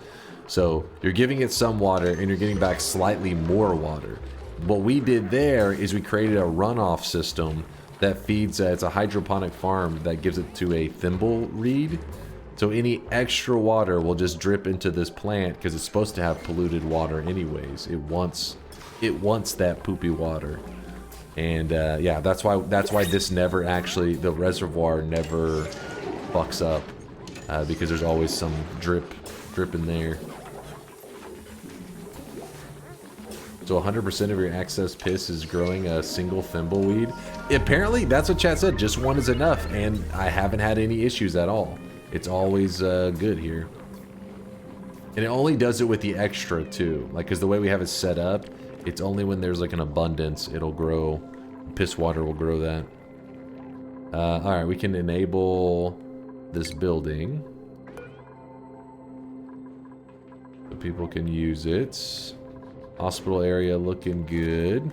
So you're giving it some water and you're getting back slightly more water. What we did there is we created a runoff system that feeds, it's a hydroponic farm that gives it to a thimble reed. So any extra water will just drip into this plant because it's supposed to have polluted water anyways. It wants that poopy water. And yeah, that's why this never actually, the reservoir never fucks up, because there's always some drip in there. So 100% of your excess piss is growing a single thimbleweed. Apparently, that's what chat said. Just one is enough, and I haven't had any issues at all. It's always good here. And it only does it with the extra, too. Like, because the way we have it set up, it's only when there's like an abundance, it'll grow. Piss water will grow that. Alright, we can enable this building. So people can use it. Hospital area looking good.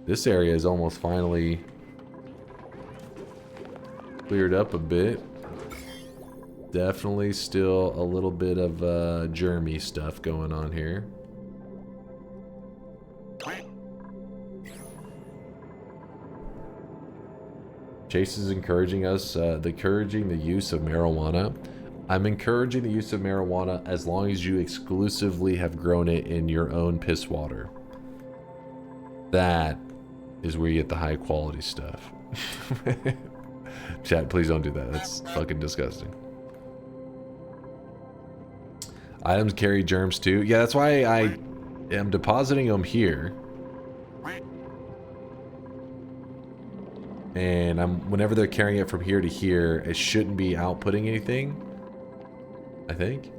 This area is almost finally cleared up a bit. Definitely still a little bit of germy stuff going on here. Chase is encouraging us, encouraging the use of marijuana. I'm encouraging the use of marijuana as long as you exclusively have grown it in your own piss water. That is where you get the high quality stuff. Chat, please don't do that. That's fucking disgusting. Items carry germs too. Yeah, that's why I am depositing them here. And whenever they're carrying it from here to here, it shouldn't be outputting anything, I think.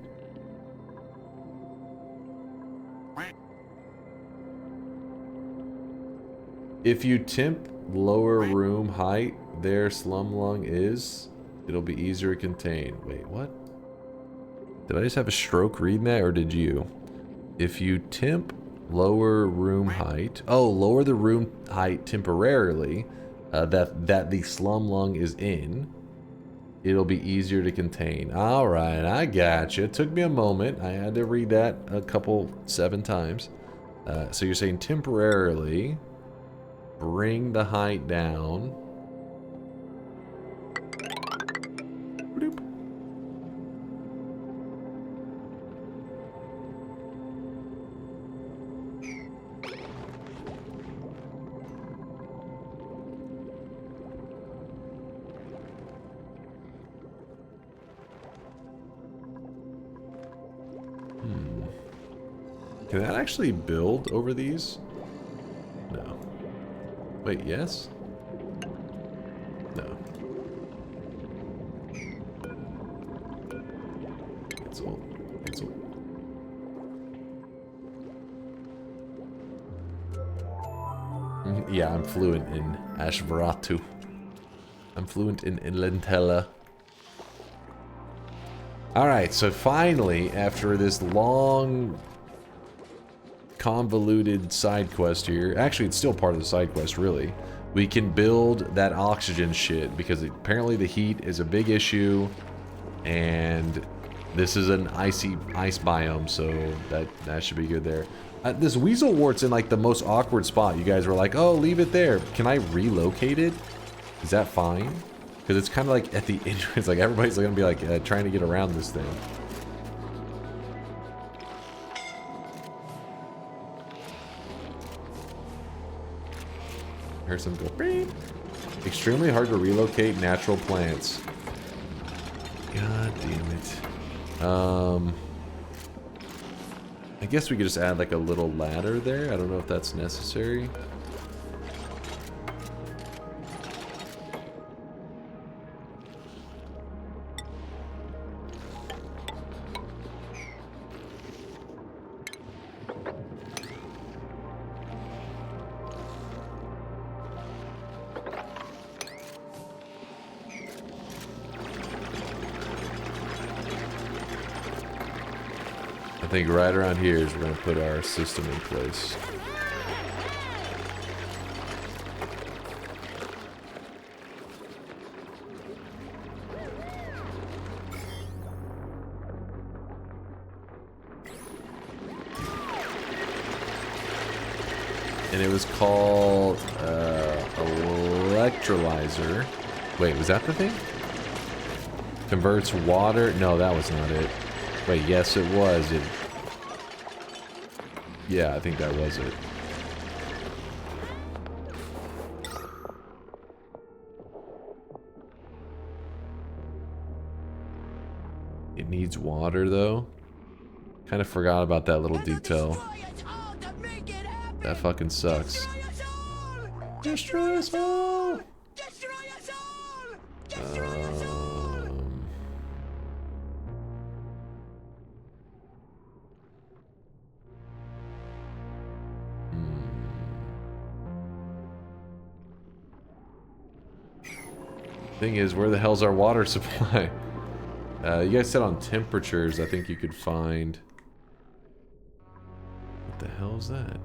If you temp lower room height, their slum lung is, it'll be easier to contain. Wait, what? Did I just have a stroke reading that, or did you? If you temp lower room height, oh, lower the room height temporarily, that the slum lung is in, it'll be easier to contain. All right, I gotcha. It took me a moment. I had to read that a 7 times. So you're saying temporarily bring the height down. Bloop. Can that actually build over these? No. Wait, yes? No. Cancel. Cancel. Yeah, I'm fluent in Ashvaratu. I'm fluent in Lentella. Alright, so finally, after this long, convoluted side quest here, actually it's still part of the side quest, really, we can build that oxygen shit, because apparently the heat is a big issue, and this is an ice biome, so that should be good there. This weasel wart's in like the most awkward spot. You guys were like, oh, leave it there. Can I relocate it? Is that fine? Because it's kind of like at the entrance, like everybody's gonna be like trying to get around this thing. Here's some go. Beep. Extremely hard to relocate natural plants. God damn it. I guess we could just add like a little ladder there. I don't know if that's necessary. I think right around here is we're going to put our system in place. And it was called electrolyzer. Wait, was that the thing? Converts water? No, that was not it. Wait, yes it was. Yeah, I think that was it. It needs water though. Kind of forgot about that little detail. That fucking sucks. Destroy us all! Destroy us all! Destroy us all! Thing is, where the hell's our water supply? You guys said on temperatures, I think you could find was that?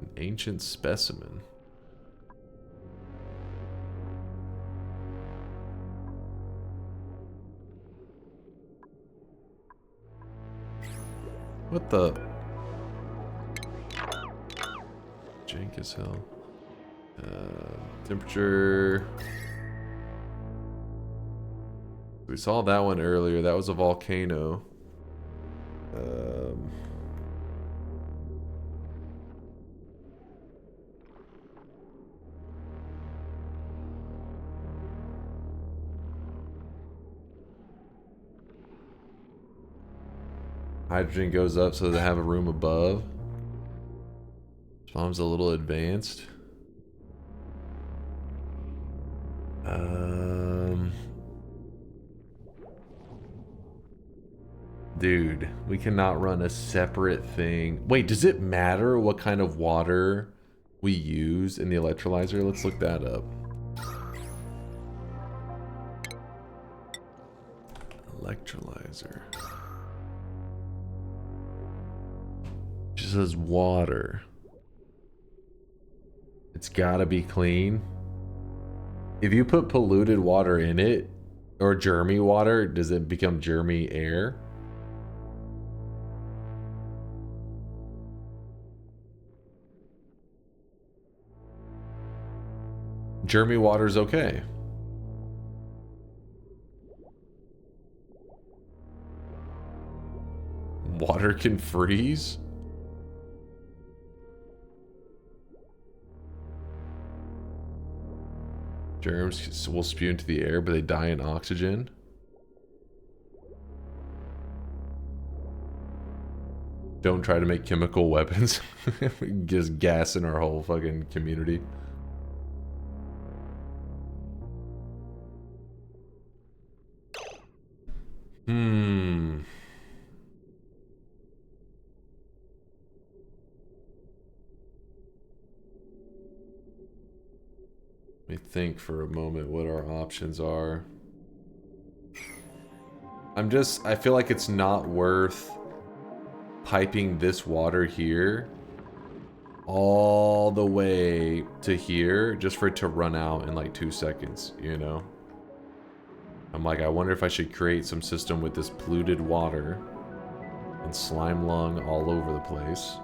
An ancient specimen. What the? Jank as hell. Temperature. We saw that one earlier. That was a volcano. Hydrogen goes up so they have a room above. This bomb's a little advanced. Dude, we cannot run a separate thing. Wait, does it matter what kind of water we use in the electrolyzer? Let's look that up. Electrolyzer. It just says water. It's gotta be clean. If you put polluted water in it, or germy water, does it become germy air? Germy water's okay. Water can freeze? Germs will spew into the air, but they die in oxygen. Don't try to make chemical weapons. Just gas in our whole fucking community. Let me think for a moment what our options are. I feel like it's not worth piping this water here all the way to here just for it to run out in like 2 seconds, you know? I'm like, I wonder if I should create some system with this polluted water and slime lung all over the place.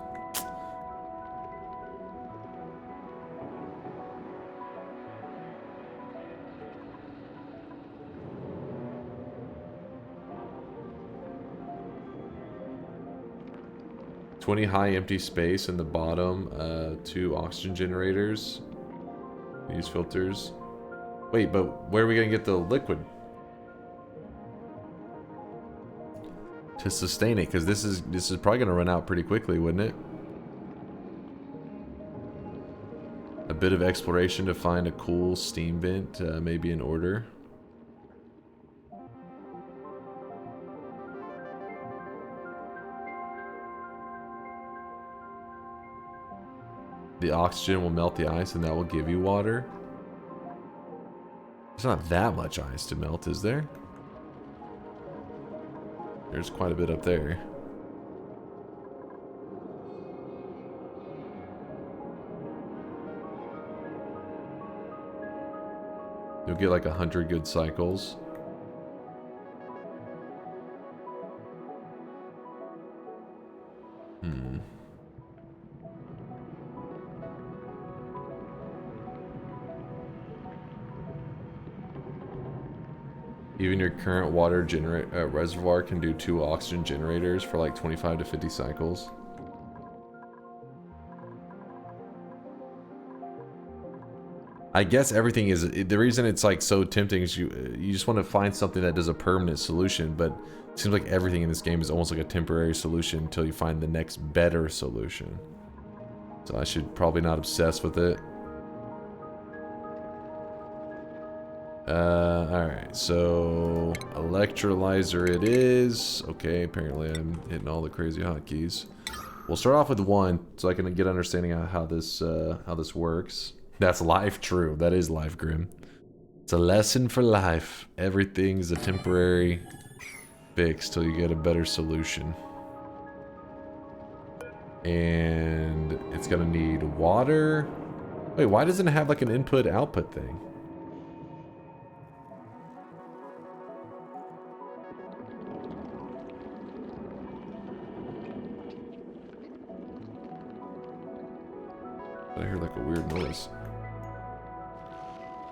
$20 high empty space in the bottom, 2 oxygen generators. Use filters. Wait, but where are we gonna get the liquid? To sustain it, because this is probably gonna run out pretty quickly, wouldn't it? A bit of exploration to find a cool steam vent, maybe in order. The oxygen will melt the ice and that will give you water. There's not that much ice to melt, is there? There's quite a bit up there. You'll get like 100 good cycles. Even your current water reservoir can do 2 oxygen generators for like 25 to 50 cycles. I guess everything is, the reason it's like so tempting is you just want to find something that does a permanent solution, but it seems like everything in this game is almost like a temporary solution until you find the next better solution. So I should probably not obsess with it. Alright, so electrolyzer it is. Okay, apparently I'm hitting all the crazy hotkeys. We'll start off with 1 so I can get understanding of how this works. That's life, true. That is life, Grim. It's a lesson for life. Everything's a temporary fix till you get a better solution. And it's gonna need water. Wait, why doesn't it have like an input-output thing? I hear like a weird noise.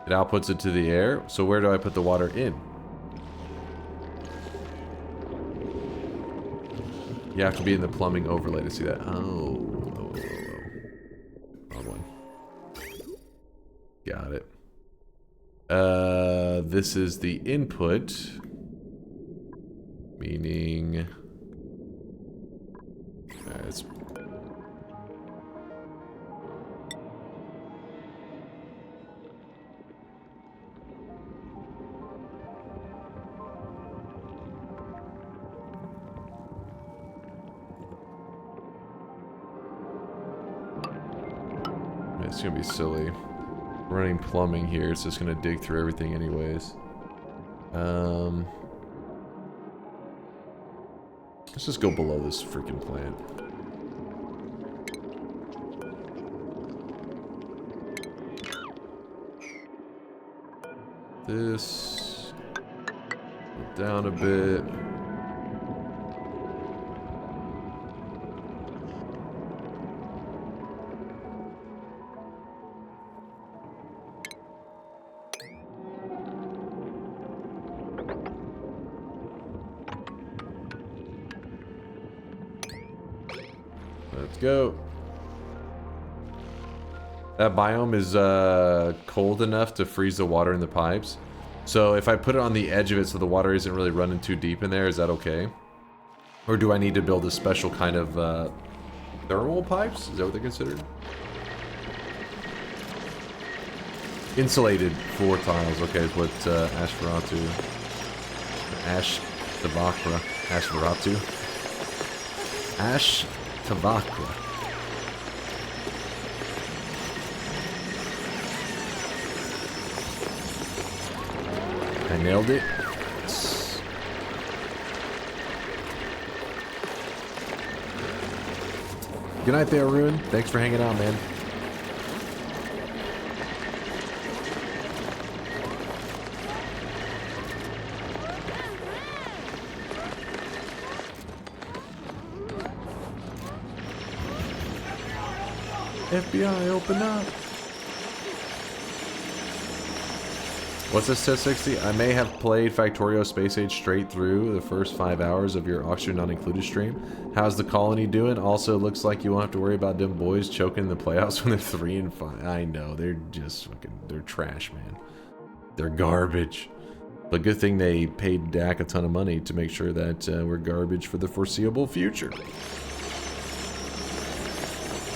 It outputs it to the air. So where do I put the water in? You have to be in the plumbing overlay to see that. Oh. Wrong one. Got it. This is the input. Meaning... it's... It's gonna be silly. Running plumbing here, it's just gonna dig through everything anyways. Let's just go below this freaking plant. This go down a bit. Let's go. That biome is cold enough to freeze the water in the pipes. So if I put it on the edge of it so the water isn't really running too deep in there, is that okay? Or do I need to build a special kind of thermal pipes? Is that what they're considered? Insulated floor tiles, okay, is what Tavakra. I nailed it. Good night there, Ruin. Thanks for hanging out, man. FBI, open up. What's this 1060? I may have played Factorio Space Age straight through the first 5 hours of your Oxygen Not Included stream. How's the colony doing? Also, looks like you won't have to worry about them boys choking in the playoffs when they're 3 and 5. I know, they're just fucking, they're trash, man. They're garbage. But good thing they paid Dak a ton of money to make sure that we're garbage for the foreseeable future.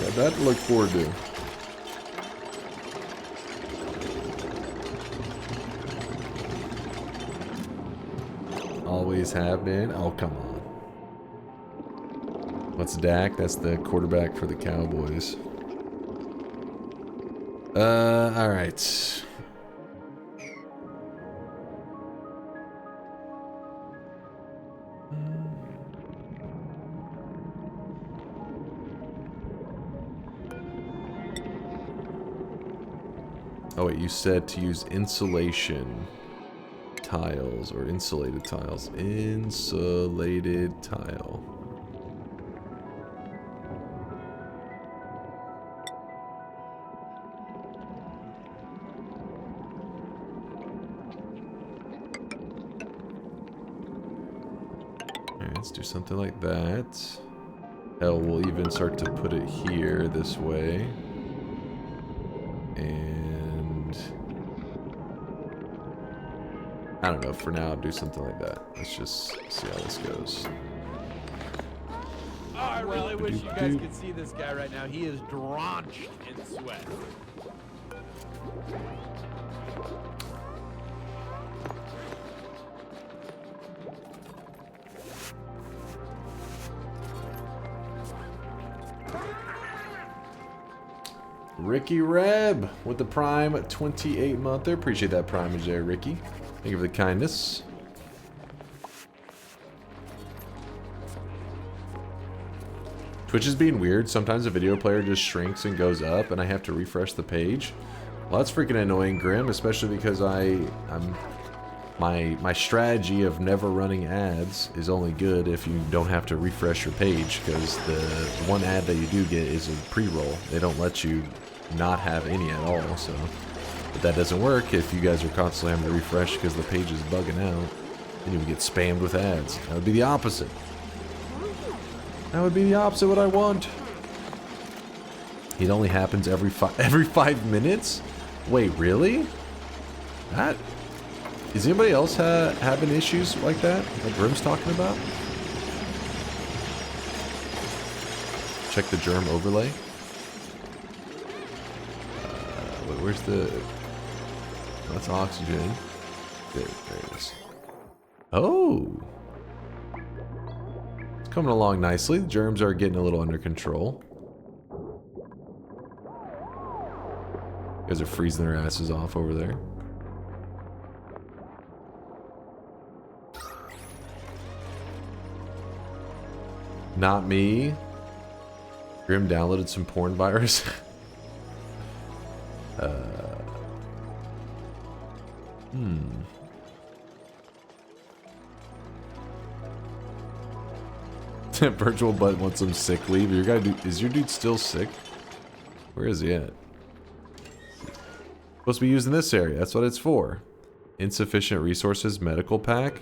Got that to look forward to. Always have been. Oh, come on. What's Dak? That's the quarterback for the Cowboys. Alright. Oh wait, you said to use insulation tiles or insulated tiles. Insulated tile. Alright, let's do something like that. Hell, we'll even start to put it here this way. And I don't know, for now I'll do something like that. Let's just see how this goes. Oh, I really wish you guys could see this guy right now. He is drenched in sweat. Ricky Reb with the Prime 28-monther. Appreciate that primage there, Ricky. Thank you for the kindness. Twitch is being weird. Sometimes the video player just shrinks and goes up and I have to refresh the page. Well, that's freaking annoying, Grim, especially because my strategy of never running ads is only good if you don't have to refresh your page, because the one ad that you do get is a pre-roll. They don't let you not have any at all, so. But that doesn't work if you guys are constantly having to refresh because the page is bugging out. And you would get spammed with ads. That would be the opposite. That would be the opposite what I want. It only happens every 5 minutes? Wait, really? That... Is anybody else having issues like that? Like Grim's talking about? Check the germ overlay. Wait, where's the... That's oxygen. There it is. Oh! It's coming along nicely. The germs are getting a little under control. You guys are freezing their asses off over there. Not me. Grim downloaded some porn virus. Virtual Butt wants some sick leave. Is your dude still sick? Where is he at? Supposed to be used in this area. That's what it's for. Insufficient resources medical pack.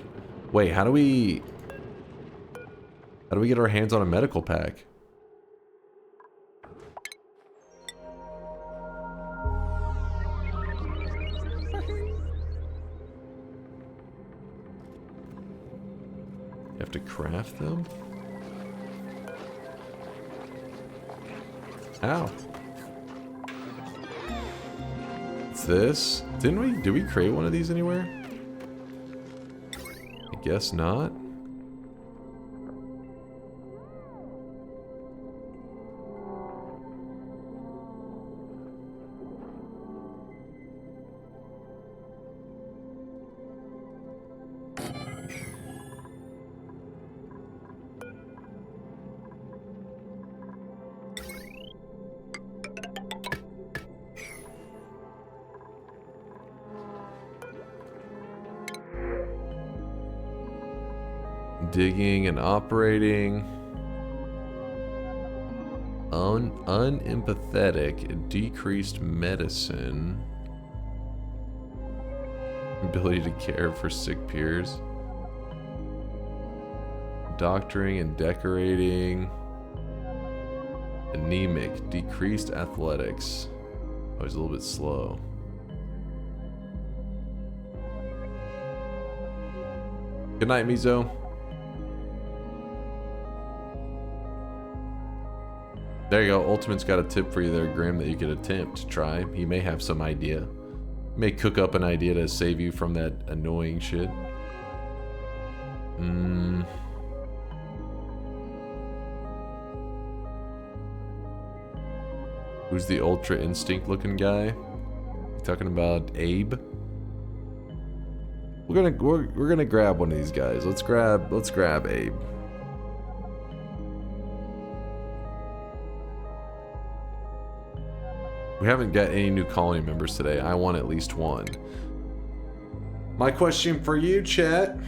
Wait, how do we get our hands on a medical pack? You have to craft them? How? It's this? Did we create one of these anywhere? I guess not. Digging and operating. Unempathetic. Decreased medicine. Ability to care for sick peers. Doctoring and decorating. Anemic. Decreased athletics. Oh, he's a little bit slow. Good night, Mizo. There you go. Ultimate's got a tip for you there, Grim, that you could attempt to try. He may have some idea. He may cook up an idea to save you from that annoying shit. Who's the Ultra Instinct looking guy? You talking about Abe? We're gonna grab one of these guys. Let's grab Abe. We haven't got any new colony members today. I want at least one. My question for you, chat.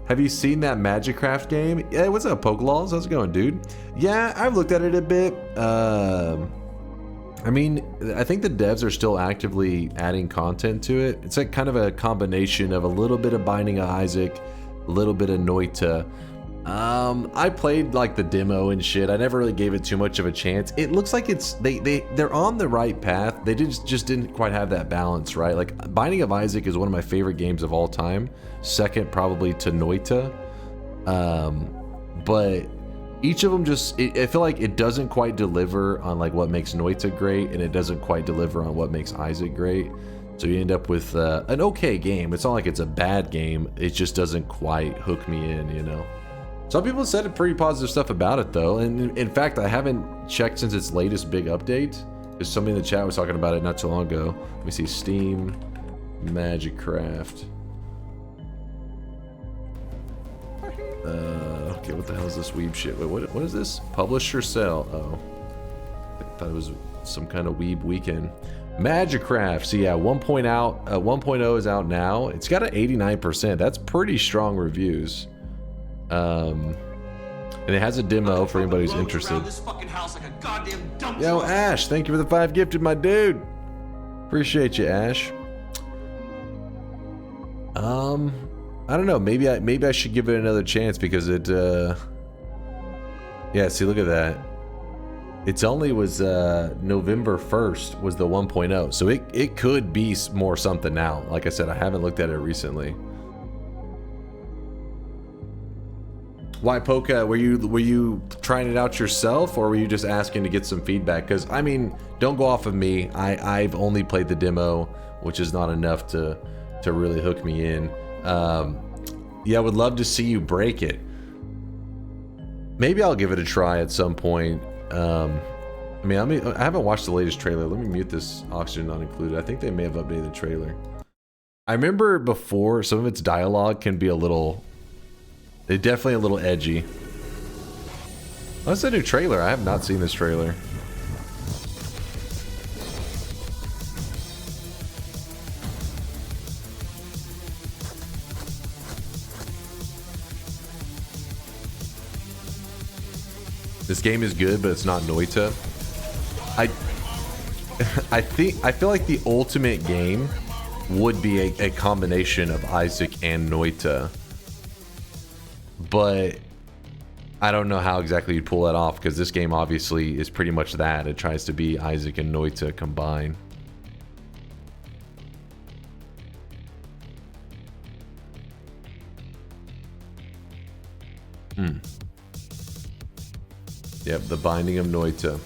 Have you seen that Magicraft game? Yeah, what's up, Pokelaws? How's it going, dude? Yeah, I've looked at it a bit. I mean, I think the devs are still actively adding content to it. It's like kind of a combination of a little bit of Binding of Isaac, a little bit of Noita. I played like the demo and shit. I never really gave it too much of a chance. It looks like they're on the right path. They just didn't quite have that balance, right? Like Binding of Isaac is one of my favorite games of all time. Second probably to Noita. But each of them I feel like it doesn't quite deliver on like what makes Noita great, and it doesn't quite deliver on what makes Isaac great. So you end up with an okay game. It's not like it's a bad game. It just doesn't quite hook me in, you know. Some people said pretty positive stuff about it though, and in fact I haven't checked since its latest big update, because somebody in the chat was talking about it not too long ago. Let me see, Steam, Magic Craft. Okay, what the hell is this weeb shit? Wait, what is this? Publish or sell? Oh, I thought it was some kind of weeb weekend. Magic Craft. So yeah, 1.0 is out now. It's got an 89%. That's pretty strong reviews. And it has a demo for anybody who's interested. Yo, Ash, thank you for the 5 gifted, my dude. Appreciate you, Ash. I don't know. Maybe I should give it another chance because it. Yeah, see, look at that. It's only was November 1st was the 1.0, so it could be more something now. Like I said, I haven't looked at it recently. Why, Poka? Were you trying it out yourself, or were you just asking to get some feedback? Because I mean, don't go off of me. I've only played the demo, which is not enough to really hook me in. Yeah, I would love to see you break it. Maybe I'll give it a try at some point. I haven't watched the latest trailer. Let me mute this oxygen not included. I think they may have updated the trailer. I remember before, some of its dialogue can be definitely a little edgy. What's the new trailer? I have not seen this trailer. This game is good, but it's not Noita. I feel like the ultimate game would be a combination of Isaac and Noita. But I don't know how exactly you'd pull that off, because this game obviously is pretty much that. It tries to be Isaac and Noita combined. Yep, the Binding of Noita.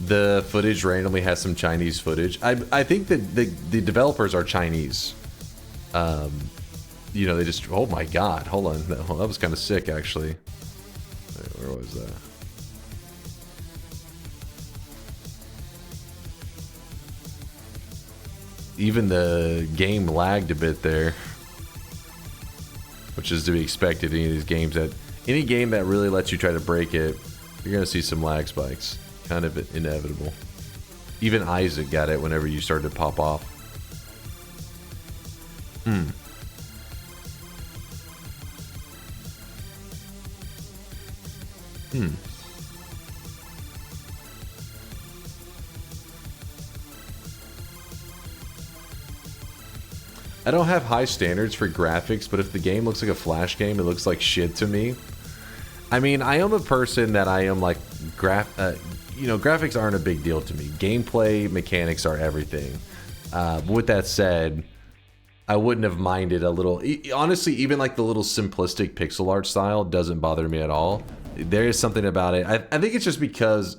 The footage randomly has some Chinese footage. I think that the developers are Chinese. You know, they just... Oh my god, hold on. That was kind of sick, actually. Where was that? Even the game lagged a bit there, which is to be expected. Any game that really lets you try to break it, you're gonna see some lag spikes. Kind of inevitable. Even Isaac got it whenever you started to pop off. I don't have high standards for graphics, but if the game looks like a Flash game, it looks like shit to me. I mean, I am a person that I am like, you know, graphics aren't a big deal to me. Gameplay mechanics are everything. With that said, I wouldn't have minded a little. Honestly, even like the little simplistic pixel art style doesn't bother me at all. There is something about it. I think it's just because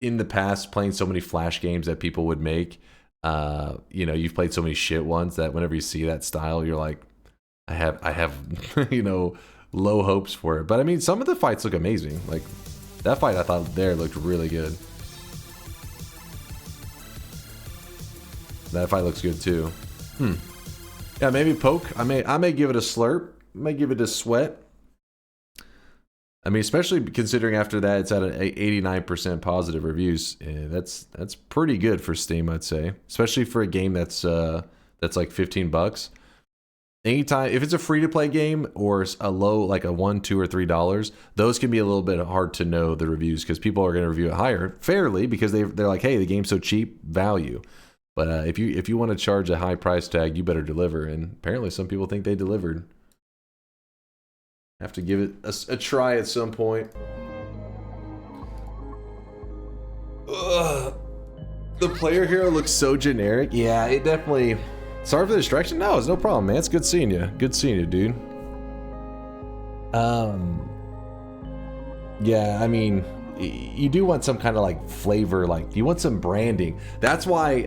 in the past, playing so many Flash games that people would make, you know, you've played so many shit ones that whenever you see that style, you're like, I have, you know, low hopes for it. But I mean, some of the fights look amazing. Like that fight I thought there looked really good. That fight looks good too. Yeah, maybe Poke. I may give it a slurp. I may give it a sweat. I mean, especially considering after that it's at an 89% positive reviews. Yeah, that's pretty good for Steam, I'd say. Especially for a game that's like $15. Anytime, if it's a free-to-play game or a low, like a $1, $2, or $3, those can be a little bit hard to know the reviews because people are going to review it higher, fairly, because they're like, hey, the game's so cheap, value. But if you want to charge a high price tag, you better deliver. And apparently, some people think they delivered. Have to give it a try at some point. Ugh. The player hero looks so generic. Yeah, it definitely. Sorry for the distraction. No, it's no problem, man. It's good seeing you. Good seeing you, dude. Yeah, I mean, you do want some kind of like flavor, like you want some branding. That's why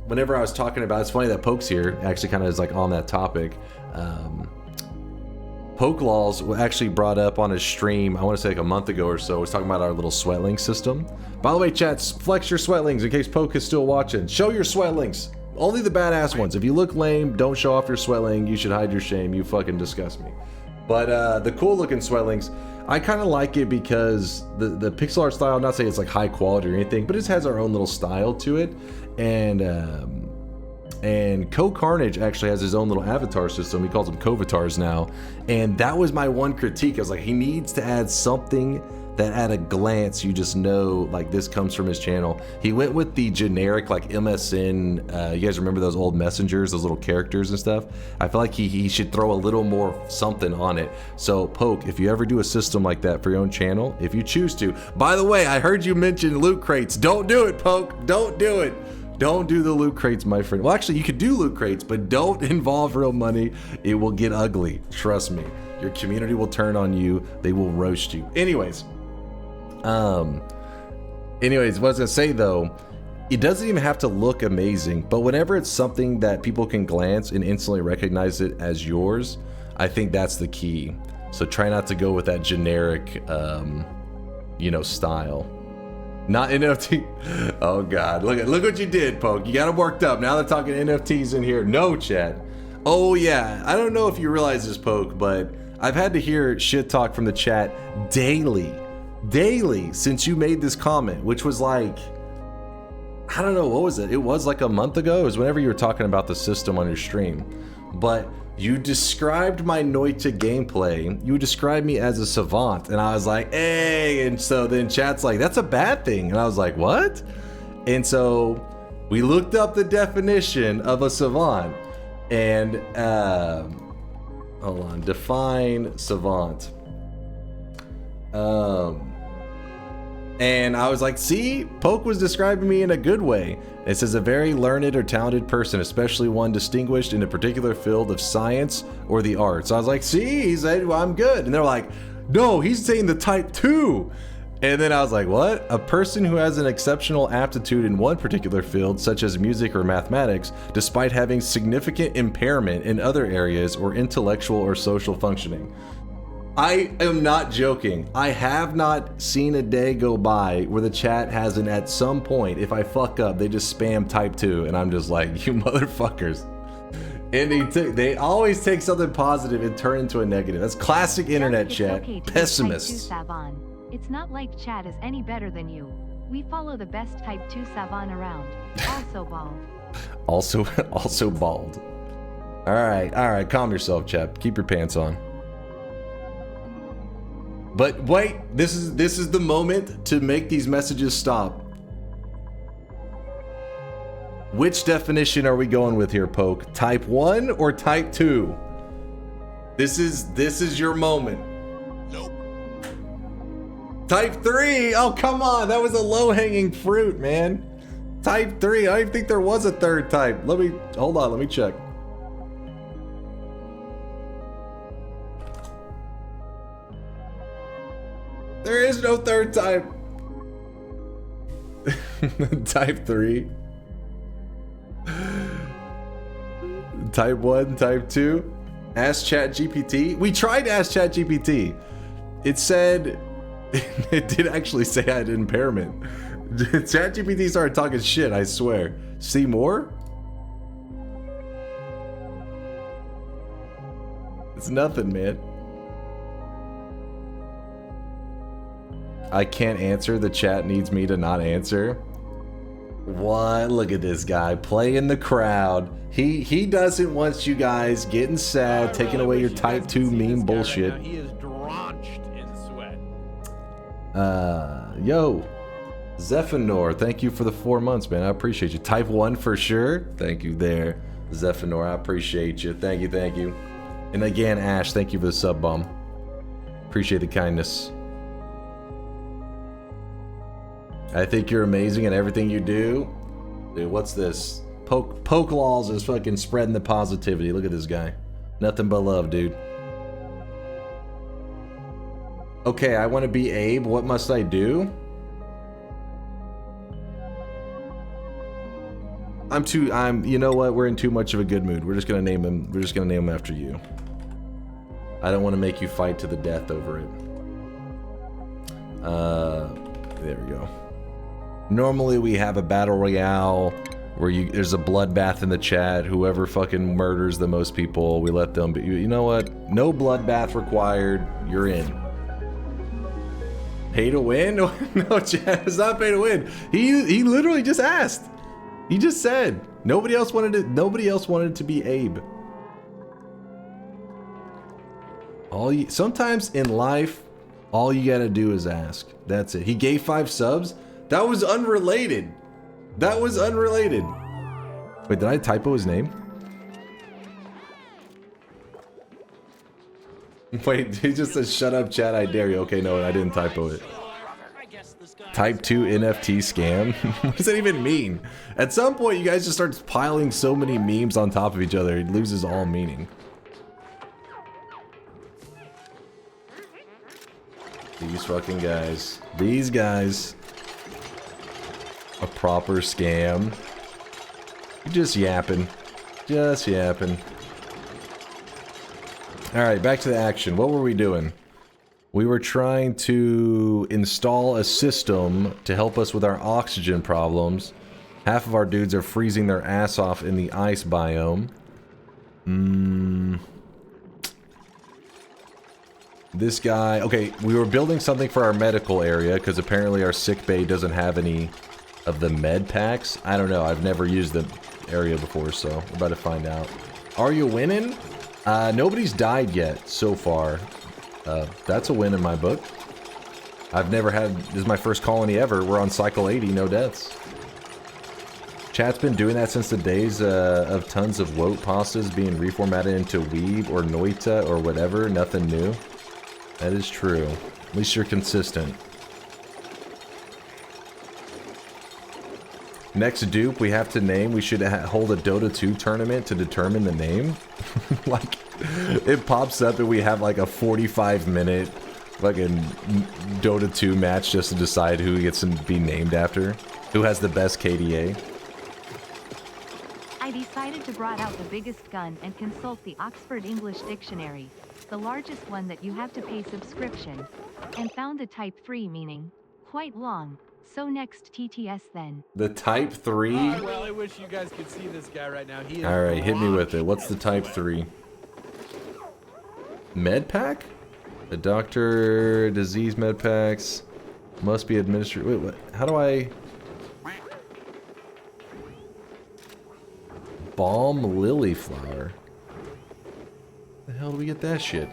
whenever I was talking about, it's funny that Poke's here actually kind of is like on that topic. Poke Laws actually brought up on his stream, I want to say like a month ago or so, was talking about our little sweatlink system. By the way, chats, flex your sweatlings in case Poke is still watching. Show your sweatlings. Only the badass ones. If you look lame, don't show off your sweatling. You should hide your shame. You fucking disgust me. But the cool looking sweatlings, I kind of like it because the pixel art style, I'm not saying it's like high quality or anything, but it has our own little style to it. And Carnage actually has his own little avatar system. He calls them Covatars now. And that was my one critique. I was like, he needs to add something that at a glance you just know like this comes from his channel. He went with the generic like MSN, you guys remember those old messengers, those little characters and stuff? I feel like he should throw a little more something on it. So Poke, if you ever do a system like that for your own channel, if you choose to, by the way, I heard you mention loot crates. Don't do it, Poke, don't do it. Don't do the loot crates, my friend. Well, actually, you could do loot crates, but don't involve real money. It will get ugly. Trust me. Your community will turn on you. They will roast you. Anyways, what I was gonna say though, it doesn't even have to look amazing, but whenever it's something that people can glance and instantly recognize it as yours, I think that's the key. So try not to go with that generic, you know, style. Not NFT. Oh God, look what you did, Poke. You got him worked up. Now they're talking NFTs in here. No, chat. Oh yeah, I don't know if you realize this, Poke, but I've had to hear shit talk from the chat daily since you made this comment, which was like, I don't know, what was it? It was like a month ago. It was whenever you were talking about the system on your stream. But you described my Noita gameplay. You described me as a savant, and I was like, hey, and so then chat's like, that's a bad thing. And I was like, what? And so we looked up the definition of a savant, and hold on, define savant. And I was like, see, Poke was describing me in a good way. It says a very learned or talented person, especially one distinguished in a particular field of science or the arts. I was like, see, he said, well, I'm good. And they're like, no, he's saying the type 2. And then I was like, what? A person who has an exceptional aptitude in one particular field, such as music or mathematics, despite having significant impairment in other areas or intellectual or social functioning. I am not joking. I have not seen a day go by where the chat hasn't at some point, if I fuck up, they just spam type 2, and I'm just like, you motherfuckers. And they always take something positive and turn into a negative. That's classic internet chat. Okay, Pessimists. It's not like chat is any better than you. We follow the best type 2 Savan around. Also bald. Also bald. All right, calm yourself, chat. Keep your pants on. But wait, this is the moment to make these messages stop. Which definition are we going with here, Poke? Type 1 or type 2? This is your moment. Nope. Type 3. Oh, come on. That was a low-hanging fruit, man. Type 3. I don't even think there was a third type. Hold on, let me check. There is no third type. Type 3. Type 1, type 2. Ask ChatGPT. We tried to ask ChatGPT. It said, it did actually say I had impairment. ChatGPT started talking shit, I swear. See more? It's nothing, man. I can't answer. The chat needs me to not answer. What? Look at this guy playing the crowd. He doesn't want you guys getting sad, taking away your type 2 meme bullshit. Right, he is drenched in sweat. Yo, Zephanor, thank you for the 4 months, man. I appreciate you. Type 1 for sure. Thank you there, Zephanor. I appreciate you. Thank you. And again, Ash, thank you for the sub bomb. Appreciate the kindness. I think you're amazing at everything you do. Dude, what's this? Poke Laws is fucking spreading the positivity. Look at this guy. Nothing but love, dude. Okay, I want to be Abe. What must I do? You know what? We're in too much of a good mood. We're just gonna name him. We're just gonna name him after you. I don't want to make you fight to the death over it. There we go. Normally we have a battle royale where there's a bloodbath in the chat. Whoever fucking murders the most people, we let them. But you know what? No bloodbath required. You're in. Pay to win? No, chat. It's not pay to win. He literally just asked. He just said nobody else wanted it. Nobody else wanted to be Abe. Sometimes in life, all you gotta do is ask. That's it. He gave 5 subs. That was unrelated. That was unrelated. Wait, did I typo his name? Wait, he just said, shut up, chat, I dare you. Okay, no, I didn't typo it. Type 2 NFT scam? What does that even mean? At some point, you guys just start piling so many memes on top of each other, it loses all meaning. These fucking guys. These guys. A proper scam. You're just yapping. Just yapping. Alright, back to the action. What were we doing? We were trying to install a system to help us with our oxygen problems. Half of our dudes are freezing their ass off in the ice biome. This guy... Okay, we were building something for our medical area, because apparently our sick bay doesn't have any of the med packs. I don't know, I've never used the area before, so we're about to find out. Are you winning? Nobody's died yet, so far. That's a win in my book. I've never had... This is my first colony ever. We're on cycle 80, no deaths. Chat's been doing that since the days of tons of woke pastas being reformatted into weeb or noita or whatever. Nothing new. That is true. At least you're consistent. Next dupe we have to name. We should hold a Dota 2 tournament to determine the name. Like, it pops up and we have like a 45-minute fucking Dota 2 match just to decide who gets to be named after. Who has the best KDA. I decided to brought out the biggest gun and consult the Oxford English Dictionary, the largest one that you have to pay subscription, and found the type 3 meaning quite long. So next TTS then. The type 3? Well, I wish you guys could see this guy right now. He is Alright, hit me with it. What's the type 3? Med pack? A doctor, disease med packs. Must be administered. Wait, what? How do I... Balm lily flower. The hell do we get that shit?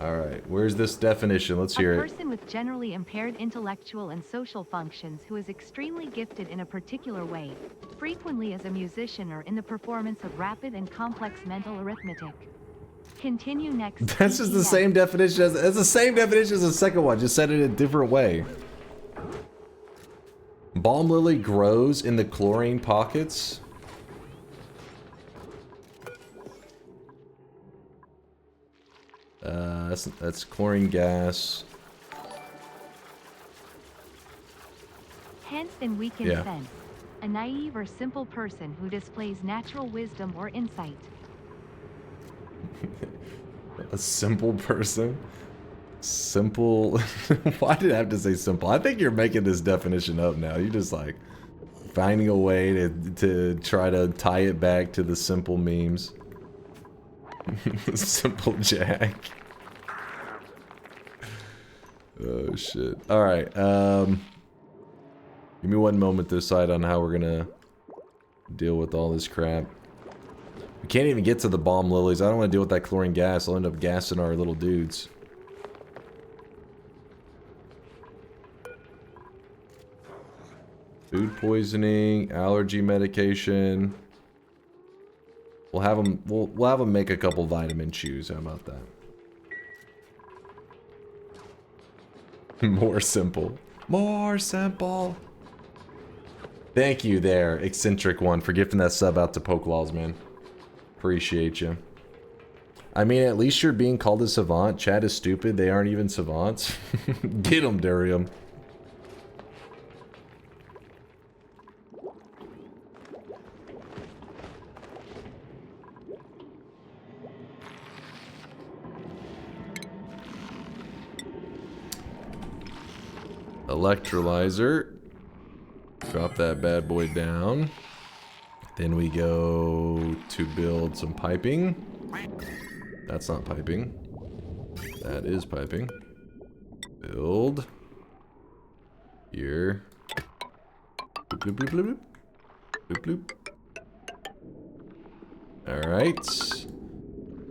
Alright, where's this definition? Let's hear it. A person with generally impaired intellectual and social functions who is extremely gifted in a particular way, frequently as a musician or in the performance of rapid and complex mental arithmetic. Continue next. That's just the same definition as... It's the same definition as the second one, just said it a different way. Balm lily grows in the chlorine pockets. That's chlorine gas. Hence in weakened sense, a naive or simple person who displays natural wisdom or insight. A simple person? Simple? Why did I have to say simple? I think you're making this definition up now. You're just like finding a way to try to tie it back to the simple memes. Simple Jack. Oh shit. Alright, give me one moment to decide on how we're gonna deal with all this crap. We can't even get to the balm lilies. I don't want to deal with that chlorine gas. I'll end up gassing our little dudes. Food poisoning, allergy medication. We'll have them. We'll have them make a couple vitamin chews. How about that? More simple. More simple. Thank you there, eccentric one, for gifting that sub out to Pokelawls, man. Appreciate you. I mean, at least you're being called a savant. Chad is stupid. They aren't even savants. Get him, Darium. Electrolyzer. Drop that bad boy down. Then we go to build some piping. That's not piping. That is piping. Build. Here. Bloop, bloop, bloop, bloop. Bloop, bloop. Alright.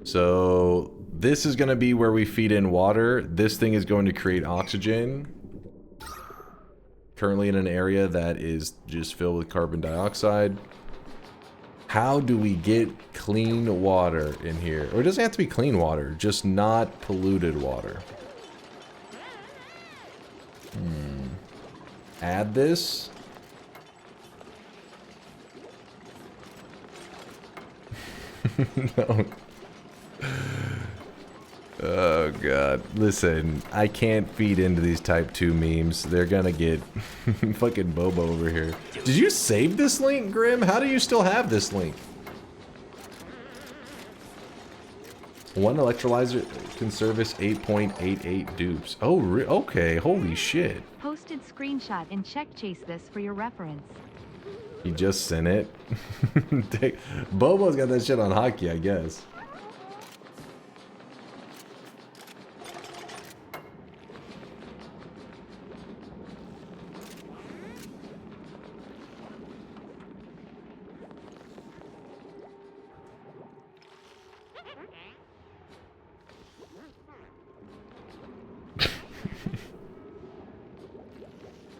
So this is going to be where we feed in water. This thing is going to create oxygen. Currently in an area that is just filled with carbon dioxide. How do we get clean water in here? Or it doesn't have to be clean water, just not polluted water. Add this. No. Oh god. Listen, I can't feed into these type 2 memes. They're gonna get fucking Bobo over here. Did you save this link, Grim? How do you still have this link? One electrolyzer can service 8.88 dupes. Oh, okay. Holy shit. Posted screenshot and check chase this for your reference. He just sent it. Bobo's got that shit on hockey, I guess.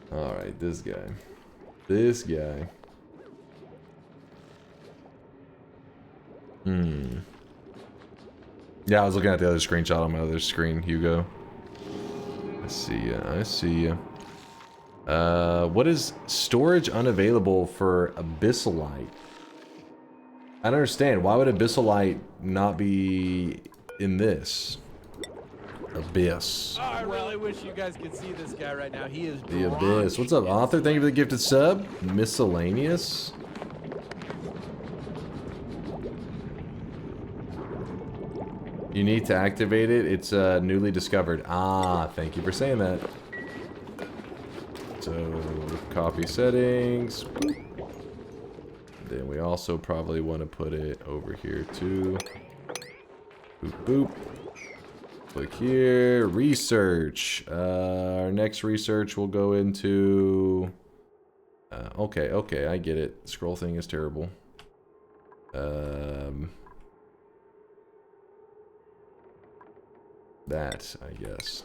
Alright, this guy. This guy. Yeah, I was looking at the other screenshot on my other screen, Hugo. I see ya, I see ya. What is storage unavailable for abyssalite? I don't understand. Why would abyssalite not be in this? Abyss. Oh, I really wish you guys could see this guy right now. He is The Abyss. What's up, author? Thank you for the gifted sub. Miscellaneous. You need to activate it. It's newly discovered. Ah, thank you for saying that. So, copy settings. Then we also probably want to put it over here too. Boop, boop. Click here. Research. Our next research will go into... okay, okay, I get it. Scroll thing is terrible. That, I guess.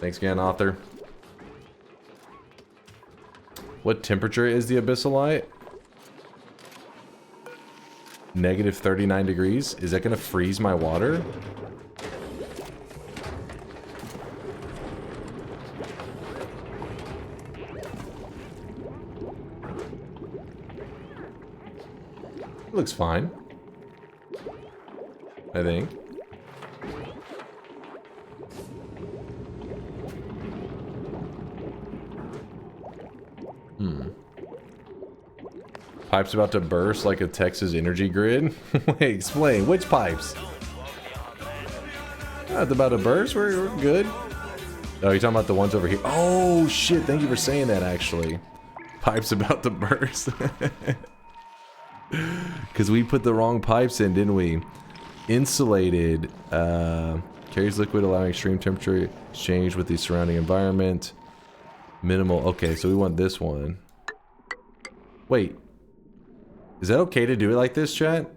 Thanks again, author. What temperature is the abyssalite? Negative 39 degrees? Is that gonna freeze my water? It looks fine. I think. Pipes about to burst like a Texas energy grid? Wait, explain. Which pipes? Not about to burst? We're good. Oh, you're talking about the ones over here. Oh, shit. Thank you for saying that, actually. Pipes about to burst. Because we put the wrong pipes in, didn't we? Insulated. Carries liquid, allowing extreme temperature exchange with the surrounding environment. Minimal. Okay, so we want this one. Wait. Is that okay to do it like this, chat?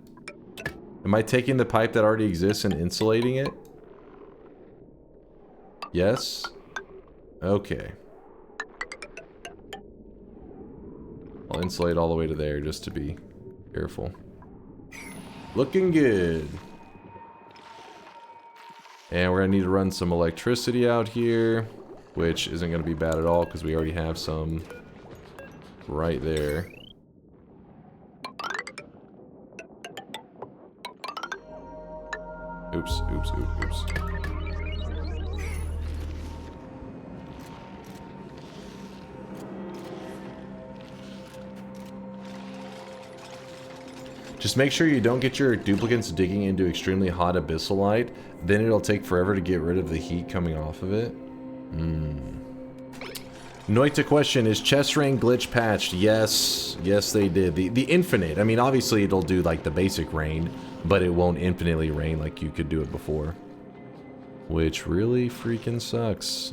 Am I taking the pipe that already exists and insulating it? Yes? Okay. I'll insulate all the way to there just to be careful. Looking good. And we're going to need to run some electricity out here, which isn't going to be bad at all because we already have some right there. Oops, oops, oops, oops. Just make sure you don't get your duplicates digging into extremely hot abyssal. Then it'll take forever to get rid of the heat coming off of it. Noita question, is chest rain glitch patched? Yes. Yes, they did. The infinite. I mean, obviously it'll do like the basic rain, but it won't infinitely rain like you could do it before. Which really freaking sucks.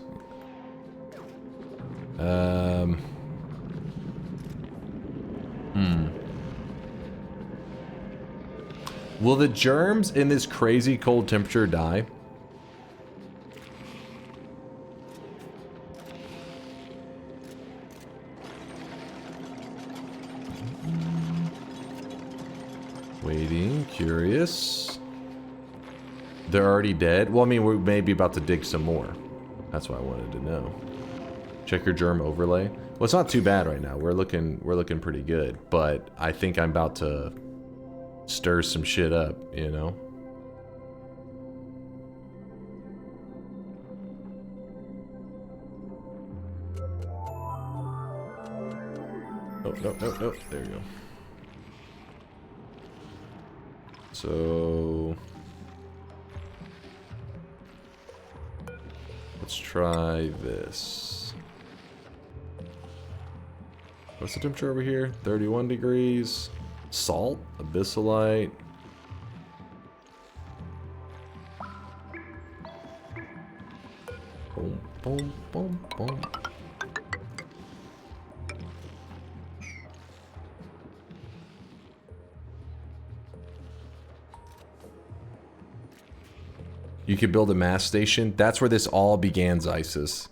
Will the germs in this crazy cold temperature die? Waiting, curious. They're already dead? Well, I mean, we're maybe about to dig some more. That's what I wanted to know. Check your germ overlay. Well, it's not too bad right now. We're looking pretty good, but I think I'm about to stir some shit up, you know? Oh, no, no, no. There you go. So let's try this. What's the temperature over here? 31 degrees. Salt, abyssalite. Boom, boom, boom, boom. You could build a mass station. That's where this all began, Isis.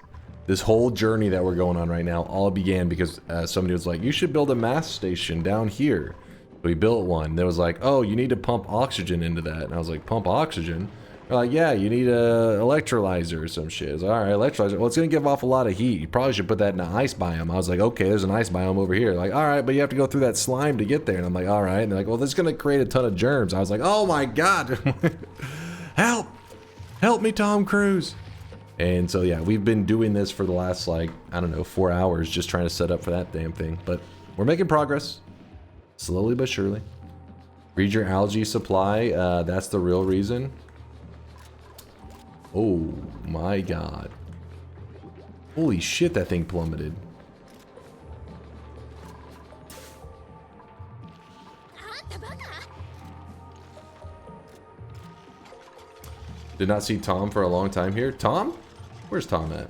This whole journey that we're going on right now all began because somebody was like, you should build a mass station down here. We built one. There was like, oh, you need to pump oxygen into that. And I was like, pump oxygen? They're like, yeah, you need a electrolyzer or some shit. I was like, all right, electrolyzer. Well, it's going to give off a lot of heat. You probably should put that in an ice biome. I was like, okay, there's an ice biome over here. Like, all right, but you have to go through that slime to get there. And I'm like, all right. And they're like, well, this is going to create a ton of germs. I was like, oh my God. Help. Help me, Tom Cruise. And so, yeah, we've been doing this for the last, like, I don't know, 4 hours just trying to set up for that damn thing. But we're making progress. Slowly but surely. Read your algae supply. That's the real reason. Oh, my God. Holy shit, that thing plummeted. Did not see Tom for a long time here. Tom? Where's Tom at?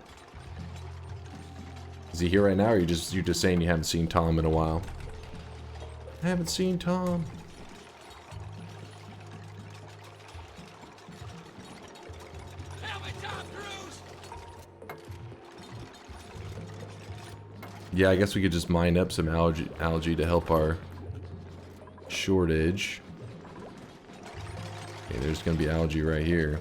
Is he here right now, or you're just saying you haven't seen Tom in a while? I haven't seen Tom. Yeah, I guess we could just mine up some algae to help our shortage. Okay, there's gonna be algae right here.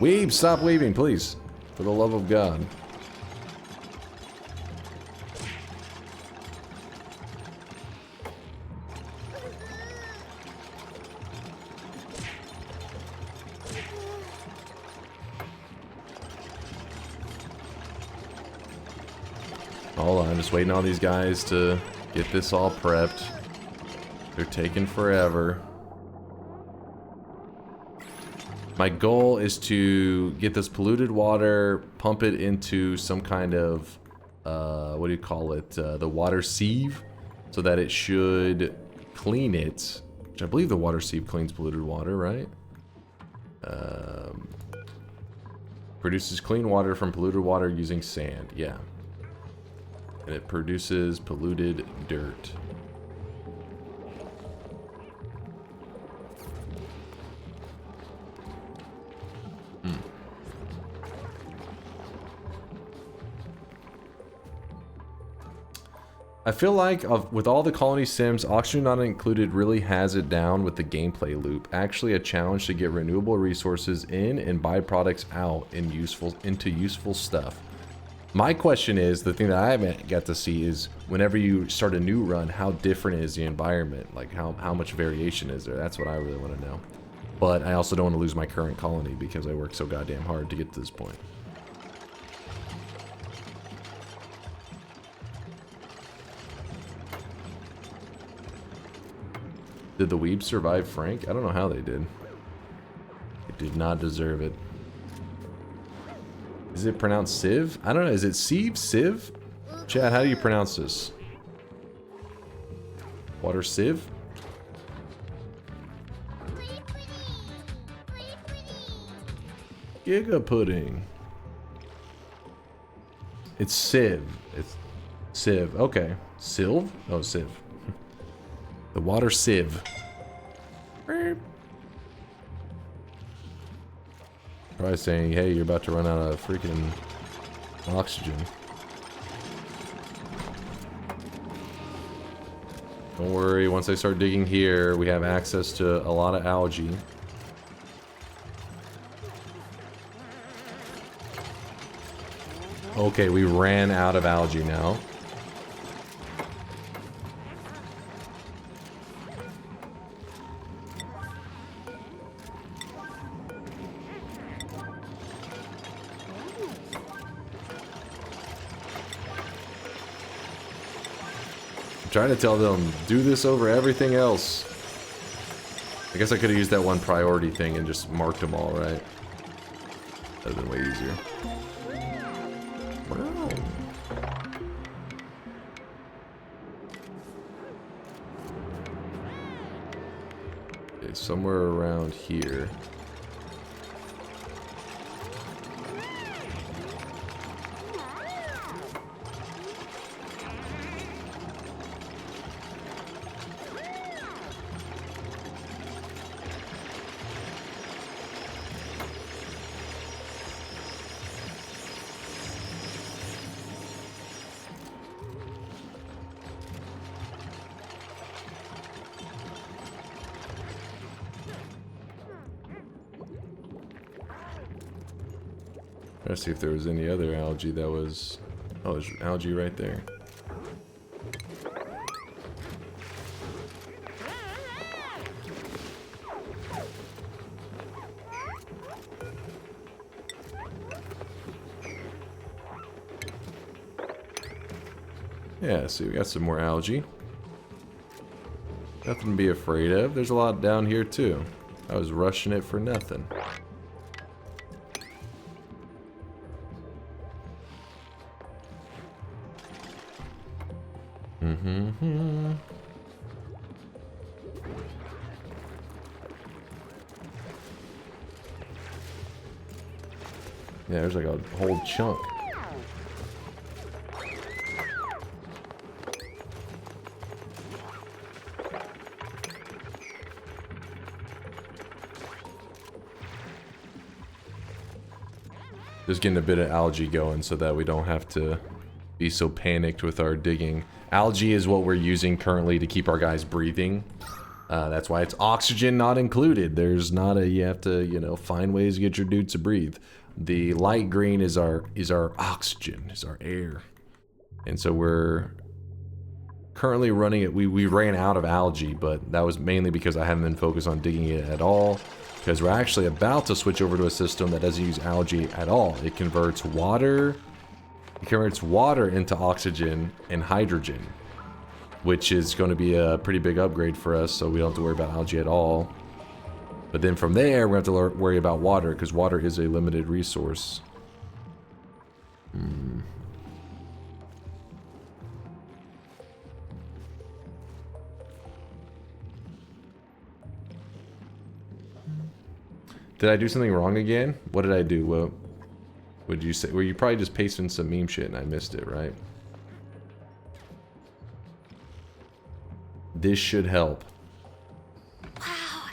Weeb, stop weaving, please. For the love of God. Hold on, I'm just waiting on these guys to get this all prepped. They're taking forever. My goal is to get this polluted water, pump it into some kind of, what do you call it, the water sieve, so that it should clean it. Which I believe the water sieve cleans polluted water, right? Produces clean water from polluted water using sand, yeah. And it produces polluted dirt. I feel like with all the colony sims, Oxygen Not Included really has it down with the gameplay loop. Actually a challenge to get renewable resources in and byproducts out into useful stuff. My question is, the thing that I haven't got to see is, whenever you start a new run, how different is the environment? Like, how much variation is there? That's what I really want to know. But I also don't want to lose my current colony because I worked so goddamn hard to get to this point. Did the weebs survive Frank? I don't know how they did. They did not deserve it. Is it pronounced Civ? I don't know. Is it Civ? Civ? Chad, how do you pronounce this? Water Civ? Giga pudding. It's Civ. It's Civ. Okay. Silv? Oh, Civ. The water sieve. Probably saying, hey, you're about to run out of freaking oxygen. Don't worry, once I start digging here, we have access to a lot of algae. Okay, we ran out of algae now. Trying to tell them, do this over everything else. I guess I could have used that one priority thing and just marked them all, right? That would have been way easier. Wow. Okay, somewhere around here. Let's see if there was any other algae that was... Oh, there's algae right there. Yeah, see, we got some more algae. Nothing to be afraid of. There's a lot down here, too. I was rushing it for nothing. Yeah, there's like a whole chunk. Just getting a bit of algae going so that we don't have to be so panicked with our digging. Algae is what we're using currently to keep our guys breathing. That's why it's oxygen not included. There's not a, you have to, you know, find ways to get your dudes to breathe. The light green is our oxygen, is our air. And so we're currently running it. We ran out of algae, but that was mainly because I haven't been focused on digging it at all. Because we're actually about to switch over to a system that doesn't use algae at all. It converts water into oxygen and hydrogen, which is going to be a pretty big upgrade for us, so we don't have to worry about algae at all. But then from there, we have to worry about water, because water is a limited resource. Did I do something wrong again? What did I do? What would you say? Well, you probably just pasted in some meme shit and I missed it, right? This should help. Wow,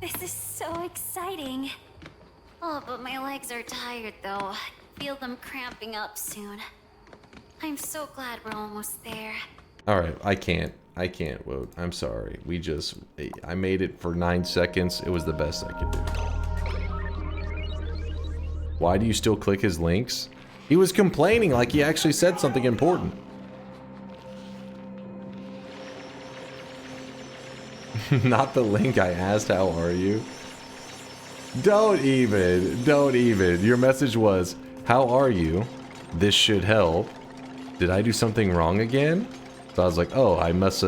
this is so exciting. Oh, but my legs are tired though. I feel them cramping up soon. I'm so glad we're almost there. Alright, I can't, Woat. I'm sorry. I made it for 9 seconds. It was the best I could do. Why do you still click his links? He was complaining like he actually said something important. Not the link I asked, how are you? Don't even. Your message was, how are you? This should help. Did I do something wrong again? So I was like, oh,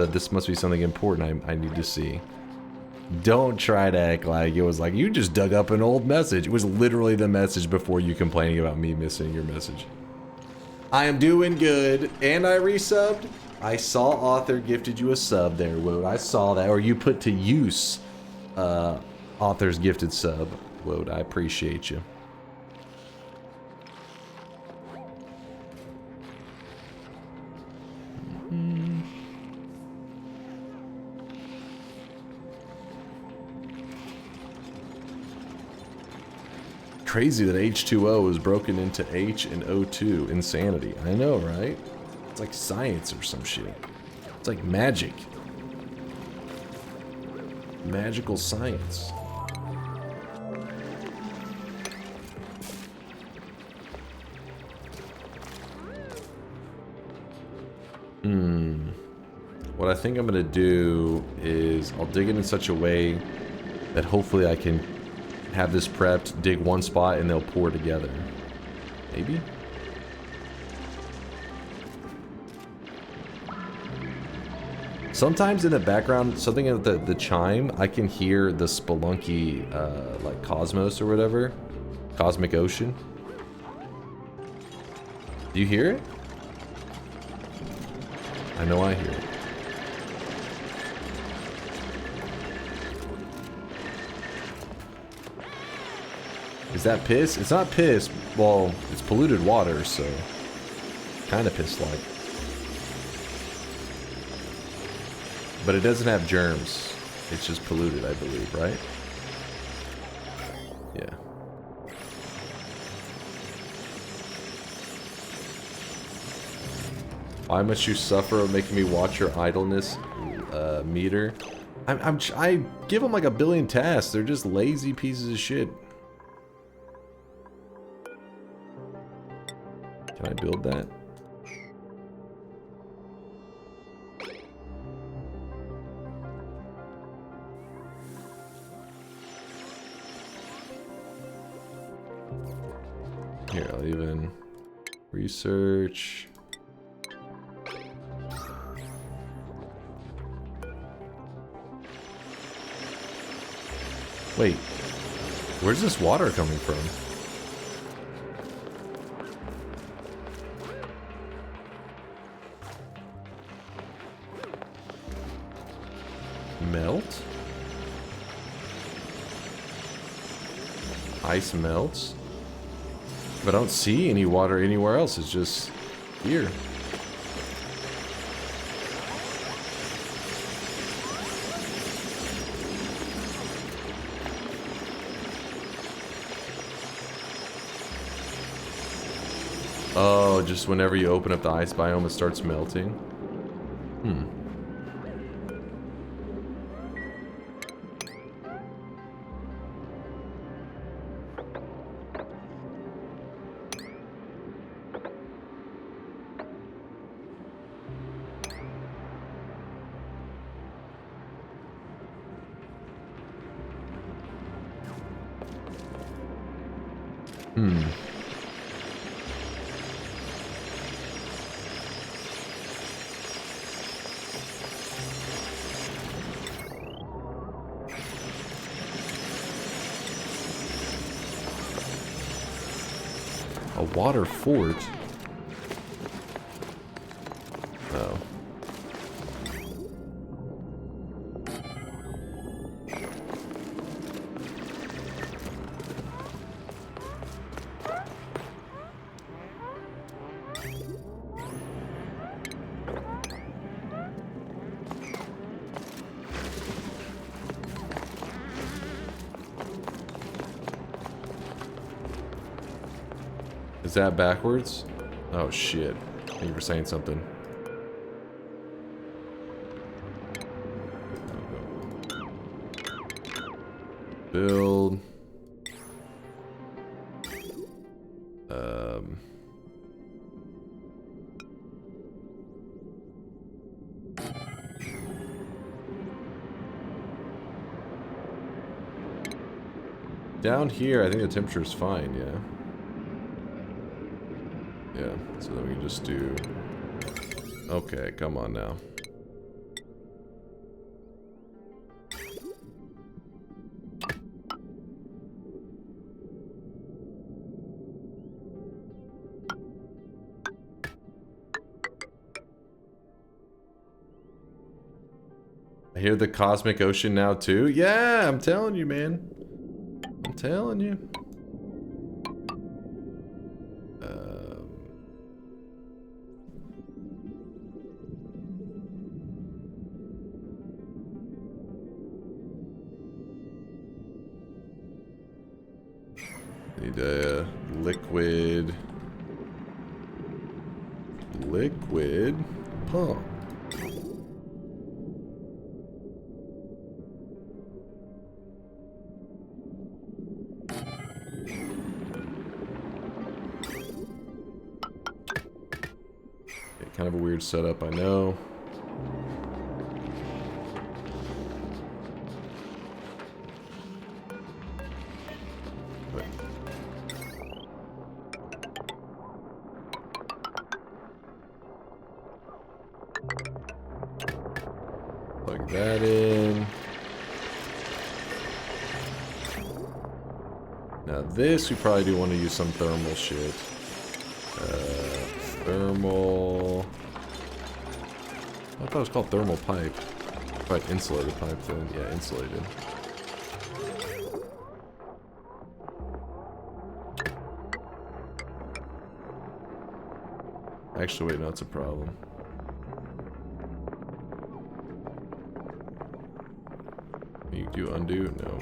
this must be something important I need to see. Don't try to act like it was like, you just dug up an old message. It was literally the message before you complaining about me missing your message. I am doing good, and I resubbed. I saw Author gifted you a sub there, Woat. I saw that, or you put to use Author's gifted sub. Woat, I appreciate you. Crazy that H2O is broken into H and O2. Insanity. I know, right? It's like science or some shit. It's like magic. Magical science. What I think I'm gonna do is I'll dig it in such a way that hopefully I can have this prepped, dig one spot, and they'll pour together. Maybe? Sometimes in the background, something at the chime, I can hear the spelunky, like cosmos or whatever. Cosmic ocean. Do you hear it? I know I hear it. Is that piss? It's not piss. Well, it's polluted water, so kind of piss-like. But it doesn't have germs. It's just polluted, I believe, right? Yeah. Why must you suffer making me watch your idleness meter? I give them like a billion tasks. They're just lazy pieces of shit. Can I build that? Here, I'll even research. Wait, where's this water coming from? Melt? Ice melts? But I don't see any water anywhere else, it's just here. Oh, just whenever you open up the ice biome, it starts melting. Hmm. A water fort? Oh. Is that backwards? Oh shit. I think you were saying something. Build. Down here, I think the temperature is fine, yeah. Yeah, so then we can just do... Okay, come on now. I hear the cosmic ocean now too. Yeah, I'm telling you, man. I'm telling you. Need a liquid pump. Kind of a weird setup, I know. But plug that in. Now this, we probably do want to use some thermal shit. Thermal... I thought it was called thermal pipe. Right, insulated pipe then. Yeah, insulated. Actually, wait, no, it's a problem. You do undo? No.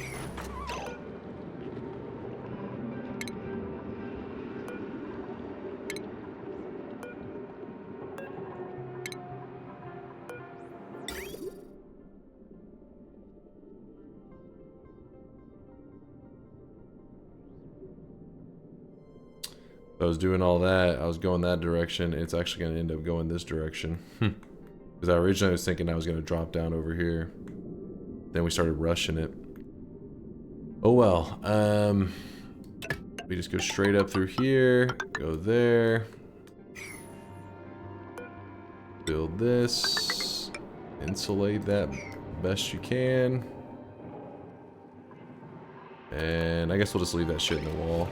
I was doing all that, I was going that direction, it's actually going to end up going this direction. Because I originally was thinking I was going to drop down over here. Then we started rushing it. Oh well, we just go straight up through here, go there. Build this. Insulate that best you can. And I guess we'll just leave that shit in the wall.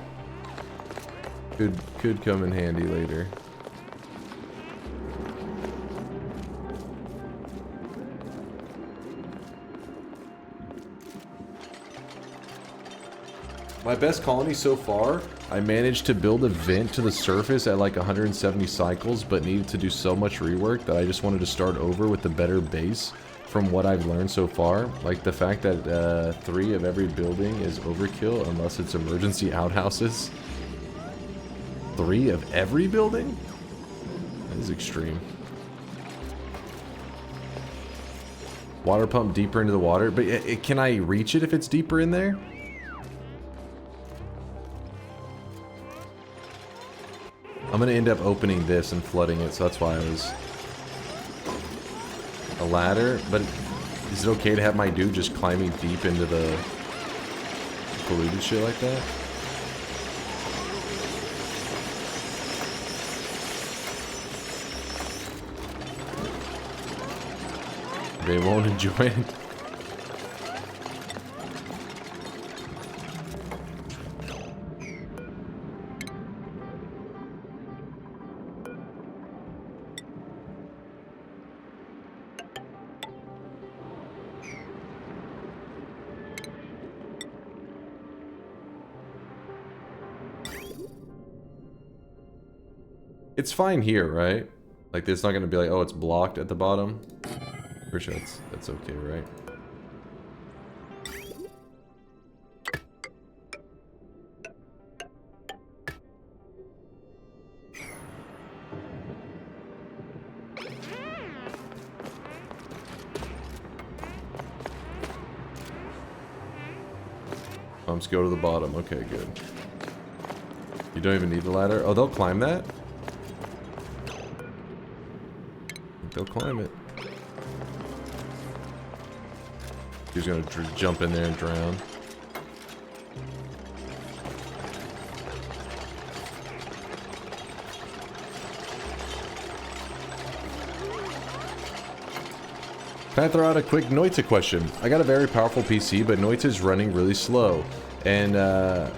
Could come in handy later. My best colony so far, I managed to build a vent to the surface at like 170 cycles, but needed to do so much rework that I just wanted to start over with a better base from what I've learned so far. Like the fact that 3 of every building is overkill unless it's emergency outhouses. 3 of every building? That is extreme. Water pump deeper into the water, but can I reach it if it's deeper in there? I'm gonna end up opening this and flooding it, so that's why I was... A ladder? But is it okay to have my dude just climbing deep into the polluted shit like that? They won't enjoy it. It's fine here, right? Like, it's not gonna be like, oh, it's blocked at the bottom. Pretty sure that's okay, right? Let's go to the bottom. Okay, good. You don't even need the ladder. Oh, they'll climb that? They'll climb it. He's gonna jump in there and drown. Can I throw out a quick Noita question? I got a very powerful PC, but Noita is running really slow. And,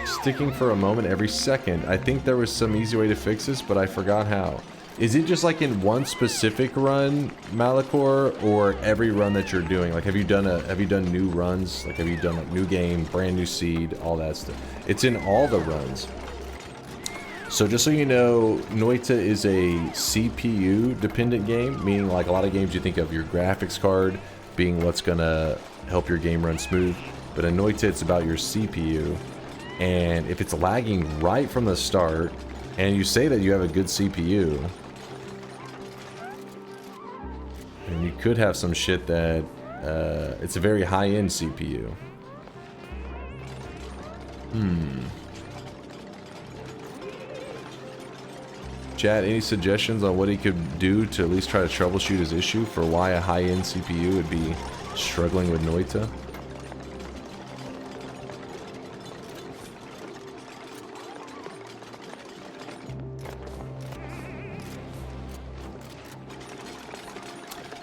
sticking for a moment every second. I think there was some easy way to fix this, but I forgot how. Is it just like in one specific run, Malachor, or every run that you're doing? Like, have you done new runs? Like, have you done like new game, brand new seed, all that stuff? It's in all the runs. So just so you know, Noita is a CPU dependent game, meaning like a lot of games you think of your graphics card being what's gonna help your game run smooth, but in Noita it's about your CPU. And if it's lagging right from the start, and you say that you have a good CPU, and you could have some shit that it's a very high-end CPU. Chat, any suggestions on what he could do to at least try to troubleshoot his issue for why a high-end CPU would be struggling with Noita?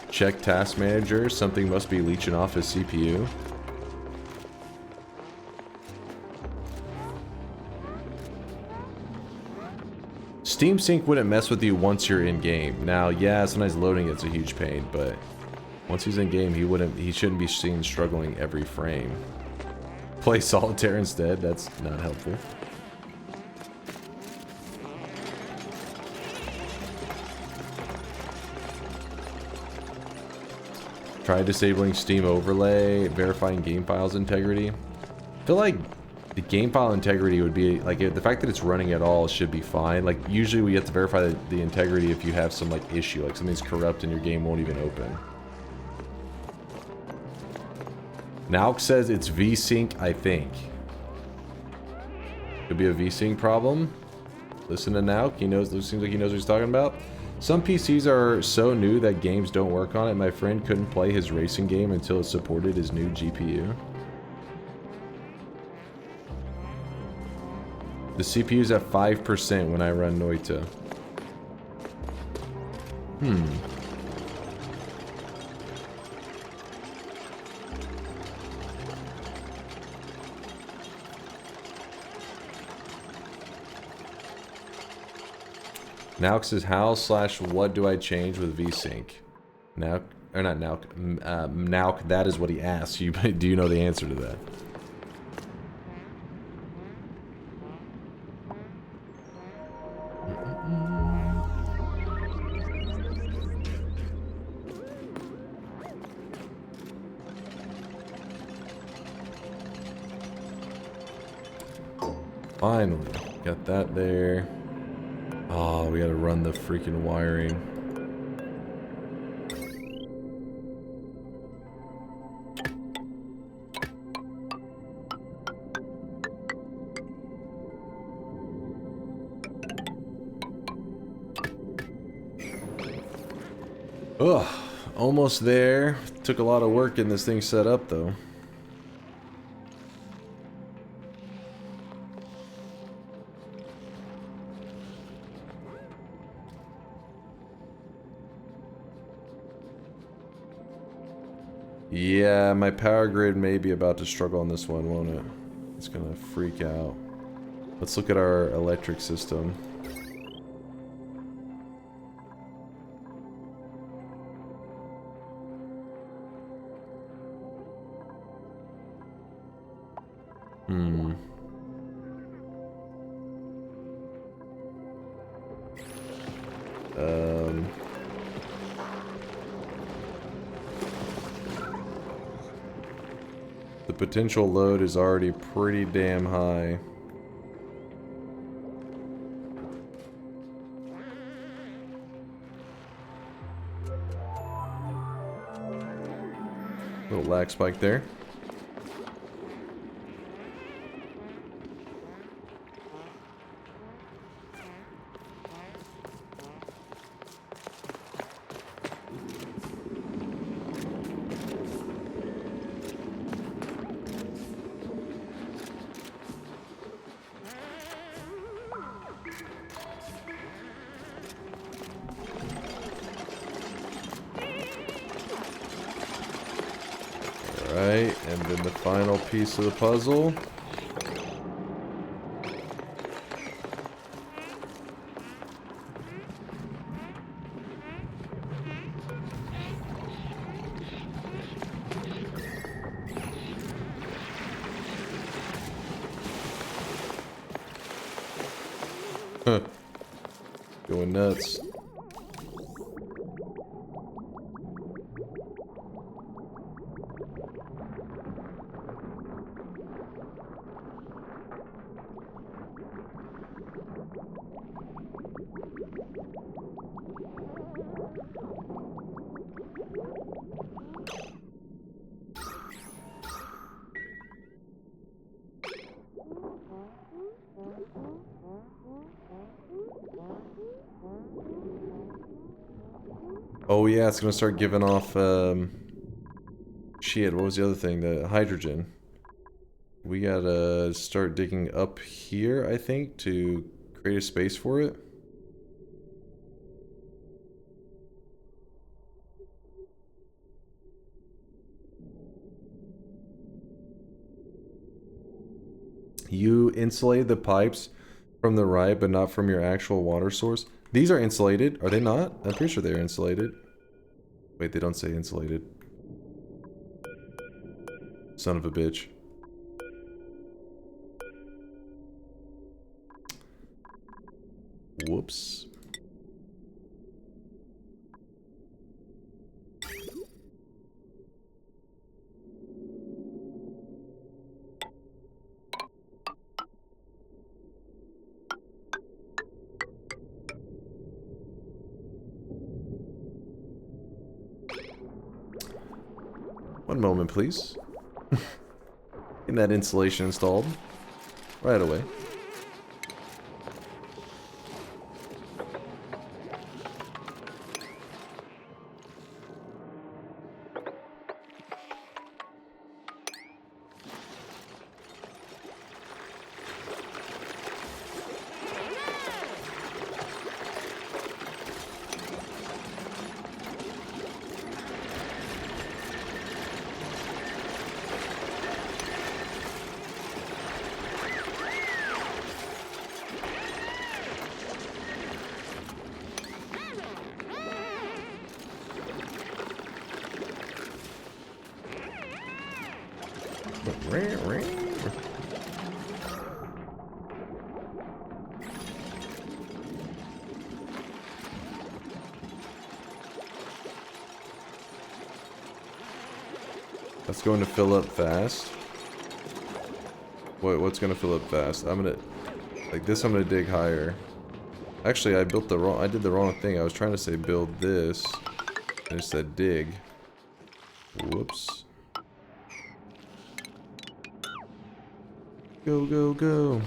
Check task manager, something must be leeching off his CPU. Steam Sync wouldn't mess with you once you're in game. Now, yeah, sometimes loading it's a huge pain, but once he's in game, he shouldn't be seen struggling every frame. Play solitaire instead, that's not helpful. Try disabling Steam overlay, verifying game files integrity. I feel like the game file integrity would be like the fact that it's running at all should be fine. Like usually we have to verify the integrity if you have some like issue, like something's corrupt and your game won't even open. Nauk says it's VSync, I think. Could be a VSync problem. Listen to Nauk, he knows. It seems like he knows what he's talking about. Some PCs are so new that games don't work on it. My friend couldn't play his racing game until it supported his new GPU. The CPU's at 5% when I run Noita. Nauk says, how / what do I change with VSync? Nauk, or not Nauk, Nauk, that is what he asks. Do you know the answer to that? Finally, got that there. Oh, we gotta run the freaking wiring. Ugh, almost there. Took a lot of work getting this thing set up though. Yeah, my power grid may be about to struggle on this one, won't it? It's gonna freak out. Let's look at our electric system. The potential load is already pretty damn high. Little lag spike there. And then the final piece of the puzzle. Huh. Going nuts. Oh yeah, it's gonna start giving off, shit, what was the other thing? The hydrogen. We gotta start digging up here, I think, to create a space for it. You insulated the pipes from the right, but not from your actual water source. These are insulated, are they not? I'm pretty sure they're insulated. Wait, they don't say insulated. Son of a bitch. Whoops. One moment, please. Getting that insulation installed. Right away. That's going to fill up fast. What's going to fill up fast? I'm gonna, like this, I'm gonna dig higher. Actually, I did the wrong thing. I was trying to say build this. I just said dig. Whoops. Go, go, go.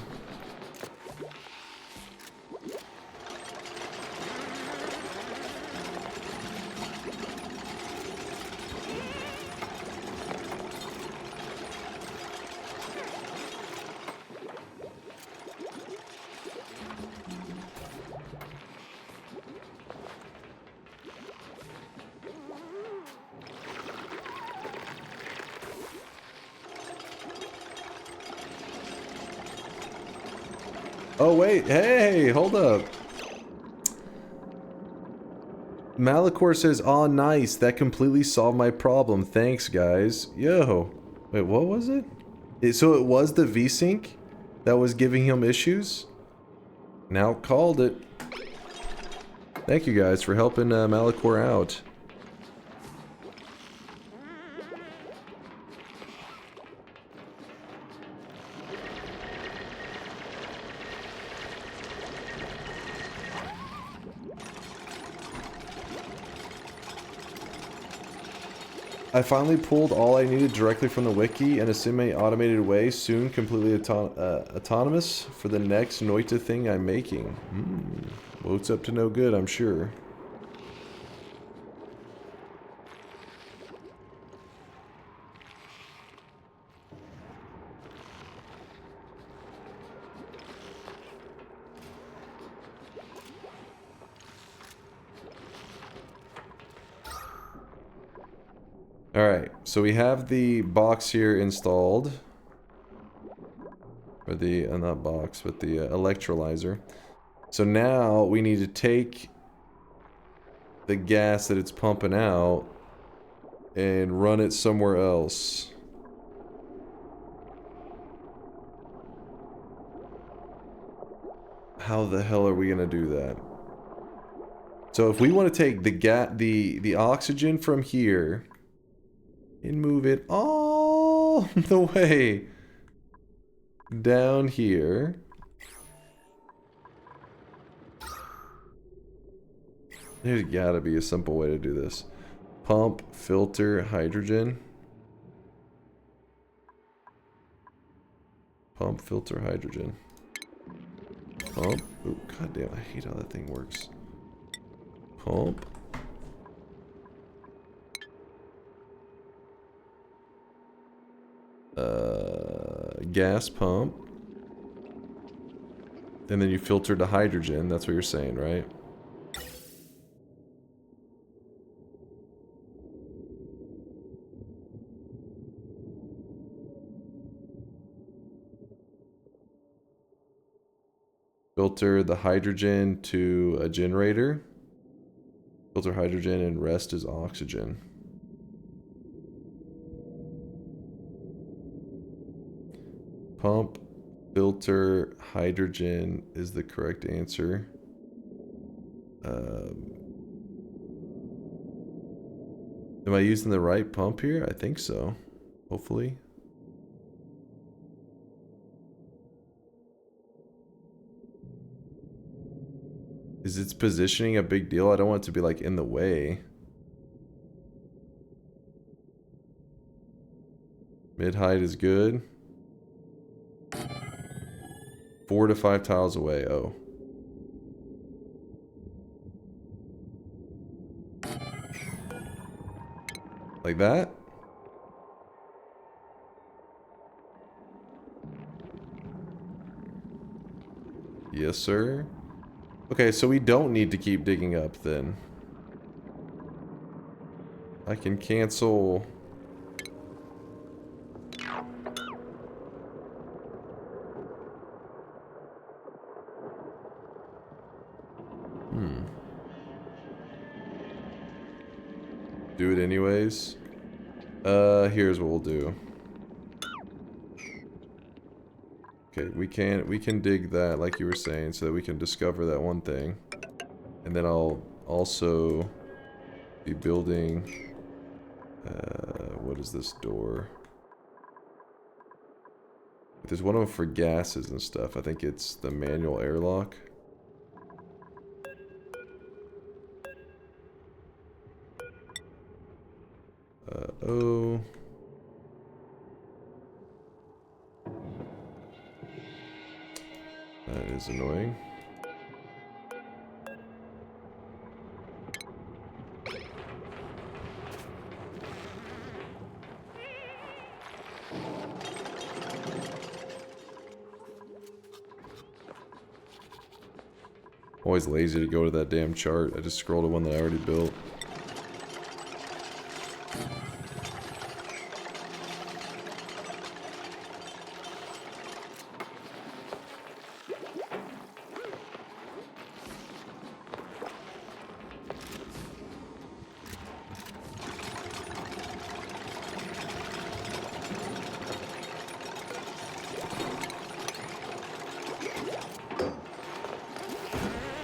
Oh wait, hey, hold up. Malachor says, "Aw, nice. That completely solved my problem. Thanks, guys." Yo. Wait, what was it? So it was the VSync that was giving him issues? Now called it. Thank you guys for helping Malachor out. I finally pulled all I needed directly from the wiki in a semi-automated way, soon completely autonomous for the next Noita thing I'm making. Well, it's up to no good, I'm sure. Alright, so we have the box here installed. Or the, not box, but the electrolyzer. So now we need to take the gas that it's pumping out and run it somewhere else. How the hell are we gonna do that? So if we want to take the oxygen from here and move it all the way down here. There's gotta be a simple way to do this. Pump, filter, hydrogen. Pump, filter, hydrogen. Pump. Oh, goddamn, I hate how that thing works. Pump. Gas pump. And then you filter to hydrogen, that's what you're saying, right? Filter the hydrogen to a generator. Filter hydrogen and rest is oxygen. Pump, filter, hydrogen is the correct answer. Am I using the right pump here? I think so. Hopefully. Is its positioning a big deal? I don't want it to be like in the way. Mid-height is good. 4 to 5 tiles away. Oh. Like that? Yes, sir. Okay, so we don't need to keep digging up then. I can cancel. Do it anyways. Here's what we'll do. Okay, we can dig that like you were saying so that we can discover that one thing. And then I'll also be building what is this door? There's one of them for gases and stuff. I think it's the manual airlock. Oh. That is annoying. Always lazy to go to that damn chart. I just scroll to one that I already built.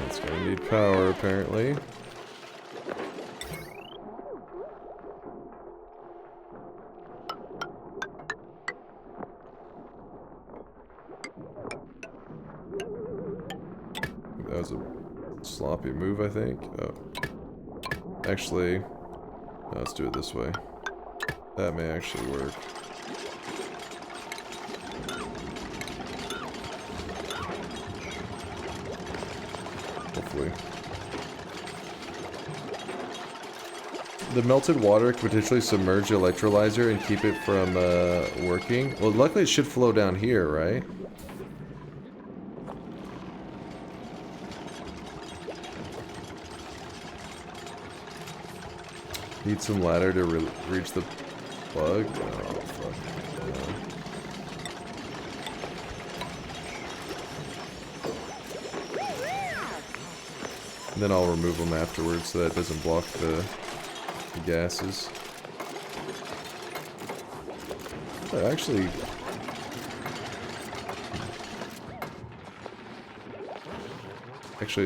That's gonna need power, apparently. That was a sloppy move, I think. Oh. Actually, no, let's do it this way. That may actually work. Hopefully. The melted water could potentially submerge the electrolyzer and keep it from working. Well, luckily it should flow down here, right? Need some ladder to reach the Fuck. Oh, fuck. And then I'll remove them afterwards so that it doesn't block the gases. Actually,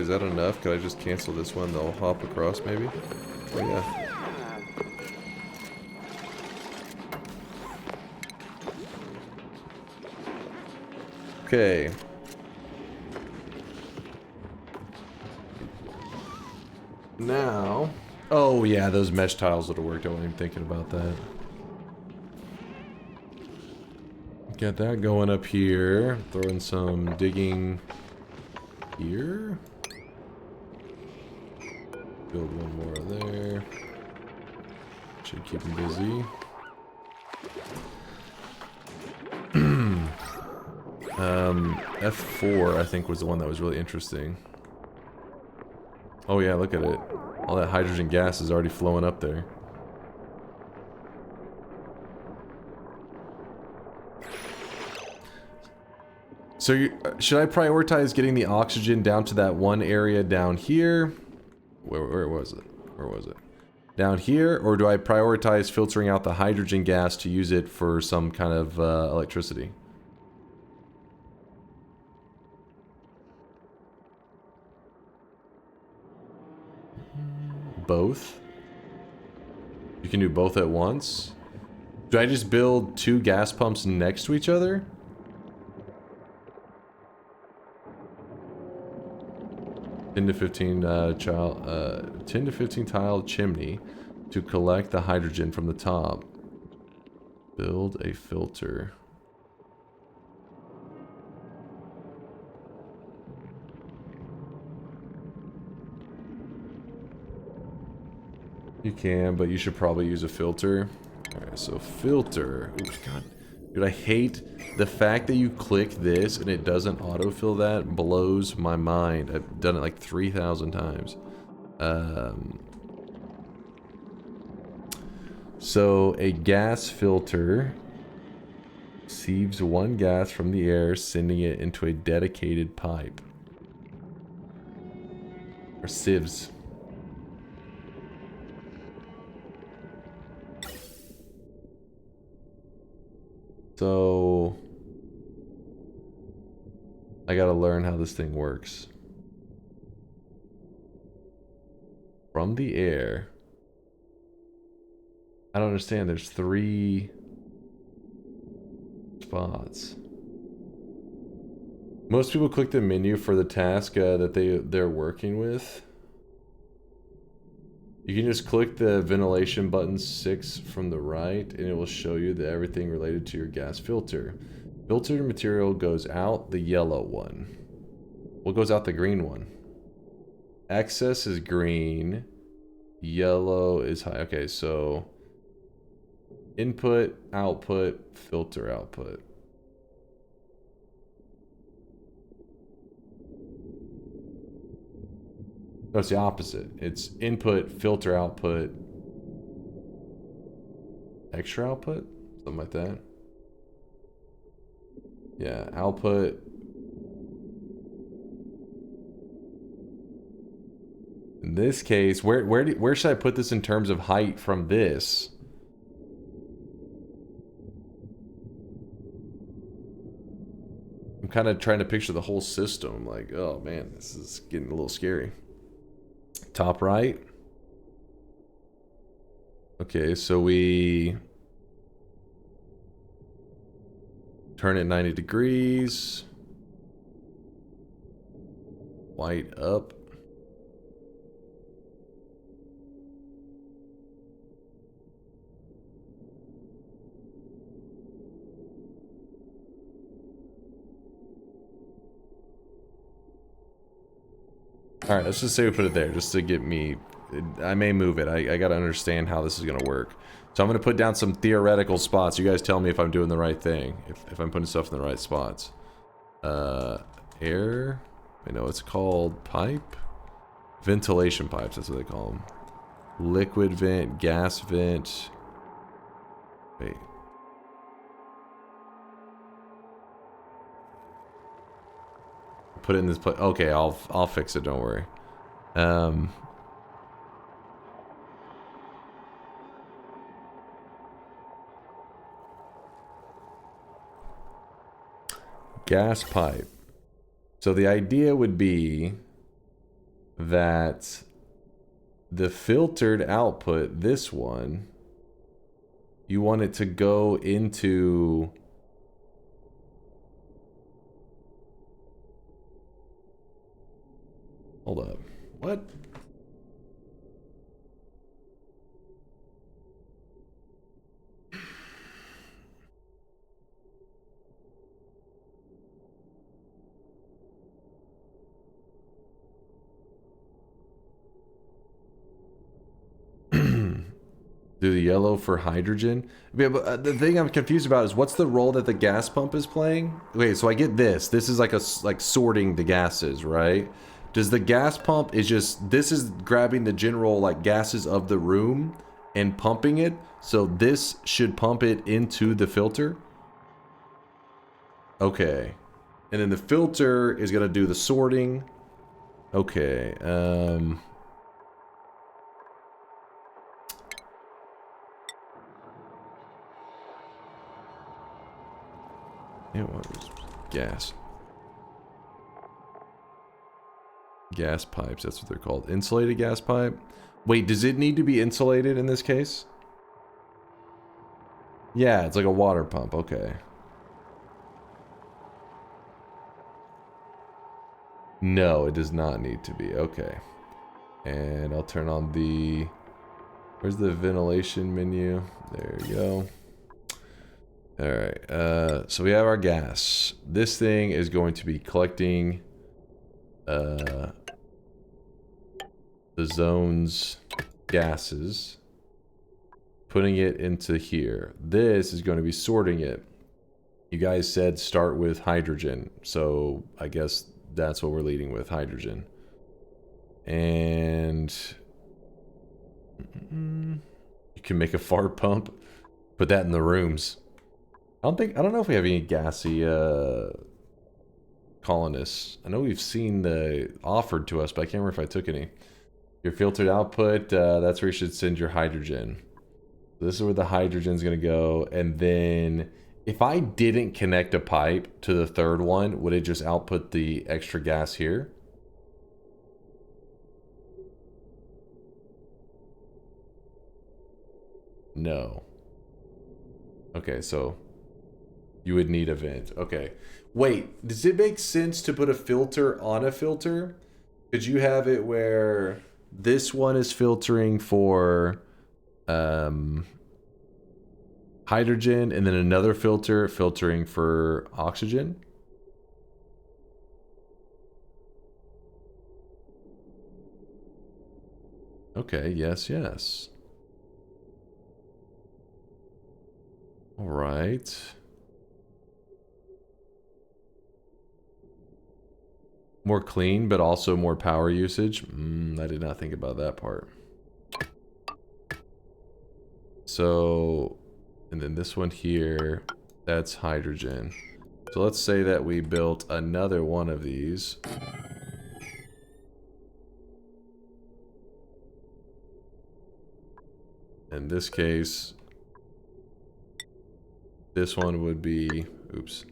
is that enough? Could I just cancel this one? They'll hop across maybe? Oh yeah. Okay. Now, oh yeah, those mesh tiles would have worked. I wasn't even thinking about that. Got that going up here. Throw in some digging here. Build one more there. Should keep him busy. F4 I think was the one that was really interesting. Oh yeah, look at it. All that hydrogen gas is already flowing up there. So should I prioritize getting the oxygen down to that one area down here? Where was it? Where was it? Down here? Or do I prioritize filtering out the hydrogen gas to use it for some kind of electricity? Both? You can do both at once? Do I just build 2 gas pumps next to each other? Ten to 15 tile chimney to collect the hydrogen from the top. Build a filter. You can, but you should probably use a filter. Alright, so filter. Oops, God. Dude, I hate the fact that you click this and it doesn't autofill. That blows my mind. I've done it like 3,000 times. So a gas filter sieves one gas from the air, sending it into a dedicated pipe. Or sieves. So I gotta learn how this thing works. From the air. I don't understand. There's 3 spots. Most people click the menu for the task that they're working with. You can just click the ventilation button 6 from the right and it will show you everything related to your gas filter. Filtered material goes out the yellow one. What goes out the green one? Excess is green. Yellow is high. Okay, so input, output, filter output. No, it's the opposite. It's input, filter, output, extra output? Something like that. Yeah, output. In this case, where should I put this in terms of height from this? I'm kind of trying to picture the whole system. Like, oh man, this is getting a little scary. Top right. Okay, so we turn it 90 degrees. White up. Alright, let's just say we put it there, just to get me... I may move it. I gotta understand how this is gonna work. So I'm gonna put down some theoretical spots. You guys tell me if I'm doing the right thing. If I'm putting stuff in the right spots. Air... I know it's called pipe? Ventilation pipes, that's what they call them. Liquid vent, gas vent. Wait. Put it in this place. Okay, I'll fix it. Don't worry. Gas pipe. So the idea would be that the filtered output, this one, you want it to go into... Hold up. What? Do the yellow for hydrogen? Yeah, but the thing I'm confused about is what's the role that the gas pump is playing? Wait, so I get this. This is like sorting the gases, right? Does the gas pump is just, this is grabbing the general like gases of the room and pumping it. So this should pump it into the filter. Okay. And then the filter is going to do the sorting. Okay. Yeah, what was gas? Gas pipes, that's what they're called. Insulated gas pipe. Wait, does it need to be insulated in this case? Yeah, it's like a water pump. Okay. No, it does not need to be. Okay. And I'll turn on the... Where's the ventilation menu? There you go. Alright, so we have our gas. This thing is going to be collecting the zone's gases, putting it into here. This is going to be sorting it. You guys said start with hydrogen, so I guess that's what we're leading with, hydrogen. And you can make a fart pump, put that in the rooms. I don't know if we have any gassy colonists. I know we've seen the offered to us, but I can't remember if I took any. Your filtered output, that's where you should send your hydrogen. This is where the hydrogen's gonna go, and then if I didn't connect a pipe to the third one, would it just output the extra gas here? No. Okay, so you would need a vent. Okay. Wait, does it make sense to put a filter on a filter? Could you have it where this one is filtering for hydrogen and then another filter filtering for oxygen? Okay, yes, yes. All right. More clean, but also more power usage. I did not think about that part. So, and then this one here, that's hydrogen. So let's say that we built another one of these. In this case, this one would be, oops.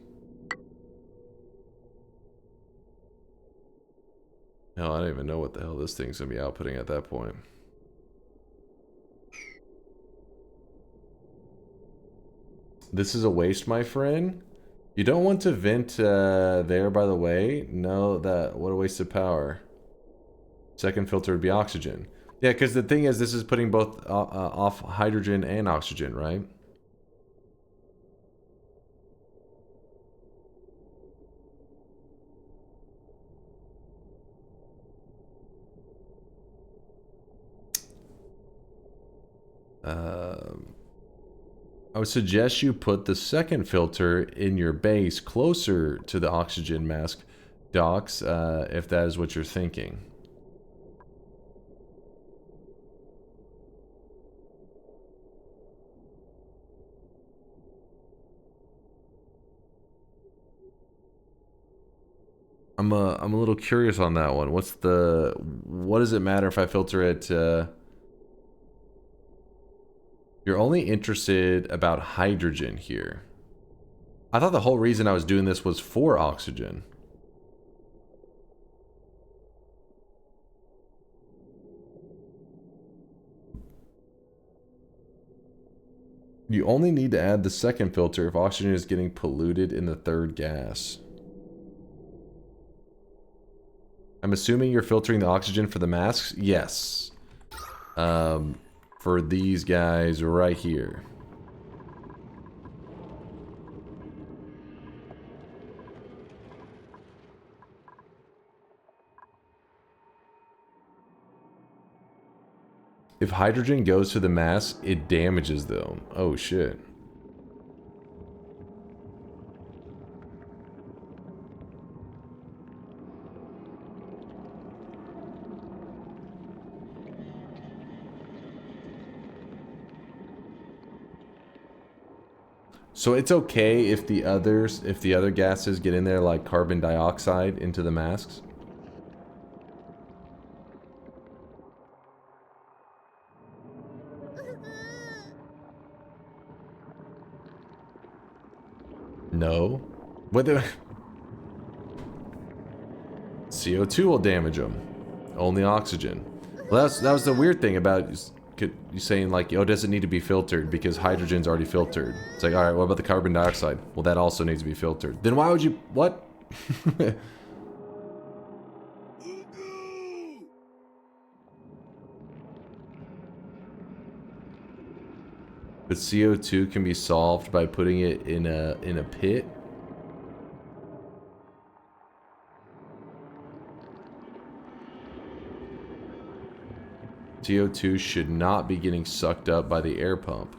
No, I don't even know what the hell this thing's gonna be outputting at that point. This is a waste, my friend. You don't want to vent there, by the way. No, what a waste of power. Second filter would be oxygen. Yeah, because the thing is, this is putting both off hydrogen and oxygen, right? I would suggest you put the second filter in your base closer to the oxygen mask docks, if that is what you're thinking. I'm a little curious on that one. What does it matter if I filter it? You're only interested about hydrogen here. I thought the whole reason I was doing this was for oxygen. You only need to add the second filter if oxygen is getting polluted in the third gas. I'm assuming you're filtering the oxygen for the masks? Yes. For these guys right here. If hydrogen goes to the mask, it damages them. Oh shit. So it's okay if the other gases get in there, like carbon dioxide, into the masks? No. Whether CO2 will damage them. Only oxygen. Well, that was the weird thing about you saying like, oh, does it need to be filtered because hydrogen's already filtered? It's like, all right, what about the carbon dioxide? Well, that also needs to be filtered. Then why would you? What? But CO2 can be solved by putting it in a pit. CO2 should not be getting sucked up by the air pump.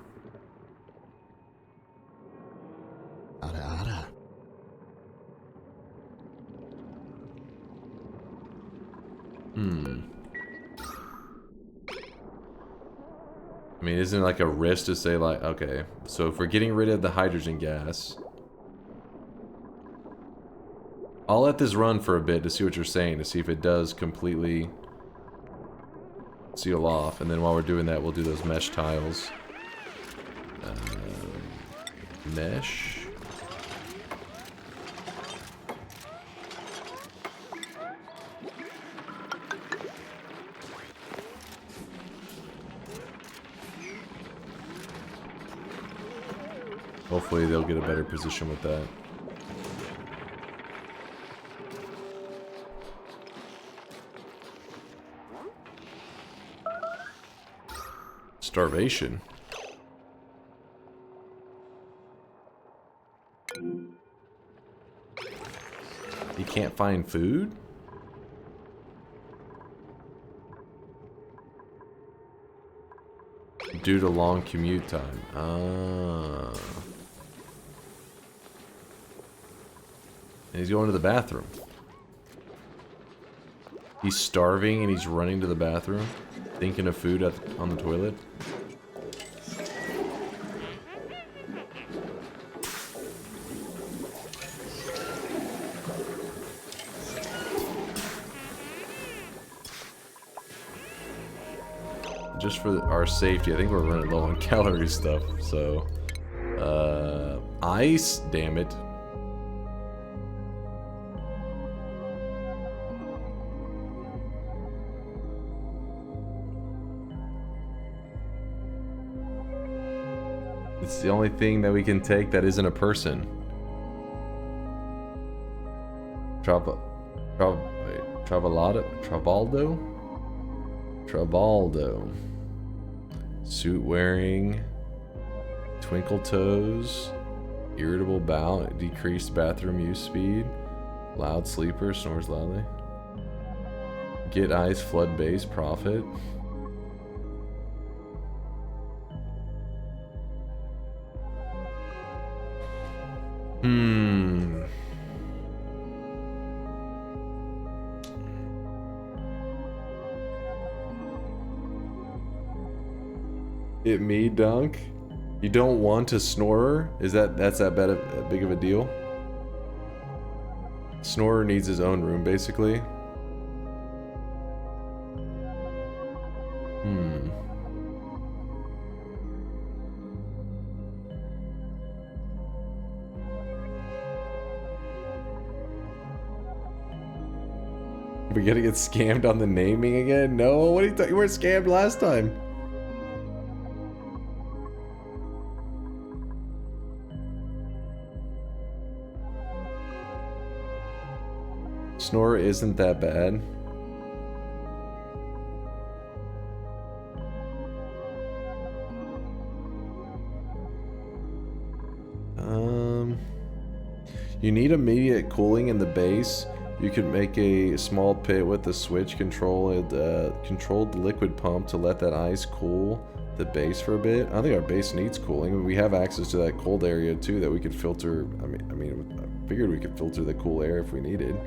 I mean, isn't it like a risk to say like, okay, so if we're getting rid of the hydrogen gas, I'll let this run for a bit to see what you're saying, to see if it does completely seal off, and then while we're doing that, we'll do those mesh tiles. Mesh. Hopefully they'll get a better position with that. Starvation. You can't find food? Due to long commute time. Ah. And he's going to the bathroom. He's starving and he's running to the bathroom, thinking of food on the toilet. Just for our safety, I think we're running low on calorie stuff, so... ice? Damn it. It's the only thing that we can take that isn't a person. Trabaldo. Suit wearing. Twinkle toes. Irritable bowel. Decreased bathroom use speed. Loud sleeper. Snores loudly. Get ice. Flood base. Profit. It me, Dunk? You don't want a snorer? That's that big of a deal? Snorer needs his own room, basically. We gotta get scammed on the naming again? No, what are you talking? You weren't scammed last time. Snorer isn't that bad. You need immediate cooling in the base. You can make a small pit with the switch controlled liquid pump to let that ice cool the base for a bit. I think our base needs cooling. We have access to that cold area too that we could filter. I figured we could filter the cool air if we needed.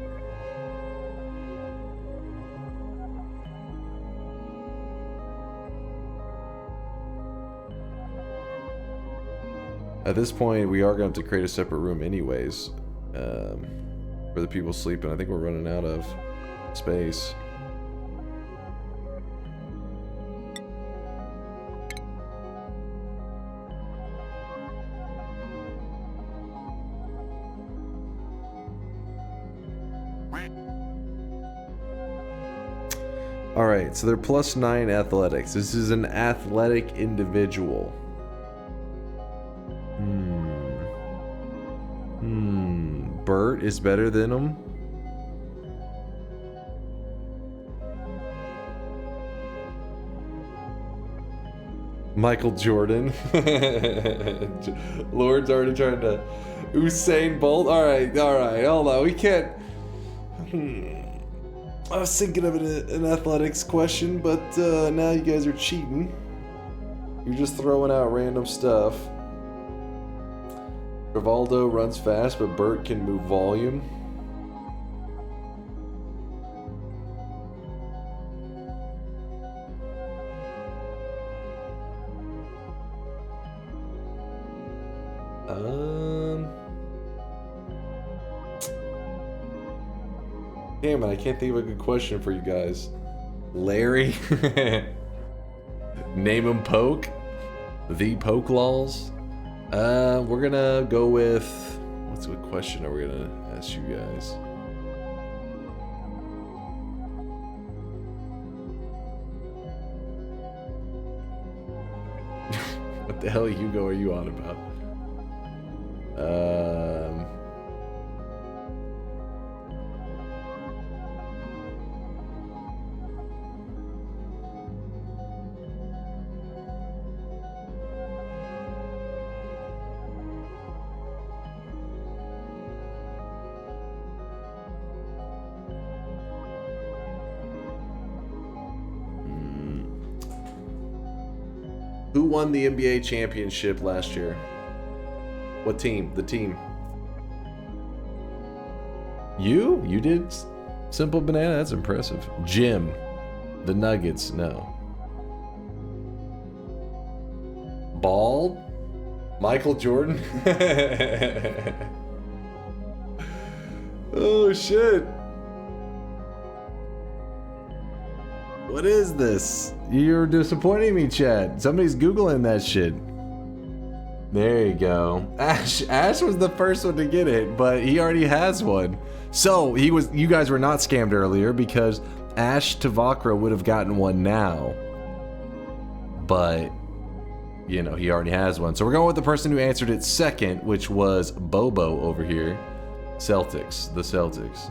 At this point, we are going to have to create a separate room anyways, for the people sleeping. I think we're running out of space. Alright, so they're +9 athletics. This is an athletic individual. Bert is better than him. Michael Jordan. Lord's already trying to Usain Bolt. Alright, hold on. We can't. I was thinking of an athletics question, but now you guys are cheating. You're just throwing out random stuff. Rivaldo runs fast, but Bert can move volume. Damn it, I can't think of a good question for you guys. Larry? Name him Poke? The Poke Laws? We're gonna go with... What's a good question are we gonna ask you guys? What the hell, Hugo, are you on about? Who won the NBA championship last year? What team? The team. You? You did Simple Banana? That's impressive. Jim. The Nuggets? No. Bald? Michael Jordan? Oh shit. What is this? You're disappointing me, Chad. Somebody's Googling that shit. There you go. Ash was the first one to get it, but he already has one. So you guys were not scammed earlier because Ash Tavakra would have gotten one now. But, you know, he already has one. So we're going with the person who answered it second, which was Bobo over here. Celtics. The Celtics.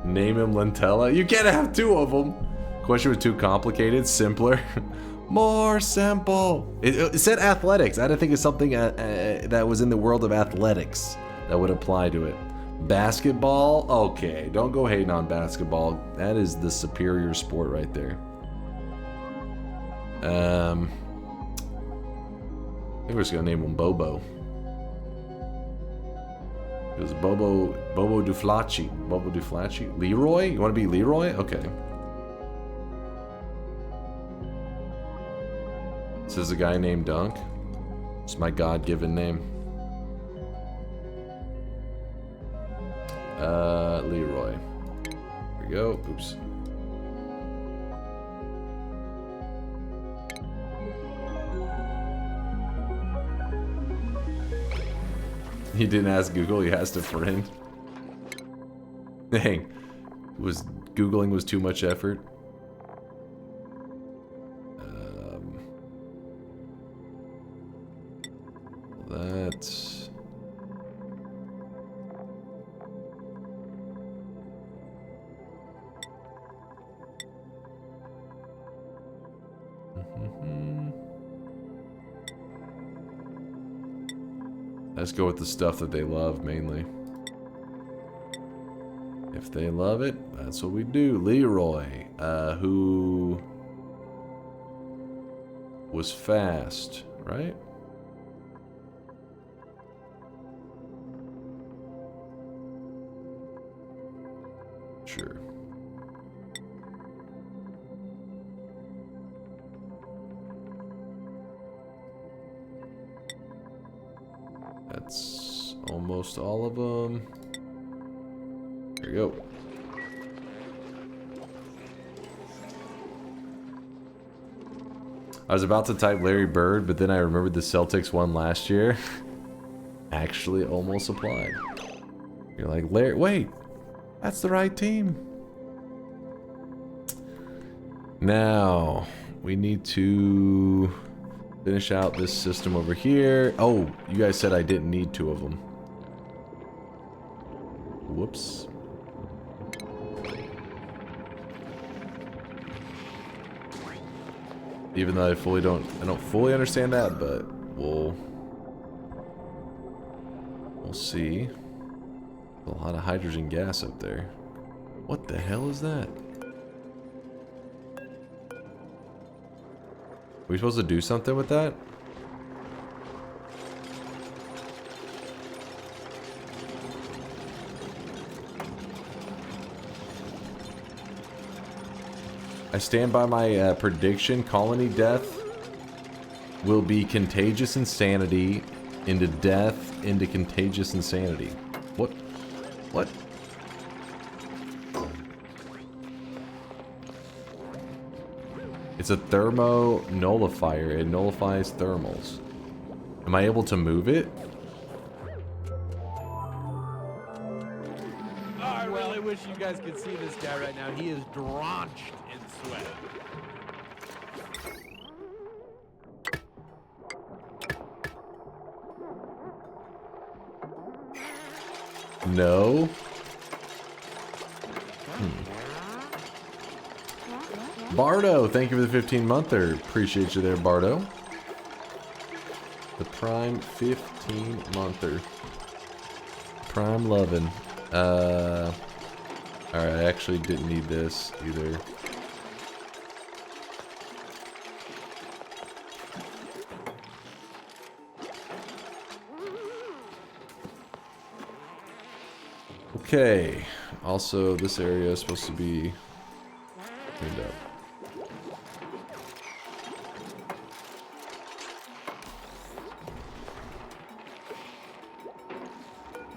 Name him Lentella. You can't have two of them. Question was too complicated. Simpler. More simple. It said athletics. I didn't think it's something that was in the world of athletics that would apply to it. Basketball? Okay. Don't go hating on basketball. That is the superior sport right there. I think we're just gonna name him Bobo. It was Bobo Duflacci. Bobo Duflacci? Leroy? You want to be Leroy? Okay. This is a guy named Dunk. It's my God-given name. Leroy. There we go. Oops. He didn't ask Google, he asked a friend. Dang. Googling was too much effort. That's... Let's go with the stuff that they love, mainly. If they love it, that's what we do. Leroy, who was fast, right? Sure. That's almost all of them. There you go. I was about to type Larry Bird, but then I remembered the Celtics won last year. Actually almost applied. You're like, Larry, wait, that's the right team. Now, we need to finish out this system over here. Oh, you guys said I didn't need 2 of them. Whoops. Even though I don't fully understand that, but we'll see. A lot of hydrogen gas up there. What the hell is that? Are we supposed to do something with that? I stand by my prediction. Colony death will be contagious insanity into death into contagious insanity. What? What? It's a thermo nullifier. It nullifies thermals. Am I able to move it? Oh, I really wish you guys could see this guy right now. He is drenched in sweat. No. Bardo, thank you for the 15-monther. Appreciate you there, Bardo. The Prime 15-monther. Prime lovin'. Alright, I actually didn't need this either. Okay. Also, this area is supposed to be cleaned up.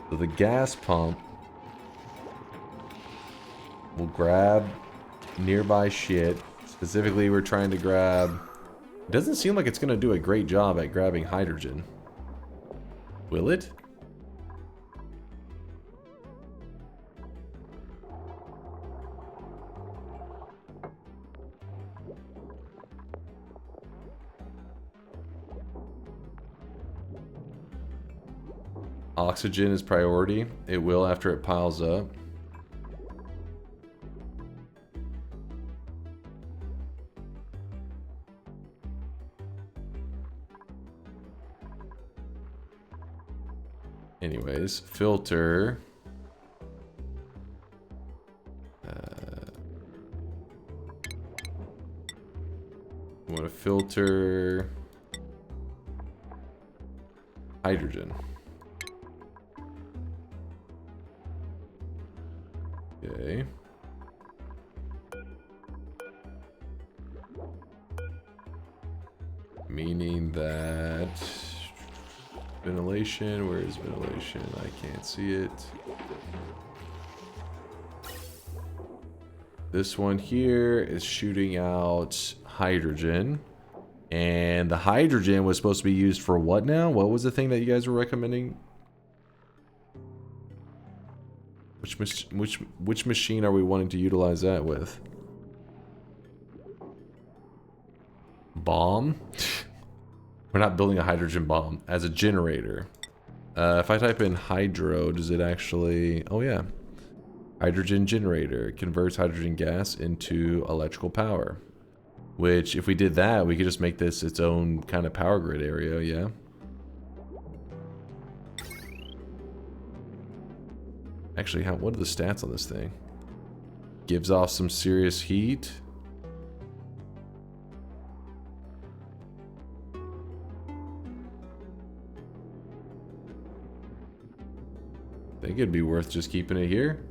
So the gas pump will grab nearby shit. Specifically, we're trying to grab... It doesn't seem like it's going to do a great job at grabbing hydrogen. Will it? Oxygen is priority. It will after it piles up. Anyways, filter. We want to filter hydrogen. Okay. Meaning that ventilation, where is ventilation? I can't see it. This one here is shooting out hydrogen. And the hydrogen was supposed to be used for what now? What was the thing that you guys were recommending? Which machine are we wanting to utilize that with? Bomb? We're not building a hydrogen bomb. As a generator. If I type in hydro, does it actually... Oh yeah. Hydrogen generator. It converts hydrogen gas into electrical power. Which, if we did that, we could just make this its own kind of power grid area, yeah? Actually, what are the stats on this thing? Gives off some serious heat. I think it'd be worth just keeping it here.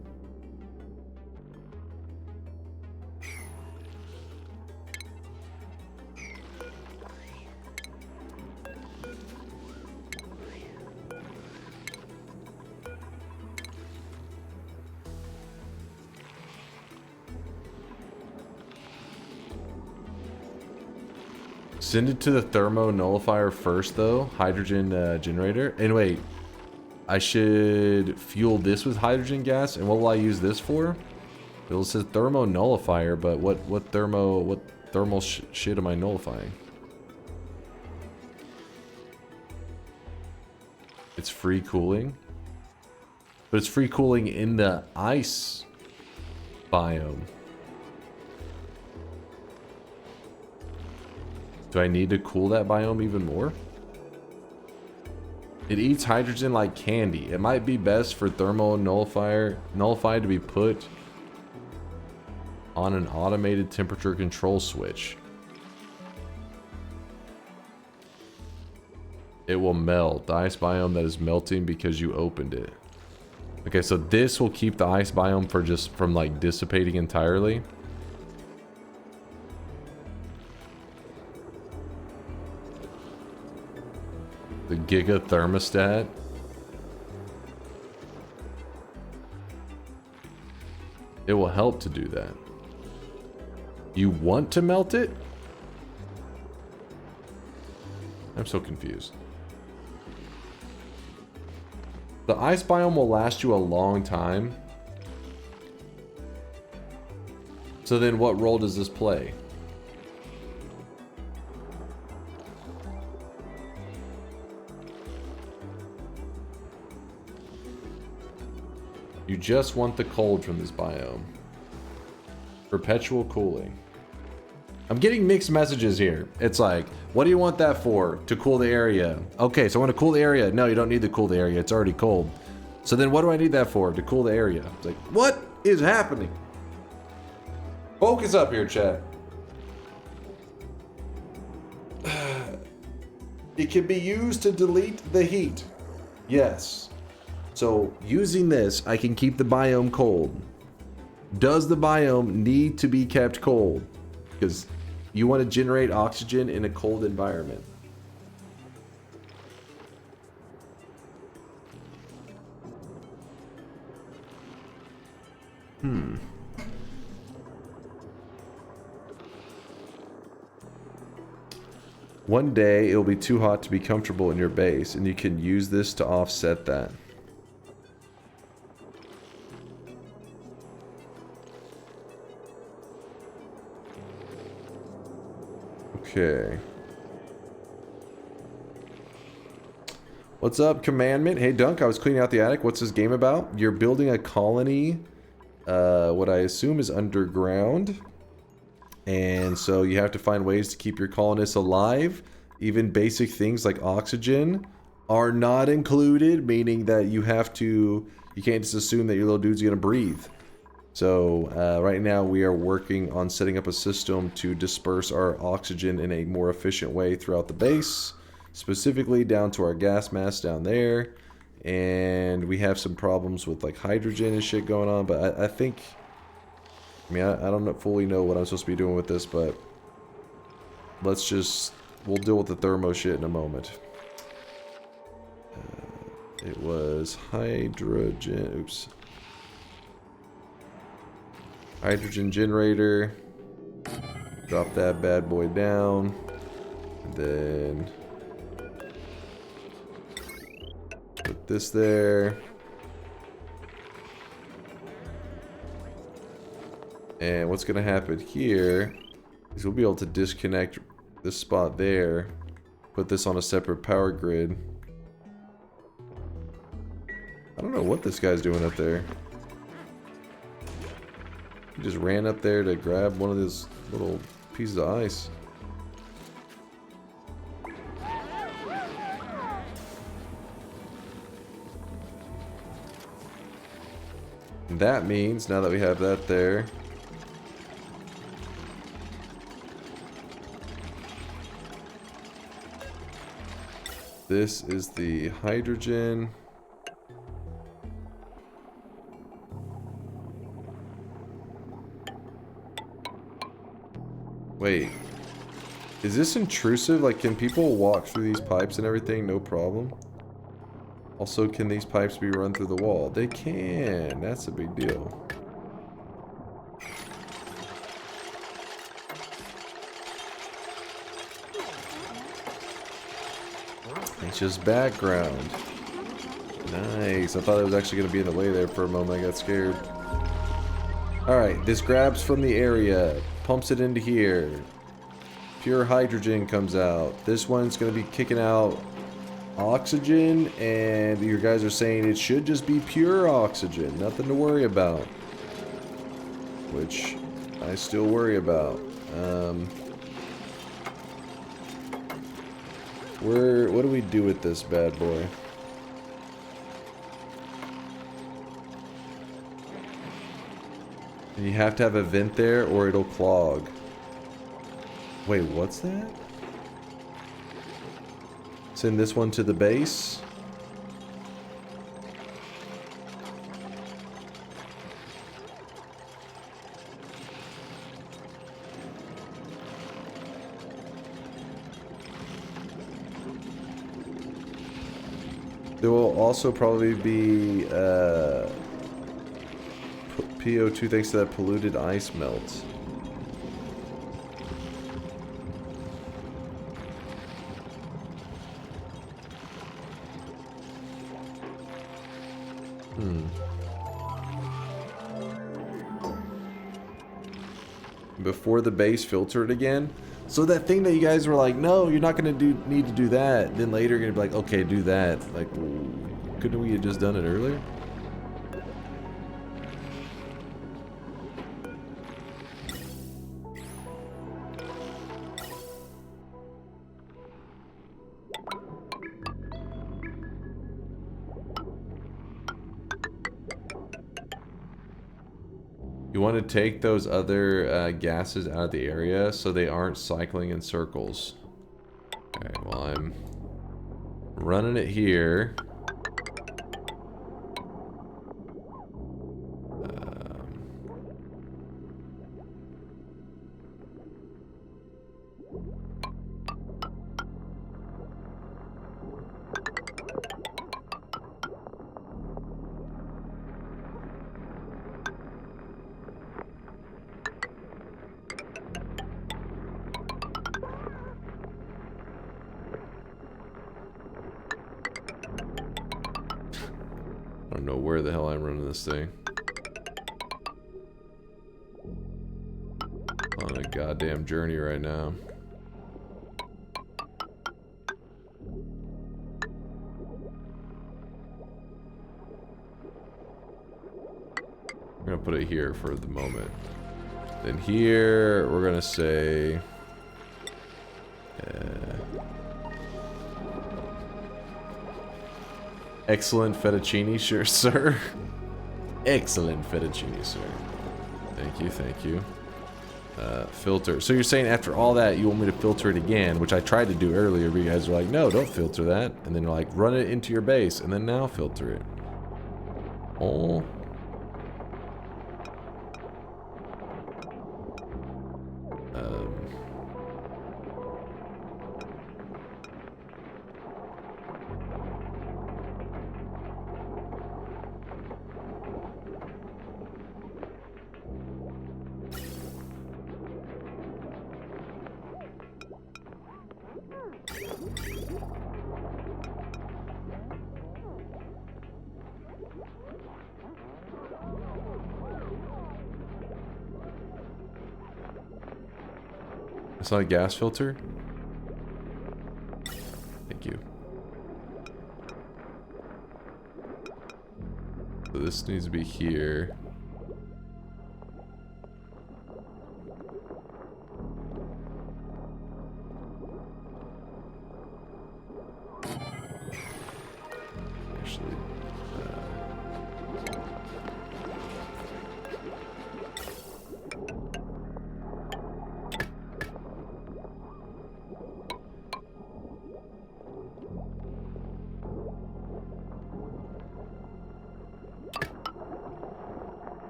Send it to the thermo nullifier first, though. Hydrogen generator. And wait, I should fuel this with hydrogen gas. And what will I use this for? It says thermo nullifier, but what thermal shit am I nullifying? It's free cooling, but it's free cooling in the ice biome. Do I need to cool that biome even more? It eats hydrogen like candy. It might be best for thermal nullified to be put on an automated temperature control switch. It will melt. The ice biome that is melting because you opened it. Okay, so this will keep the ice biome from like dissipating entirely. The Giga Thermostat. It will help to do that. You want to melt it? I'm so confused. The ice biome will last you a long time. So then what role does this play? You just want the cold from this biome. Perpetual cooling. I'm getting mixed messages here. It's like, what do you want that for? To cool the area. Okay, so I want to cool the area. No, you don't need to cool the area. It's already cold. So then what do I need that for? To cool the area. It's like, what is happening? Focus up here, chat. It can be used to delete the heat. Yes. So using this, I can keep the biome cold. Does the biome need to be kept cold? Because you want to generate oxygen in a cold environment. One day it'll be too hot to be comfortable in your base, and you can use this to offset that. Okay. What's up, Commandment? Hey, Dunk, I was cleaning out the attic. What's this game about? You're building a colony, what I assume is underground. And so you have to find ways to keep your colonists alive. Even basic things like oxygen are not included, meaning that you can't just assume that your little dude's gonna breathe. So right now we are working on setting up a system to disperse our oxygen in a more efficient way throughout the base, specifically down to our gas mask down there. And we have some problems with like hydrogen and shit going on, but I think, I mean, I don't fully know what I'm supposed to be doing with this, but we'll deal with the thermo shit in a moment. It was hydrogen, oops. Hydrogen generator. Drop that bad boy down. And then put this there. And what's going to happen here is we'll be able to disconnect this spot there. Put this on a separate power grid. I don't know what this guy's doing up there. He just ran up there to grab one of those little pieces of ice. And that means, now that we have that there, this is the hydrogen. Wait, is this intrusive? Like, can people walk through these pipes and everything? No problem. Also, can these pipes be run through the wall? They can. That's a big deal. It's just background. Nice. I thought it was actually going to be in the way there for a moment. I got scared. Alright, this grabs from the area. Pumps it into here. Pure hydrogen comes out. This one's going to be kicking out oxygen. And you guys are saying it should just be pure oxygen. Nothing to worry about. Which I still worry about. What do we do with this bad boy? And you have to have a vent there or it'll clog. Wait, what's that? Send this one to the base. There will also probably be PO2 thanks to that polluted ice melt. Before the base filtered again. So that thing that you guys were like, no, you're not gonna need to do that. Then later you're gonna be like, okay, do that. Like, couldn't we have just done it earlier? You want to take those other gases out of the area so they aren't cycling in circles. Okay, well, I'm running it here. I don't know where the hell I'm running this thing. On a goddamn journey right now. I'm gonna put it here for the moment. Then here, we're gonna say... excellent fettuccine, sure, sir. Excellent fettuccine, sir. Thank you, thank you. Filter. So you're saying after all that, you want me to filter it again, which I tried to do earlier, but you guys were like, no, don't filter that. And then you're like, run it into your base, and then now filter it. Oh. It's not a gas filter? Thank you. So this needs to be here. Actually,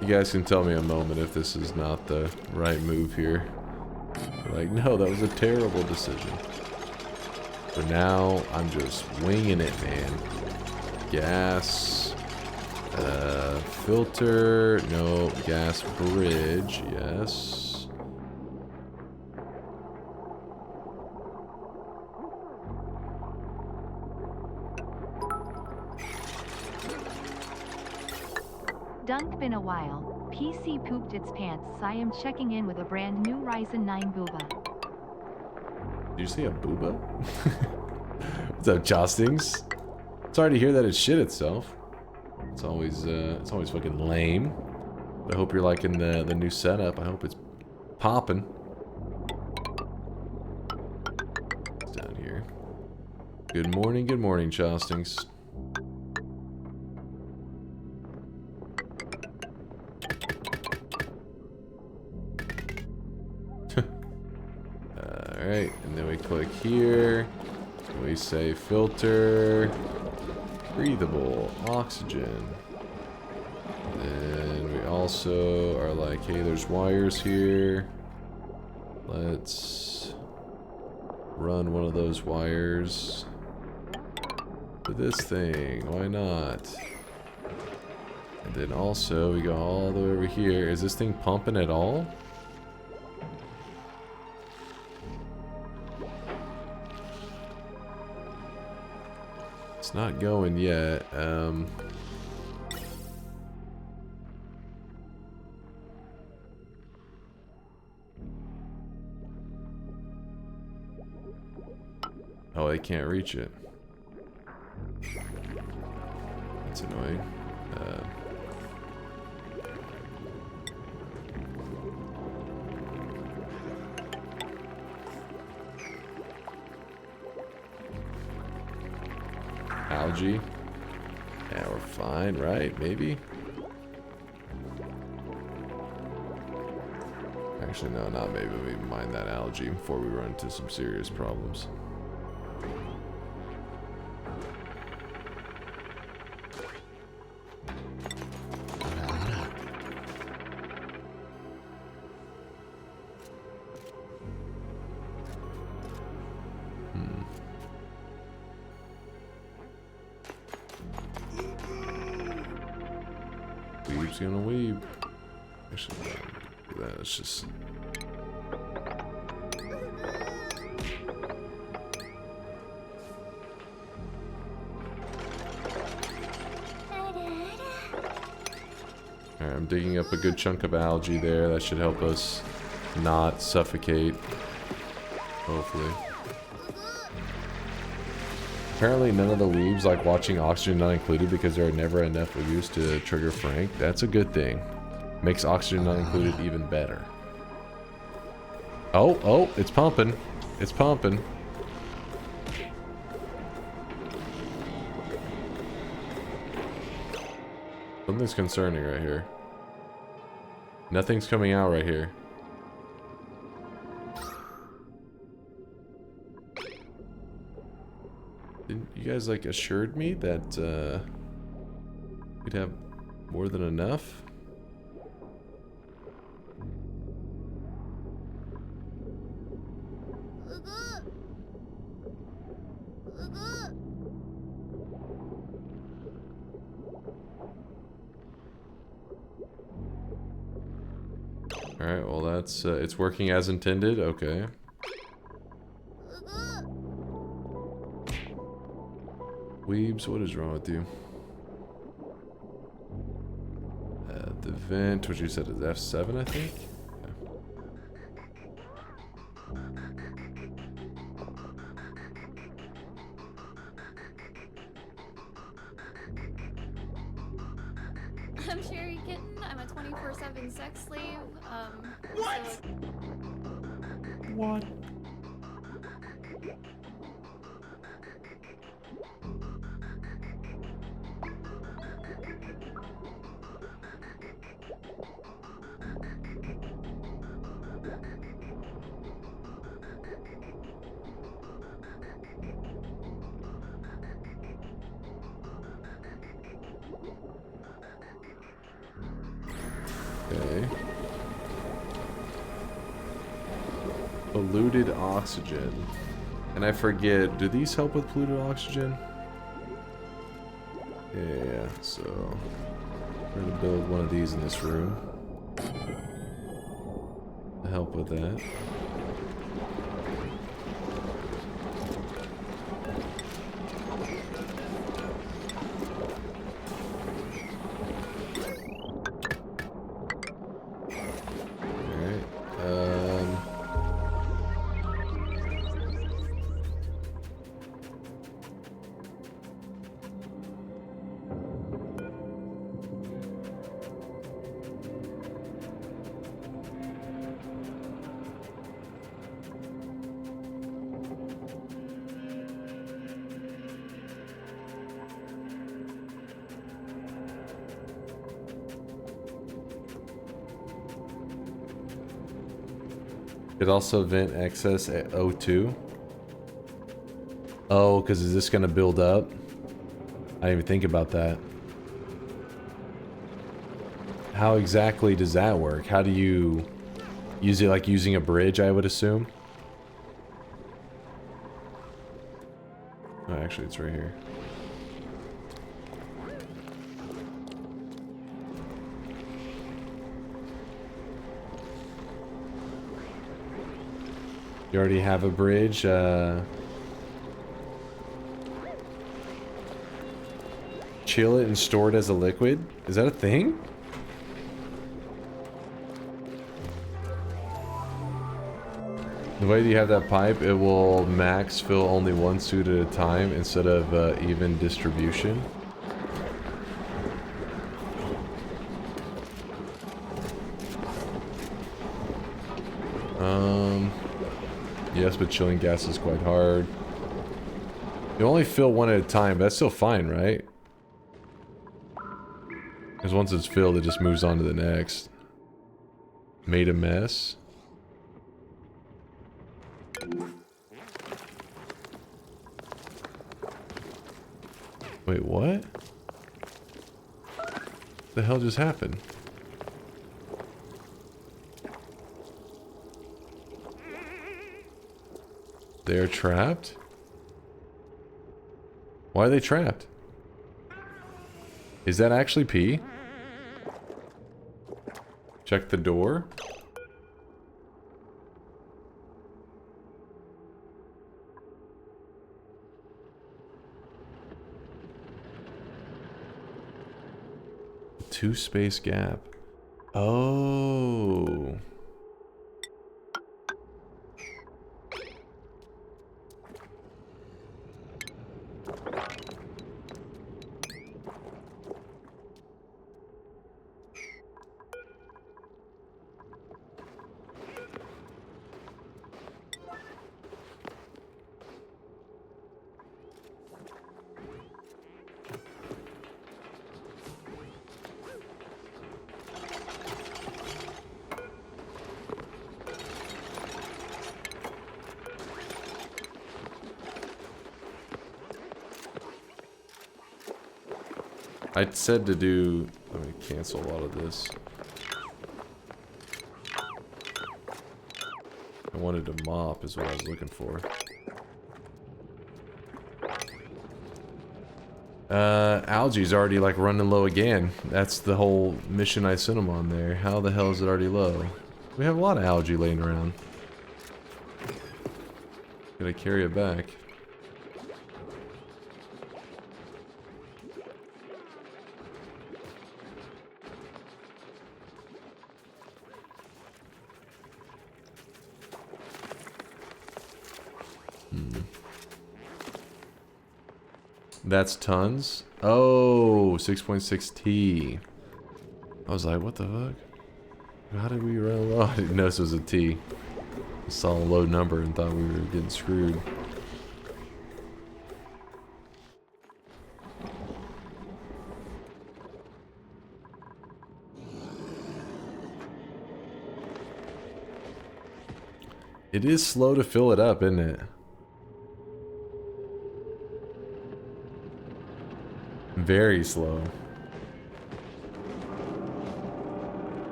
you guys can tell me a moment if this is not the right move here. Like, no, that was a terrible decision. For now, I'm just winging it, man. Gas. Filter. No. Gas bridge. Yes. Dunk been a while. PC pooped its pants, so I am checking in with a brand new Ryzen 9 booba. Did you say a booba? What's up, Jostings? Sorry to hear that it shit itself. It's always fucking lame. But I hope you're liking the new setup. I hope it's popping. It's down here. Good morning, Jostings. Alright, and then we click here. We say filter, breathable, oxygen. Then we also are like, hey, there's wires here. Let's run one of those wires to this thing. Why not? And then also we go all the way over here. Is this thing pumping at all? It's not going yet. Oh, I can't reach it. That's annoying. Algae. Yeah, we're fine, right? Maybe? Actually, no, not maybe. We mine that algae before we run into some serious problems. Weeb's gonna weeb. Actually, no, that's just. Alright, I'm digging up a good chunk of algae there. That should help us not suffocate. Hopefully. Apparently none of the weebs like watching Oxygen Not Included because there are never enough weebs to trigger Frank. That's a good thing. Makes Oxygen Not Included even better. Oh, it's pumping. It's pumping. Something's concerning right here. Nothing's coming out right here. Didn't you guys like assured me that we'd have more than enough? Alright, well that's, it's working as intended, okay. Weebs, what is wrong with you? The vent, which you said is F7, I think? I'm Cherry Kitten. I'm a 24/7 sex slave. What? What? Okay. Polluted oxygen. And I forget, do these help with polluted oxygen? Yeah, so we're gonna build one of these in this room to help with that. Could also vent excess at O2. Oh, because is this going to build up? I didn't even think about that. How exactly does that work? How do you use it, like using a bridge, I would assume? Oh, actually, it's right here. You already have a bridge, chill it and store it as a liquid? Is that a thing? The way that you have that pipe, it will max fill only one suit at a time instead of even distribution. Yes, but chilling gas is quite hard. You only fill one at a time, but that's still fine, right? Because once it's filled, it just moves on to the next. Made a mess. Wait, what? The hell just happened? They're trapped? Why are they trapped? Is that actually pee? Check the door. Two space gap. Oh. I said to do... Let me cancel a lot of this. I wanted to mop is what I was looking for. Algae's already like running low again. That's the whole mission I sent him on there. How the hell is it already low? We have a lot of algae laying around. Gotta carry it back. That's tons. Oh, 6.6 T. I was like, what the fuck? How did we run low? I didn't know this was a T. I saw a low number and thought we were getting screwed. It is slow to fill it up, isn't it? Very slow.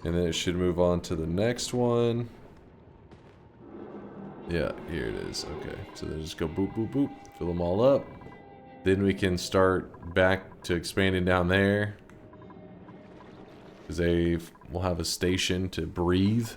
And then it should move on to the next one. Yeah, here it is. Okay, so then just go boop, boop, boop. Fill them all up. Then we can start back to expanding down there. Because they will have a station to breathe.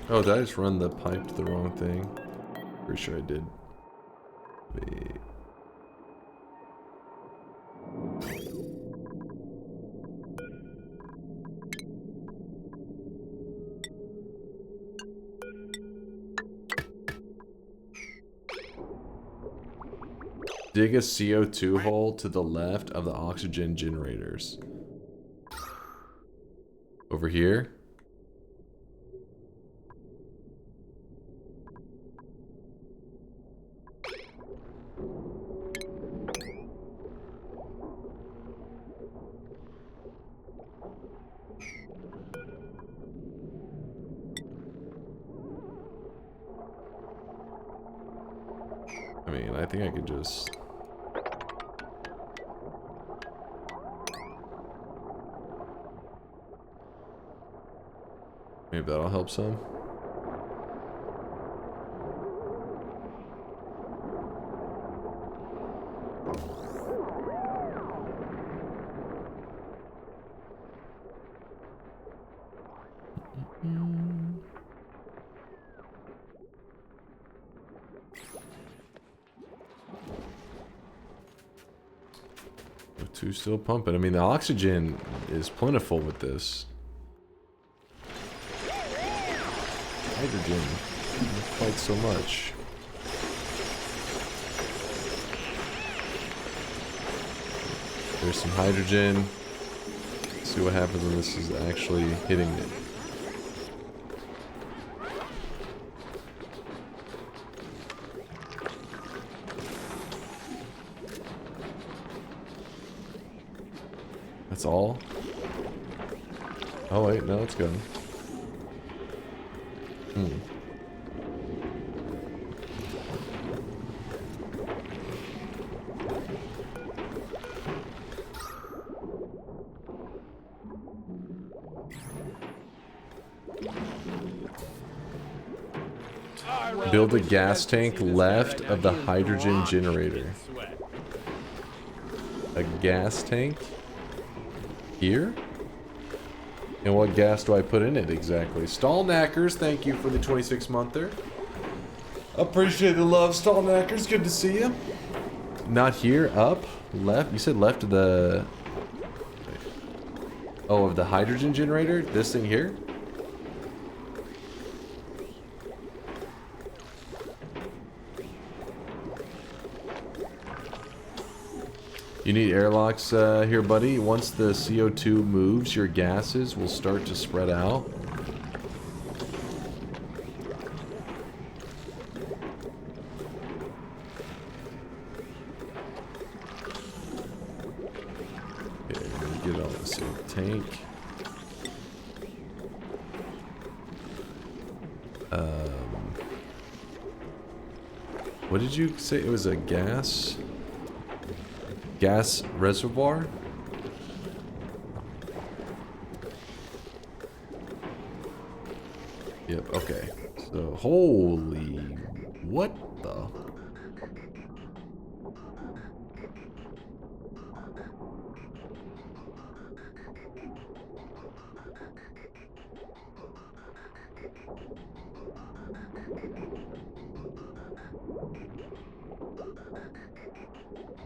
Oh, did I just run the pipe to the wrong thing? Pretty sure I did. Wait. Dig a CO2 hole to the left of the oxygen generators. Over here? I mean, I think I could just... Maybe that'll help some. Two still pumping. I mean, the oxygen is plentiful with this. Hydrogen, not quite so much. There's some hydrogen. Let's see what happens when this is actually hitting it. That's all? Oh wait, no, it's good. Build a gas tank left of the hydrogen generator. A gas tank? Here? And what gas do I put in it exactly? Stallknackers, thank you for the 26-monther. Appreciate the love, Stallknackers. Good to see you. Not here, up, left. You said left of the... Oh, of the hydrogen generator? This thing here? You need airlocks here, buddy. Once the CO2 moves, your gases will start to spread out. Okay, let me get on this tank. What did you say? It was a gas reservoir? Yep, okay. So, holy... What the...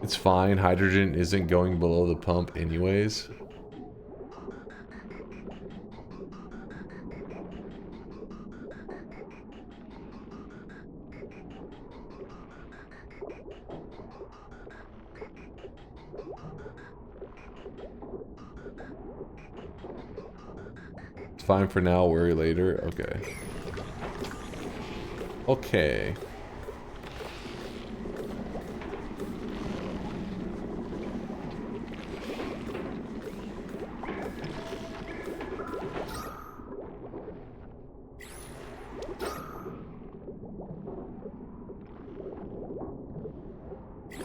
It's fine, hydrogen isn't going below the pump anyways. It's fine for now, worry later. Okay. Okay.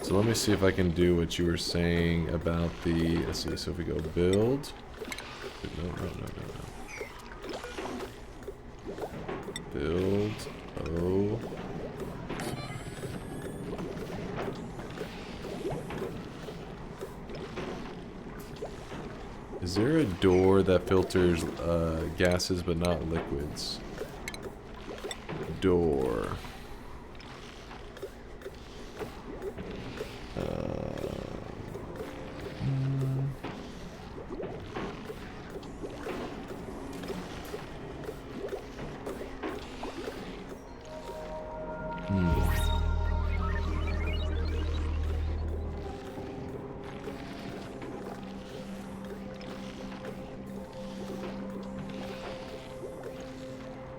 So let me see if I can do what you were saying about the... Let's see, so if we go build... No. Build... Oh... Is there a door that filters gases but not liquids? Door...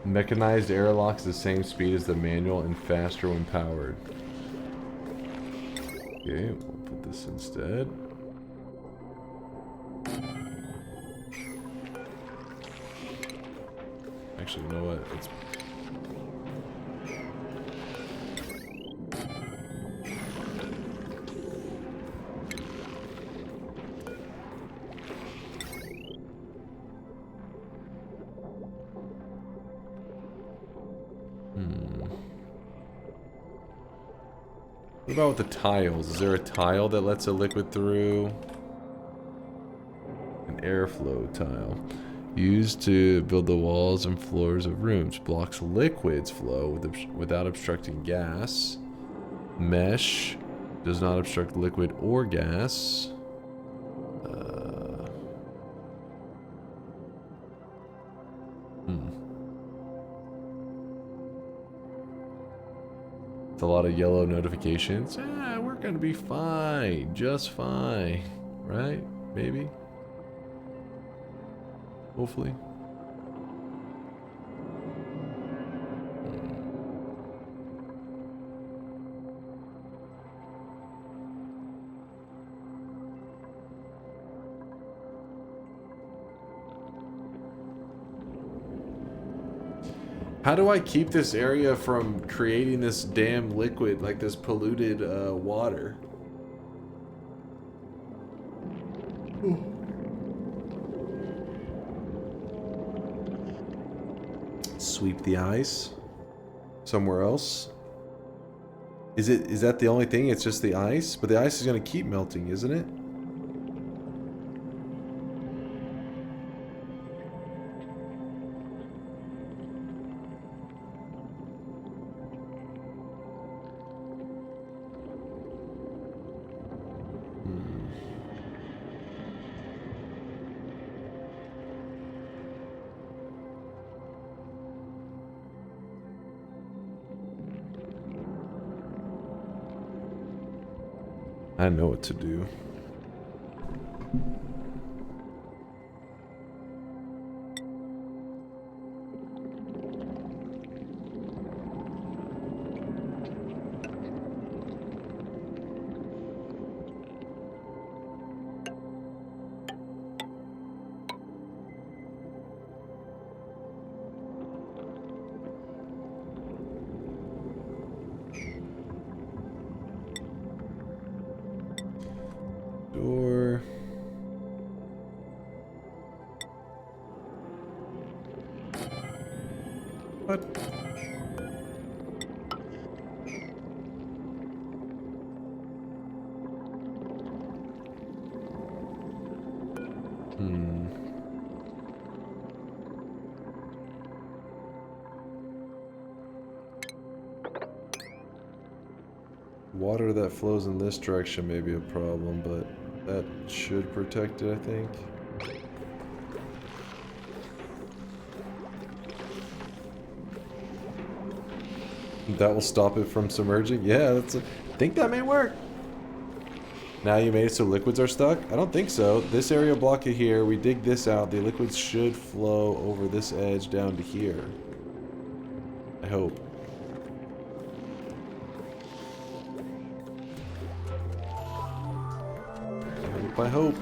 Mechanized airlocks the same speed as the manual and faster when powered. Okay, we'll put this instead. Actually, you know what? It's... What about with the tiles? Is there a tile that lets a liquid through? An airflow tile. Used to build the walls and floors of rooms. Blocks liquids flow without obstructing gas. Mesh. Does not obstruct liquid or gas. It's a lot of yellow notifications. Ah, we're gonna be fine. Just fine. Right? Maybe? Hopefully. How do I keep this area from creating this damn liquid, like this polluted water? Sweep the ice somewhere else. Is that the only thing? It's just the ice? But the ice is going to keep melting, isn't it? I know what to do. What? Water that flows in this direction may be a problem, but that should protect it, I think. That will stop it from submerging? Yeah, I think that may work. Now you made it so liquids are stuck? I don't think so. This area will block it here. We dig this out. The liquids should flow over this edge down to here. I hope. I hope.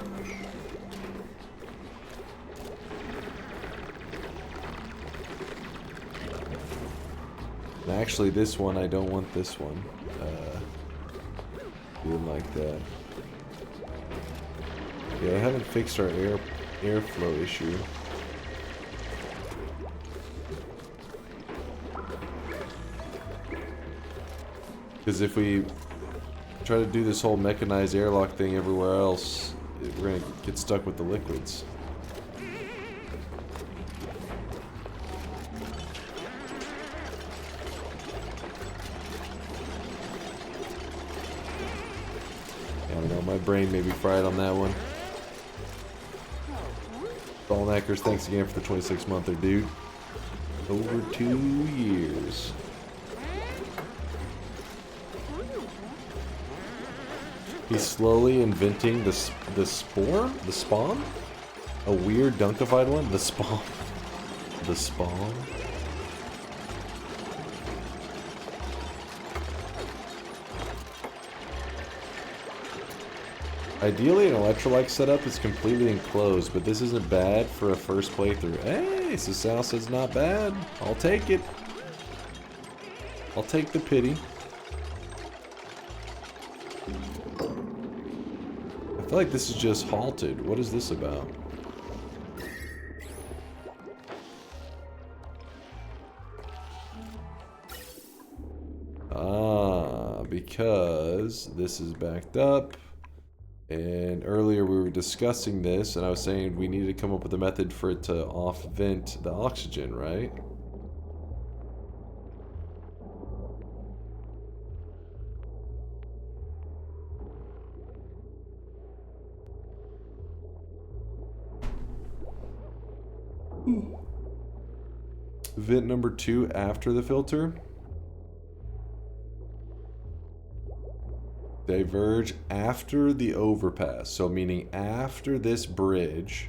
And actually, this one, I don't want this one. Doing like that. Yeah, I haven't fixed our airflow issue. Because if we try to do this whole mechanized airlock thing everywhere else, we're gonna get stuck with the liquids. I don't know, my brain may be fried on that one. Ballnackers, thanks again for the 26-monther, dude. Over 2 years. He's slowly inventing the spawn? The spawn? A weird dunkified one? The spawn. The spawn? Ideally, an electrolyte setup is completely enclosed, but this isn't bad for a first playthrough. Hey, Sasal says not bad. I'll take it. I'll take the pity. I feel like this is just halted. What is this about? Ah, because this is backed up. And earlier we were discussing this, and I was saying we needed to come up with a method for it to off-vent the oxygen, right? Vent number 2 after the filter. Diverge after the overpass. So meaning after this bridge.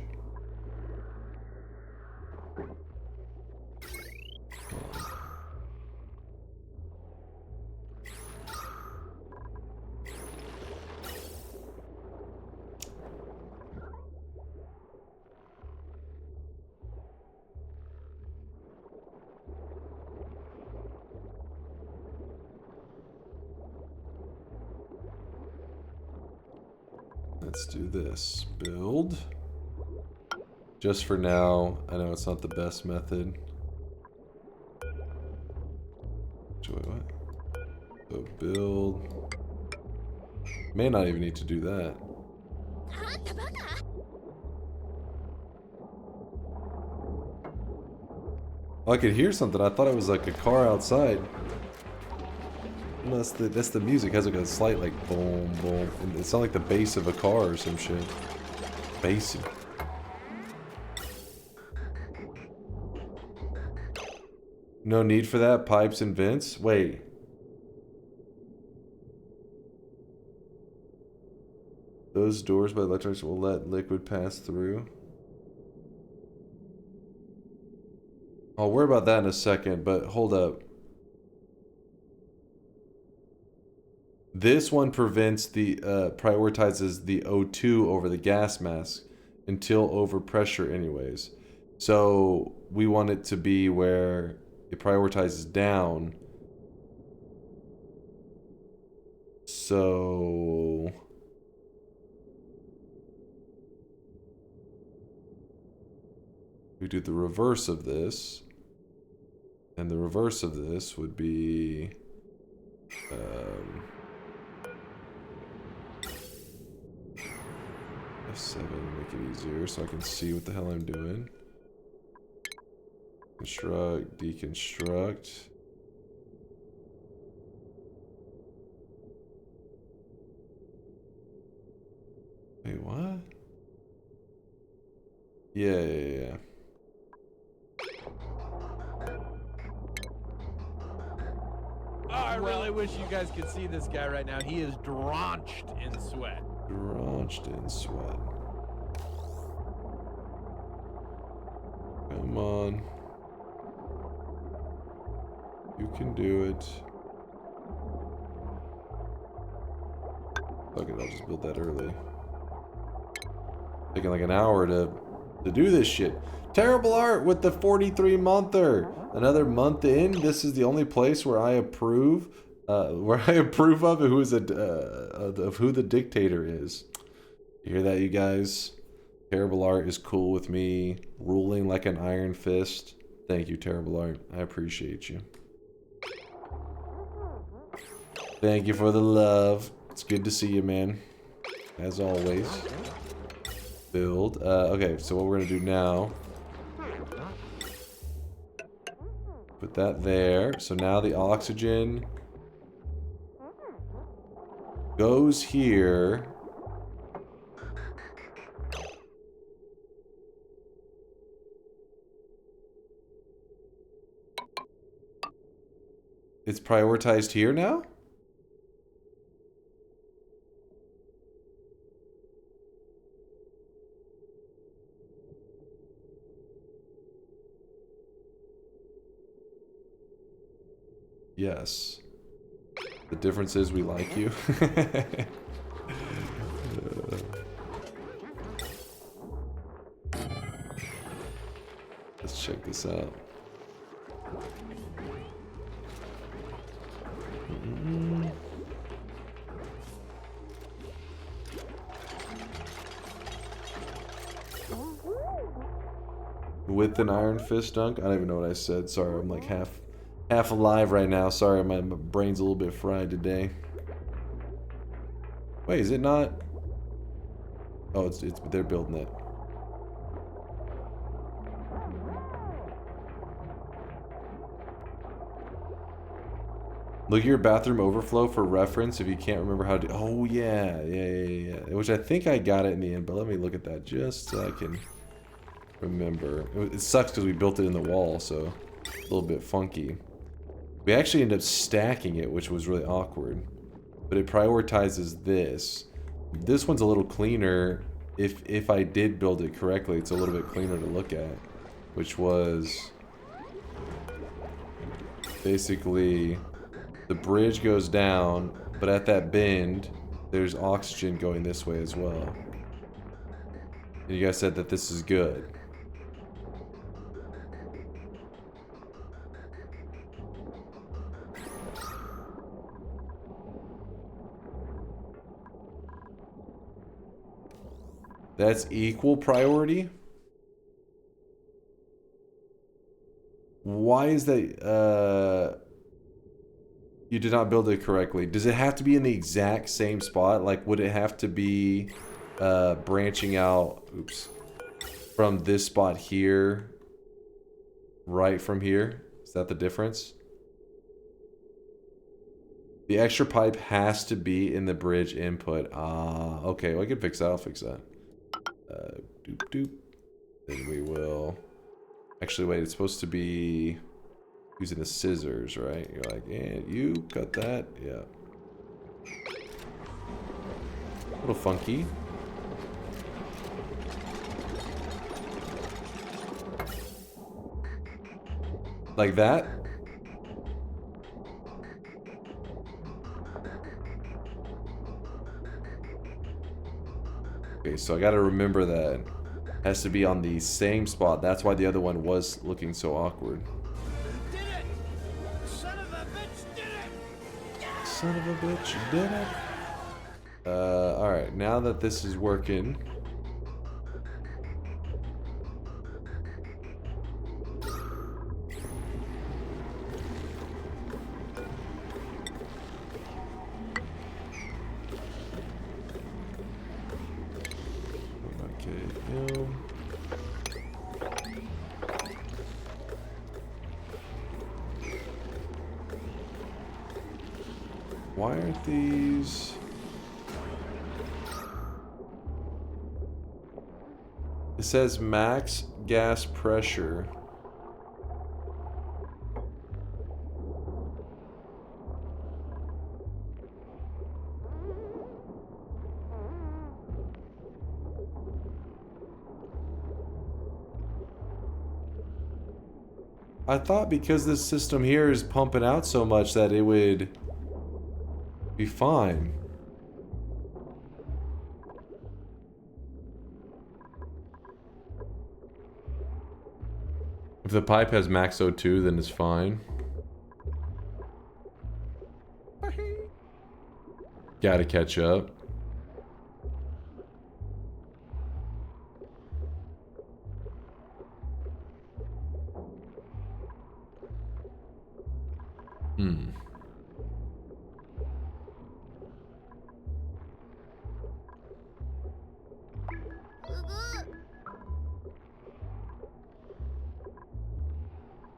Let's do this. Build. Just for now, I know it's not the best method. Wait, what? So build. May not even need to do that. Oh, I could hear something. I thought it was like a car outside. No, that's the music. It has like a slight like boom boom. And it's not like the bass of a car or some shit. Bassy. No need for that. Pipes and vents. Wait. Those doors by electronics will let liquid pass through. I'll worry about that in a second, but hold up. This one prevents the, prioritizes the O2 over the gas mask until overpressure anyways. So we want it to be where it prioritizes down. So we do the reverse of this. And the reverse of this would be F7, make it easier so I can see what the hell I'm doing. Construct, deconstruct. Wait, what? Yeah. Oh, I really wish you guys could see this guy right now. He is drenched in sweat. Drenched in sweat. Come on. You can do it. Fuck it, I'll just build that early. Taking like an hour to do this shit. Terrible art with the 43-monther. Another month in, this is the only place where I approve of who is of who the dictator is. You hear that, you guys? Terrible art is cool with me. Ruling like an iron fist. Thank you, Terrible art. I appreciate you. Thank you for the love. It's good to see you, man. As always. Build. Okay, so what we're gonna do now. Put that there. So now the oxygen goes here. It's prioritized here now? Yes. The difference is we like you. Let's check this out. With an iron fist dunk? I don't even know what I said. Sorry, I'm like half alive right now. Sorry, my brain's a little bit fried today. Wait, is it not? Oh, it's they're building it. Look at your bathroom overflow for reference if you can't remember how to. Oh yeah. Which I think I got it in the end, but let me look at that just so I can remember. It sucks because we built it in the wall, so a little bit funky. We actually ended up stacking it, which was really awkward. But it prioritizes this. This one's a little cleaner. If I did build it correctly, it's a little bit cleaner to look at. Which was basically the bridge goes down, but at that bend, there's oxygen going this way as well. And you guys said that this is good. That's equal priority? Why is that, you did not build it correctly. Does it have to be in the exact same spot? Like, would it have to be, branching out, oops, from this spot here, right from here? Is that the difference? The extra pipe has to be in the bridge input. Ah, okay, well, I can fix that. I'll fix that. Doop doop. Then we will. Actually, wait. It's supposed to be using the scissors, right? You're like, yeah, you cut that. Yeah. A little funky. Like that. Okay, so I gotta remember that. Has to be on the same spot. That's why the other one was looking so awkward. Did it! Son of a bitch did it! Son of a bitch did it. Alright, now that this is working. Film. Why aren't these? It says max gas pressure. I thought because this system here is pumping out so much that it would be fine. If the pipe has max O2, then it's fine. Gotta catch up.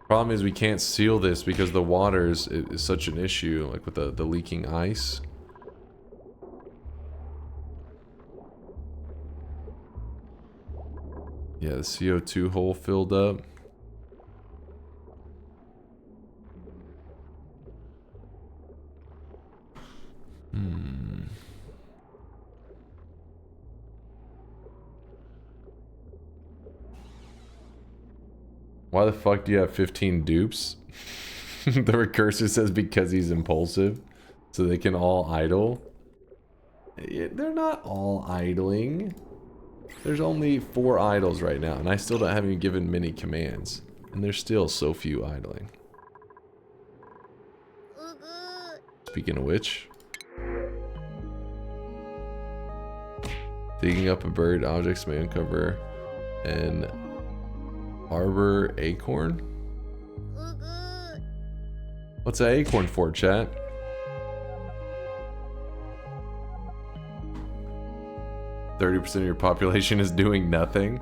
Problem is we can't seal this because the water is such an issue, like with the leaking ice. Yeah, the CO2 hole filled up. Why the fuck do you have 15 dupes? The recursive says because he's impulsive. So they can all idle. They're not all idling. There's only 4 idles right now. And I still haven't even given many commands. And there's still so few idling. Speaking of which. Digging up a buried objects may uncover an arbor acorn? What's an acorn for, chat? %of your population is doing nothing.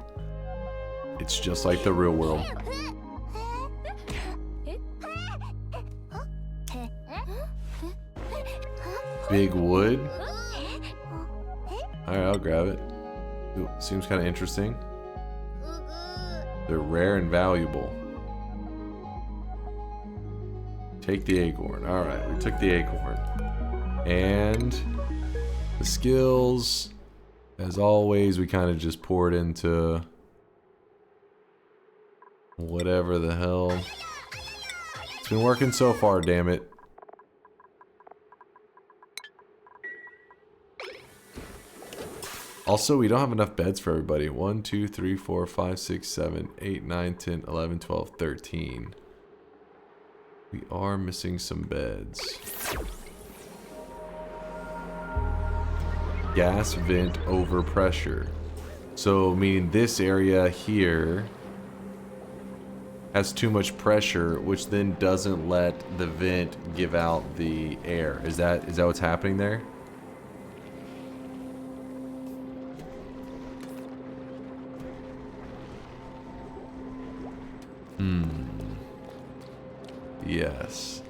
It's just like the real world. Big wood? Alright, I'll grab it. Ooh, seems kind of interesting. They're rare and valuable. Take the acorn. Alright, we took the acorn. And the skills, as always, we kind of just pour it into whatever the hell. It's been working so far, damn it. Also, we don't have enough beds for everybody. 1, 2, 3, 4, 5, 6, 7, 8, 9, 10, 11, 12, 13. We are missing some beds. Gas vent overpressure. So, meaning this area here has too much pressure, which then doesn't let the vent give out the air. Is that what's happening there? Yes.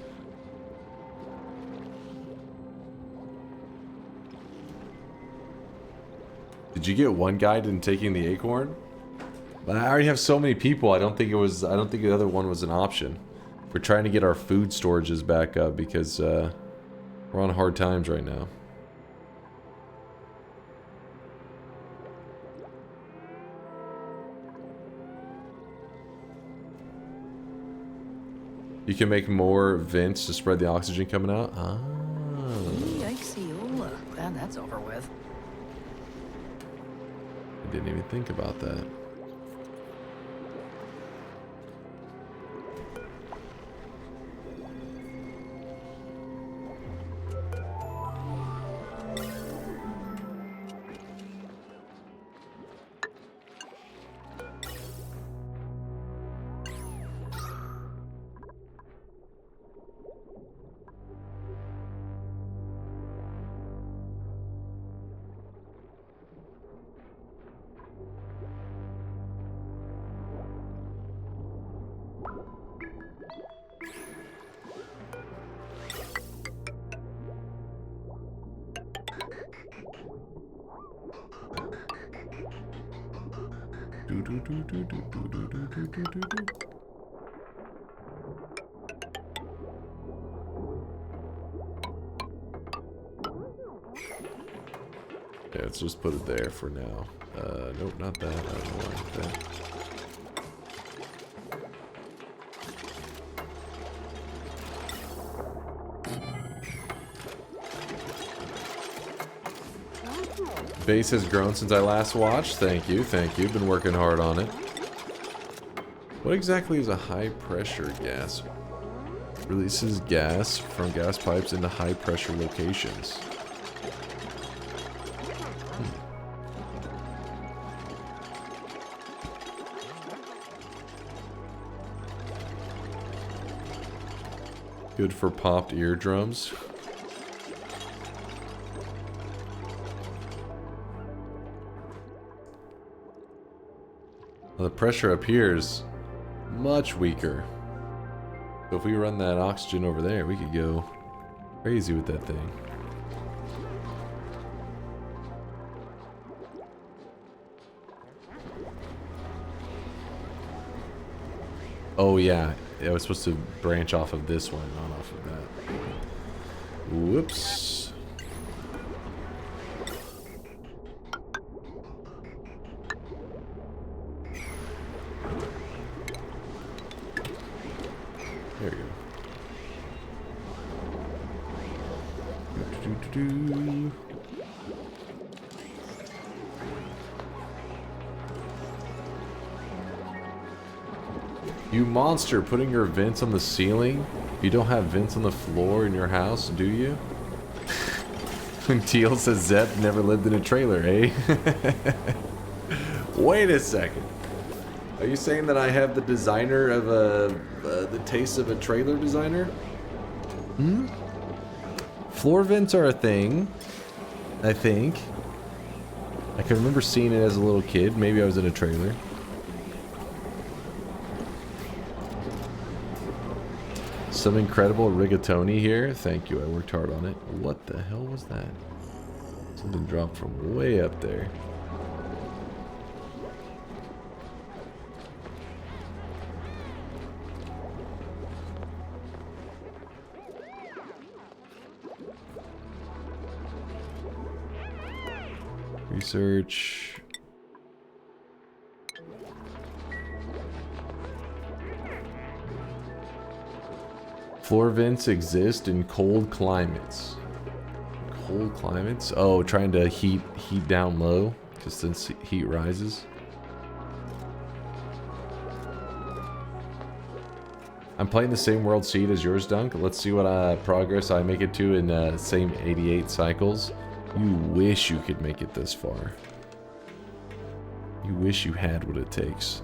Did you get one guide in taking the acorn? But I already have so many people. I don't think the other one was an option. We're trying to get our food storages back up because we're on hard times right now. You can make more vents to spread the oxygen coming out. Ah. Glad that's over with. I didn't even think about that. Yeah, let's just put it there for now. Nope, not that. I don't like that. Base has grown since I last watched. Thank you, thank you. Been working hard on it. What exactly is a high pressure gas? Releases gas from gas pipes into high pressure locations. Good for popped eardrums. Well, the pressure up here is much weaker. So if we run that oxygen over there, we could go crazy with that thing. Oh yeah, I was supposed to branch off of this one, not off of that. Whoops. There we go. You monster, putting your vents on the ceiling? You don't have vents on the floor in your house, do you? When Teal says Zep never lived in a trailer, eh? Wait a second. Are you saying that I have the designer of the taste of a trailer designer? Hmm? Floor vents are a thing, I think. I can remember seeing it as a little kid. Maybe I was in a trailer. Some incredible rigatoni here. Thank you, I worked hard on it. What the hell was that? Something dropped from way up there. Research. Floor vents exist in cold climates. Cold climates? Oh, trying to heat down low, just since heat rises. I'm playing the same world seed as yours, Dunk. Let's see what progress I make it to in the same 88 cycles. You wish you could make it this far. You wish you had what it takes.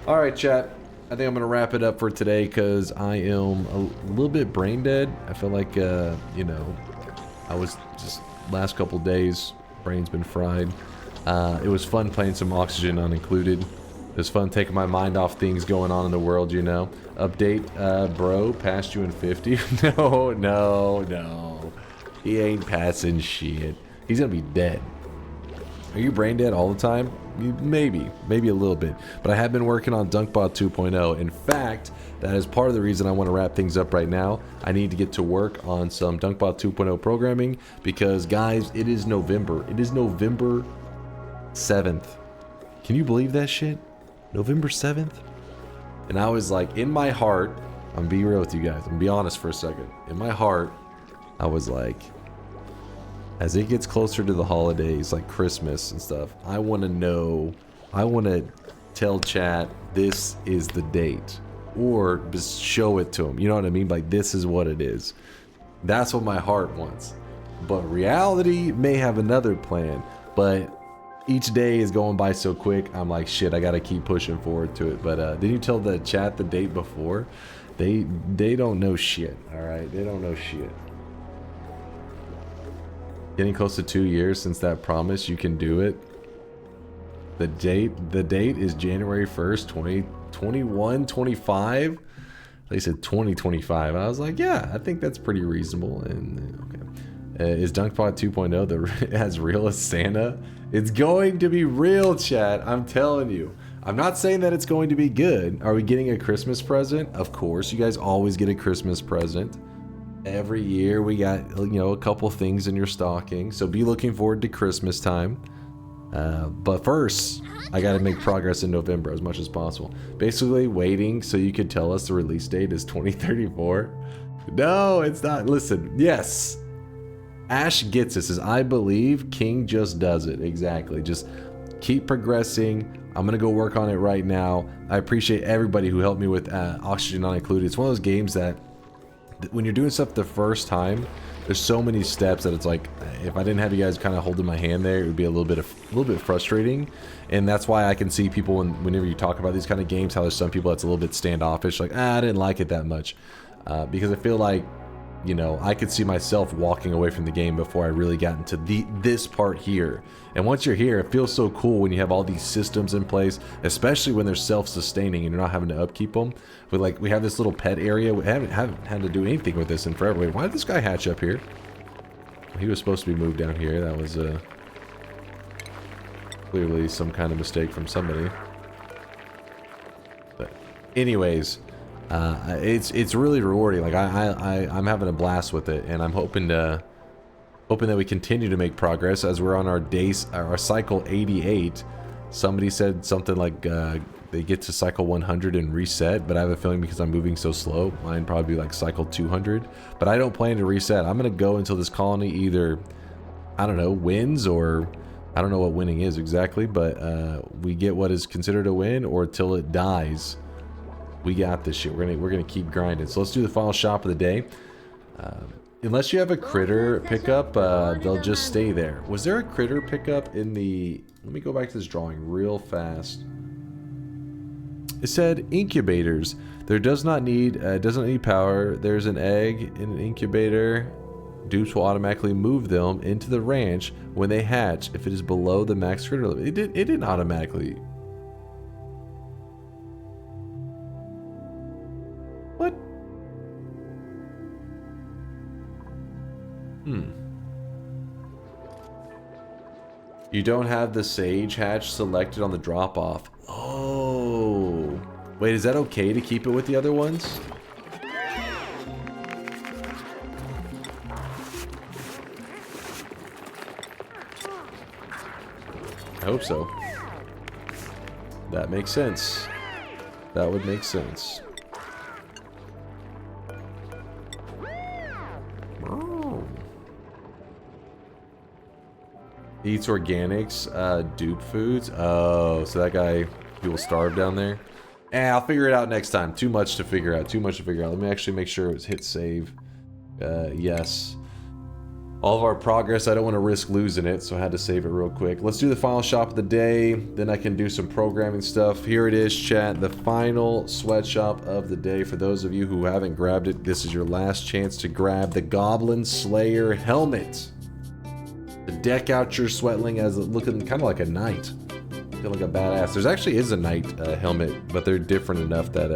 Alright, chat. I think I'm going to wrap it up for today because I am a little bit brain dead. I feel like, you know, I was just last couple days, brain's been fried. It was fun playing some Oxygen Unincluded. It was fun taking my mind off things going on in the world, you know. Update, bro, passed you in 50? No. He ain't passing shit. He's gonna be dead. Are you brain dead all the time? Maybe a little bit. But I have been working on DunkBot 2.0. In fact, that is part of the reason I want to wrap things up right now. I need to get to work on some DunkBot 2.0 programming because, guys, it is November. It is November 7th. Can you believe that shit? November 7th? And I was like, in my heart, I'm gonna be real with you guys. I'm gonna be honest for a second. In my heart, I was like, as it gets closer to the holidays, like Christmas and stuff, I want to know, I want to tell chat, this is the date. Or just show it to them. You know what I mean? Like, this is what it is. That's what my heart wants. But reality may have another plan. But each day is going by so quick, I'm like, shit, I got to keep pushing forward to it. But did you tell the chat the date before? They don't know shit, all right? They don't know shit. Getting close to 2 years since that promise. You can do it. The date is January 1st, 2021, 25. They said 2025. I was like, yeah, I think that's pretty reasonable. And okay, is Dunkpod 2.0 as real as Santa? It's going to be real, chat. I'm telling you. I'm not saying that it's going to be good. Are we getting a Christmas present? Of course, you guys always get a Christmas present. Every year we got, you know, a couple things in your stocking. So be looking forward to Christmas time. But first, I got to make progress in November as much as possible. Basically, waiting so you could tell us the release date is 2034. No, it's not. Listen, yes. Ash gets this. Says, I believe King just does it. Exactly. Just keep progressing. I'm going to go work on it right now. I appreciate everybody who helped me with Oxygen Not Included. It's one of those games that when you're doing stuff the first time, there's so many steps that it's like, if I didn't have you guys kind of holding my hand there, it would be a little bit frustrating. And that's why I can see people whenever you talk about these kind of games, how there's some people that's a little bit standoffish, like, I didn't like it that much. Because I feel like, you know, I could see myself walking away from the game before I really got into this part here. And once you're here, it feels so cool when you have all these systems in place, especially when they're self-sustaining and you're not having to upkeep them. But like, we have this little pet area. We haven't had to do anything with this in forever. Wait, why did this guy hatch up here? He was supposed to be moved down here. That was clearly some kind of mistake from somebody. But anyways, it's really rewarding. Like I'm having a blast with it, and I'm hoping that we continue to make progress as we're on our cycle 88. Somebody said something like they get to cycle 100 and reset, but I have a feeling because I'm moving so slow, mine probably be like cycle 200. But I don't plan to reset. I'm gonna go until this colony either, I don't know, wins, or I don't know what winning is exactly, but we get what is considered a win, or till it dies. We got this shit. We're gonna keep grinding. So let's do the final shop of the day. Unless you have a critter pickup, they'll just stay there. Was there a critter pickup in the? Let me go back to this drawing real fast. It said incubators. There doesn't need power. There's an egg in an incubator. Dupes will automatically move them into the ranch when they hatch if it is below the max critter limit. It didn't automatically. What? You don't have the sage hatch selected on the drop off. Oh. Wait, is that okay to keep it with the other ones? I hope so. That makes sense. That would make sense. Oh. Eats organics, dupe foods. Oh, so that guy, he will starve down there. I'll figure it out next time. Too much to figure out. Let me actually make sure it was hit save. Yes. All of our progress, I don't want to risk losing it, so I had to save it real quick. Let's do the final shop of the day, then I can do some programming stuff. Here it is, chat, the final sweatshop of the day. For those of you who haven't grabbed it, this is your last chance to grab the Goblin Slayer helmet. To deck out your sweatling as looking kind of like a knight. Looking like a badass. There's actually is a knight helmet, but they're different enough that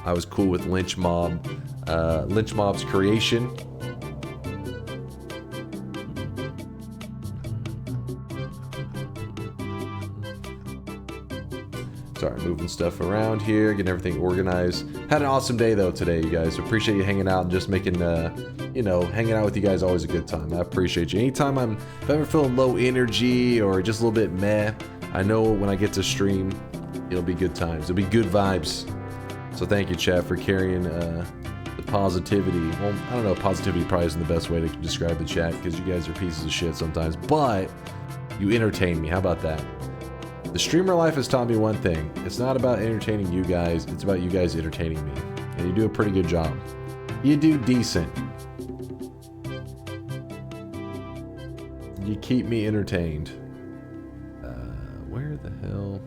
I was cool with Lynch Mob's creation. Sorry, moving stuff around here, getting everything organized. Had an awesome day though today, you guys. Appreciate you hanging out and just making, you know, hanging out with you guys always a good time. I appreciate you. Anytime if I'm ever feeling low energy or just a little bit meh, I know when I get to stream, it'll be good times. It'll be good vibes. So thank you, chat, for carrying the positivity. Well, I don't know, positivity probably isn't the best way to describe the chat because you guys are pieces of shit sometimes, but you entertain me. How about that? The streamer life has taught me one thing. It's not about entertaining you guys, it's about you guys entertaining me. And you do a pretty good job. You do decent. You keep me entertained. Where the hell?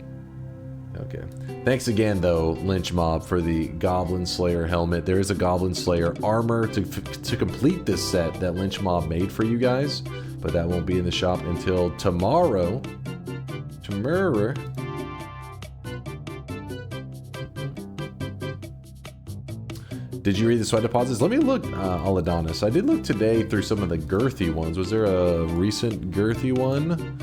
Okay. Thanks again, though, Lynch Mob, for the Goblin Slayer helmet. There is a Goblin Slayer armor to complete this set that Lynch Mob made for you guys. but that won't be in the shop until tomorrow. Tomorrow. Did you read the sweat deposits? Let me look, Aladonis. I did look today through some of the girthy ones. Was there a recent girthy one?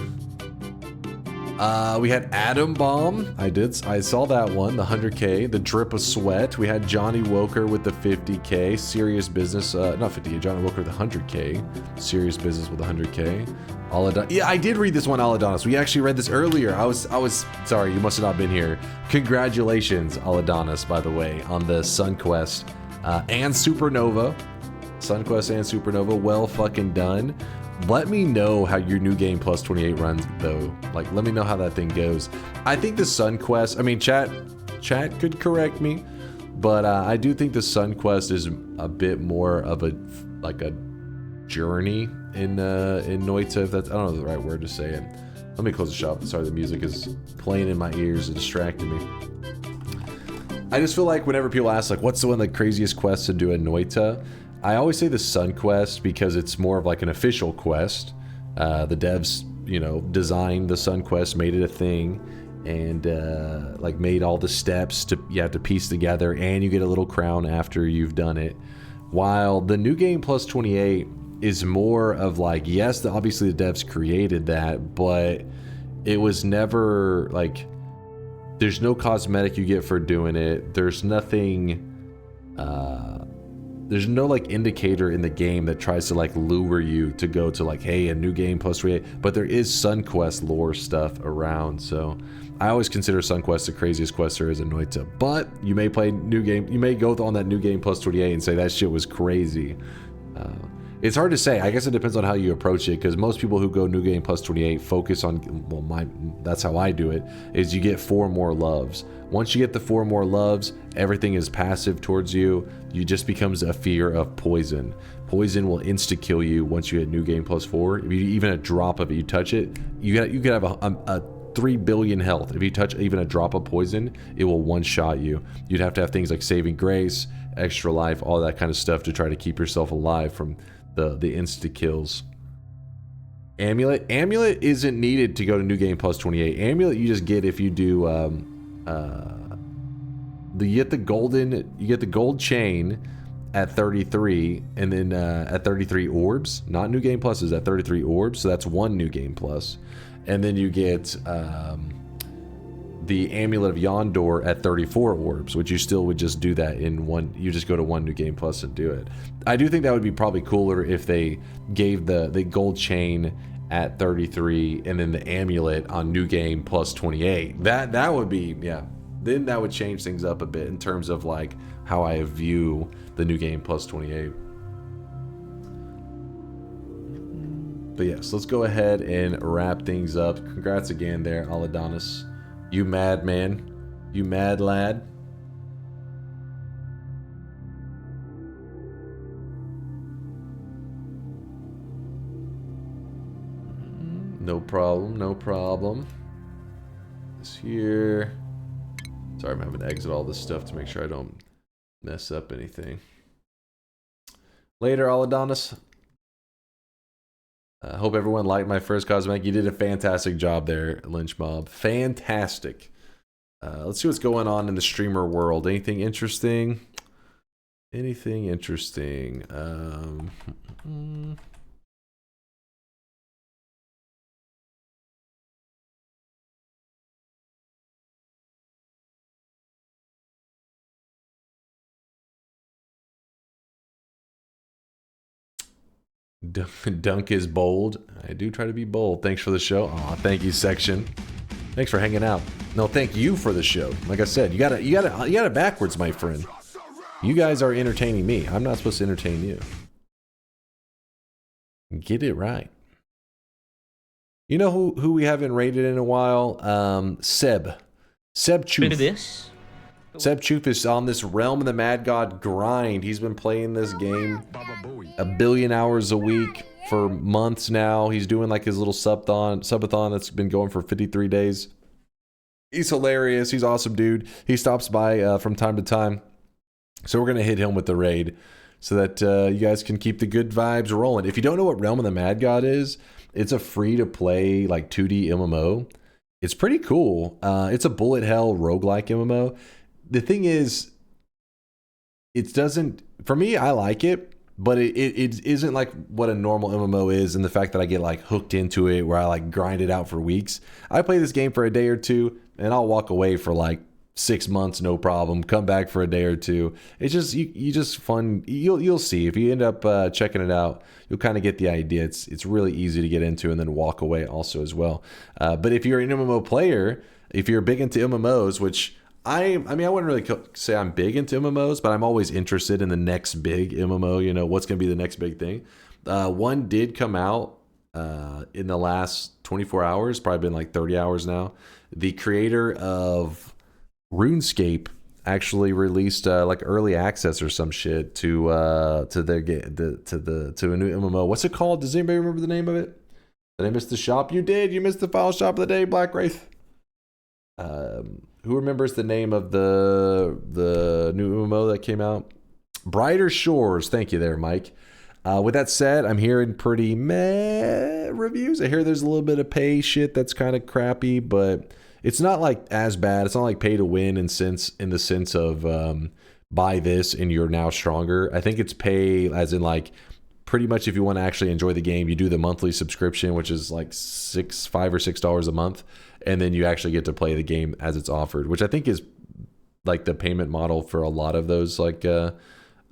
We had Atom Bomb. I saw that one, the 100K. The Drip of Sweat. We had Johnny Woker with the 50K. Serious Business, not 50K, Johnny Woker with the 100K. Serious Business with the 100K. Yeah, I did read this one, Aladonis. We actually read this earlier. I was sorry, you must have not been here. Congratulations, Aladonis, by the way, on the SunQuest and Supernova. SunQuest and Supernova, well fucking done. Let me know how your new game plus 28 runs, though. Like, let me know how that thing goes. I think the SunQuest, I mean, chat could correct me, but I do think the SunQuest is a bit more of a journey in Noita, if that's, I don't know the right word to say it. Let me close the shop. Sorry, the music is playing in my ears and distracting me. I just feel like whenever people ask, like, what's one of the craziest quests to do in Noita? I always say the SunQuest because it's more of like an official quest. The devs, you know, designed the SunQuest, made it a thing, and like made all the steps you have to piece together, and you get a little crown after you've done it. While the new game plus 28 is more of like, yes, obviously the devs created that, but it was never like, there's no cosmetic you get for doing it. There's nothing, there's no like indicator in the game that tries to like lure you to go to like, hey, a new game plus 28, but there is SunQuest lore stuff around. So I always consider SunQuest the craziest quest there is in Noita, but you may play new game, you may go on that new game plus 28 and say that shit was crazy. It's hard to say. I guess it depends on how you approach it, because most people who go new game plus 28 focus on, well, that's how I do it, is you get 4 more loves. Once you get the 4 more loves, everything is passive towards you. You just becomes a fear of poison. Poison will insta-kill you once you hit new game plus 4. If you even a drop of it, you touch it, you could have a 3 billion health. If you touch even a drop of poison, it will one-shot you. You'd have to have things like saving grace, extra life, all that kind of stuff to try to keep yourself alive from the insta kills. Amulet isn't needed to go to new game plus 28. Amulet you just get if you do you get the gold chain at 33, and then at 33 orbs, not new game pluses, at 33 orbs, so that's 1 new game plus. And then you get the Amulet of Yondor at 34 orbs, which you still would just do that in one, you just go to 1 new game plus and do it. I do think that would be probably cooler if they gave the gold chain at 33 and then the amulet on new game plus 28. That would be, yeah, then that would change things up a bit in terms of like how I view the new game plus 28. But yes, let's go ahead and wrap things up. Congrats again there, Aladonis. You mad man. You mad lad. No problem, no problem. This here. Sorry, I'm having to exit all this stuff to make sure I don't mess up anything. Later, Aladonis. I hope everyone liked my first cosmetic. You did a fantastic job there, Lynch Mob. Fantastic. Let's see what's going on in the streamer world. Anything interesting? Anything interesting? Dunk is bold. I do try to be bold. Thanks for the show. Aw, thank you, Section. Thanks for hanging out. No, thank you for the show. Like I said, you got it backwards, my friend. You guys are entertaining me. I'm not supposed to entertain you. Get it right. You know who we haven't rated in a while? Seb Choof. Seb Choof is on this Realm of the Mad God grind. He's been playing this game 1 billion hours a week for months now. He's doing like his little subathon that's been going for 53 days. He's hilarious. He's awesome, dude. He stops by from time to time. So we're going to hit him with the raid. so that you guys can keep the good vibes rolling. If you don't know what Realm of the Mad God is, it's a free-to-play like 2D MMO. It's pretty cool. It's a bullet hell roguelike MMO. The thing is, it doesn't, for me, I like it, but it isn't like what a normal MMO is, and the fact that I get like hooked into it where I like grind it out for weeks. I play this game for a day or two and I'll walk away for like 6 months, no problem. Come back for a day or two. It's just you just fun. You'll see if you end up checking it out. You'll kind of get the idea. It's really easy to get into and then walk away also as well. But if you're an MMO player, if you're big into MMOs, which I mean I wouldn't really say I'm big into MMOs, but I'm always interested in the next big MMO. You know what's going to be the next big thing. One did come out in the last 24 hours. Probably been like 30 hours now. The creator of RuneScape actually released like early access or some shit to their to a new MMO. What's it called? Does anybody remember the name of it? Did I miss the shop? You did. You missed the file shop of the day, Black Wraith. Who remembers the name of the new MMO that came out? Brighter Shores. Thank you there, Mike. With that said, I'm hearing pretty meh reviews. I hear there's a little bit of pay shit that's kind of crappy, but it's not like as bad. It's not like pay to win in the sense of buy this and you're now stronger. I think it's pay as in like pretty much if you want to actually enjoy the game, you do the monthly subscription, which is like $5 or $6 a month, and then you actually get to play the game as it's offered, which I think is like the payment model for a lot of those like older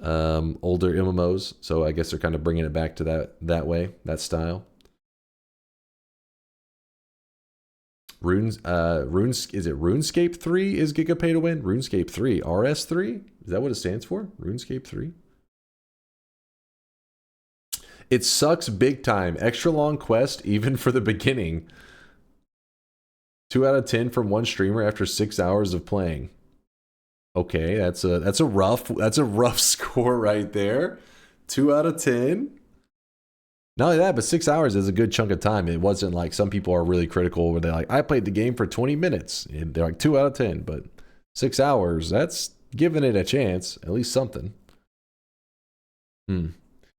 MMOs. So I guess they're kind of bringing it back to that way, that style. Is it RuneScape 3 is Giga Pay to Win? RuneScape 3, RS3? Is that what it stands for? RuneScape 3? It sucks big time. Extra long quest even for the beginning. 2 out of 10 from one streamer after 6 hours of playing. Okay, that's a rough score right there. 2 out of 10. Not only that, but 6 hours is a good chunk of time. It wasn't like some people are really critical where they're like, I played the game for 20 minutes. And they're like 2 out of 10, but 6 hours, that's giving it a chance, at least something.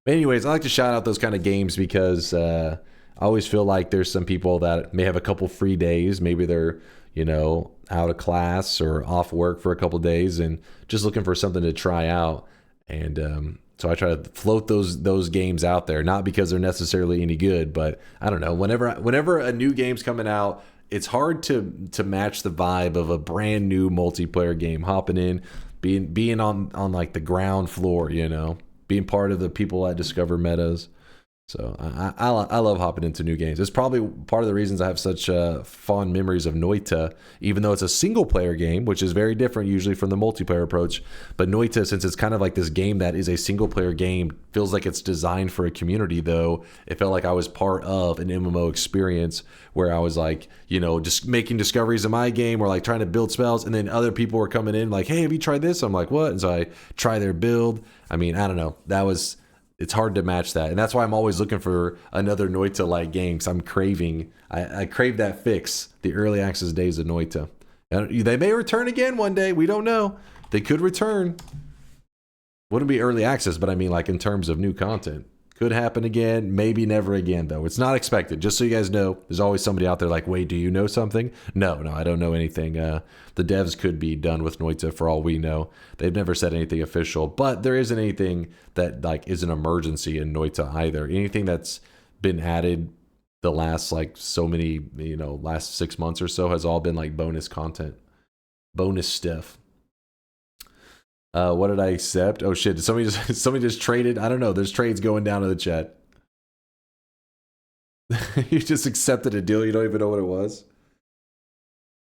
Anyways, I like to shout out those kind of games because I always feel like there's some people that may have a couple free days. Maybe they're, you know, out of class or off work for a couple days and just looking for something to try out. And so I try to float those games out there, not because they're necessarily any good, but I don't know. Whenever a new game's coming out, it's hard to match the vibe of a brand new multiplayer game. Hopping in, being on like the ground floor, you know, being part of the people that discover metas. So I love hopping into new games. It's probably part of the reasons I have such fond memories of Noita, even though it's a single player game, which is very different usually from the multiplayer approach. But Noita, since it's kind of like this game that is a single player game, feels like it's designed for a community, though. It felt like I was part of an MMO experience where I was like, you know, just making discoveries in my game or like trying to build spells. And then other people were coming in like, hey, have you tried this? I'm like, what? And so I try their build. I mean, I don't know. It's hard to match that. And that's why I'm always looking for another Noita-like game, because I'm craving, I crave that fix, the early access days of Noita. They may return again one day. We don't know. They could return. Wouldn't be early access, but I mean like in terms of new content. Could happen again. Maybe never again, though. It's not expected. Just so you guys know, there's always somebody out there like, wait, do you know something? No, I don't know anything. The devs could be done with Noita for all we know. They've never said anything official, but there isn't anything that like is an emergency in Noita either. Anything that's been added the last like so many, you know, last 6 months or so has all been like bonus content, bonus stuff. What did I accept? Oh shit! Did somebody just traded? I don't know. There's trades going down in the chat. You just accepted a deal. You don't even know what it was.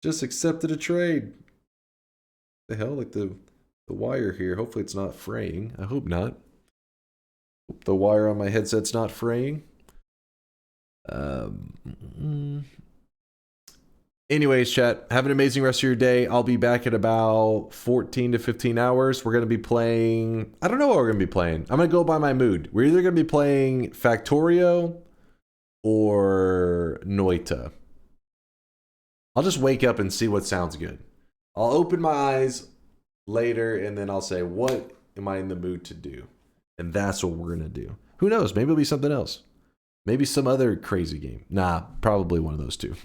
Just accepted a trade. The hell, like the wire here. Hopefully it's not fraying. I hope not. Hope the wire on my headset's not fraying. Anyways, chat, have an amazing rest of your day. I'll be back in about 14 to 15 hours. We're going to be playing... I don't know what we're going to be playing. I'm going to go by my mood. We're either going to be playing Factorio or Noita. I'll just wake up and see what sounds good. I'll open my eyes later and then I'll say, what am I in the mood to do? And that's what we're going to do. Who knows? Maybe it'll be something else. Maybe some other crazy game. Nah, probably one of those two.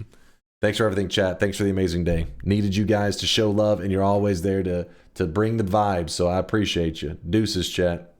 Thanks for everything, chat. Thanks for the amazing day. Needed you guys to show love, and you're always there to bring the vibes, so I appreciate you. Deuces, chat.